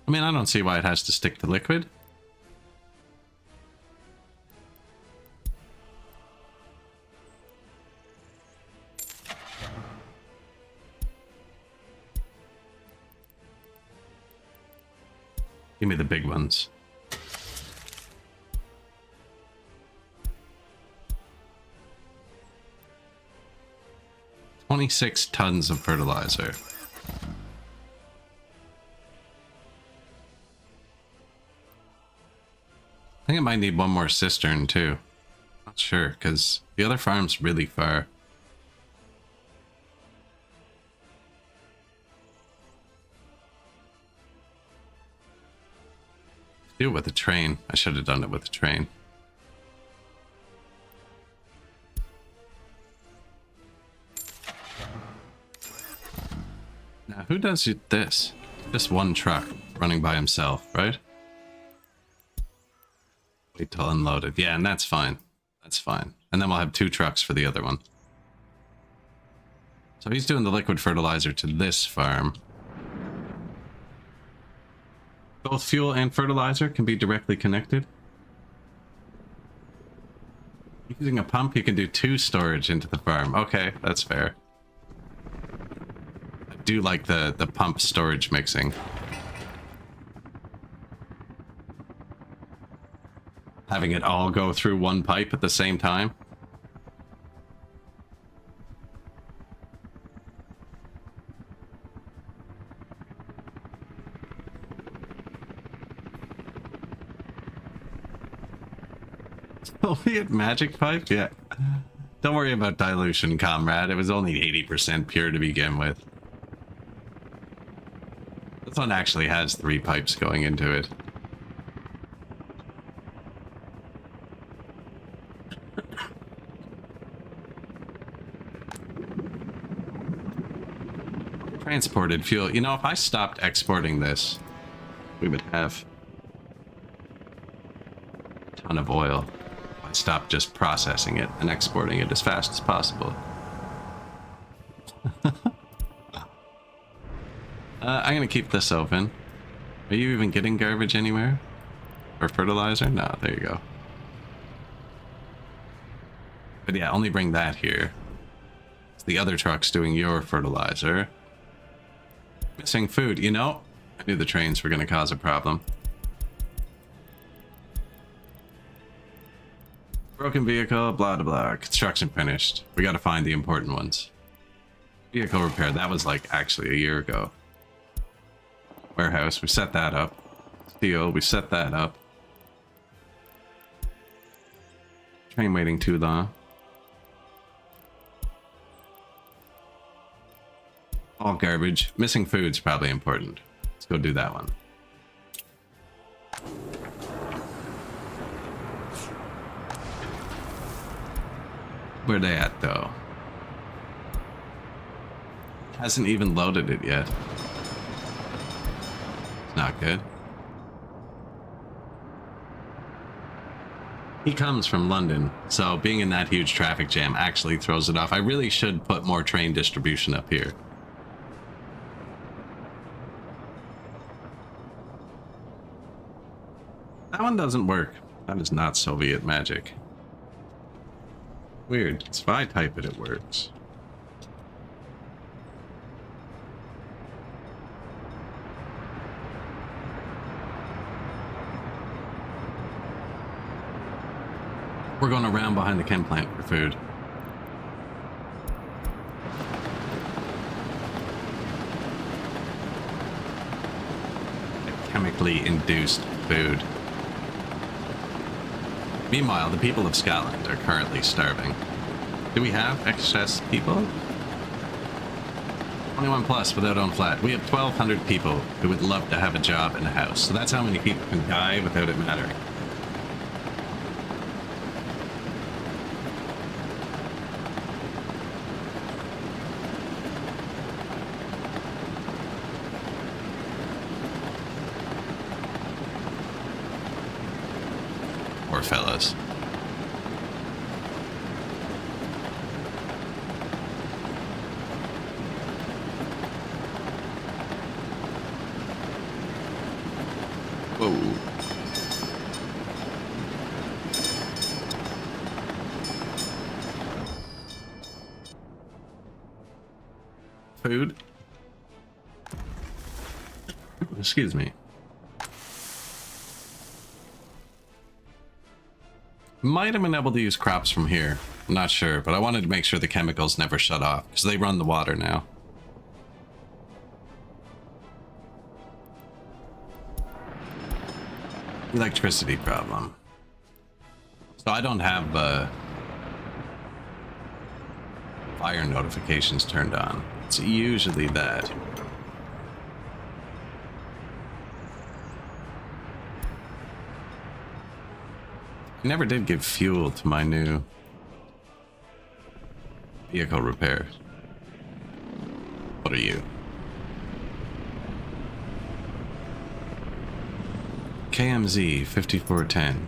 I mean, I don't see why it has to stick to liquid. Give me the big ones. $26 tons of fertilizer. I think I might need one more cistern too. Not sure, because the other farm's really far. Do it with a train. I should have done it with a train. Now, who does this? Just one truck running by himself, right? Wait till unloaded. Yeah, and that's fine. That's fine. And then we'll have 2 trucks for the other one. So he's doing the liquid fertilizer to this farm. Both fuel and fertilizer can be directly connected. Using a pump, you can do 2 storage into the farm. Okay, that's fair. I do like the pump storage mixing. Having it all go through one pipe at the same time. Soviet magic pipe? Yeah. Don't worry about dilution, comrade. It was only 80% pure to begin with. This one actually has 3 pipes going into it. Transported fuel. You know, if I stopped exporting this, we would have a ton of oil. If I stopped just processing it and exporting it as fast as possible. I'm gonna keep this open. Are you even getting garbage anywhere? Or fertilizer? No, there you go. But yeah, only bring that here. The other truck's doing your fertilizer. Missing food. You know, I knew the trains were going to cause a problem. Broken vehicle, blah, blah, blah. Construction finished. We got to find the important ones. Vehicle repair. That was like actually a year ago. Warehouse. We set that up. Steel. We set that up. Train waiting too long. All garbage. Missing food's probably important. Let's go do that one. Where they at, though? Hasn't even loaded it yet. It's not good. He comes from London, so being in that huge traffic jam actually throws it off. I really should put more train distribution up here. That one doesn't work. That is not Soviet magic. Weird. If I type it, it works. We're going around behind the chem plant for food. Chemically induced food. Meanwhile, the people of Scotland are currently starving. Do we have excess people? 21 plus without own flat. We have 1,200 people who would love to have a job in a house. So that's how many people can die without it mattering. Poor fellas. Whoa. Food. Excuse me. Might have been able to use crops from here. I'm not sure, but I wanted to make sure the chemicals never shut off, because they run the water now. Electricity problem. So I don't have fire notifications turned on. It's usually that. I never did give fuel to my new vehicle repairs. What are you? KMZ 5410.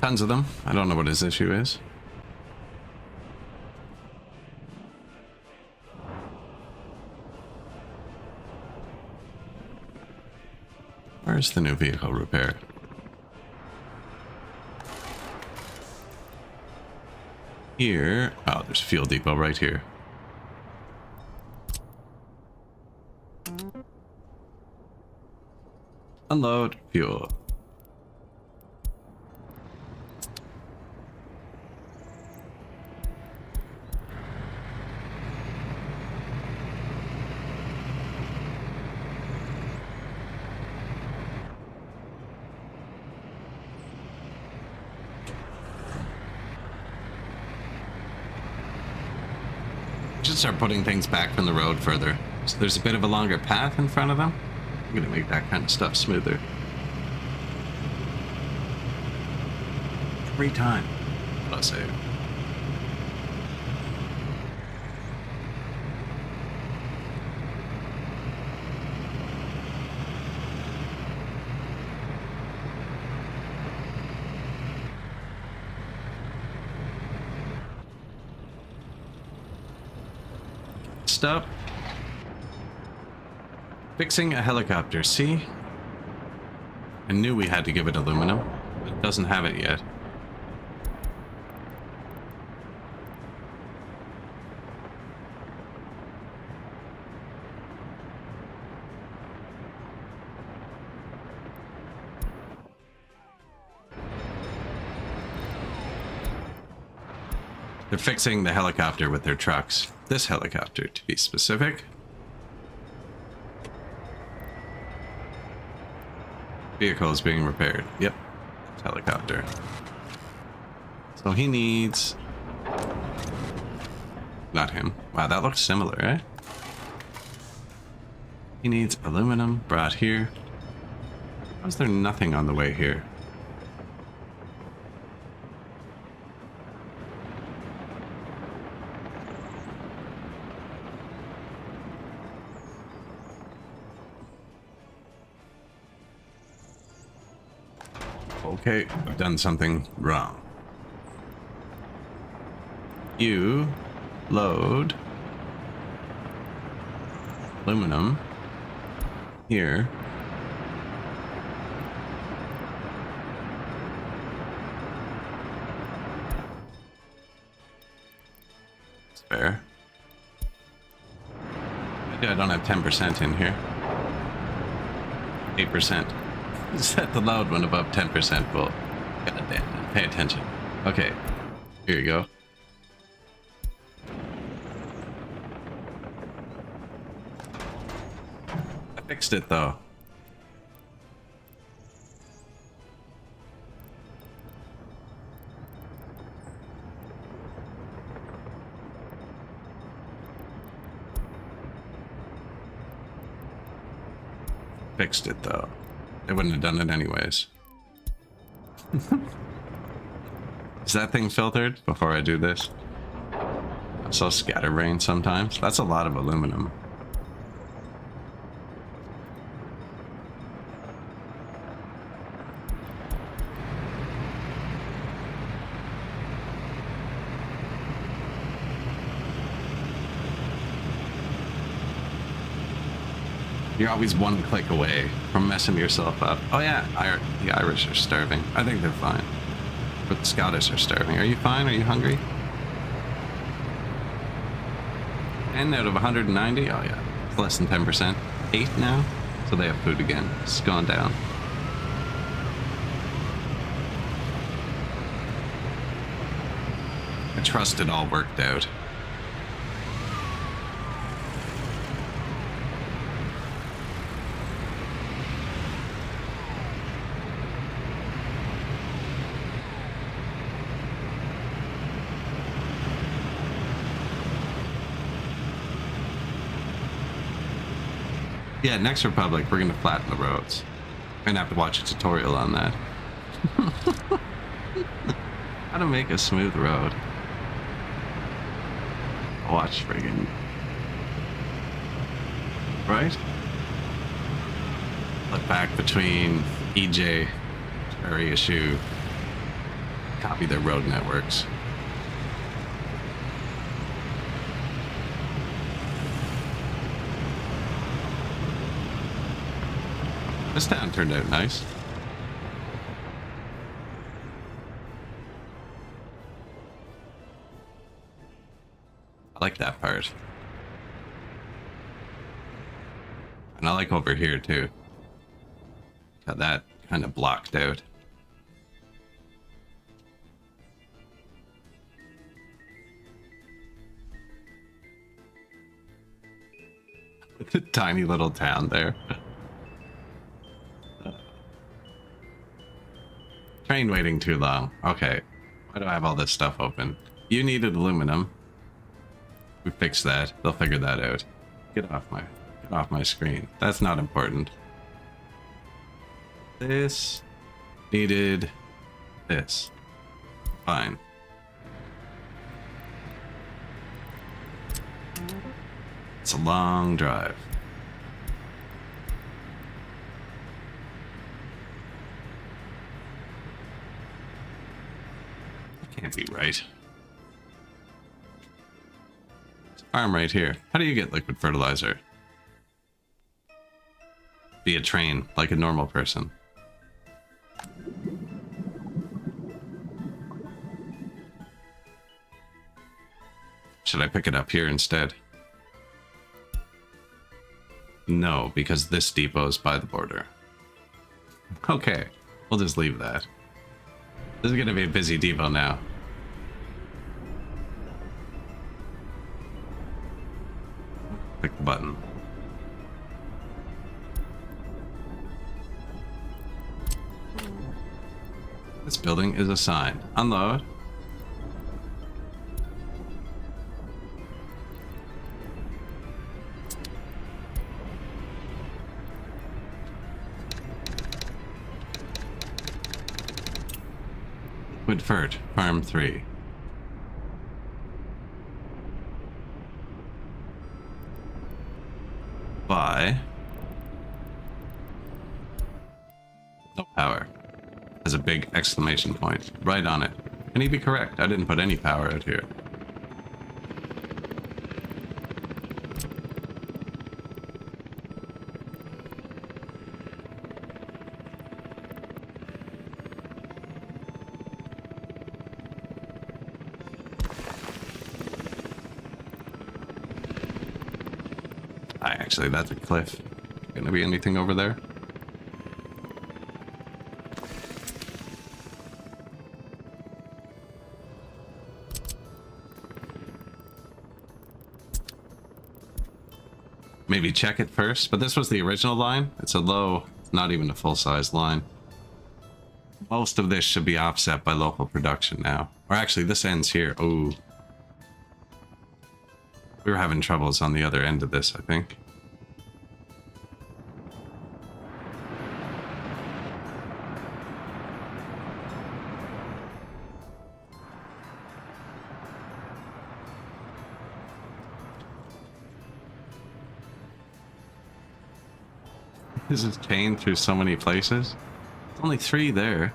Tons of them. I don't know what his issue is. Where's the new vehicle repair? Here. Oh, there's a fuel depot right here. Unload fuel. Should start putting things back from the road further. So there's a bit of a longer path in front of them. I'm gonna make that kind of stuff smoother. Every time. What I say. Up. Fixing a helicopter, see? I knew we had to give it aluminum, but it doesn't have it yet. They're fixing the helicopter with their trucks. This helicopter, to be specific. Vehicle is being repaired. Yep. Helicopter. So he needs... Not him. Wow, that looks similar, right? He needs aluminum brought here. Why is there nothing on the way here? Okay, I've done something wrong. You load aluminum here. It's fair. Maybe I don't have 10% in here. 8%. Set the load when above 10% full. God damn it. Pay attention. Okay. Here you go. I fixed it though. Fixed it though. They wouldn't have done it anyways. Is that thing filtered before I do this? I'm so scatterbrained sometimes. That's a lot of aluminum. You're always one click away from messing yourself up. Oh yeah, the Irish are starving. I think they're fine. But the Scottish are starving. Are you fine? Are you hungry? 10 out of 190. Oh yeah, it's less than 10%. 8 now, so they have food again. It's gone down. I trust it all worked out. Yeah, next Republic, we're gonna flatten the roads. I'm gonna have to watch a tutorial on that. How to make a smooth road. Watch friggin'. Right? Look back between EJ, Cherry Issue, copy their road networks. This town turned out nice. I like that part. And I like over here too. Got that kind of blocked out. The tiny little town there. Train waiting too long. Okay. Why do I have all this stuff open? You needed aluminum. We fixed that. They'll figure that out. Get off my screen. That's not important. This needed this. Fine. It's a long drive. Can't be right. There's a farm right here. How do you get liquid fertilizer? Via train, like a normal person. Should I pick it up here instead? No, because this depot is by the border. Okay, we'll just leave that. This is gonna be a busy depot now. Click the button. This building is a sign. Unload. Woodford, Farm 3. By. No power. Has a big exclamation point right on it. Can he be correct? I didn't put any power out here. Actually, that's a cliff. Gonna be anything over there? Maybe check it first, but this was the original line. It's a low, not even a full-size line. Most of this should be offset by local production now. Or actually, this ends here. Oh. We were having troubles on the other end of this, I think. This is chained through so many places. There's only 3 there.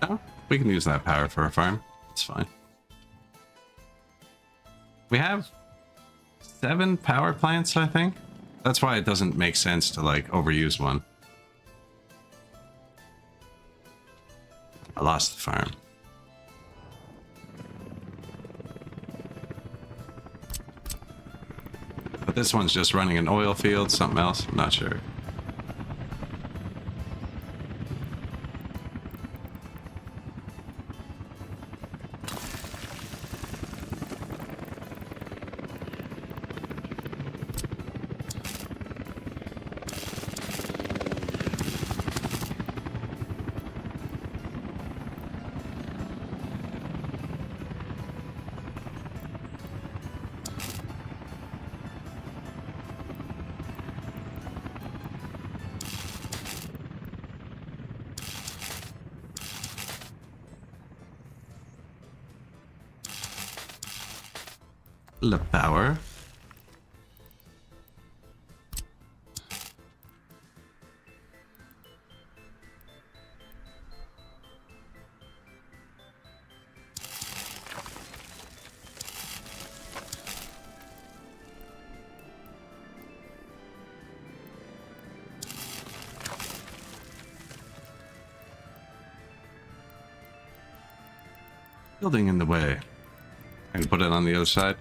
No, we can use that power for a farm. It's fine. We have 7 power plants, I think. That's why it doesn't make sense to like overuse one. I lost the farm. But this one's just running an oil field, something else, I'm not sure. The power. Building in the way. I can put it on the other side.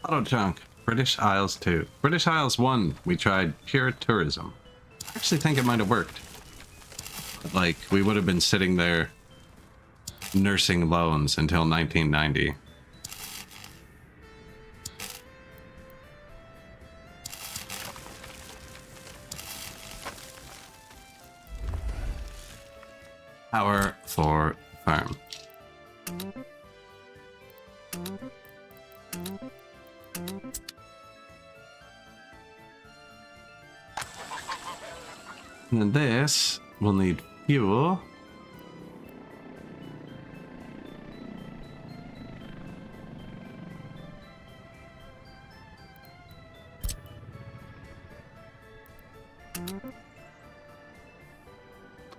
Auto junk. British Isles 2. British Isles 1, we tried pure tourism. I actually think it might have worked. But, like, we would have been sitting there nursing loans until 1990. Power for farm. And then this will need fuel.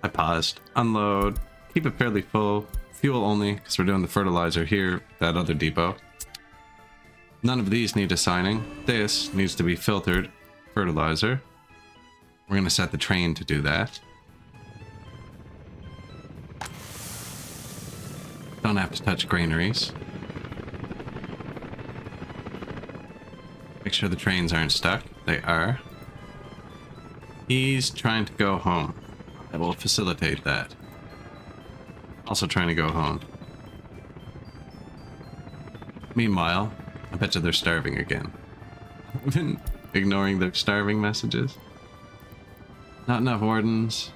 I paused. Unload. Keep it fairly full. Fuel only, because we're doing the fertilizer here, that other depot. None of these need assigning. This needs to be filtered. Fertilizer. We're going to set the train to do that. Don't have to touch granaries. Make sure the trains aren't stuck. They are. He's trying to go home. I will facilitate that. Also trying to go home. Meanwhile, I bet you they're starving again. I've been ignoring their starving messages. Not enough wardens.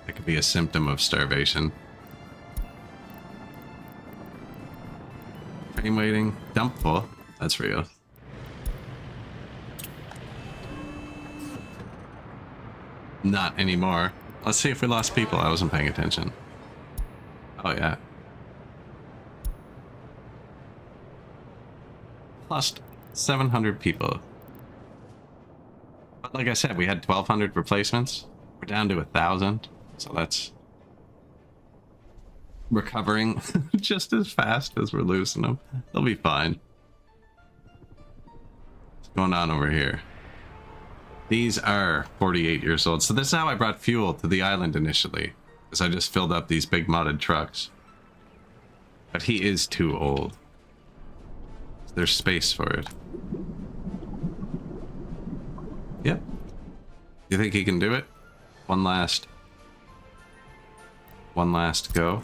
That could be a symptom of starvation. Train waiting. Dump full. That's real. Not anymore. Let's see if we lost people. I wasn't paying attention. Oh yeah. Lost 700 people. But like I said, we had 1,200 replacements. We're down to 1,000. So that's recovering just as fast as we're losing them. They'll be fine. What's going on over here? These are 48 years old. So this is how I brought fuel to the island initially. Because I just filled up these big modded trucks. But he is too old. There's space for it. Yep. You think he can do it? One last go.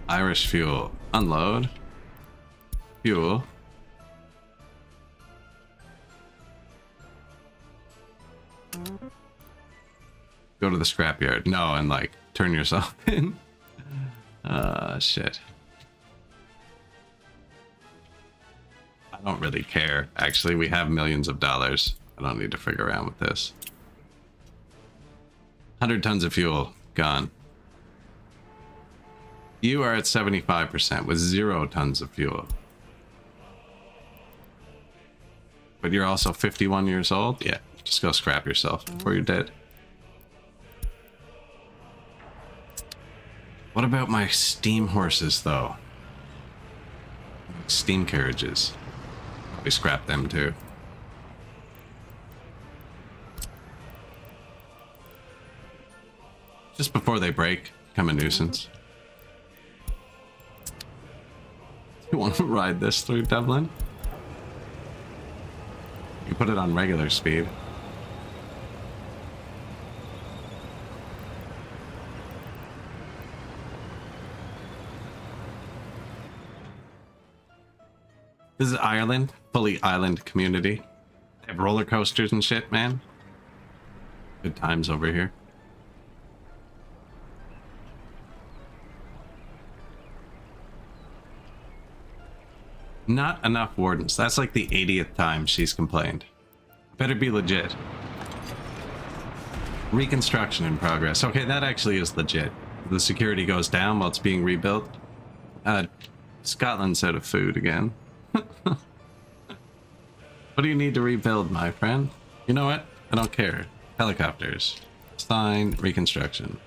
Irish fuel. Unload. Fuel. Go to the scrapyard. No, in like turn yourself in. Shit. I don't really care. Actually, we have millions of dollars. I don't need to figure around with this. 100 tons of fuel gone. You are at 75% with 0 tons of fuel. But you're also 51 years old? Yeah, just go scrap yourself before you're dead. What about my steam horses, though? Steam carriages. We scrap them, too. Just before they break, become a nuisance. You want to ride this through Dublin? You put it on regular speed. This is Ireland, fully island community. They have roller coasters and shit, man. Good times over here. Not enough wardens. That's like the 80th time she's complained. Better be legit. Reconstruction in progress. Okay, that actually is legit. The security goes down while it's being rebuilt. Scotland's out of food again. What do you need to rebuild, my friend? You know what? I don't care. Helicopters. Sign reconstruction.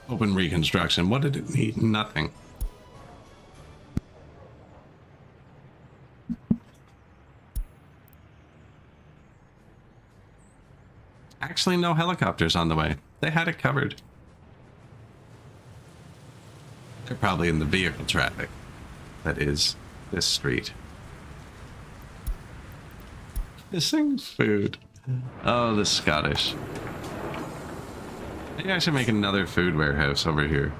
Open reconstruction. What did it need? Nothing. Actually, no helicopters on the way. They had it covered. They're probably in the vehicle traffic. That is this street. Missing food. Oh, the Scottish. Maybe I should make another food warehouse over here.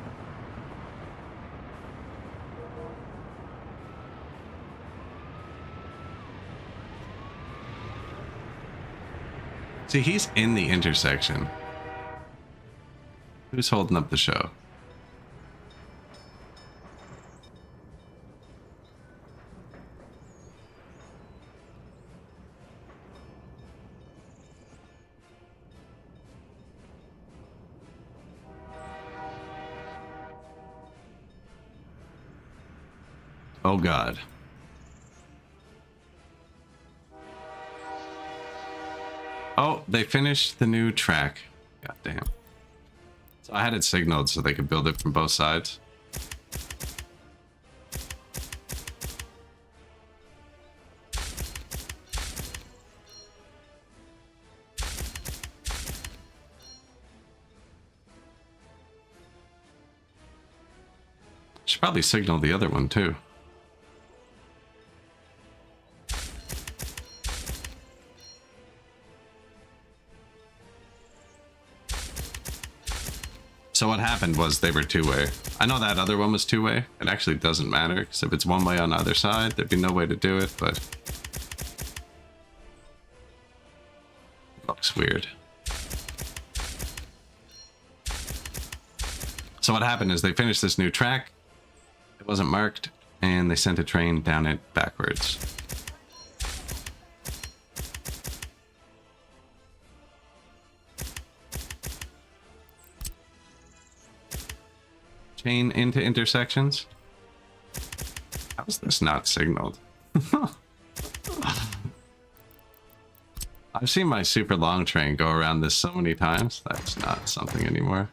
See, he's in the intersection. Who's holding up the show? Oh God. Oh, they finished the new track. God damn. So I had it signaled so they could build it from both sides. Should probably signal the other one too. So what happened was they were two-way. I know that other one was two-way. It actually doesn't matter, because if it's one way on either side, there'd be no way to do it, but... it looks weird. So what happened is they finished this new track. It wasn't marked, and they sent a train down it backwards. Chain into intersections. How is this not signaled? I've seen my super long train go around this so many times. That's not something anymore.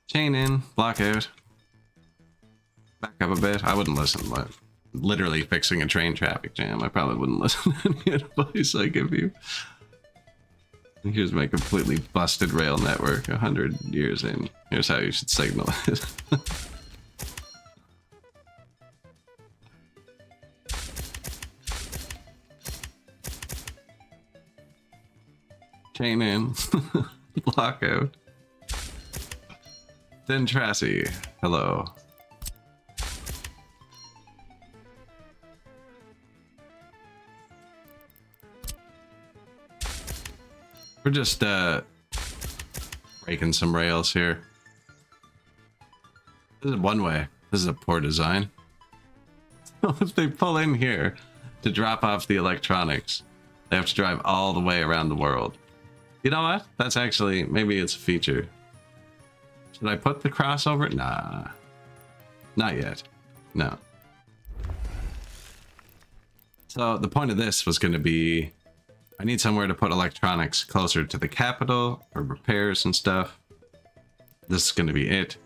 Chain in, block out. Back up a bit. I wouldn't listen. Literally fixing a train traffic jam. I probably wouldn't listen to any advice I give you. Here's my completely busted rail network 100 years in. Here's how you should signal it. Chain in. Lockout. Dentrassi, hello. We're just breaking some rails here. This is one way. This is a poor design. If they pull in here to drop off the electronics, they have to drive all the way around the world. You know what? That's actually, maybe it's a feature. Should I put the crossover? Nah. Not yet. No. So the point of this was going to be, I need somewhere to put electronics closer to the capital for repairs and stuff. This is going to be it.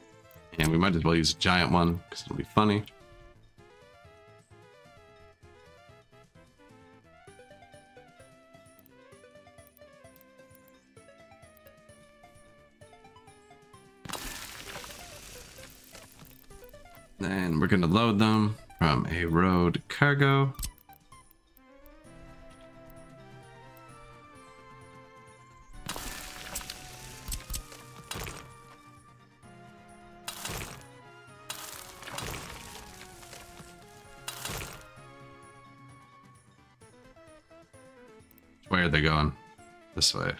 And we might as well use a giant one because it'll be funny. Then we're going to load them from a road cargo. Where are they going? This way.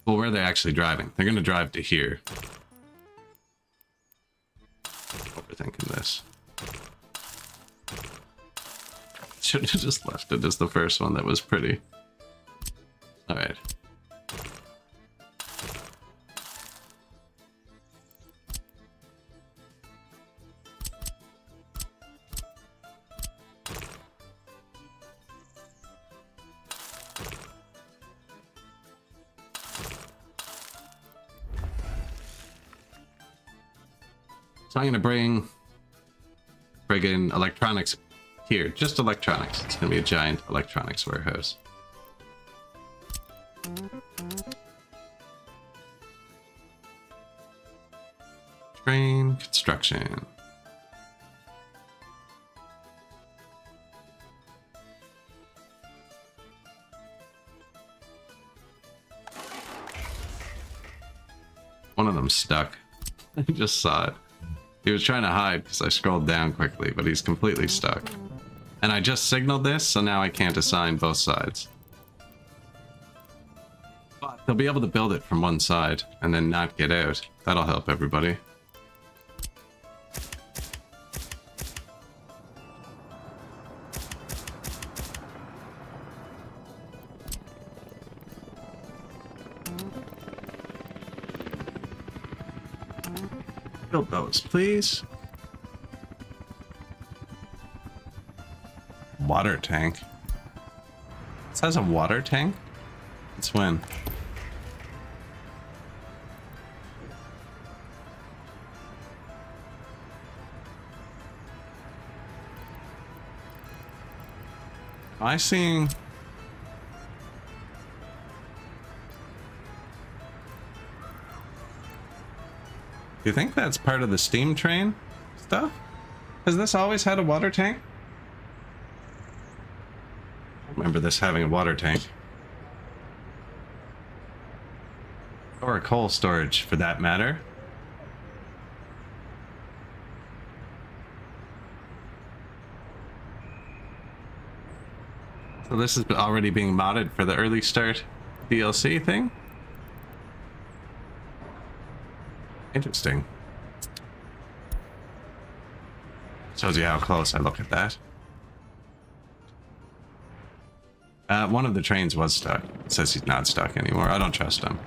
Well, where are they actually driving? They're going to drive to here. Overthinking this. Should have just left it as the first one. That was pretty. All right. So I'm going to bring friggin' electronics here. Just electronics. It's going to be a giant electronics warehouse. Train construction. One of them stuck. I just saw it. He was trying to hide because I scrolled down quickly, but he's completely stuck. And I just signaled this, so now I can't assign both sides. But they'll be able to build it from one side and then not get out. That'll help everybody. Build those, please. Water tank. It says a water tank? It's when? Am I seeing... Do you think that's part of the steam train stuff? Has this always had a water tank? I remember this having a water tank. Or a coal storage, for that matter. So this is already being modded for the early start DLC thing? Interesting. Shows you how close I look at that. One of the trains was stuck. It says he's not stuck anymore. I don't trust him.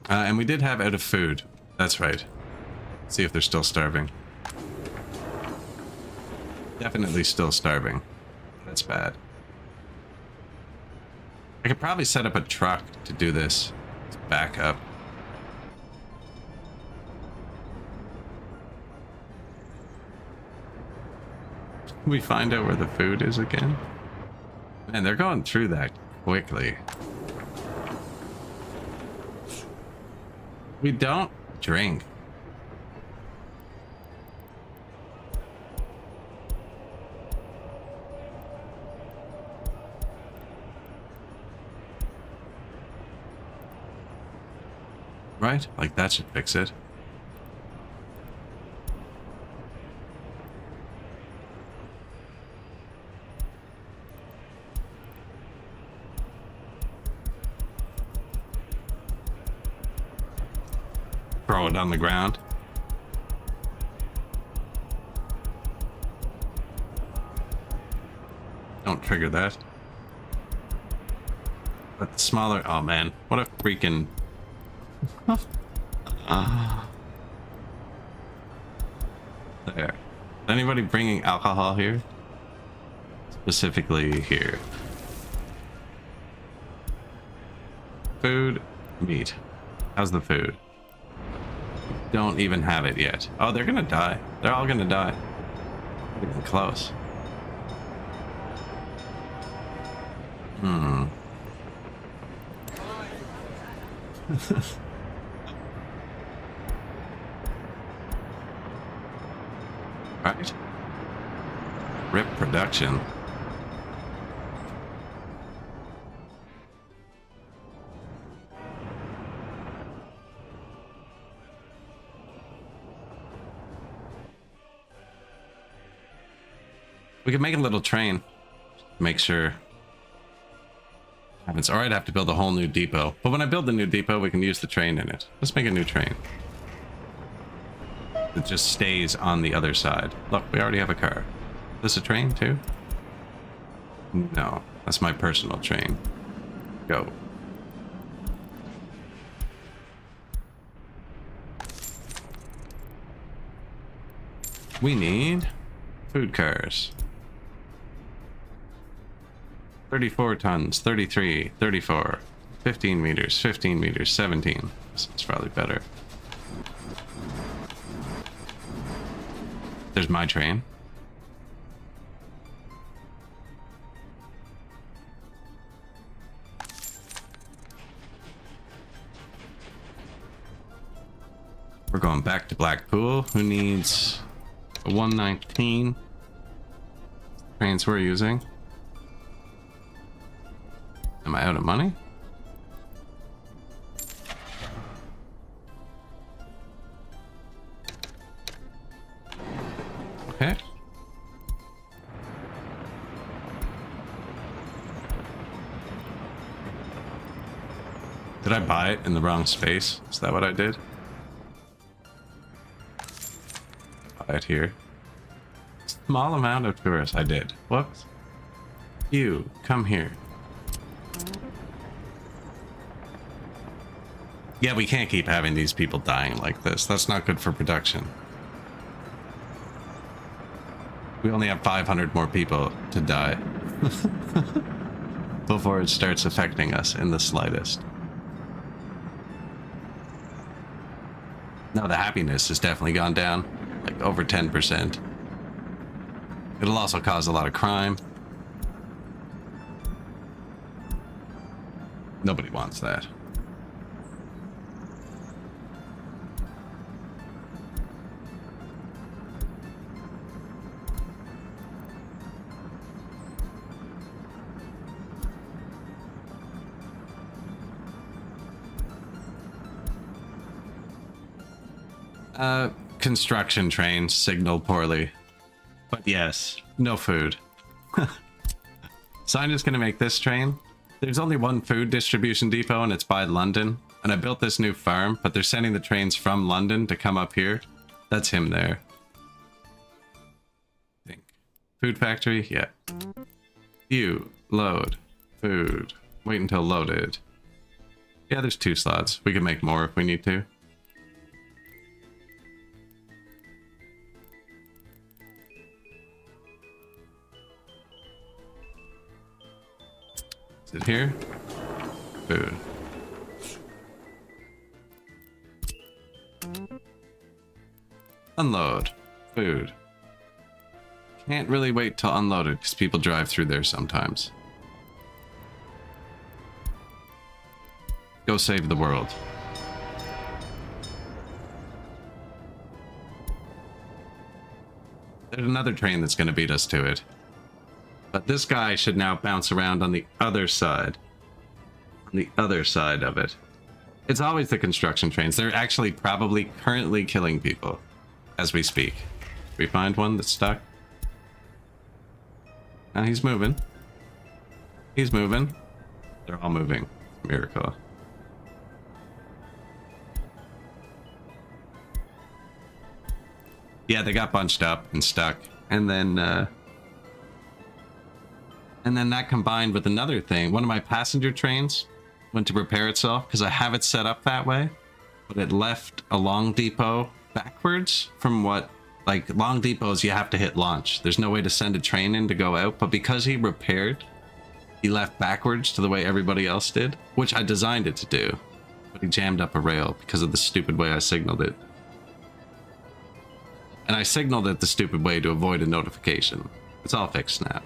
And we did have out of food. That's right. See if they're still starving. Definitely still starving. That's bad. I could probably set up a truck to do this. Let's back up. We find out where the food is again. Man, they're going through that quickly. We don't drink. Right? Like that should fix it. Throw it on the ground. Don't trigger that. But the smaller... Oh man, what a freaking... There. Anybody bringing alcohol here? Specifically here. Food, meat. How's the food? Don't even have it yet. Oh, they're gonna die. They're all gonna die. Not even close. Right. Rip production. We could make a little train. Make sure happens. Or I'd have to build a whole new depot. But when I build the new depot, we can use the train in it. Let's make a new train. It just stays on the other side. Look, we already have a car. Is this a train too? No, that's my personal train. Go. We need food cars. 34 tons, 33, 34, 15 meters, 15 meters, 17. This is probably better. There's my train. We're going back to Blackpool. Who needs a 119? Trains we're using. Am I out of money? Okay. Did I buy it in the wrong space? Is that what I did? Buy it here. Small amount of tourists. I did. Whoops. You, come here. Yeah, we can't keep having these people dying like this. That's not good for production. We only have 500 more people to die before it starts affecting us in the slightest. No, the happiness has definitely gone down, like over 10%. It'll also cause a lot of crime. Nobody wants that. Construction trains signal poorly. But yes, no food. So I'm just gonna make this train. There's only one food distribution depot and it's by London. And I built this new farm, but they're sending the trains from London to come up here. That's him there. I think. Food factory? Yeah. You, load, food. Wait until loaded. Yeah, there's 2 slots. We can make more if we need to. Is it here? Food. Unload. Food. Can't really wait till unloaded because people drive through there sometimes. Go save the world. There's another train that's going to beat us to it. But this guy should now bounce around on the other side. On the other side of it. It's always the construction trains. They're actually probably currently killing people as we speak. We find one that's stuck. Now he's moving. He's moving. They're all moving. Miracle. Yeah, they got bunched up and stuck. And then that combined with another thing. One of my passenger trains went to repair itself because I have it set up that way. But it left a long depot backwards from what... Like, long depots, you have to hit launch. There's no way to send a train in to go out. But because he repaired, he left backwards to the way everybody else did. Which I designed it to do. But he jammed up a rail because of the stupid way I signaled it. And I signaled it the stupid way to avoid a notification. It's all fixed now.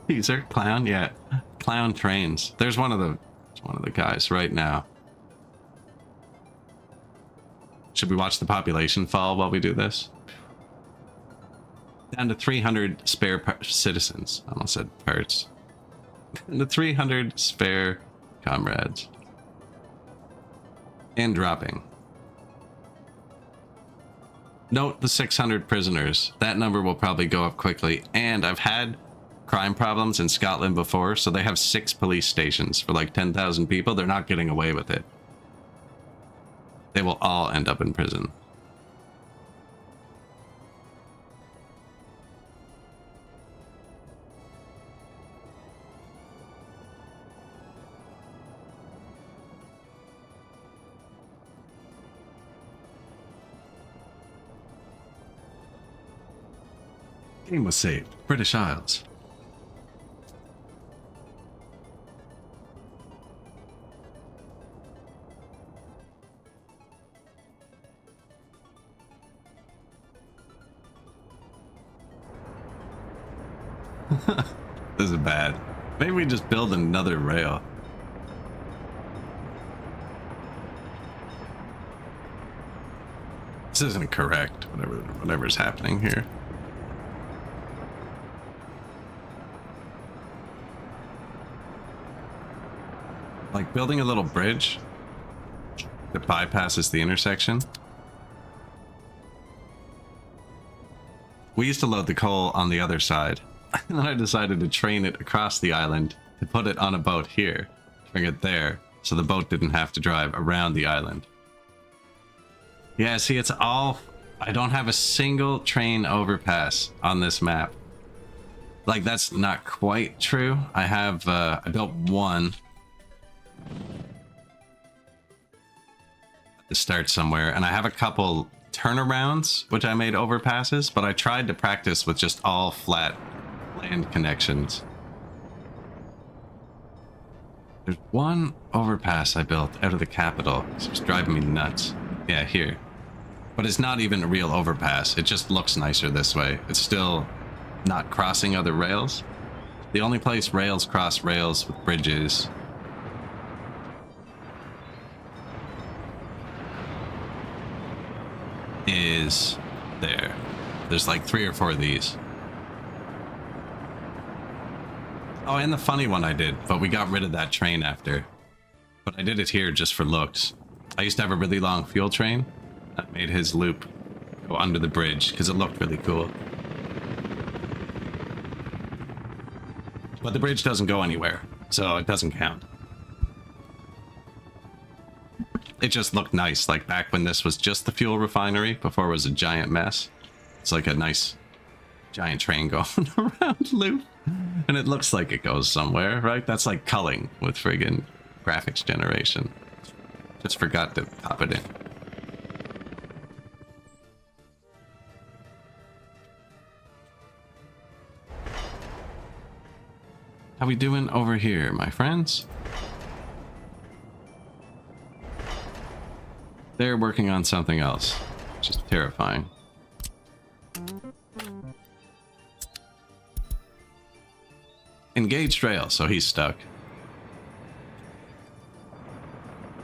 Teaser, clown, yeah. Clown trains. There's one of the guys right now. Should we watch the population fall while we do this? Down to 300 spare citizens. I almost said parts. Down to 300 spare comrades. And dropping. Note the 600 prisoners. That number will probably go up quickly. And I've had crime problems in Scotland before, so they have 6 police stations for like 10,000 people. They're not getting away with it. They will all end up in prison. Game was saved. British Isles. This is bad. Maybe we just build another rail. This isn't correct, whatever's happening here. Like building a little bridge that bypasses the intersection. We used to load the coal on the other side, and then I decided to train it across the island to put it on a boat here, bring it there, so the boat didn't have to drive around the island. Yeah, see, it's all... I don't have a single train overpass on this map. Like, that's not quite true. I have, I built one to start somewhere, and I have a couple turnarounds, which I made overpasses, but I tried to practice with just all flat land connections. There's one overpass I built out of the capital. It's just driving me nuts. Yeah, here. But it's not even a real overpass. It just looks nicer this way. It's still not crossing other rails. The only place rails cross rails with bridges is there. There's like 3 or 4 of these. Oh, and the funny one I did, but we got rid of that train after. But I did it here just for looks. I used to have a really long fuel train. I made his loop go under the bridge because it looked really cool. But the bridge doesn't go anywhere, so it doesn't count. It just looked nice, like back when this was just the fuel refinery, before it was a giant mess. It's like a nice giant train going around loop. And it looks like it goes somewhere, right? That's like culling with friggin' graphics generation. Just forgot to pop it in. How we doing over here, my friends? They're working on something else, which is terrifying. Engaged rail, so he's stuck.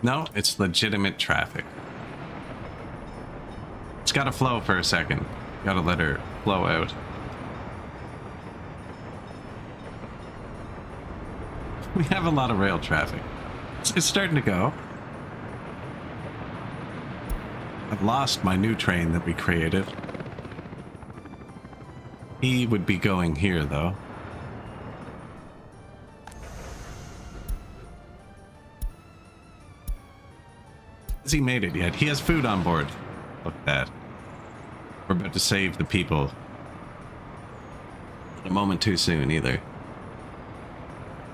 No, it's legitimate traffic. It's gotta flow for a second. Gotta let her flow out. We have a lot of rail traffic. It's starting to go. I've lost my new train that we created. He would be going here, though. Has he made it yet? He has food on board. Look at that. We're about to save the people. Not a moment too soon, either.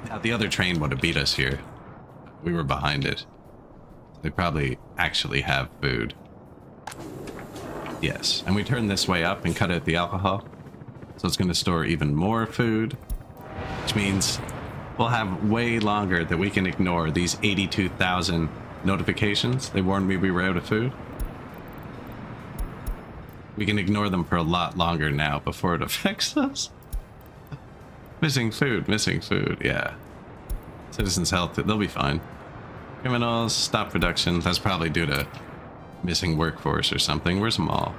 Now, the other train would have beat us here. We were behind it. They probably actually have food. Yes, and we turn this way up and cut out the alcohol. So it's going to store even more food. Which means we'll have way longer that we can ignore these 82,000 notifications. They warned me we were out of food. We can ignore them for a lot longer now before it affects us. Missing food, yeah. Citizens' health, they'll be fine. Criminals, stop production. That's probably due to missing workforce or something. Where's them all?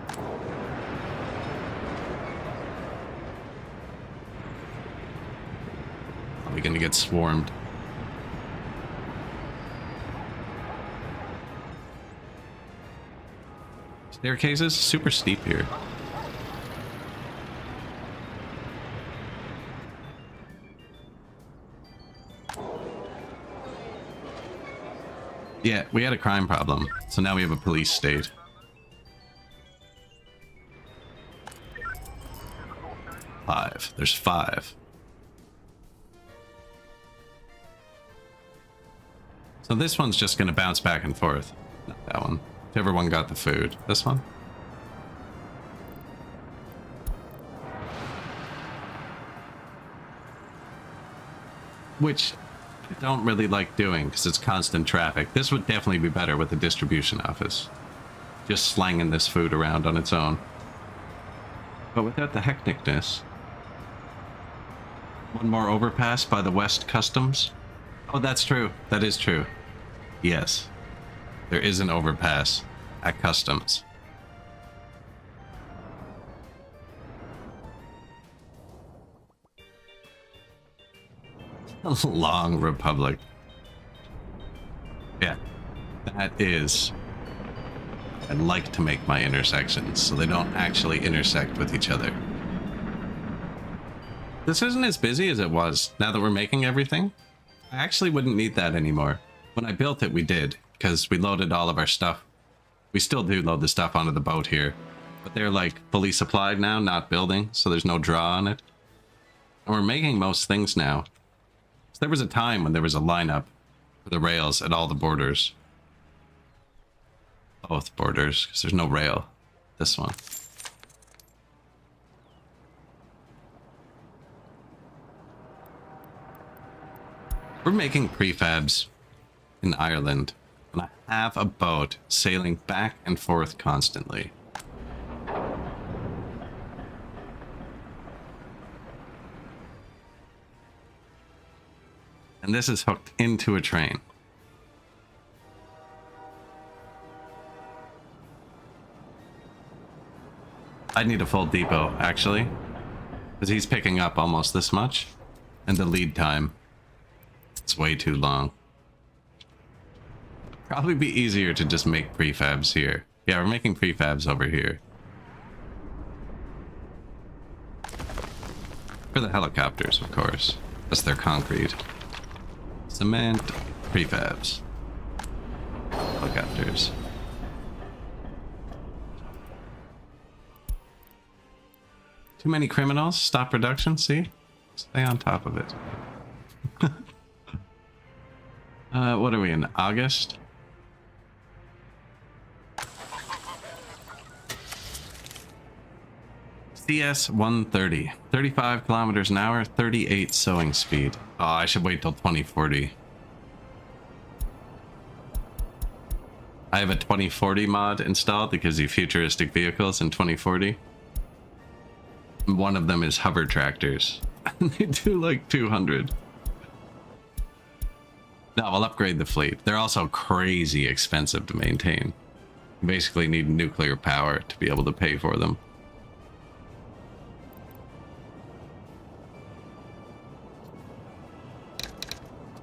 Are we gonna get swarmed? Staircases, super steep here. Yeah, we had a crime problem, so now we have a police state. Five. There's 5. So this one's just gonna bounce back and forth. Not that one. Whichever one got the food. This one? Which I don't really like doing because it's constant traffic. This would definitely be better with the distribution office. Just slanging this food around on its own. But without the hecticness. One more overpass by the West Customs. Oh, that's true. That is true. Yes. There is an overpass at Customs. A long republic. Yeah. That is... I like to make my intersections so they don't actually intersect with each other. This isn't as busy as it was now that we're making everything. I actually wouldn't need that anymore. When I built it, we did, because we loaded all of our stuff. We still do load the stuff onto the boat here, but they're like fully supplied now, not building, so there's no draw on it. And we're making most things now. So there was a time when there was a lineup for the rails at all the borders. Both borders, because there's no rail. This one. We're making prefabs in Ireland, and I have a boat sailing back and forth constantly. And this is hooked into a train. I need a full depot, actually, because he's picking up almost this much, and the lead time, it's way too long. Probably be easier to just make prefabs here. Yeah, we're making prefabs over here. For the helicopters, of course. That's their concrete. Cement, prefabs. Helicopters. Too many criminals? Stop production, see? Stay on top of it. What are we in? August? CS 130. 35 kilometers an hour, 38 sewing speed. Oh, I should wait till 2040. I have a 2040 mod installed that gives you futuristic vehicles in 2040. One of them is hover tractors. They do like 200. No, we'll upgrade the fleet. They're also crazy expensive to maintain. You basically need nuclear power to be able to pay for them.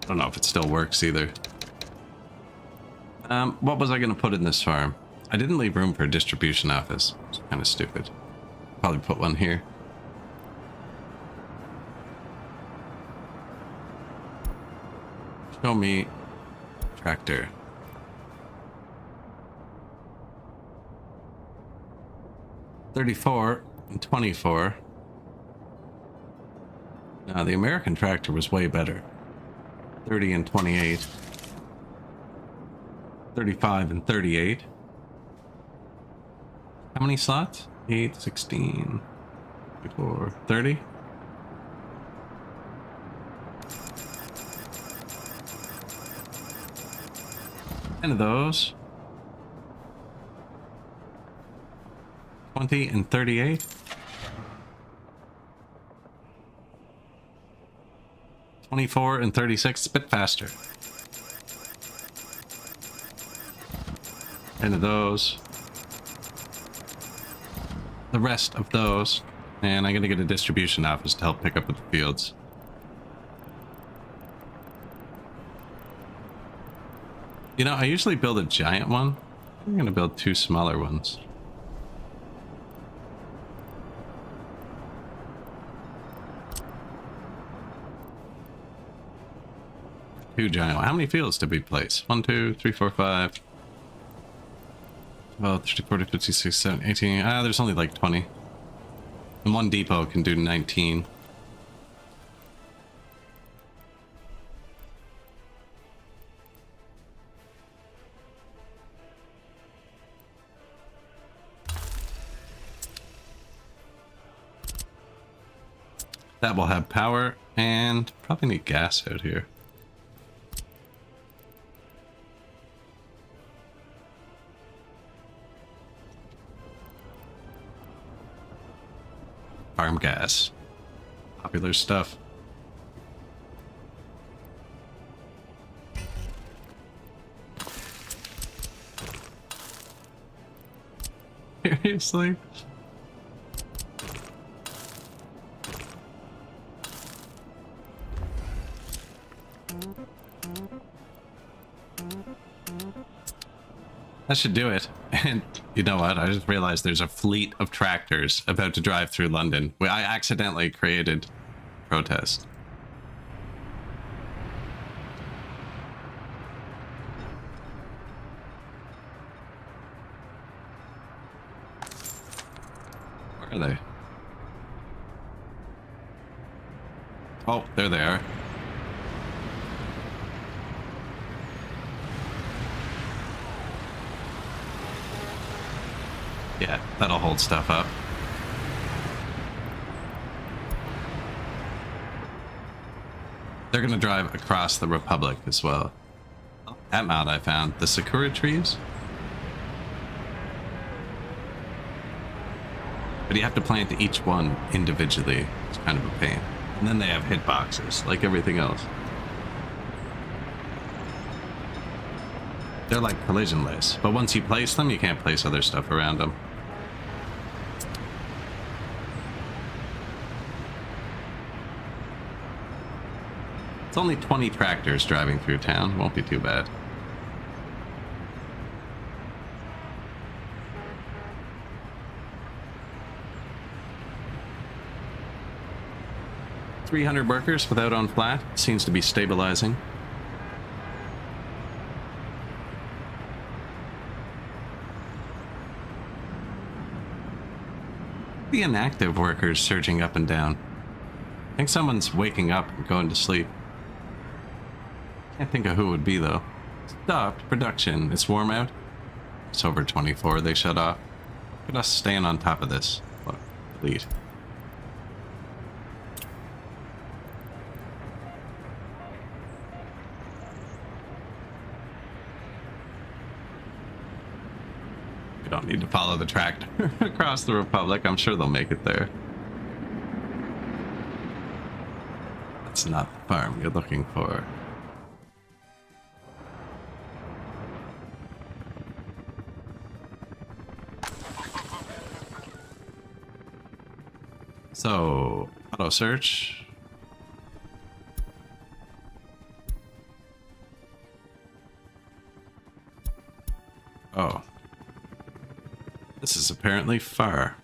I don't know if it still works either. What was I going to put in this farm? I didn't leave room for a distribution office. It's kind of stupid. Probably put one here. Show me tractor. $34 and $24. Now the American tractor was way better. 30 and 28. 35 and 38. How many slots? 8, 16, 24, 30. Ten of those. 20 and 38. 24 and 36. It's a bit faster. 10 of those. The rest of those. And I'm gonna get a distribution office to help pick up with the fields. You know, I usually build a giant one. I'm gonna build 2 smaller ones. Two giant. How many fields did we place? 1, 2, 3, 4, 5. 12, 13, 14, 15, 16, 17, 18. Ah, there's only like 20. And one depot can do 19. That will have power and probably need gas out here. Farm gas. Popular stuff. Seriously? That should do it. And you know what? I just realized there's a fleet of tractors about to drive through London. I accidentally created protest. Where are they? Oh, there they are. Yeah, that'll hold stuff up. They're gonna drive across the Republic as well. That mount I found. The Sakura trees. But you have to plant each one individually. It's kind of a pain. And then they have hitboxes, like everything else. They're like collisionless, but once you place them, you can't place other stuff around them. It's only 20 tractors driving through town. Won't be too bad. $300 workers without on flat. Seems to be stabilizing. The inactive workers surging up and down. I think someone's waking up and going to sleep. Can't think of who it would be though. Stopped production. It's warm out. It's over 24. They shut off. Look at us staying on top of this. Look, delete. We don't need to follow the tractor across the Republic. I'm sure they'll make it there. That's not the farm you're looking for. So, auto search. Oh. This is apparently far.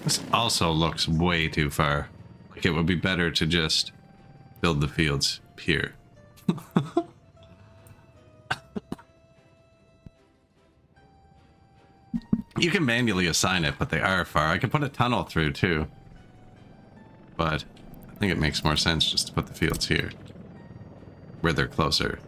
This also looks way too far. Like it would be better to just build the fields here. You can manually assign it, but they are far. I could put a tunnel through too. But I think it makes more sense just to put the fields here, where they're closer.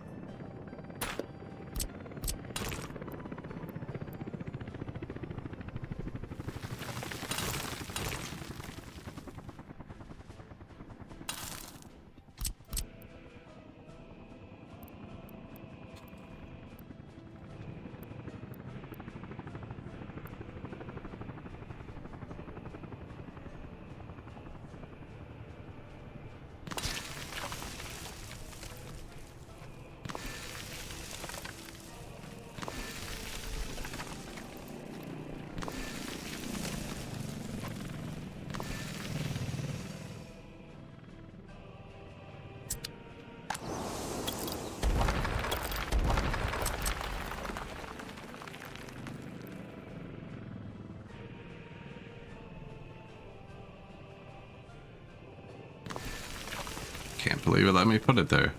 Can't believe it let me put it there.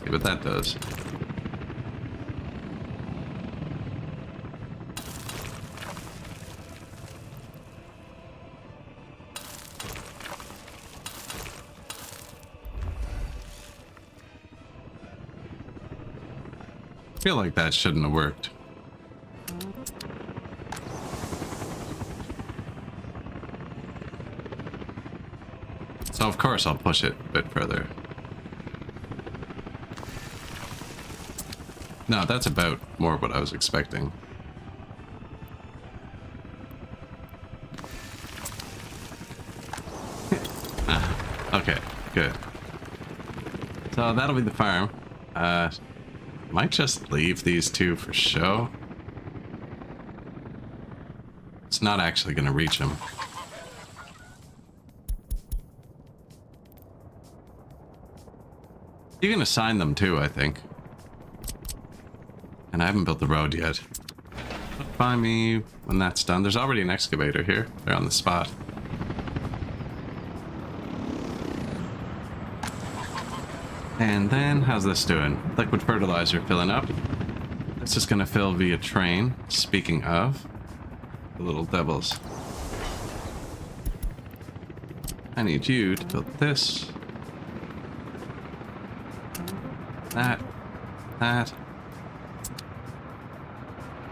See what that does. I feel like that shouldn't have worked. So of course I'll push it a bit further. No, that's about more what I was expecting. Okay, good. So that'll be the farm. Might just leave these two for show. It's not actually gonna reach them. You can assign them too, I think. And I haven't built the road yet. Find me when that's done. There's already an excavator here. They're on the spot. And then, how's this doing? Liquid fertilizer filling up. This is gonna fill via train. Speaking of, the little devils. I need you to build this. That.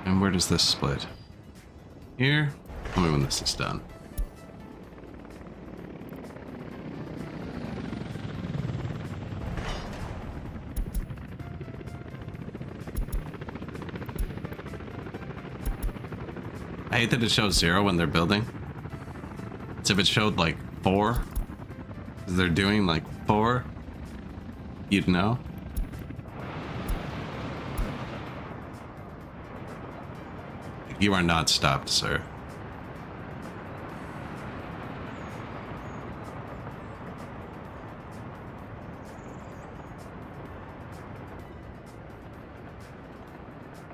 And where does this split? Here? Tell me when this is done. I hate that it shows 0 when they're building. So if it showed like 4, 'cause they're doing like 4, you'd know. You are not stopped, sir.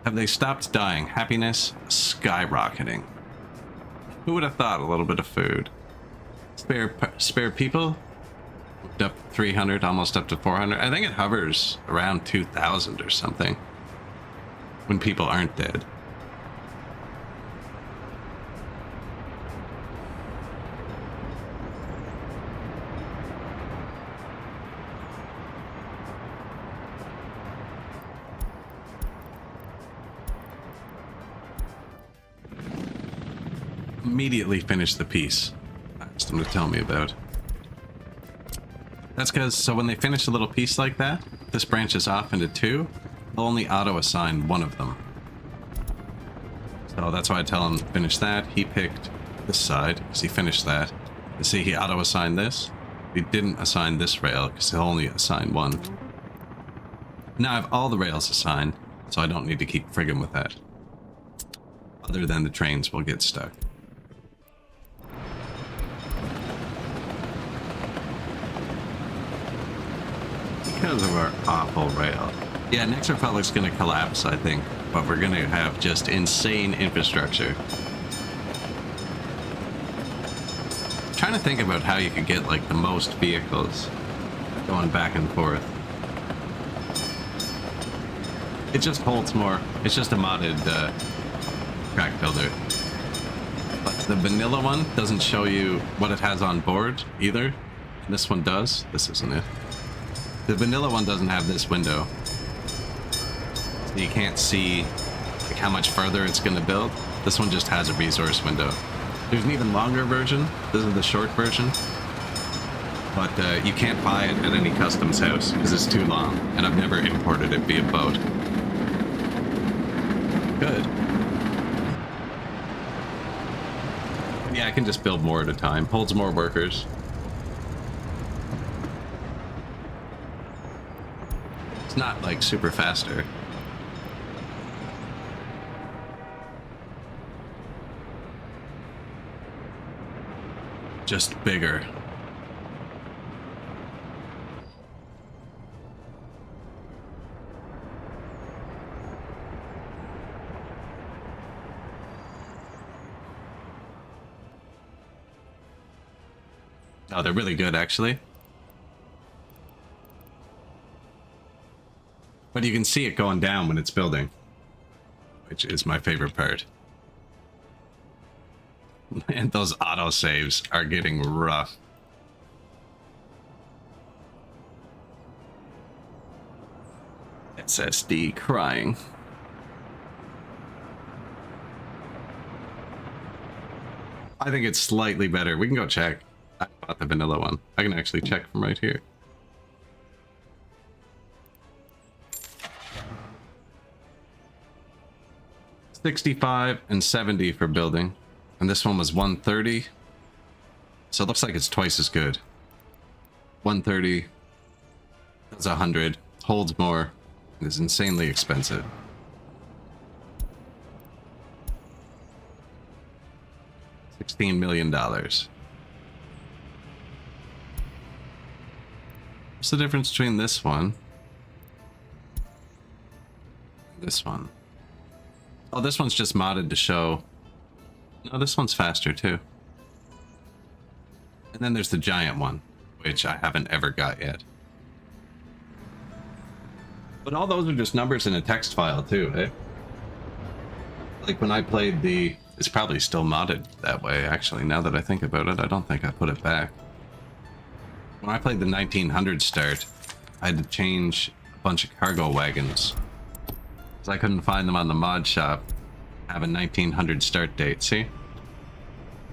Have they stopped dying? Happiness skyrocketing. Who would have thought a little bit of food? Spare people? Up 300, almost up to 400. I think it hovers around 2,000 or something when people aren't dead. Immediately finish the piece. I asked them to tell me about. That's because, so when they finish a little piece like that, this branches off into two, they'll only auto-assign one of them. So that's why I tell him, finish that. He picked this side, because he finished that. You see, he auto-assigned this. He didn't assign this rail, because he'll only assign one. Now I have all the rails assigned, so I don't need to keep frigging with that. Other than the trains will get stuck. Because of our awful rail. Yeah, Next Republic's gonna collapse, I think, but we're gonna have just insane infrastructure. Trying to think about how you could get like the most vehicles going back and forth. It just holds more. It's just a modded track builder. But the vanilla one doesn't show you what it has on board either. This one does. This isn't it. The vanilla one doesn't have this window. So you can't see like how much further it's going to build. This one just has a resource window. There's an even longer version. This is the short version. But you can't buy it at any customs house because it's too long. And I've never imported it via boat. Good. Yeah, I can just build more at a time. Holds more workers. Not like super faster. Just bigger. Oh, they're really good actually. But you can see it going down when it's building, which is my favorite part. And those autosaves are getting rough. SSD crying. I think it's slightly better. We can go check. I bought the vanilla one. I can actually check from right here. $65 and $70 for building, and this one was $130, so it looks like it's twice as good. $130, does $100, holds more, and is insanely expensive. $16 million. What's the difference between this one and this one? Oh, this one's just modded to show. No, this one's faster too. And then there's the giant one, which I haven't ever got yet. But all those are just numbers in a text file too, eh? Like when I played the... It's probably still modded that way, actually, now that I think about it. I don't think I put it back. When I played the 1900 start, I had to change a bunch of cargo wagons. I couldn't find them on the mod shop. Have a 1900 start date, see?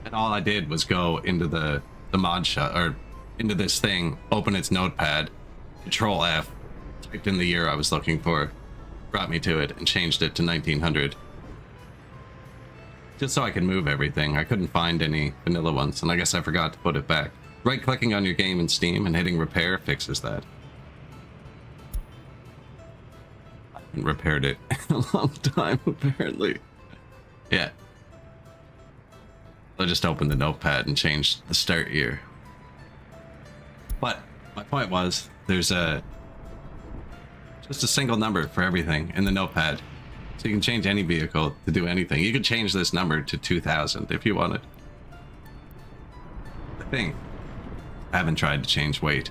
And all I did was go into the mod shop, or into this thing, open its notepad, Control F, typed in the year I was looking for, brought me to it, and changed it to 1900. Just so I could move everything. I couldn't find any vanilla ones, and I guess I forgot to put it back. Right-clicking on your game in Steam and hitting repair fixes that. Repaired it in a long time, apparently. Yeah. I just opened the notepad and changed the start year. But my point was, there's just a single number for everything in the notepad. So you can change any vehicle to do anything. You could change this number to 2000 if you wanted. I think. I haven't tried to change weight.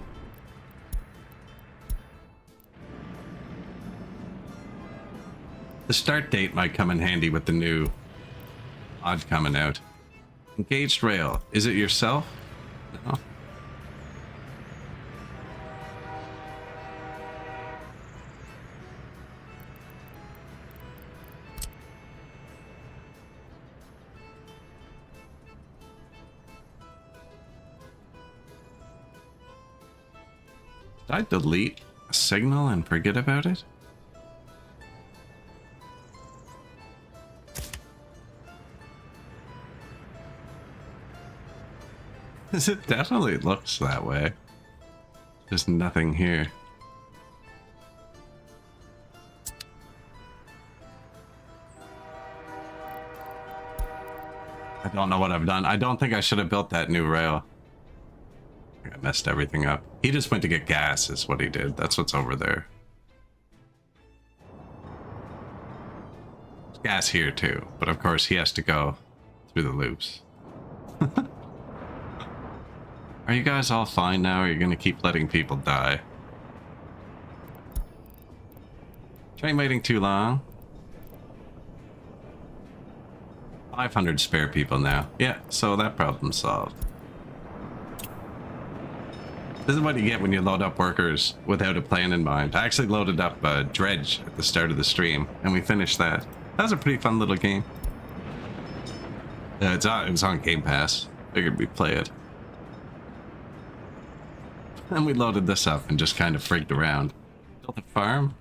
The start date might come in handy with the new mod coming out. Engaged rail. Is it yourself? No. Did I delete a signal and forget about it? It definitely looks that way. There's nothing here. I don't know what I've done. I don't think I should have built that new rail. I messed everything up. He just went to get gas is what he did. That's what's over there. There's gas here too, but of course he has to go through the loops. Are you guys all fine now, or are you gonna keep letting people die? Train waiting too long. 500 spare people now. Yeah, so that problem's solved. This is what you get when you load up workers without a plan in mind. I actually loaded up Dredge at the start of the stream, and we finished that. That was a pretty fun little game. It was on Game Pass. Figured we'd play it. And we loaded this up and just kind of freaked around. Built a farm?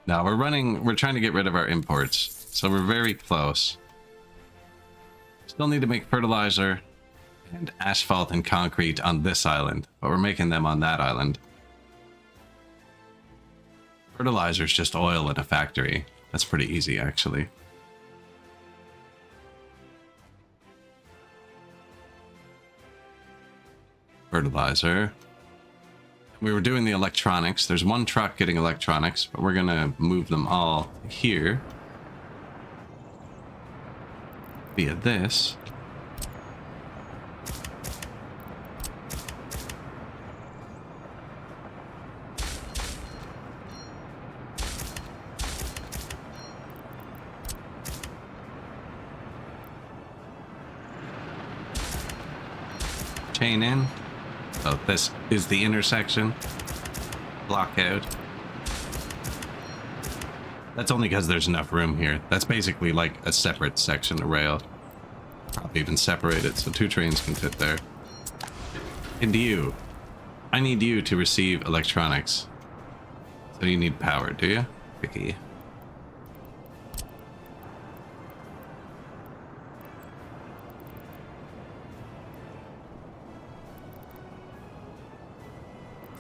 No, we're trying to get rid of our imports. So we're very close. Still need to make fertilizer and asphalt and concrete on this island, but we're making them on that island. Fertilizer is just oil in a factory. That's pretty easy, actually. Fertilizer. We were doing the electronics. There's one truck getting electronics, but we're gonna move them all here via this. Chain in. So this is the intersection. Block out. That's only because there's enough room here. That's basically like a separate section of rail. Probably even separate it so two trains can fit there. And you. I need you to receive electronics. So you need power, do you? Vicky.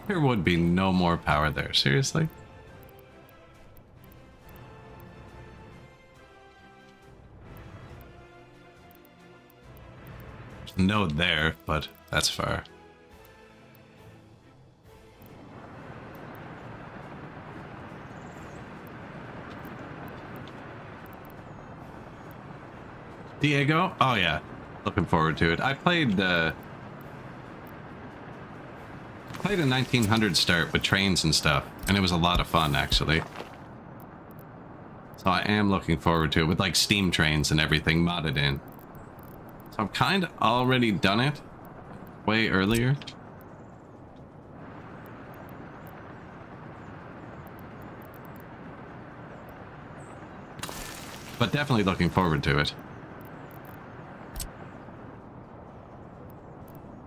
There would be no more power there, seriously? There's a node there, but that's far. Diego? Oh yeah, looking forward to it. I played a 1900 start with trains and stuff, and it was a lot of fun, actually. So I am looking forward to it, with like steam trains and everything modded in. So I've kind of already done it way earlier. But definitely looking forward to it.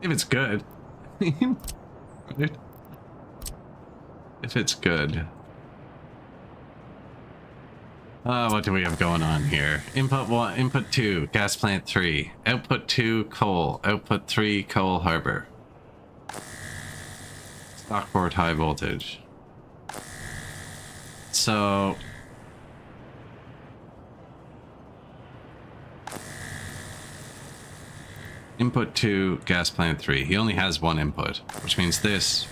If it's good. Right? If it's good. What do we have going on here? Input 1, input 2, gas plant 3, output 2, coal, output 3, coal harbor. Stockport high voltage. So input 2, gas plant 3. He only has one input, which means this.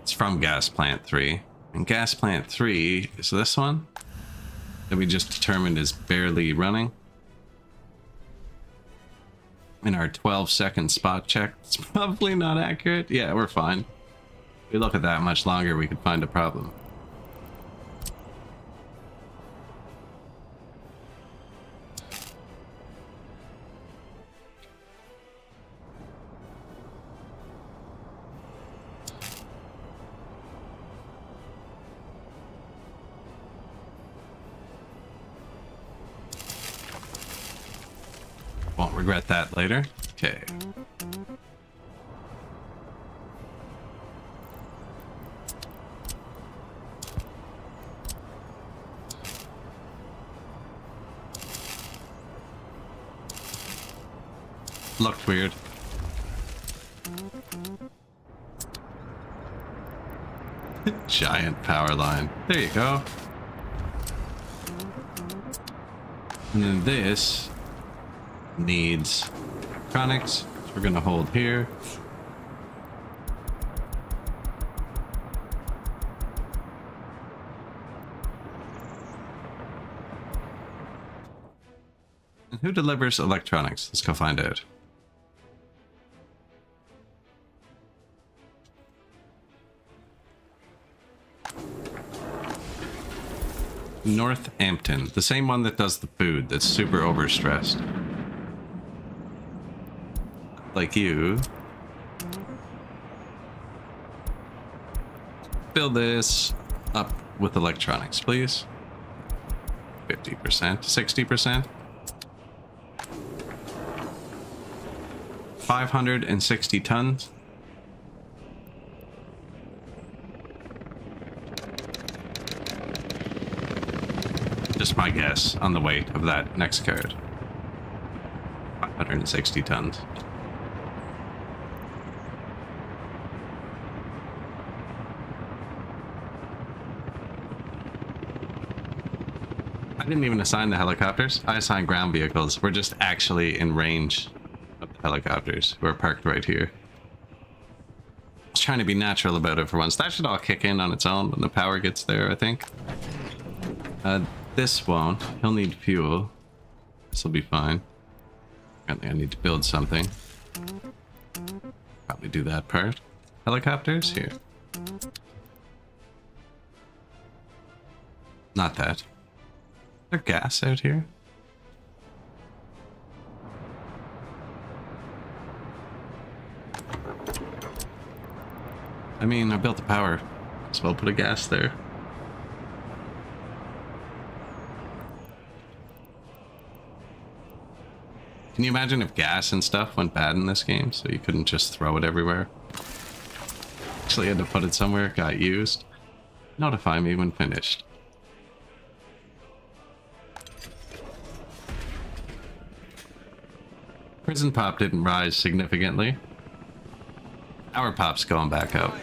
It's from gas plant 3. And gas plant 3 is this one that we just determined is barely running. In our 12-second spot check, it's probably not accurate. Yeah, we're fine. If we look at that much longer, we could find a problem. Won't regret that later. Okay. Looked weird. Giant power line. There you go. And then this needs electronics, which we're gonna hold here. And who delivers electronics? Let's go find out. Northampton, the same one that does the food that's super overstressed. Like you. Fill this up with electronics, please. 50%, 60%. 560 tons. Just my guess on the weight of that next card. 560 tons. I didn't even assign the helicopters. I assigned ground vehicles. We're just actually in range of the helicopters who are parked right here. I was trying to be natural about it for once. That should all kick in on its own when the power gets there, I think. This won't. He'll need fuel. This will be fine. Apparently I need to build something. Probably do that part. Helicopters? Here. Not that. Is there gas out here? I mean, I built the power, so I'll put a gas there. Can you imagine if gas and stuff went bad in this game, so you couldn't just throw it everywhere? Actually had to put it somewhere, got used. Notify me when finished. Prison pop didn't rise significantly. Our pop's going back up.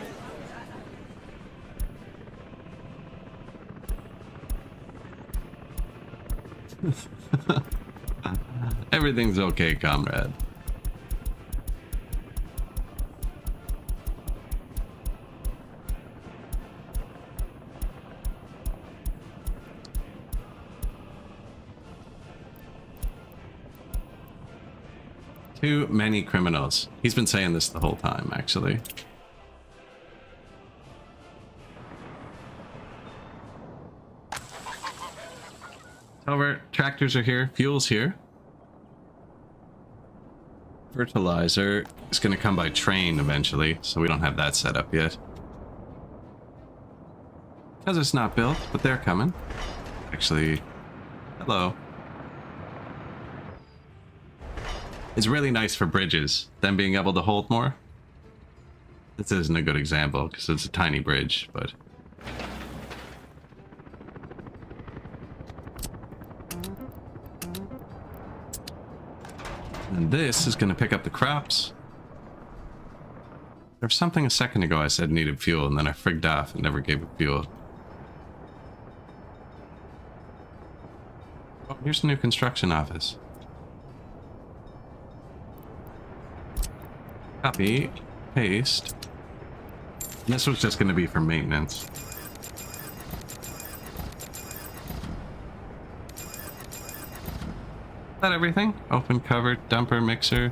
Everything's okay, comrade. Too many criminals. He's been saying this the whole time, actually. Over, tractors are here, fuel's here. Fertilizer is going to come by train eventually, so we don't have that set up yet. Because it's not built, but they're coming. Actually, hello. It's really nice for bridges, them being able to hold more. This isn't a good example, because it's a tiny bridge, but... And this is going to pick up the crops. There was something a second ago I said needed fuel, and then I frigged off and never gave it fuel. Oh, here's a new construction office. Copy, paste. And this was just going to be for maintenance. that everything? Open cover, dumper, mixer.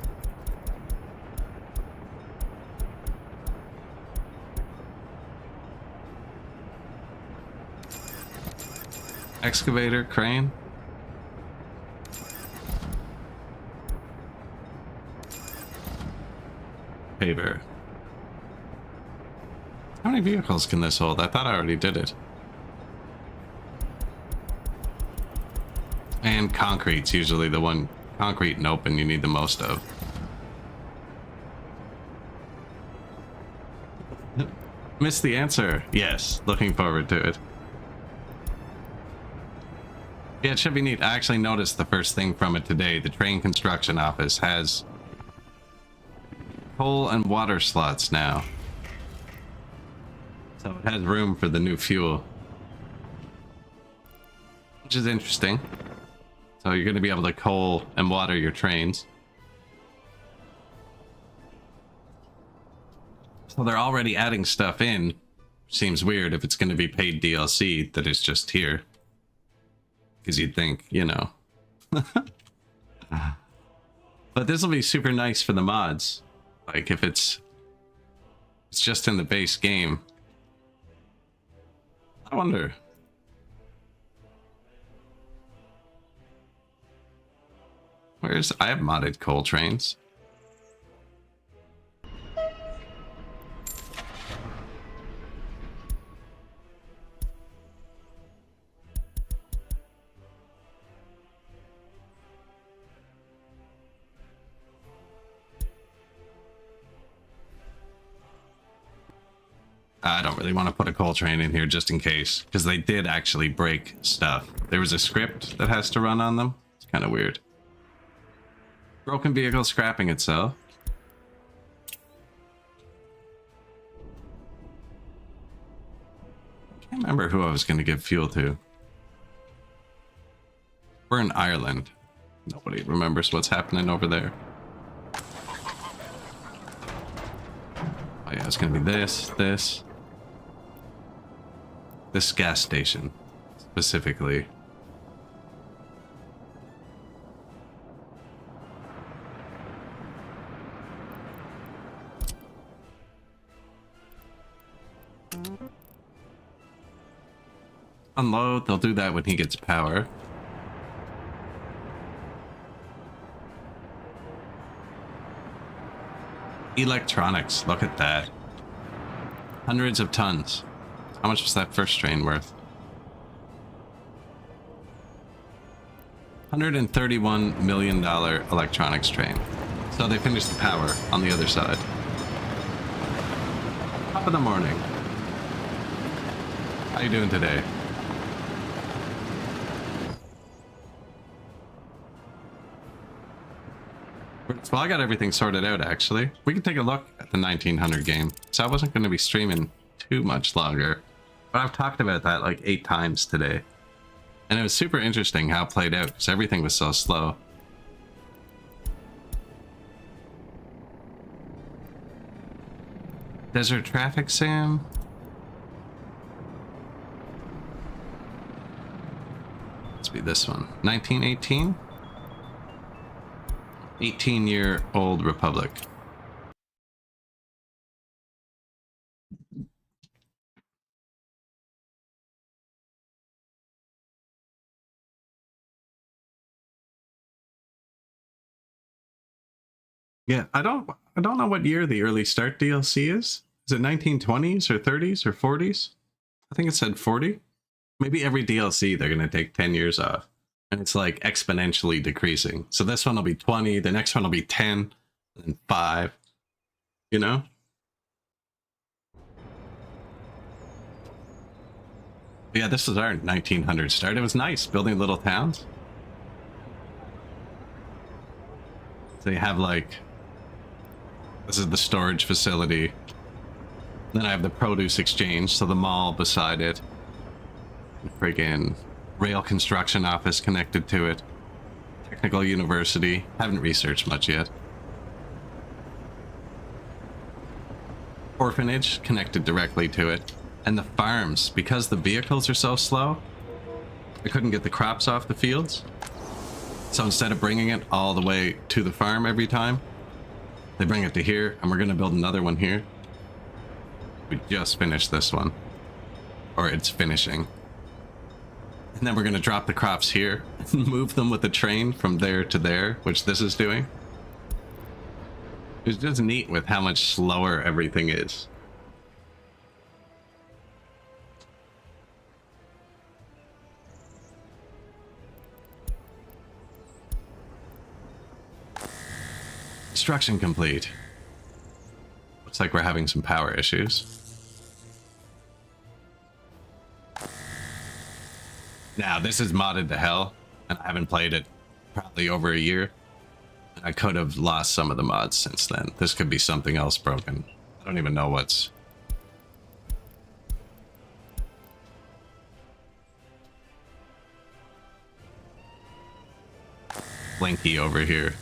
Excavator, crane. Paver. How many vehicles can this hold? I thought I already did it. And concrete's usually the one. Concrete and open you need the most of. Missed the answer. Yes, looking forward to it. Yeah, it should be neat. I actually noticed the first thing from it today. The train construction office has coal and water slots now. So it has room for the new fuel. Which is interesting. So you're going to be able to coal and water your trains. So they're already adding stuff in. Seems weird if it's going to be paid DLC that is just here. Because you'd think, you know. But this will be super nice for the mods. Like if it's just in the base game. I wonder. I have modded coal trains. I don't really want to put a coal train in here just in case, because they did actually break stuff. There was a script that has to run on them. It's kind of weird. Broken vehicle scrapping itself. Can't remember who I was going to give fuel to. We're in Ireland. Nobody remembers what's happening over there. Oh yeah, it's going to be this gas station specifically. Unload, they'll do that when he gets power. Electronics, look at that. Hundreds of tons. How much was that first train worth? $131 million electronics train. So they finished the power on the other side. Top of the morning. How you doing today? Well, I got everything sorted out, actually. We can take a look at the 1900 game. So I wasn't going to be streaming too much longer. But I've talked about that like 8 times today. And it was super interesting how it played out, because everything was so slow. Desert Traffic Sim. Let's be this one. 1918? 18-year-old Republic. Yeah, I don't know what year the early start DLC is. Is it 1920s or 30s or 40s? I think it said 40. Maybe every DLC they're going to take 10 years off. And it's like exponentially decreasing. So this one will be 20, the next one will be 10, and 5. You know? Yeah, this is our 1900 start. It was nice building little towns. So you have like, this is the storage facility. Then I have the produce exchange, so the mall beside it. Friggin' rail construction office connected to it. Technical university. Haven't researched much yet. Orphanage connected directly to it. And the farms, because the vehicles are so slow, I couldn't get the crops off the fields. So instead of bringing it all the way to the farm every time, they bring it to here, and we're going to build another one here. We just finished this one. Or it's finishing. And then we're going to drop the crops here and move them with the train from there to there, which this is doing. It's just neat with how much slower everything is. Construction complete. Looks like we're having some power issues. Now, this is modded to hell, and I haven't played it probably over a year. I could have lost some of the mods since then. This could be something else broken. I don't even know what's... Blinky over here.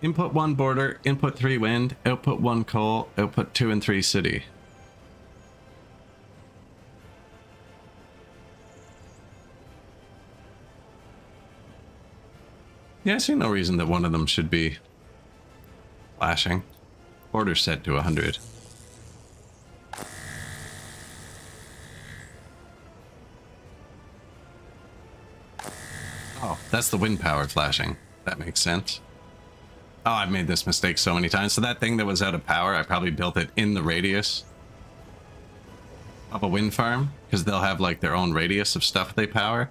Input 1 border, input 3 wind, output 1 coal, output 2 and 3 city. Yeah, I see no reason that one of them should be flashing. Border set to 100. Oh, that's the wind power flashing. That makes sense. Oh, I've made this mistake so many times. So that thing that was out of power, I probably built it in the radius of a wind farm, because they'll have like their own radius of stuff they power.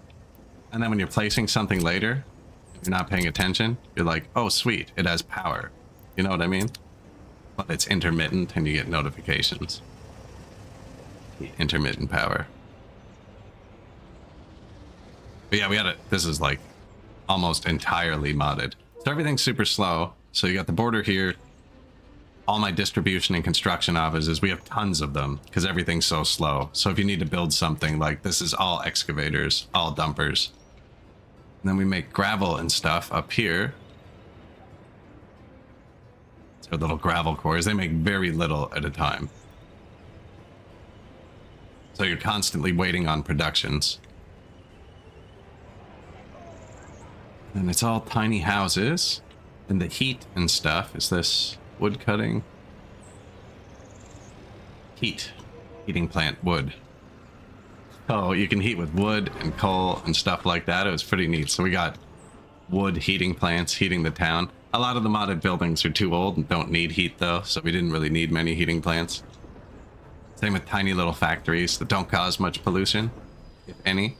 And then when you're placing something later, if you're not paying attention, you're like, oh sweet, it has power. You know what I mean? But it's intermittent and you get notifications. Intermittent power. But yeah, we got it. This is like almost entirely modded. So everything's super slow. So you got the border here. All my distribution and construction offices, we have tons of them because everything's so slow. So if you need to build something, like this is all excavators, all dumpers. And then we make gravel and stuff up here. So little gravel cores, they make very little at a time. So you're constantly waiting on productions. And it's all tiny houses. And the heat and stuff, is this wood cutting? Heating plant wood. Oh, you can heat with wood and coal and stuff like that. It was pretty neat. So we got wood heating plants heating the town. A lot of the modded buildings are too old and don't need heat though, so we didn't really need many heating plants. Same with tiny little factories that don't cause much pollution, if any.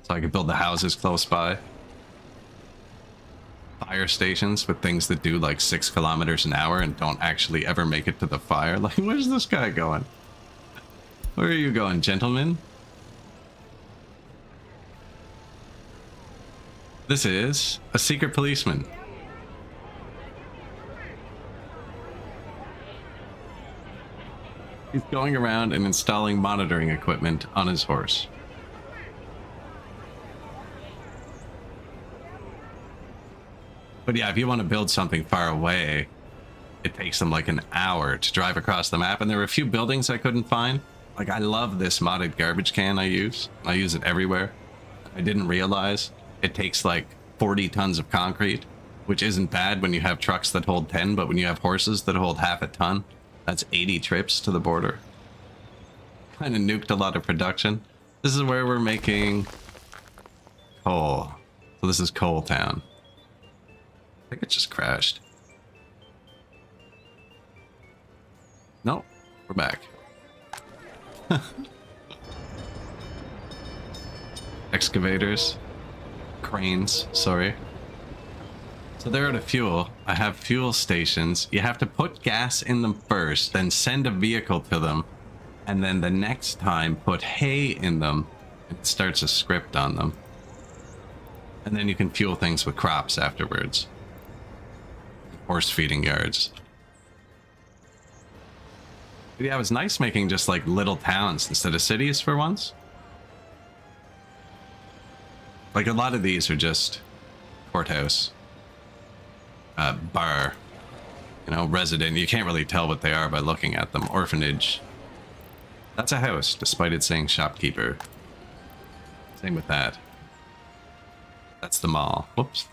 So I could build the houses close by. Fire stations with things that do like 6 kilometers an hour and don't actually ever make it to the fire. Like, where's this guy going? Where are you going, gentlemen? This is a secret policeman. He's going around and installing monitoring equipment on his horse. But yeah, if you want to build something far away, it takes them like an hour to drive across the map. And there were a few buildings I couldn't find. Like, I love this modded garbage can I use. I use it everywhere. I didn't realize it takes like 40 tons of concrete, which isn't bad when you have trucks that hold 10, but when you have horses that hold half a ton, that's 80 trips to the border. Kind of nuked a lot of production. This is where we're making coal. So this is Coal Town. I think it just crashed. Nope, we're back. Excavators. Cranes, sorry. So they're out of fuel. I have fuel stations. You have to put gas in them first, then send a vehicle to them, and then the next time put hay in them. It starts a script on them. And then you can fuel things with crops afterwards. Horse feeding yards. But yeah, it was nice making just like little towns instead of cities for once. Like a lot of these are just courthouse, bar, you know, resident. You can't really tell what they are by looking at them. Orphanage. That's a house, despite it saying shopkeeper. Same with that. That's the mall. Whoops.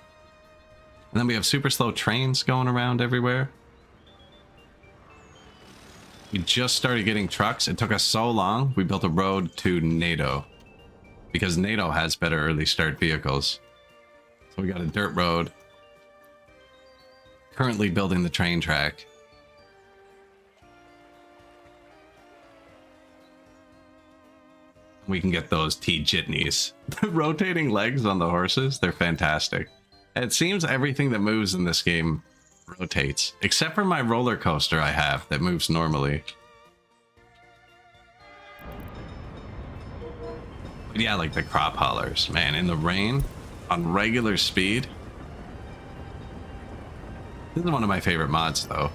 And then we have super slow trains going around everywhere. We just started getting trucks. It took us so long. We built a road to NATO. Because NATO has better early start vehicles. So we got a dirt road. Currently building the train track. We can get those T-jitneys. The rotating legs on the horses, they're fantastic. It seems everything that moves in this game rotates, except for my roller coaster I have that moves normally. But yeah, like the crop haulers, man, in the rain, on regular speed. This is one of my favorite mods though,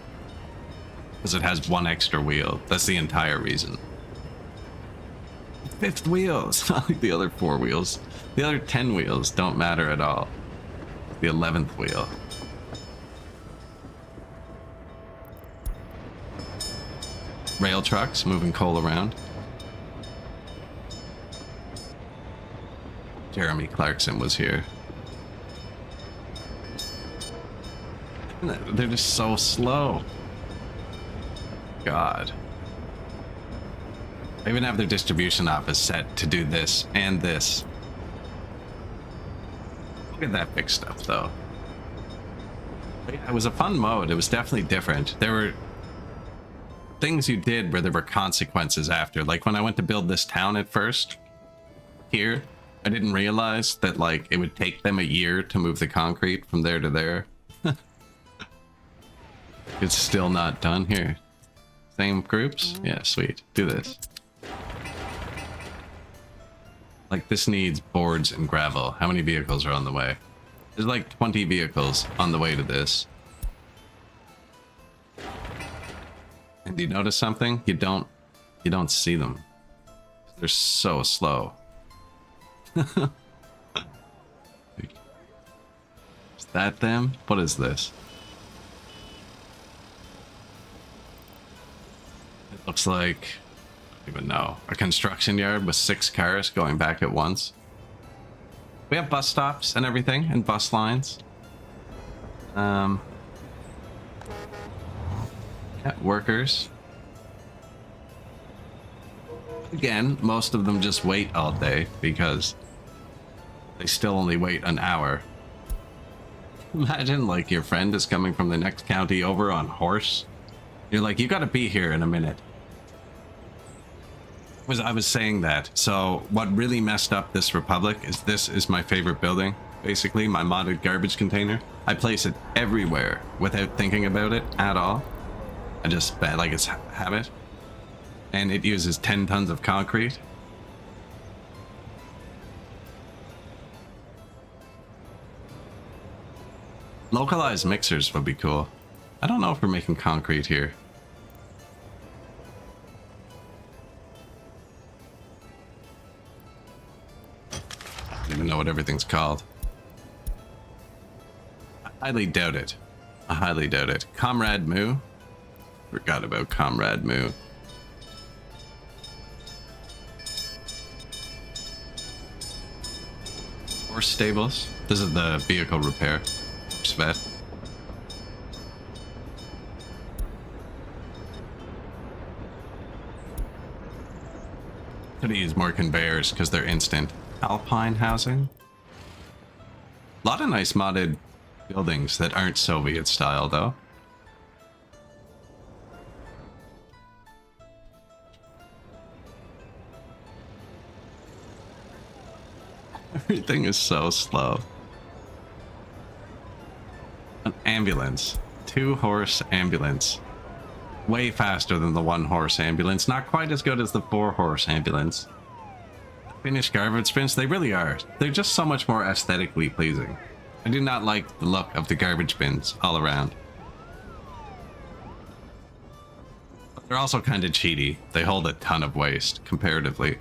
because it has one extra wheel. That's the entire reason. Fifth wheels, not like the other 4 wheels. The other 10 wheels don't matter at all. The 11th wheel. Rail trucks moving coal around. Jeremy Clarkson was here. They're just so slow. God. I even have their distribution office set to do this and this. Look at that big stuff though. But yeah, it was a fun mode. It was definitely different. There were things you did where there were consequences after. Like when I went to build this town at first, here, I didn't realize that like it would take them a year to move the concrete from there to there. It's still not done here. Same groups? Yeah, sweet. Do this. Like this needs boards and gravel. How many vehicles are on the way? There's like 20 vehicles on the way to this. And do you notice something? You don't see them. They're so slow. Is that them? What is this? It looks like, I don't even know, a construction yard with 6 cars going back at once. We have bus stops and everything, and bus lines. Yeah, workers. Again, most of them just wait all day because they still only wait an hour. Imagine like your friend is coming from the next county over on horse. You're like, you gotta be here in a minute. I was saying that. So what really messed up this Republic is this is my favorite building. Basically, my modded garbage container. I place it everywhere without thinking about it at all. I just like it's habit. And it uses 10 tons of concrete. Localized mixers would be cool. I don't know if we're making concrete here. I don't even know what everything's called. I highly doubt it. I highly doubt it. Comrade Moo? Forgot about Comrade Moo. Horse stables. This is the vehicle repair. Horse vet. Could use more conveyors because they're instant. Alpine housing. A lot of nice modded buildings that aren't Soviet style though. Everything is so slow. An ambulance. 2-horse ambulance. Way faster than the 1-horse ambulance. Not quite as good as the 4-horse ambulance. Finnish garbage bins, they really are. They're just so much more aesthetically pleasing. I do not like the look of the garbage bins all around. But they're also kind of cheaty. They hold a ton of waste, comparatively.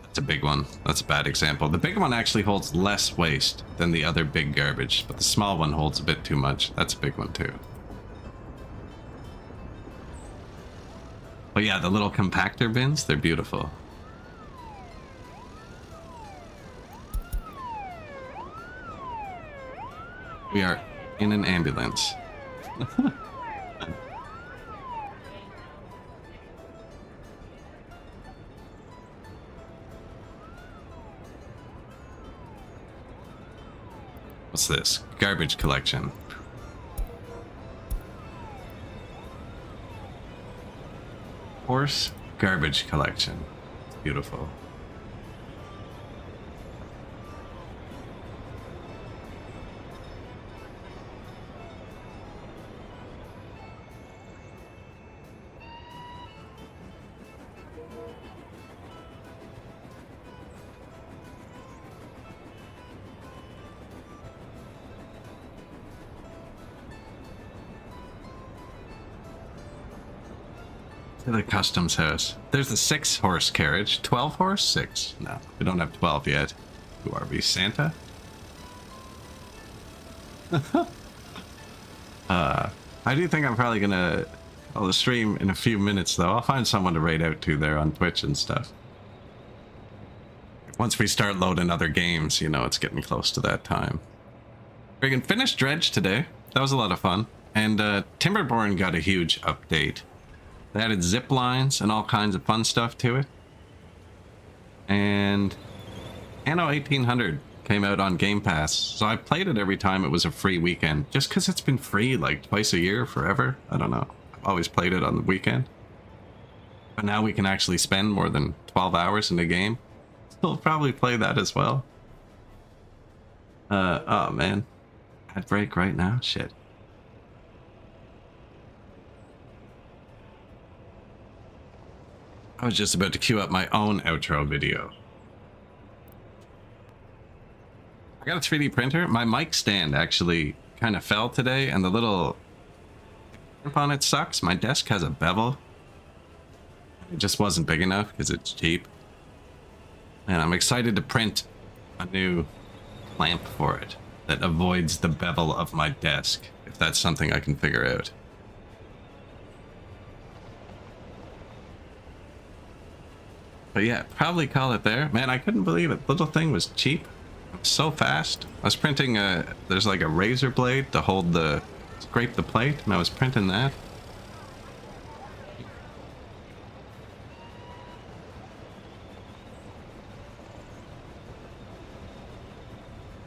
That's a big one. That's a bad example. The big one actually holds less waste than the other big garbage, but the small one holds a bit too much. That's a big one too. But But yeah, the little compactor bins, they're beautiful. We are in an ambulance. What's this? Garbage collection. Horse garbage collection. It's beautiful. To the customs house. There's a 6-horse carriage. 12 horse? 6. No, we don't have 12 yet. Who are we, Santa? I do think I'm probably gonna... I'll stream in a few minutes though. I'll find someone to raid out to there on Twitch and stuff. Once we start loading other games, you know, it's getting close to that time. We can finish Dredge today. That was a lot of fun. And Timberborn got a huge update. They added zip lines and all kinds of fun stuff to it. And Anno 1800 came out on Game Pass. So I played it every time it was a free weekend. Just because it's been free like twice a year forever. I don't know. I've always played it on the weekend. But now we can actually spend more than 12 hours in the game. Still probably play that as well. Oh man. Ad break right now? Shit. I was just about to queue up my own outro video. I got a 3D printer. My mic stand actually kind of fell today, and the little grip on it sucks. My desk has a bevel. It just wasn't big enough because it's cheap. And I'm excited to print a new clamp for it that avoids the bevel of my desk, if that's something I can figure out. But yeah, probably call it there. Man, I couldn't believe it. The little thing was cheap. So fast. I was printing there's like a razor blade to hold the, scrape the plate, and I was printing that.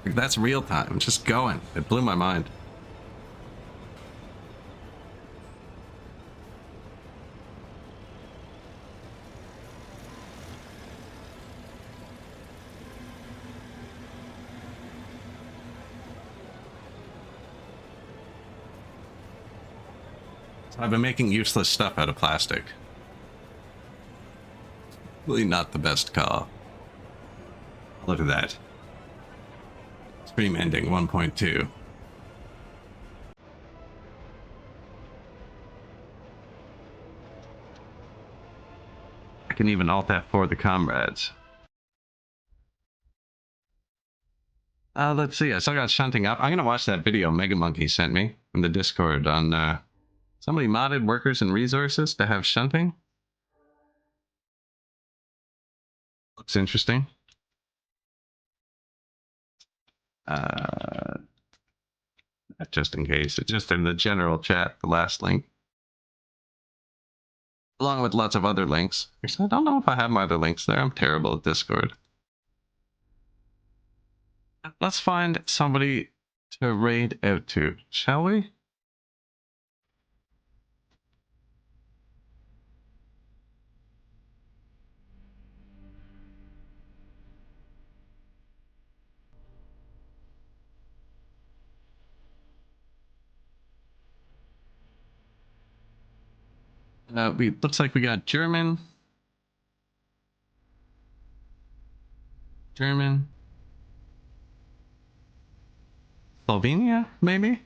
Like, that's real time, just going. It blew my mind. I've been making useless stuff out of plastic. Really not the best call. Look at that. Stream ending 1.2. I can even alt F4 the comrades. Let's see. I still got shunting up. I'm gonna watch that video Mega Monkey sent me from the Discord on somebody modded workers and resources to have shunting. Looks interesting. Just in case, it's just in the general chat, the last link. Along with lots of other links. Actually, I don't know if I have my other links there. I'm terrible at Discord. Let's find somebody to raid out to, shall we? Looks like we got German, Slovenia, maybe?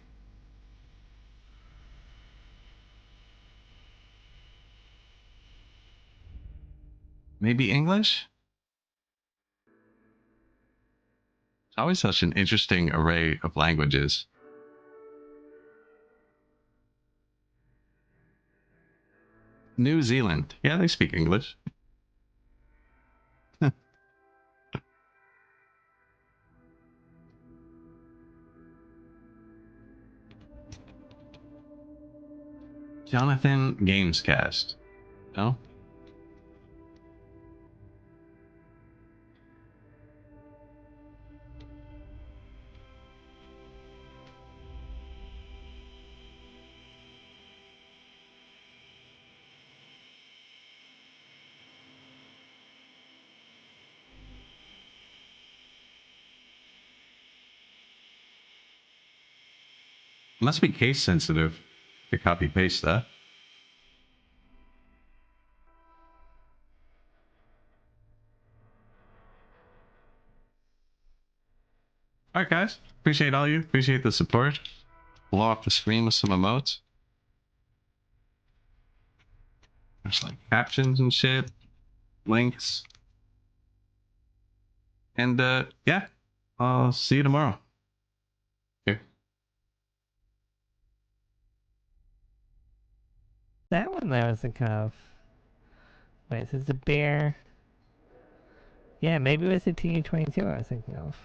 Maybe English? It's always such an interesting array of languages. New Zealand. Yeah, they speak English. Jonathan Gamescast. No? Must be case sensitive to copy paste that. Alright, guys. Appreciate all you. Appreciate the support. Blow off the screen with some emotes. There's like captions and shit. Links. And yeah. I'll see you tomorrow. Here. That one that I was thinking of. Wait, is this a bear? Yeah, maybe it was the TU-22 I was thinking of.